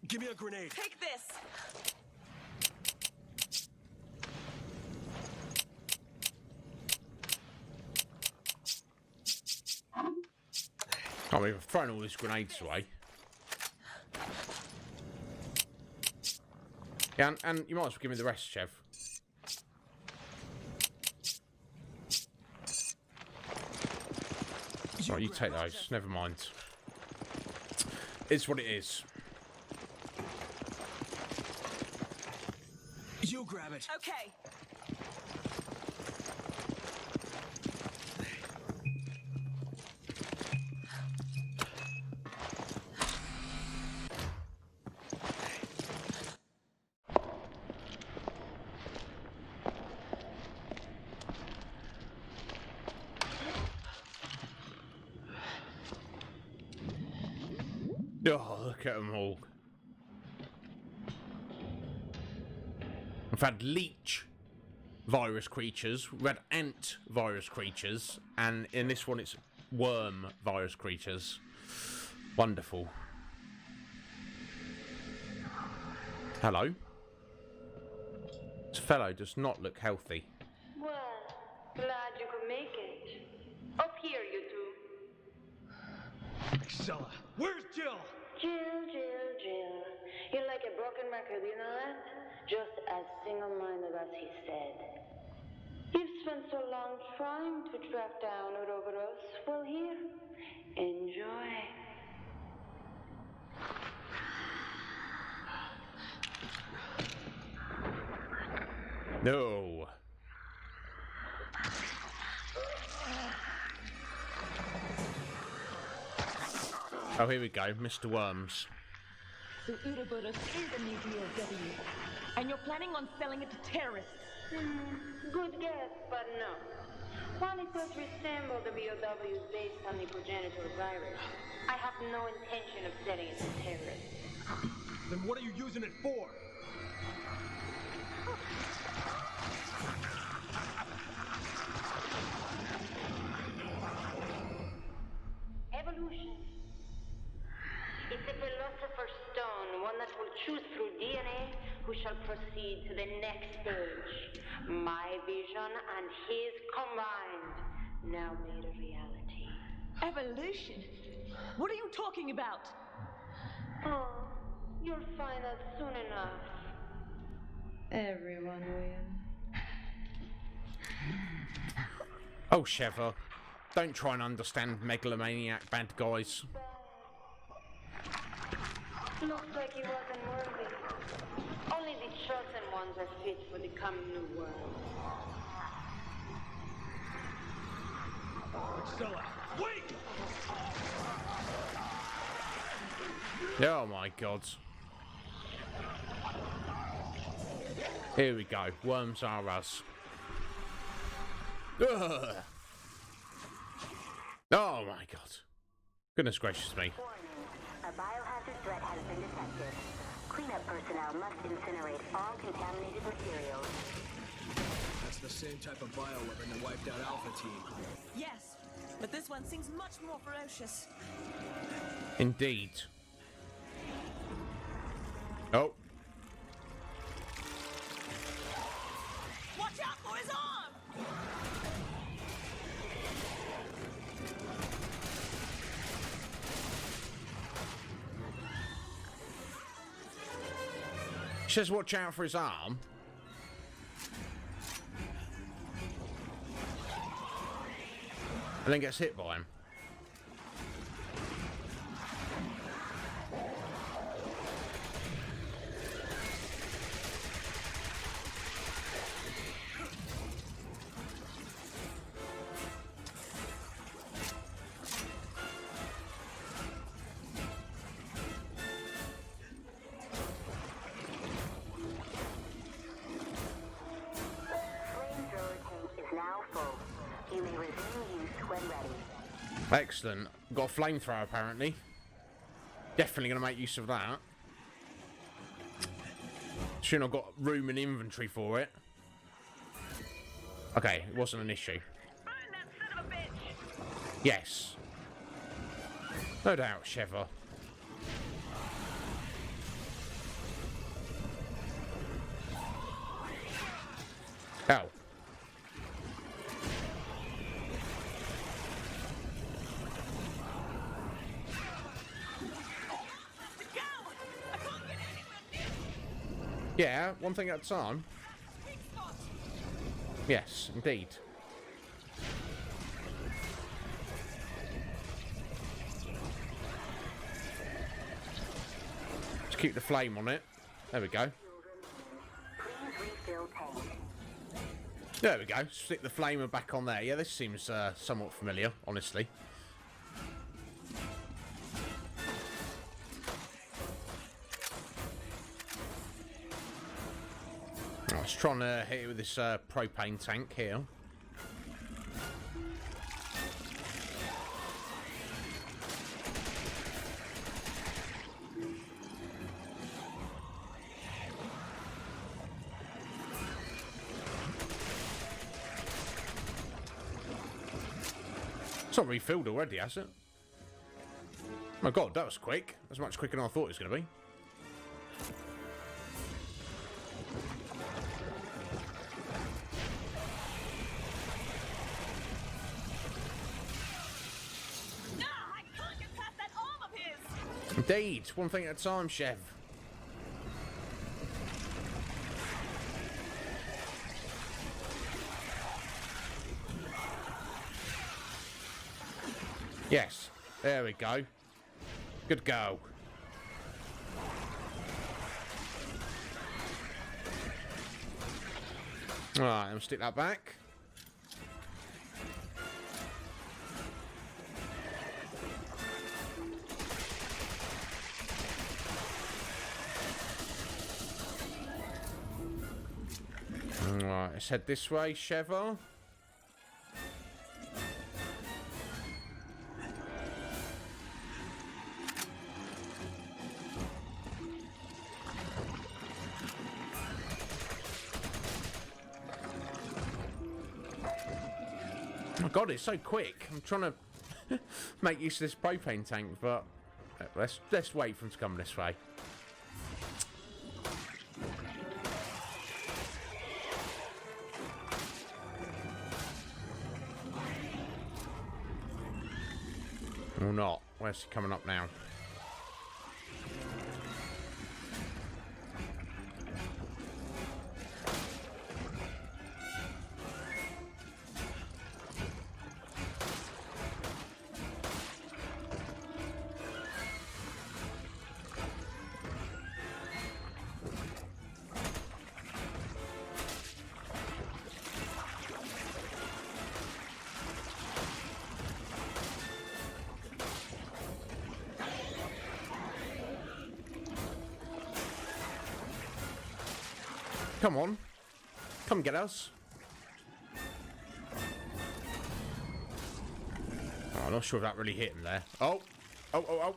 Give me a grenade. Take this. Oh, we've thrown all these grenades away. Yeah, and you might as well give me the rest, Chev. Right, you take those. Never mind. It's what it is. You grab it. Okay. Oh, look at them all. We've had leech virus creatures, we've had ant virus creatures, and in this one it's worm virus creatures. Wonderful. Hello? This fellow does not look healthy. Well, glad you could make it. Up here, you two. Excella, where's Jill? Jill. You're like a broken record, you know that? Just as single-minded as he said. You've spent so long trying to track down Ouroboros. Well, here, enjoy. No. Oh, here we go, Mr. Worms. So Ouroboros is a new DOW, and you're planning on selling it to terrorists. Good guess, but no. While it does resemble the BOWs based on the progenitor virus, I have no intention of selling it to terrorists. Then what are you using it for? Evolution. It's a philosopher's stone, one that will choose through DNA who shall proceed to the next stage. My vision and his combined, now made a reality. Evolution? What are you talking about? Oh, you'll find out soon enough. Everyone will. Oh, Sheva. Don't try and understand megalomaniac bad guys. Looks like he wasn't worthy. Only the chosen ones are fit for the coming new world. Stella, wait! Oh my god. Here we go. Worms are us. Ugh. Oh my god. Goodness gracious me. A biohazard threat has been detected. Cleanup personnel must incinerate all contaminated materials. That's the same type of bioweapon that wiped out Alpha Team. Yes, but this one seems much more ferocious. Indeed. Oh. Watch out for his arm! She says watch out for his arm. And then gets hit by him. Excellent. Got a flamethrower apparently. Definitely going to make use of that. Shouldn't have got room in inventory for it. Okay, it wasn't an issue. Yes. No doubt, Sheva. Oh. Yeah, one thing at a time. Yes, indeed. Just keep the flame on it. There we go. There we go. Stick the flamer back on there. Yeah, this seems somewhat familiar, honestly. I was trying to hit it with this propane tank here. It's not refilled already, has it? Oh my god, that was quick. That's much quicker than I thought it was going to be. Indeed, one thing at a time, Chef. Yes, there we go. Good go. Alright, I'll stick that back. Alright, let's head this way, Sheva. Oh my god, it's so quick. I'm trying to make use of this propane tank, but let's wait for him to come this way. Or not. Where's he coming up now? Come on. Come get us. Oh, I'm not sure if that really hit him there. Oh. Oh, oh, oh.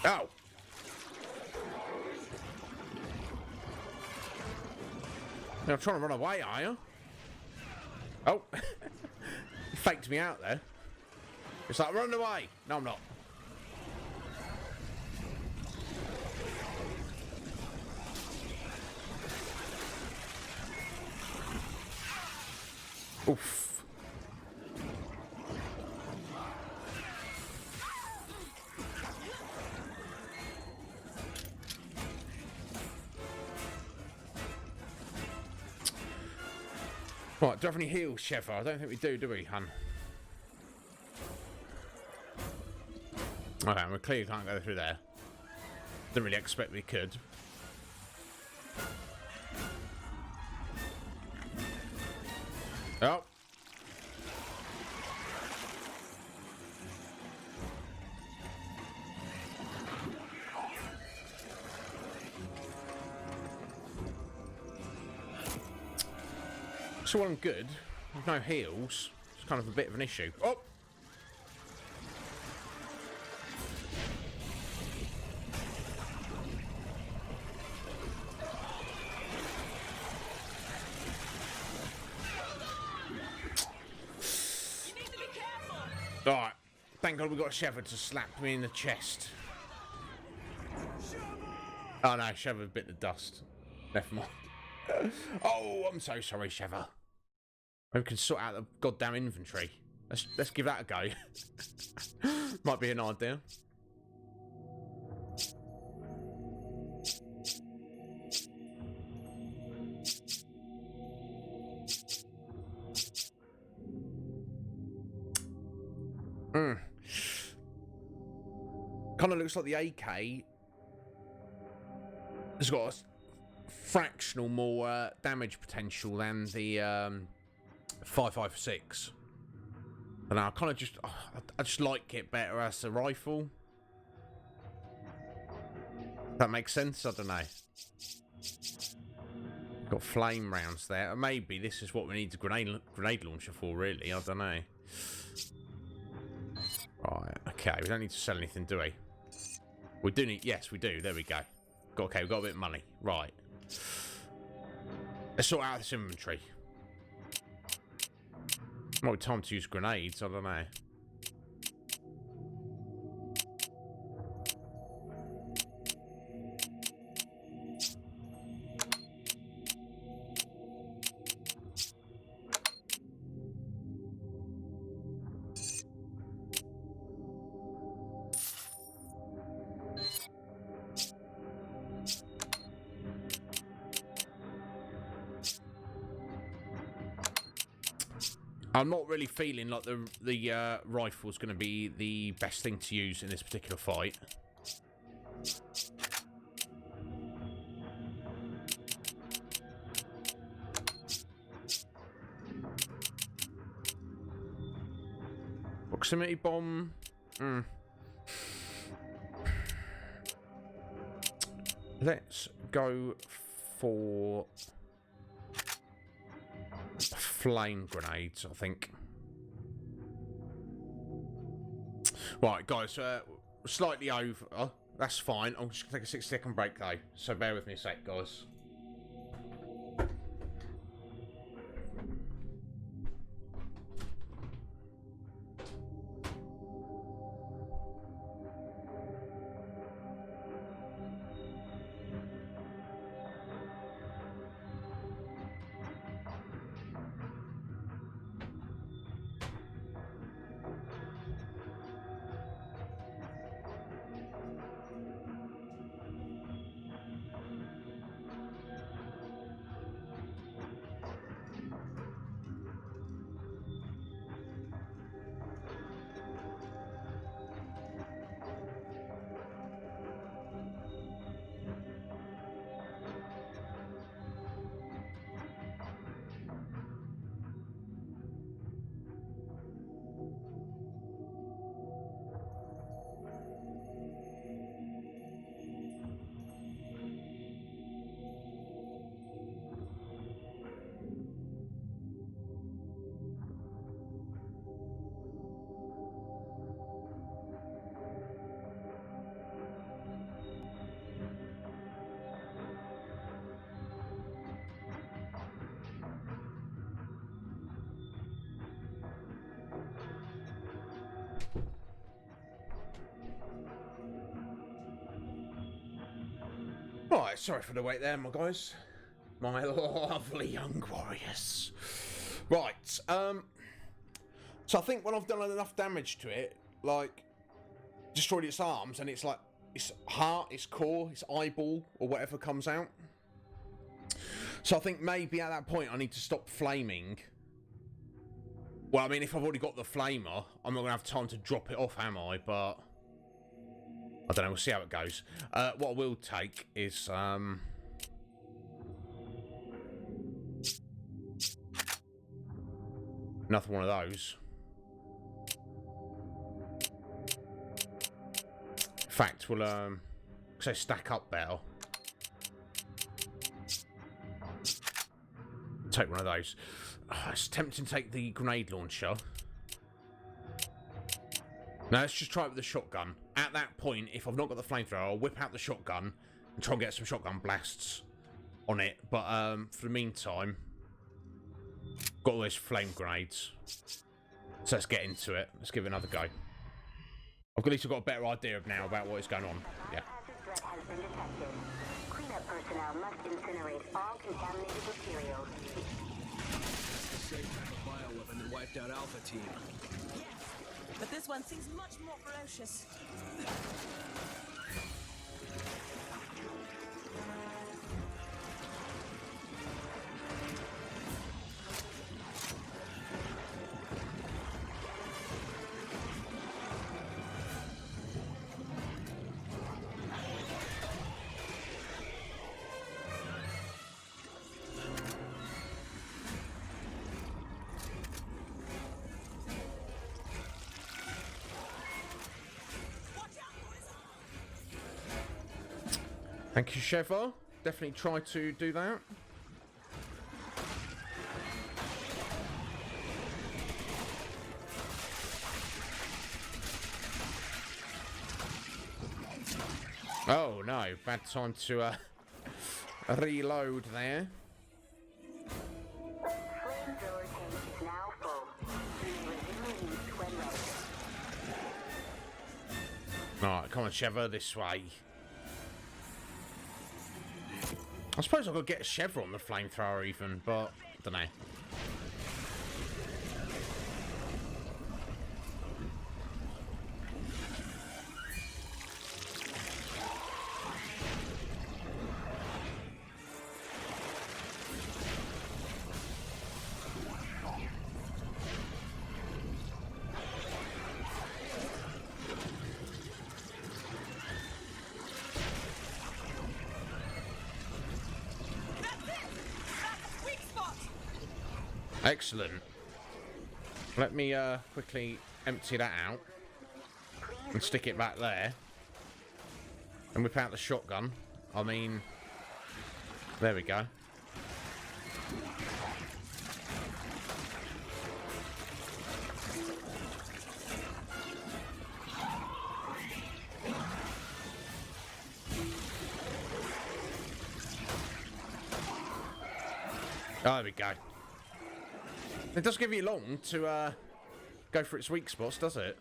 Oh. You're trying to run away, are you? Oh. You faked me out there. It's like, run away. No, I'm not. Oof. Right, do you have any heals, Sheva? I don't think we do we, hun? Okay, we clearly can't go through there. Didn't really expect we could. Oh. So I'm good. With no heals. It's kind of a bit of an issue. Oh! Alright. Thank God we got Sheva to slap me in the chest. Oh no, Sheva bit the dust. Never mind. Oh, I'm so sorry, Sheva. Maybe we can sort out the goddamn inventory. Let's give that a go. Might be an idea. Kind of looks like the AK has got a fractional more damage potential than the 5.56. And I kind of just, I just like it better as a rifle. That makes sense. I don't know. Got flame rounds there. Maybe this is what we need the grenade launcher for. Really, I don't know. Right. Okay. We don't need to sell anything, do we? We do need. Yes, we do. There we go. Okay, we've got a bit of money. Right. Let's sort out this inventory. Might be time to use grenades, I don't know. I'm not really feeling like the rifle's going to be the best thing to use in this particular fight. Proximity bomb. Let's go for flame grenades, I think. Right, guys, slightly over. Oh, that's fine. I'm just going to take a 6-second break, though. So bear with me a sec, guys. Right, sorry for the wait there, my guys. My lovely young warriors. Right, so I think when I've done enough damage to it, like, destroyed its arms, and it's like, its heart, its core, its eyeball, or whatever comes out. So I think maybe at that point I need to stop flaming. Well, I mean, if I've already got the flamer, I'm not going to have time to drop it off, am I? But I don't know, we'll see how it goes. What I will take is... another one of those. In fact, we'll say stack up better. Take one of those. It's tempting to take the grenade launcher. Now let's just try it with the shotgun. At that point, if I've not got the flamethrower, I'll whip out the shotgun and try and get some shotgun blasts on it. But for the meantime, got all those flame grenades. So let's get into it. Let's give it another go. I've at least got a better idea of now about what is going on. Yeah. Threat has been detected. Cleanup personnel must incinerate all contaminated materials. The same type of bioweapon that wiped out Alpha Team. Yes, but this one seems much more ferocious. Thank you, Sheva. Definitely try to do that. Oh no, bad time to reload there. Flamethrower tank is now full. Resume use when ready. Alright, come on, Sheva, this way. I suppose I could get a Sheva on the flamethrower even, but I don't know. Excellent. Let me quickly empty that out and stick it back there and whip out the shotgun. I mean, there we go. Oh, there we go. It doesn't give you long to go for its weak spots, does it?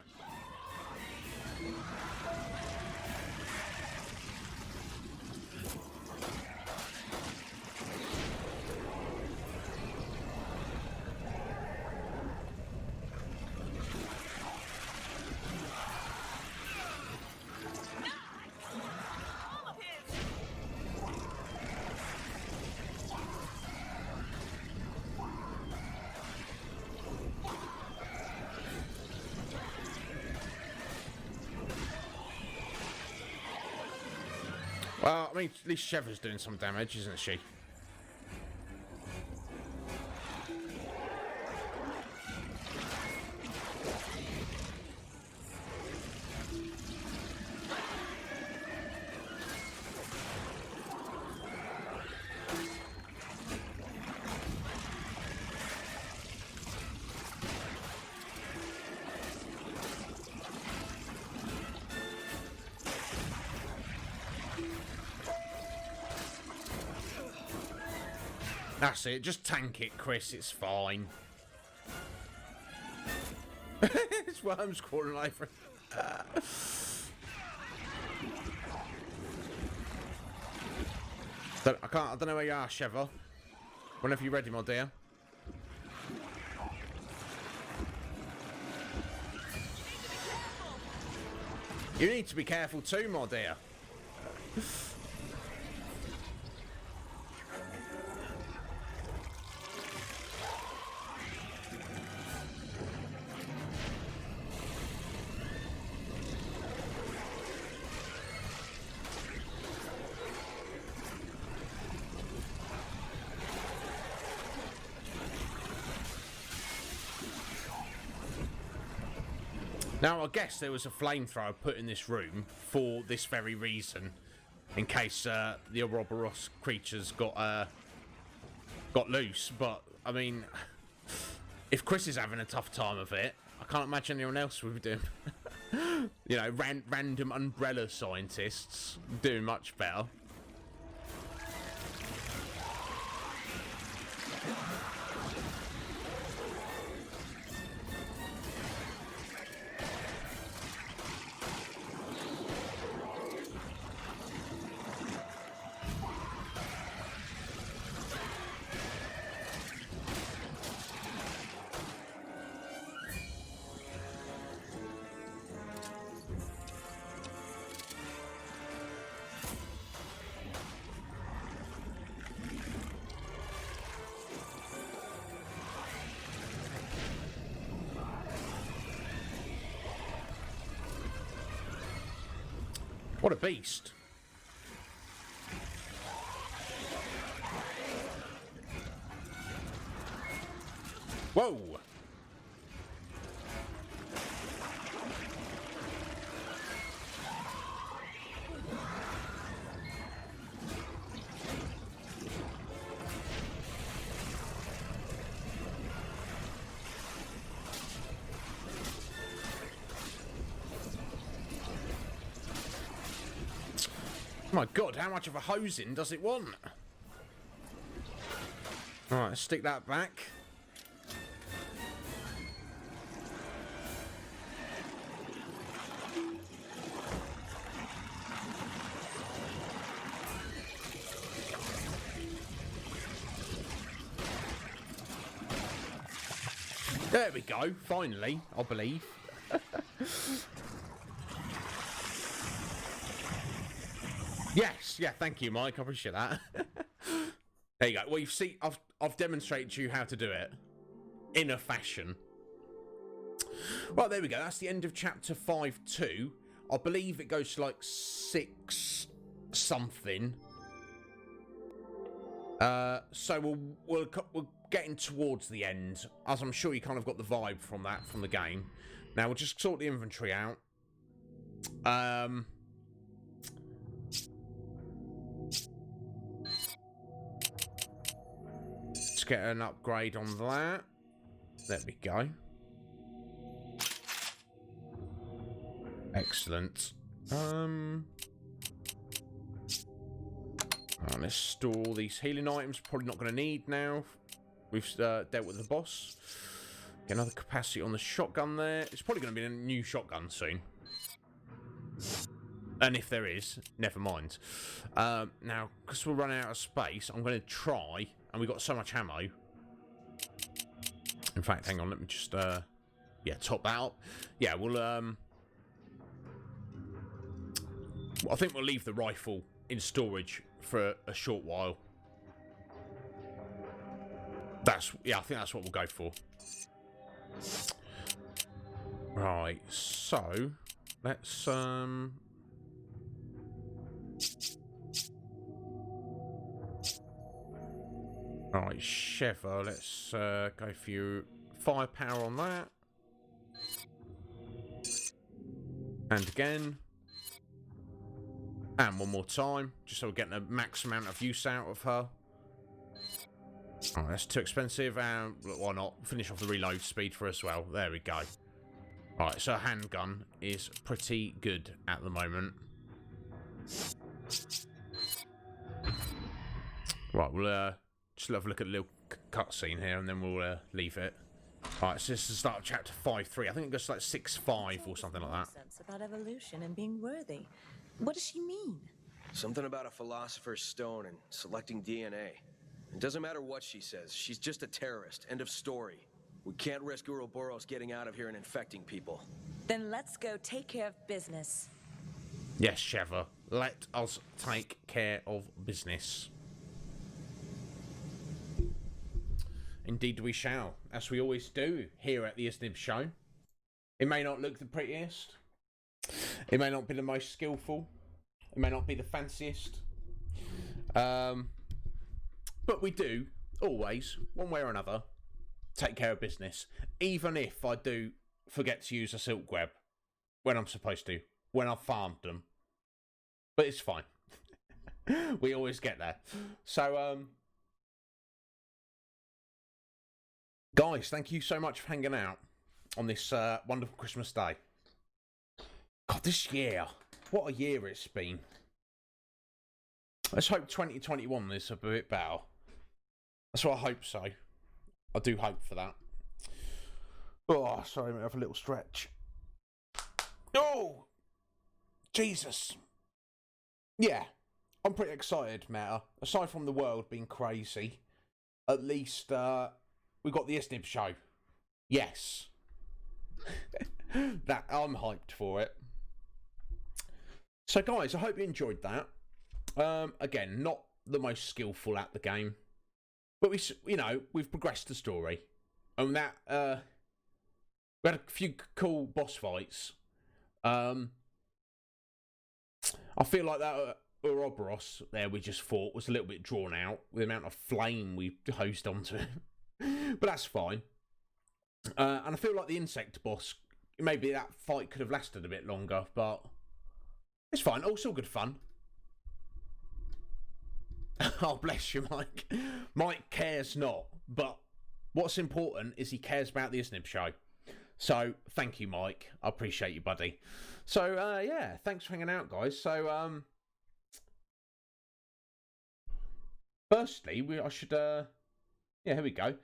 Well, I mean, at least Sheva's doing some damage, isn't she? That's it, just tank it, Chris, it's fine. It's worms crawling over. I don't know where you are, Sheva. Whenever you're ready, my dear. You need to be careful too, my dear. Now, I guess there was a flamethrower put in this room for this very reason, in case the Ouroboros creatures got loose. But I mean, if Chris is having a tough time of it, I can't imagine anyone else would be doing. You know, random umbrella scientists doing much better. What a beast. Whoa. My God, how much of a hosing does it want? Alright, let's stick that back. There we go, finally, I believe. Yes, yeah, thank you, Mike. I appreciate that. There you go. Well, you've seen, I've demonstrated to you how to do it in a fashion. Well, there we go. That's the end of chapter 5.2. I believe it goes to like 6 something. So we're getting towards the end, as I'm sure you kind of got the vibe from that from the game. Now we'll just sort the inventory out. Let's get an upgrade on that. There we go. Excellent. Let's store all these healing items. Probably not going to need now. We've dealt with the boss. Get another capacity on the shotgun there. It's probably going to be a new shotgun soon. And if there is, never mind. Now, because we're running out of space, I'm going to try. And we've got so much ammo. In fact, hang on. Let me just, yeah, top that up. Yeah, we'll, I think we'll leave the rifle in storage for a short while. Yeah, I think that's what we'll go for. Right, so let's right, Sheva, let's go for your firepower on that. And again. And one more time, just so we're getting a max amount of use out of her. Oh, that's too expensive, and why not? Finish off the reload speed for us as well. There we go. Right, so handgun is pretty good at the moment. Right, we'll just have a look at a little cutscene here, and then we'll leave it. Right, so this is the start of chapter 5.3. I think it goes to like 6.5 or something like that. About evolution and being worthy. What does she mean? Something about a philosopher's stone and selecting DNA. It doesn't matter what she says. She's just a terrorist. End of story. We can't risk Ouroboros getting out of here and infecting people. Then let's go take care of business. Yes, Sheva. Let us take care of business. Indeed we shall, as we always do here at the Iznib Show. It may not look the prettiest. It may not be the most skillful. It may not be the fanciest. But we do, always, one way or another, take care of business. Even if I do forget to use a silk web when I'm supposed to. When I've farmed them. But it's fine. We always get there. So, guys, thank you so much for hanging out on this wonderful Christmas day. God, this year, what a year it's been. Let's hope 2021 is a bit better. That's what I hope so. I do hope for that. Oh, sorry, I have a little stretch. Oh, Jesus. Yeah, I'm pretty excited, Meta. Aside from the world being crazy, at least we got the Iznib Show. Yes. That I'm hyped for it. So, guys, I hope you enjoyed that. Again, not the most skillful at the game, but we've progressed the story, and that we had a few cool boss fights. I feel like that Ouroboros there we just fought was a little bit drawn out with the amount of flame we hosed onto it, but that's fine. And I feel like the insect boss, maybe that fight could have lasted a bit longer, but it's fine. Also good fun. Oh, bless you, Mike. Mike cares not, but what's important is he cares about the Iznib Show. So, thank you, Mike. I appreciate you, buddy. So, yeah, thanks for hanging out, guys. So, firstly, I should, yeah, here we go.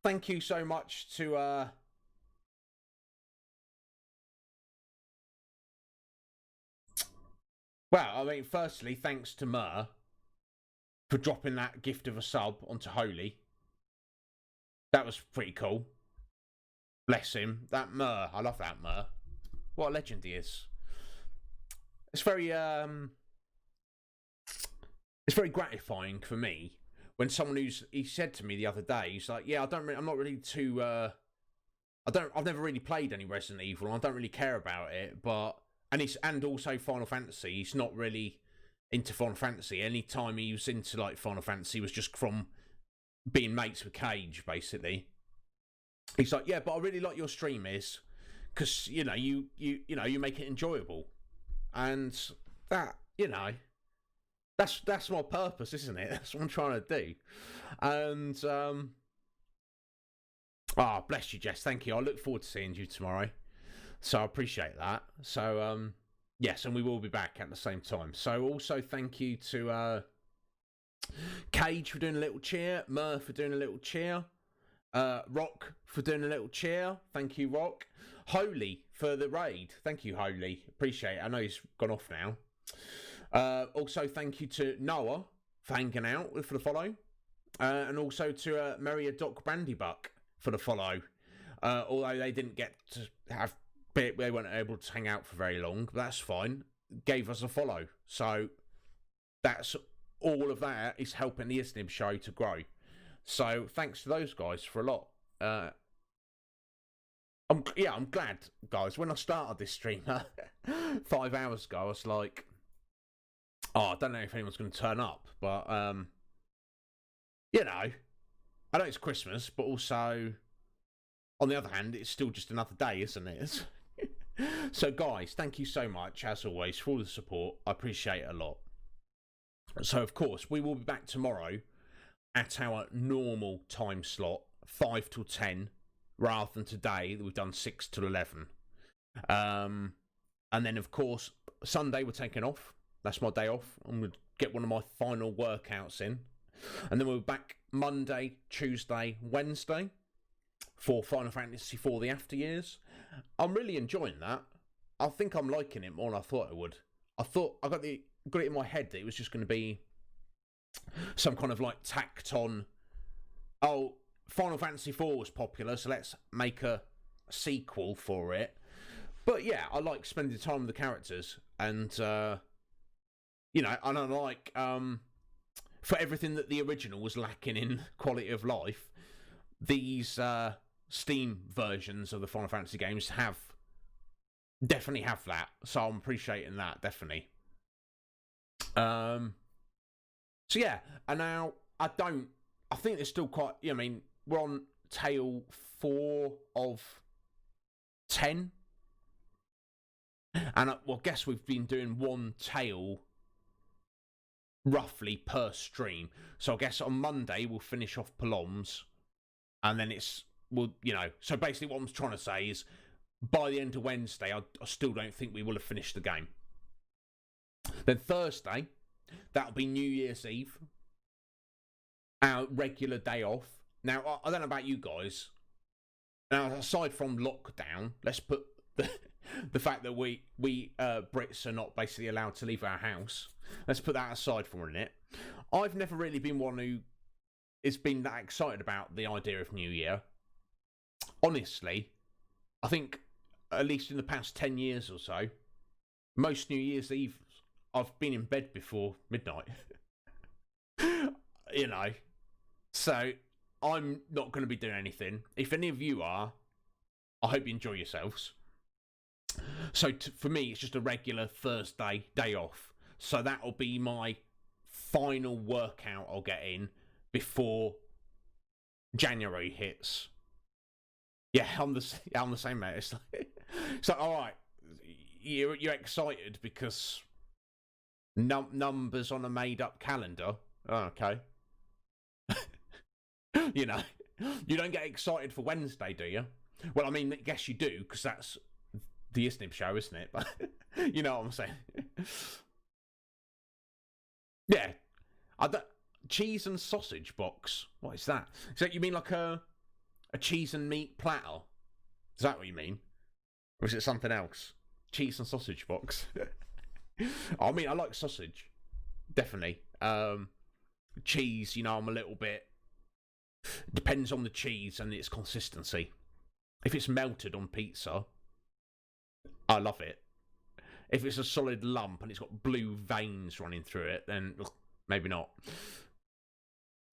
Thank you so much to, well, I mean, firstly, thanks to Mer for dropping that gift of a sub onto Holy. That was pretty cool. Bless him. That Mer, I love that Mer. What a legend he is. It's very gratifying for me when someone he said to me the other day, he's like, yeah, I'm not really too, I've never really played any Resident Evil, and I don't really care about it, and also Final Fantasy, he's not really into Final Fantasy. Any time he was into like Final Fantasy was just from being mates with Cage, basically. He's like, yeah, but I really like your stream is because you make it enjoyable, and that that's my purpose, isn't it? That's what I'm trying to do. And bless you, Jess. Thank you. I look forward to seeing you tomorrow. So I appreciate that. So yes, and we will be back at the same time. So also thank you to Cage for doing a little cheer, Mer for doing a little cheer, Rock for doing a little cheer. Thank you, Rock. Holy for the raid. Thank you, Holy. Appreciate it. I know he's gone off now. Also thank you to Noah for hanging out for the follow, and also to Maria Doc Brandybuck for the follow. Although they didn't get to have. They weren't able to hang out for very long, but that's fine. Gave us a follow. So that's all of that is helping the Iznib Show to grow. So thanks to those guys for a lot. I'm glad, guys. When I started this stream 5 hours ago, I was like, I don't know if anyone's going to turn up, but I know it's Christmas, but also on the other hand, it's still just another day, isn't it? So, guys, thank you so much, as always, for all the support. I appreciate it a lot. So, of course, we will be back tomorrow at our normal time slot, 5 till 10, rather than today that we've done 6 till 11. And then, of course, Sunday we're taking off. That's my day off. I'm going to get one of my final workouts in. And then we'll be back Monday, Tuesday, Wednesday for Final Fantasy IV: The After Years. I'm really enjoying that. I think I'm liking it more than I thought I would. I thought I got the got it in my head that it was just going to be some kind of like tacked on, oh, Final Fantasy IV was popular, so let's make a sequel for it. But yeah, I like spending time with the characters, and you know, and I like for everything that the original was lacking in quality of life, these Steam versions of the Final Fantasy games definitely have that. So I'm appreciating that, definitely. So yeah, and now I think there's still quite. I mean, we're on tale 4 of 10. And I guess we've been doing one tale roughly per stream. So I guess on Monday we'll finish off Palom's, and then so basically what I'm trying to say is by the end of Wednesday, I still don't think we will have finished the game. Then Thursday, that'll be New Year's Eve, our regular day off. Now, I don't know about you guys. Now, aside from lockdown, let's put the fact that we Brits are not basically allowed to leave our house. Let's put that aside for a minute. I've never really been one who has been that excited about the idea of New Year. Honestly, I think at least in the past 10 years or so, most New Year's Eve I've been in bed before midnight. You know, so I'm not going to be doing anything. If any of you are, I hope you enjoy yourselves. So for me, it's just a regular Thursday day off. So that'll be my final workout I'll get in before January hits. Yeah, I'm the same, mate. It's like, so all right, you're excited because numbers on a made-up calendar. Oh, okay. You know, you don't get excited for Wednesday, do you? Well, I mean, I guess you do, because that's the Iznib Show, isn't it? But you know what I'm saying. Yeah. Cheese and sausage box. What is that? Is that, you mean like a cheese and meat platter? Is that what you mean? Or is it something else? Cheese and sausage box. I mean, I like sausage. Definitely. Cheese, you know, I'm a little bit... Depends on the cheese and its consistency. If it's melted on pizza, I love it. If it's a solid lump and it's got blue veins running through it, then maybe not.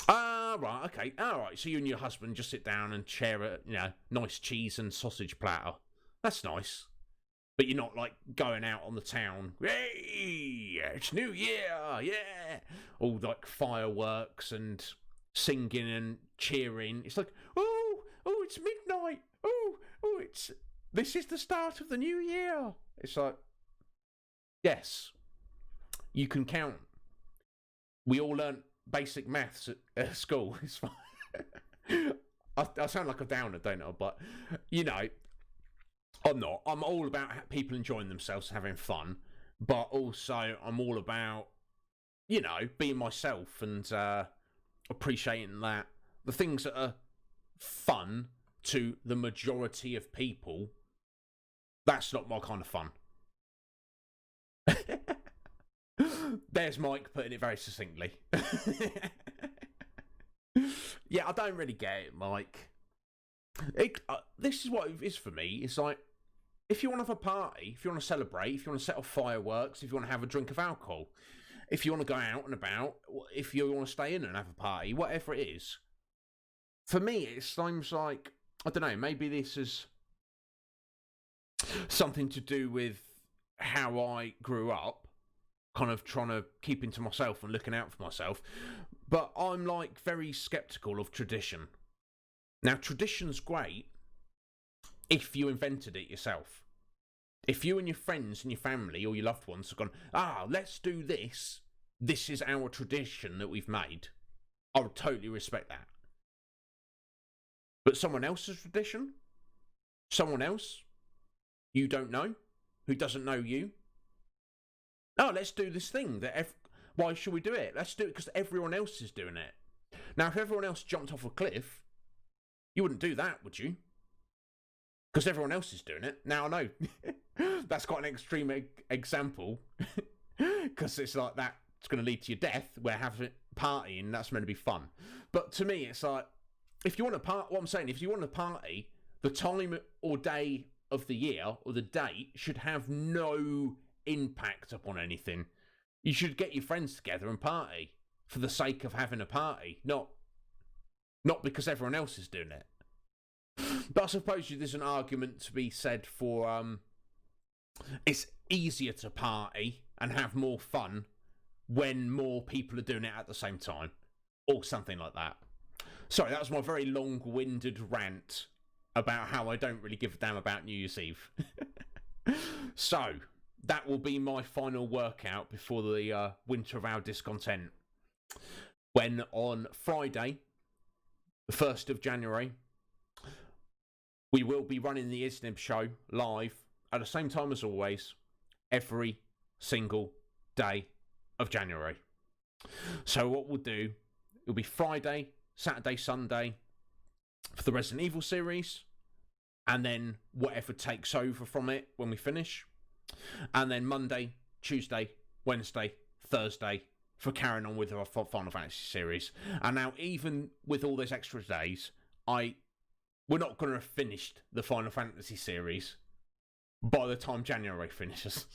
Right, okay. All right, so you and your husband just sit down and share a nice cheese and sausage platter. That's nice. But you're not like going out on the town. Hey, it's New Year, yeah. All like fireworks and singing and cheering. It's like, oh, it's midnight. This is the start of the new year. It's like, yes, you can count. We all learnt basic maths at school. It's fine. I sound like a downer, don't I? But, you know, I'm not. I'm all about people enjoying themselves, having fun. But also, I'm all about, you know, being myself and appreciating that the things that are fun to the majority of people, that's not my kind of fun. There's Mike putting it very succinctly. Yeah, I don't really get it, Mike. This is what it is for me. It's like, if you want to have a party, if you want to celebrate, if you want to set off fireworks, if you want to have a drink of alcohol, if you want to go out and about, if you want to stay in and have a party, whatever it is, for me, it seems like, I don't know, maybe this is something to do with how I grew up, kind of trying to keep into myself and looking out for myself, but I'm like very sceptical of tradition. Now, tradition's great if you invented it yourself. If you and your friends and your family or your loved ones have gone, let's do this, this is our tradition that we've made, I would totally respect that. But someone else's tradition? Someone else you don't know, who doesn't know you? Oh, let's do this thing. Why should we do it? Let's do it because everyone else is doing it. Now, if everyone else jumped off a cliff, you wouldn't do that, would you? Because everyone else is doing it. Now, I know that's quite an extreme example. because it's like that's going to lead to your death. Where having partying, that's meant to be fun. But to me, it's like if you want to party, what I'm saying, if you want to party, the time or day of the year or the date should have no impact upon anything. You should get your friends together and party for the sake of having a party, not because everyone else is doing it. But I suppose there's an argument to be said for it's easier to party and have more fun when more people are doing it at the same time, or something like that. Sorry, that was my very long-winded rant about how I don't really give a damn about New Year's Eve. So, that will be my final workout before the Winter of Our Discontent. When on Friday, the 1st of January, we will be running the Iznib Show live at the same time as always, every single day of January. So what we'll do, it'll be Friday, Saturday, Sunday for the Resident Evil series, and then whatever takes over from it when we finish, and then Monday, Tuesday, Wednesday, Thursday for carrying on with our Final Fantasy series. And now, even with all those extra days, we're not going to have finished the Final Fantasy series by the time January finishes.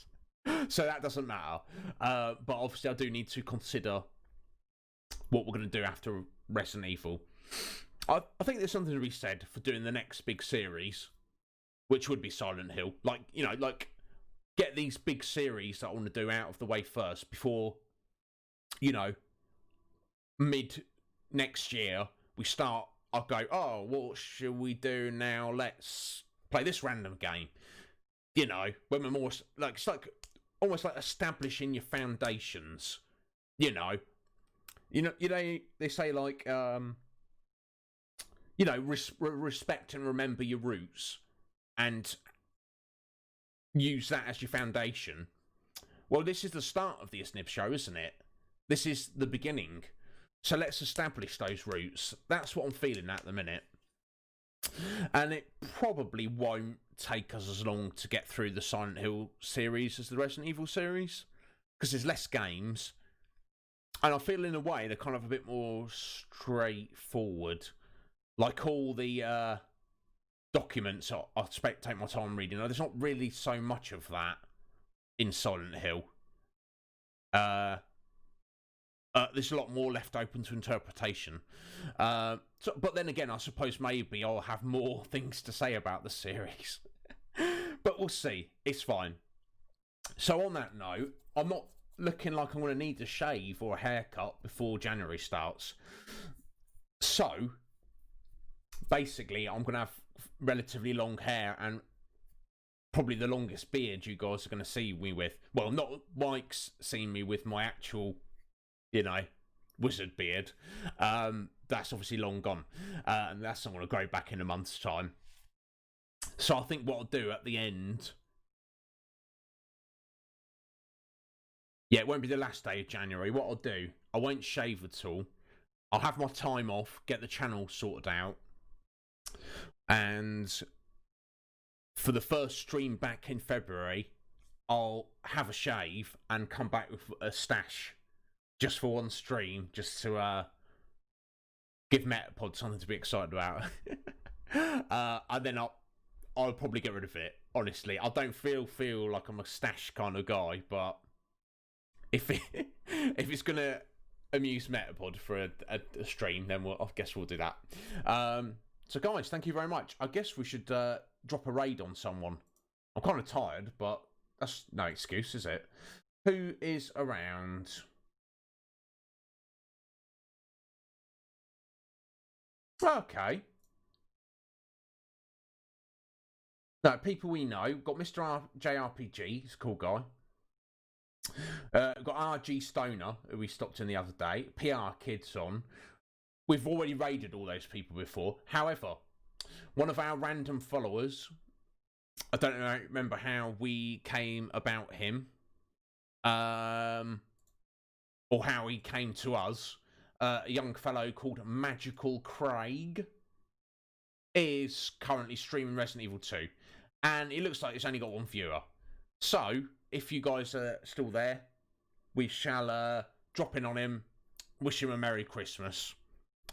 So that doesn't matter. But obviously I do need to consider what we're going to do after Resident Evil. I think there's something to be said for doing the next big series, which would be Silent Hill. Like, get these big series that I want to do out of the way first before, mid next year we start. I'll go, oh, what should we do now? Let's play this random game. When we're more like, it's like almost like establishing your foundations. They say like, respect and remember your roots and use that as your foundation. Well, this is the start of the Iznib Show, isn't it? This is the beginning. So let's establish those roots. That's what I'm feeling at the minute. And it probably won't take us as long to get through the Silent Hill series as the Resident Evil series, because there's less games. And I feel in a way they're kind of a bit more straightforward. Like all the documents I take my time reading. There's not really so much of that in Silent Hill. There's a lot more left open to interpretation. But then again, I suppose maybe I'll have more things to say about the series. But we'll see. It's fine. So on that note, I'm not looking like I'm going to need a shave or a haircut before January starts. So, basically, I'm going to have relatively long hair and probably the longest beard you guys are going to see me with. Well, not Mike's seen me with my actual, wizard beard. That's obviously long gone. And that's not going to grow back in a month's time. So I think what I'll do at the end... Yeah, it won't be the last day of January. What I'll do, I won't shave at all. I'll have my time off, get the channel sorted out. And for the first stream back in February, I'll have a shave and come back with a stash. Just for one stream, just to give Metapod something to be excited about. And then I'll probably get rid of it, honestly. I don't feel like I'm a stash kind of guy, but if it's going to amuse Metapod for a stream, then I guess we'll do that. So guys, thank you very much. I guess we should drop a raid on someone. I'm kind of tired, but that's no excuse, is it? Who is around? Okay. No, people we know. Got Mr. JRPG, he's a cool guy. Got RG Stoner, who we stopped in the other day. PR Kids on. We've already raided all those people before. However, one of our random followers, I don't remember how we came about him, or how he came to us. A young fellow called Magical Craig is currently streaming Resident Evil 2. And it looks like it's only got one viewer. So, if you guys are still there, we shall drop in on him, wish him a Merry Christmas.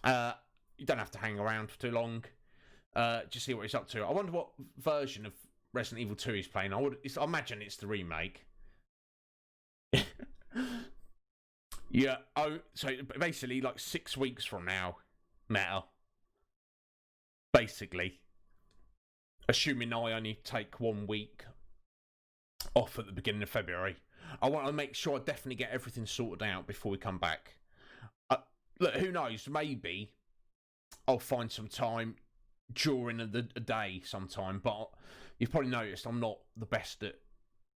You don't have to hang around for too long. Just see what he's up to. I wonder what version of Resident Evil 2 he's playing. I imagine it's the remake. Yeah. Oh, so basically, like 6 weeks from now, Meta. Basically, assuming I only take 1 week off at the beginning of February, I want to make sure I definitely get everything sorted out before we come back. Look, who knows? Maybe I'll find some time during the day sometime. But you've probably noticed I'm not the best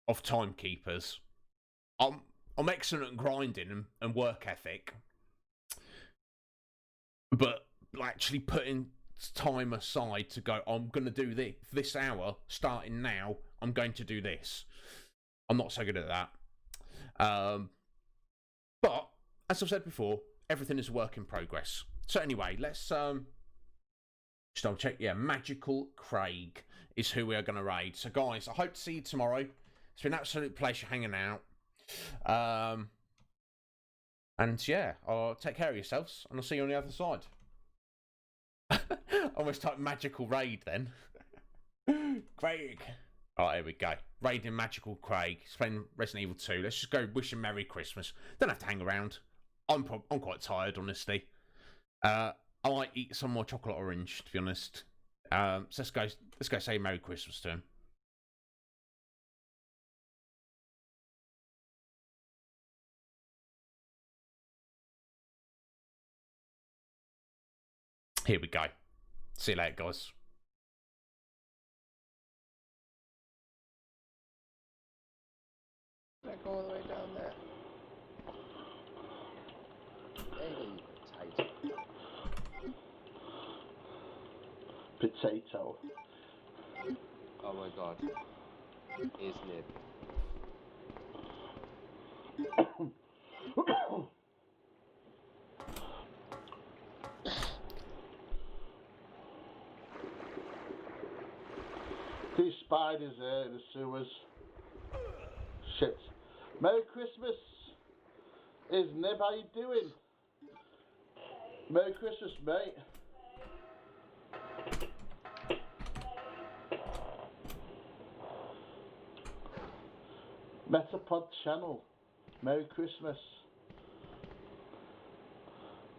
of timekeepers. I'm excellent at grinding and work ethic, but actually putting time aside to go, I'm going to do this hour, starting now, I'm going to do this. I'm not so good at that. But, as I've said before, everything is a work in progress. So anyway, let's just double check. Yeah, Magical Craig is who we are going to raid. So guys, I hope to see you tomorrow. It's been an absolute pleasure hanging out. And yeah, I'll take care of yourselves, and I'll see you on the other side. Almost type magical raid then. Craig. Alright, here we go. Raiding Magical Craig. He's playing Resident Evil 2. Let's just go wish him Merry Christmas. Don't have to hang around. I'm quite tired, honestly. I might eat some more chocolate orange, to be honest. So let's go say Merry Christmas to him. Here we go. See you later, guys. Back all the way down there. Hey, potato. Oh my god. Iznib. These spiders there in the sewers. Shit. Merry Christmas, Iznib. How you doing? Merry Christmas, mate. Metapod channel. Merry Christmas.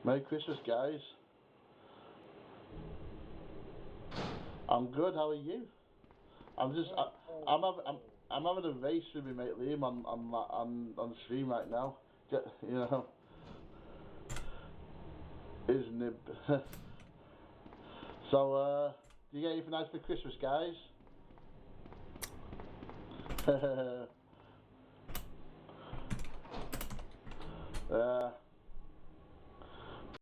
Merry Christmas, guys. I'm good. How are you? I'm having a race with my mate Liam on stream right now. You know, Iznib. So, do you get anything nice for Christmas, guys?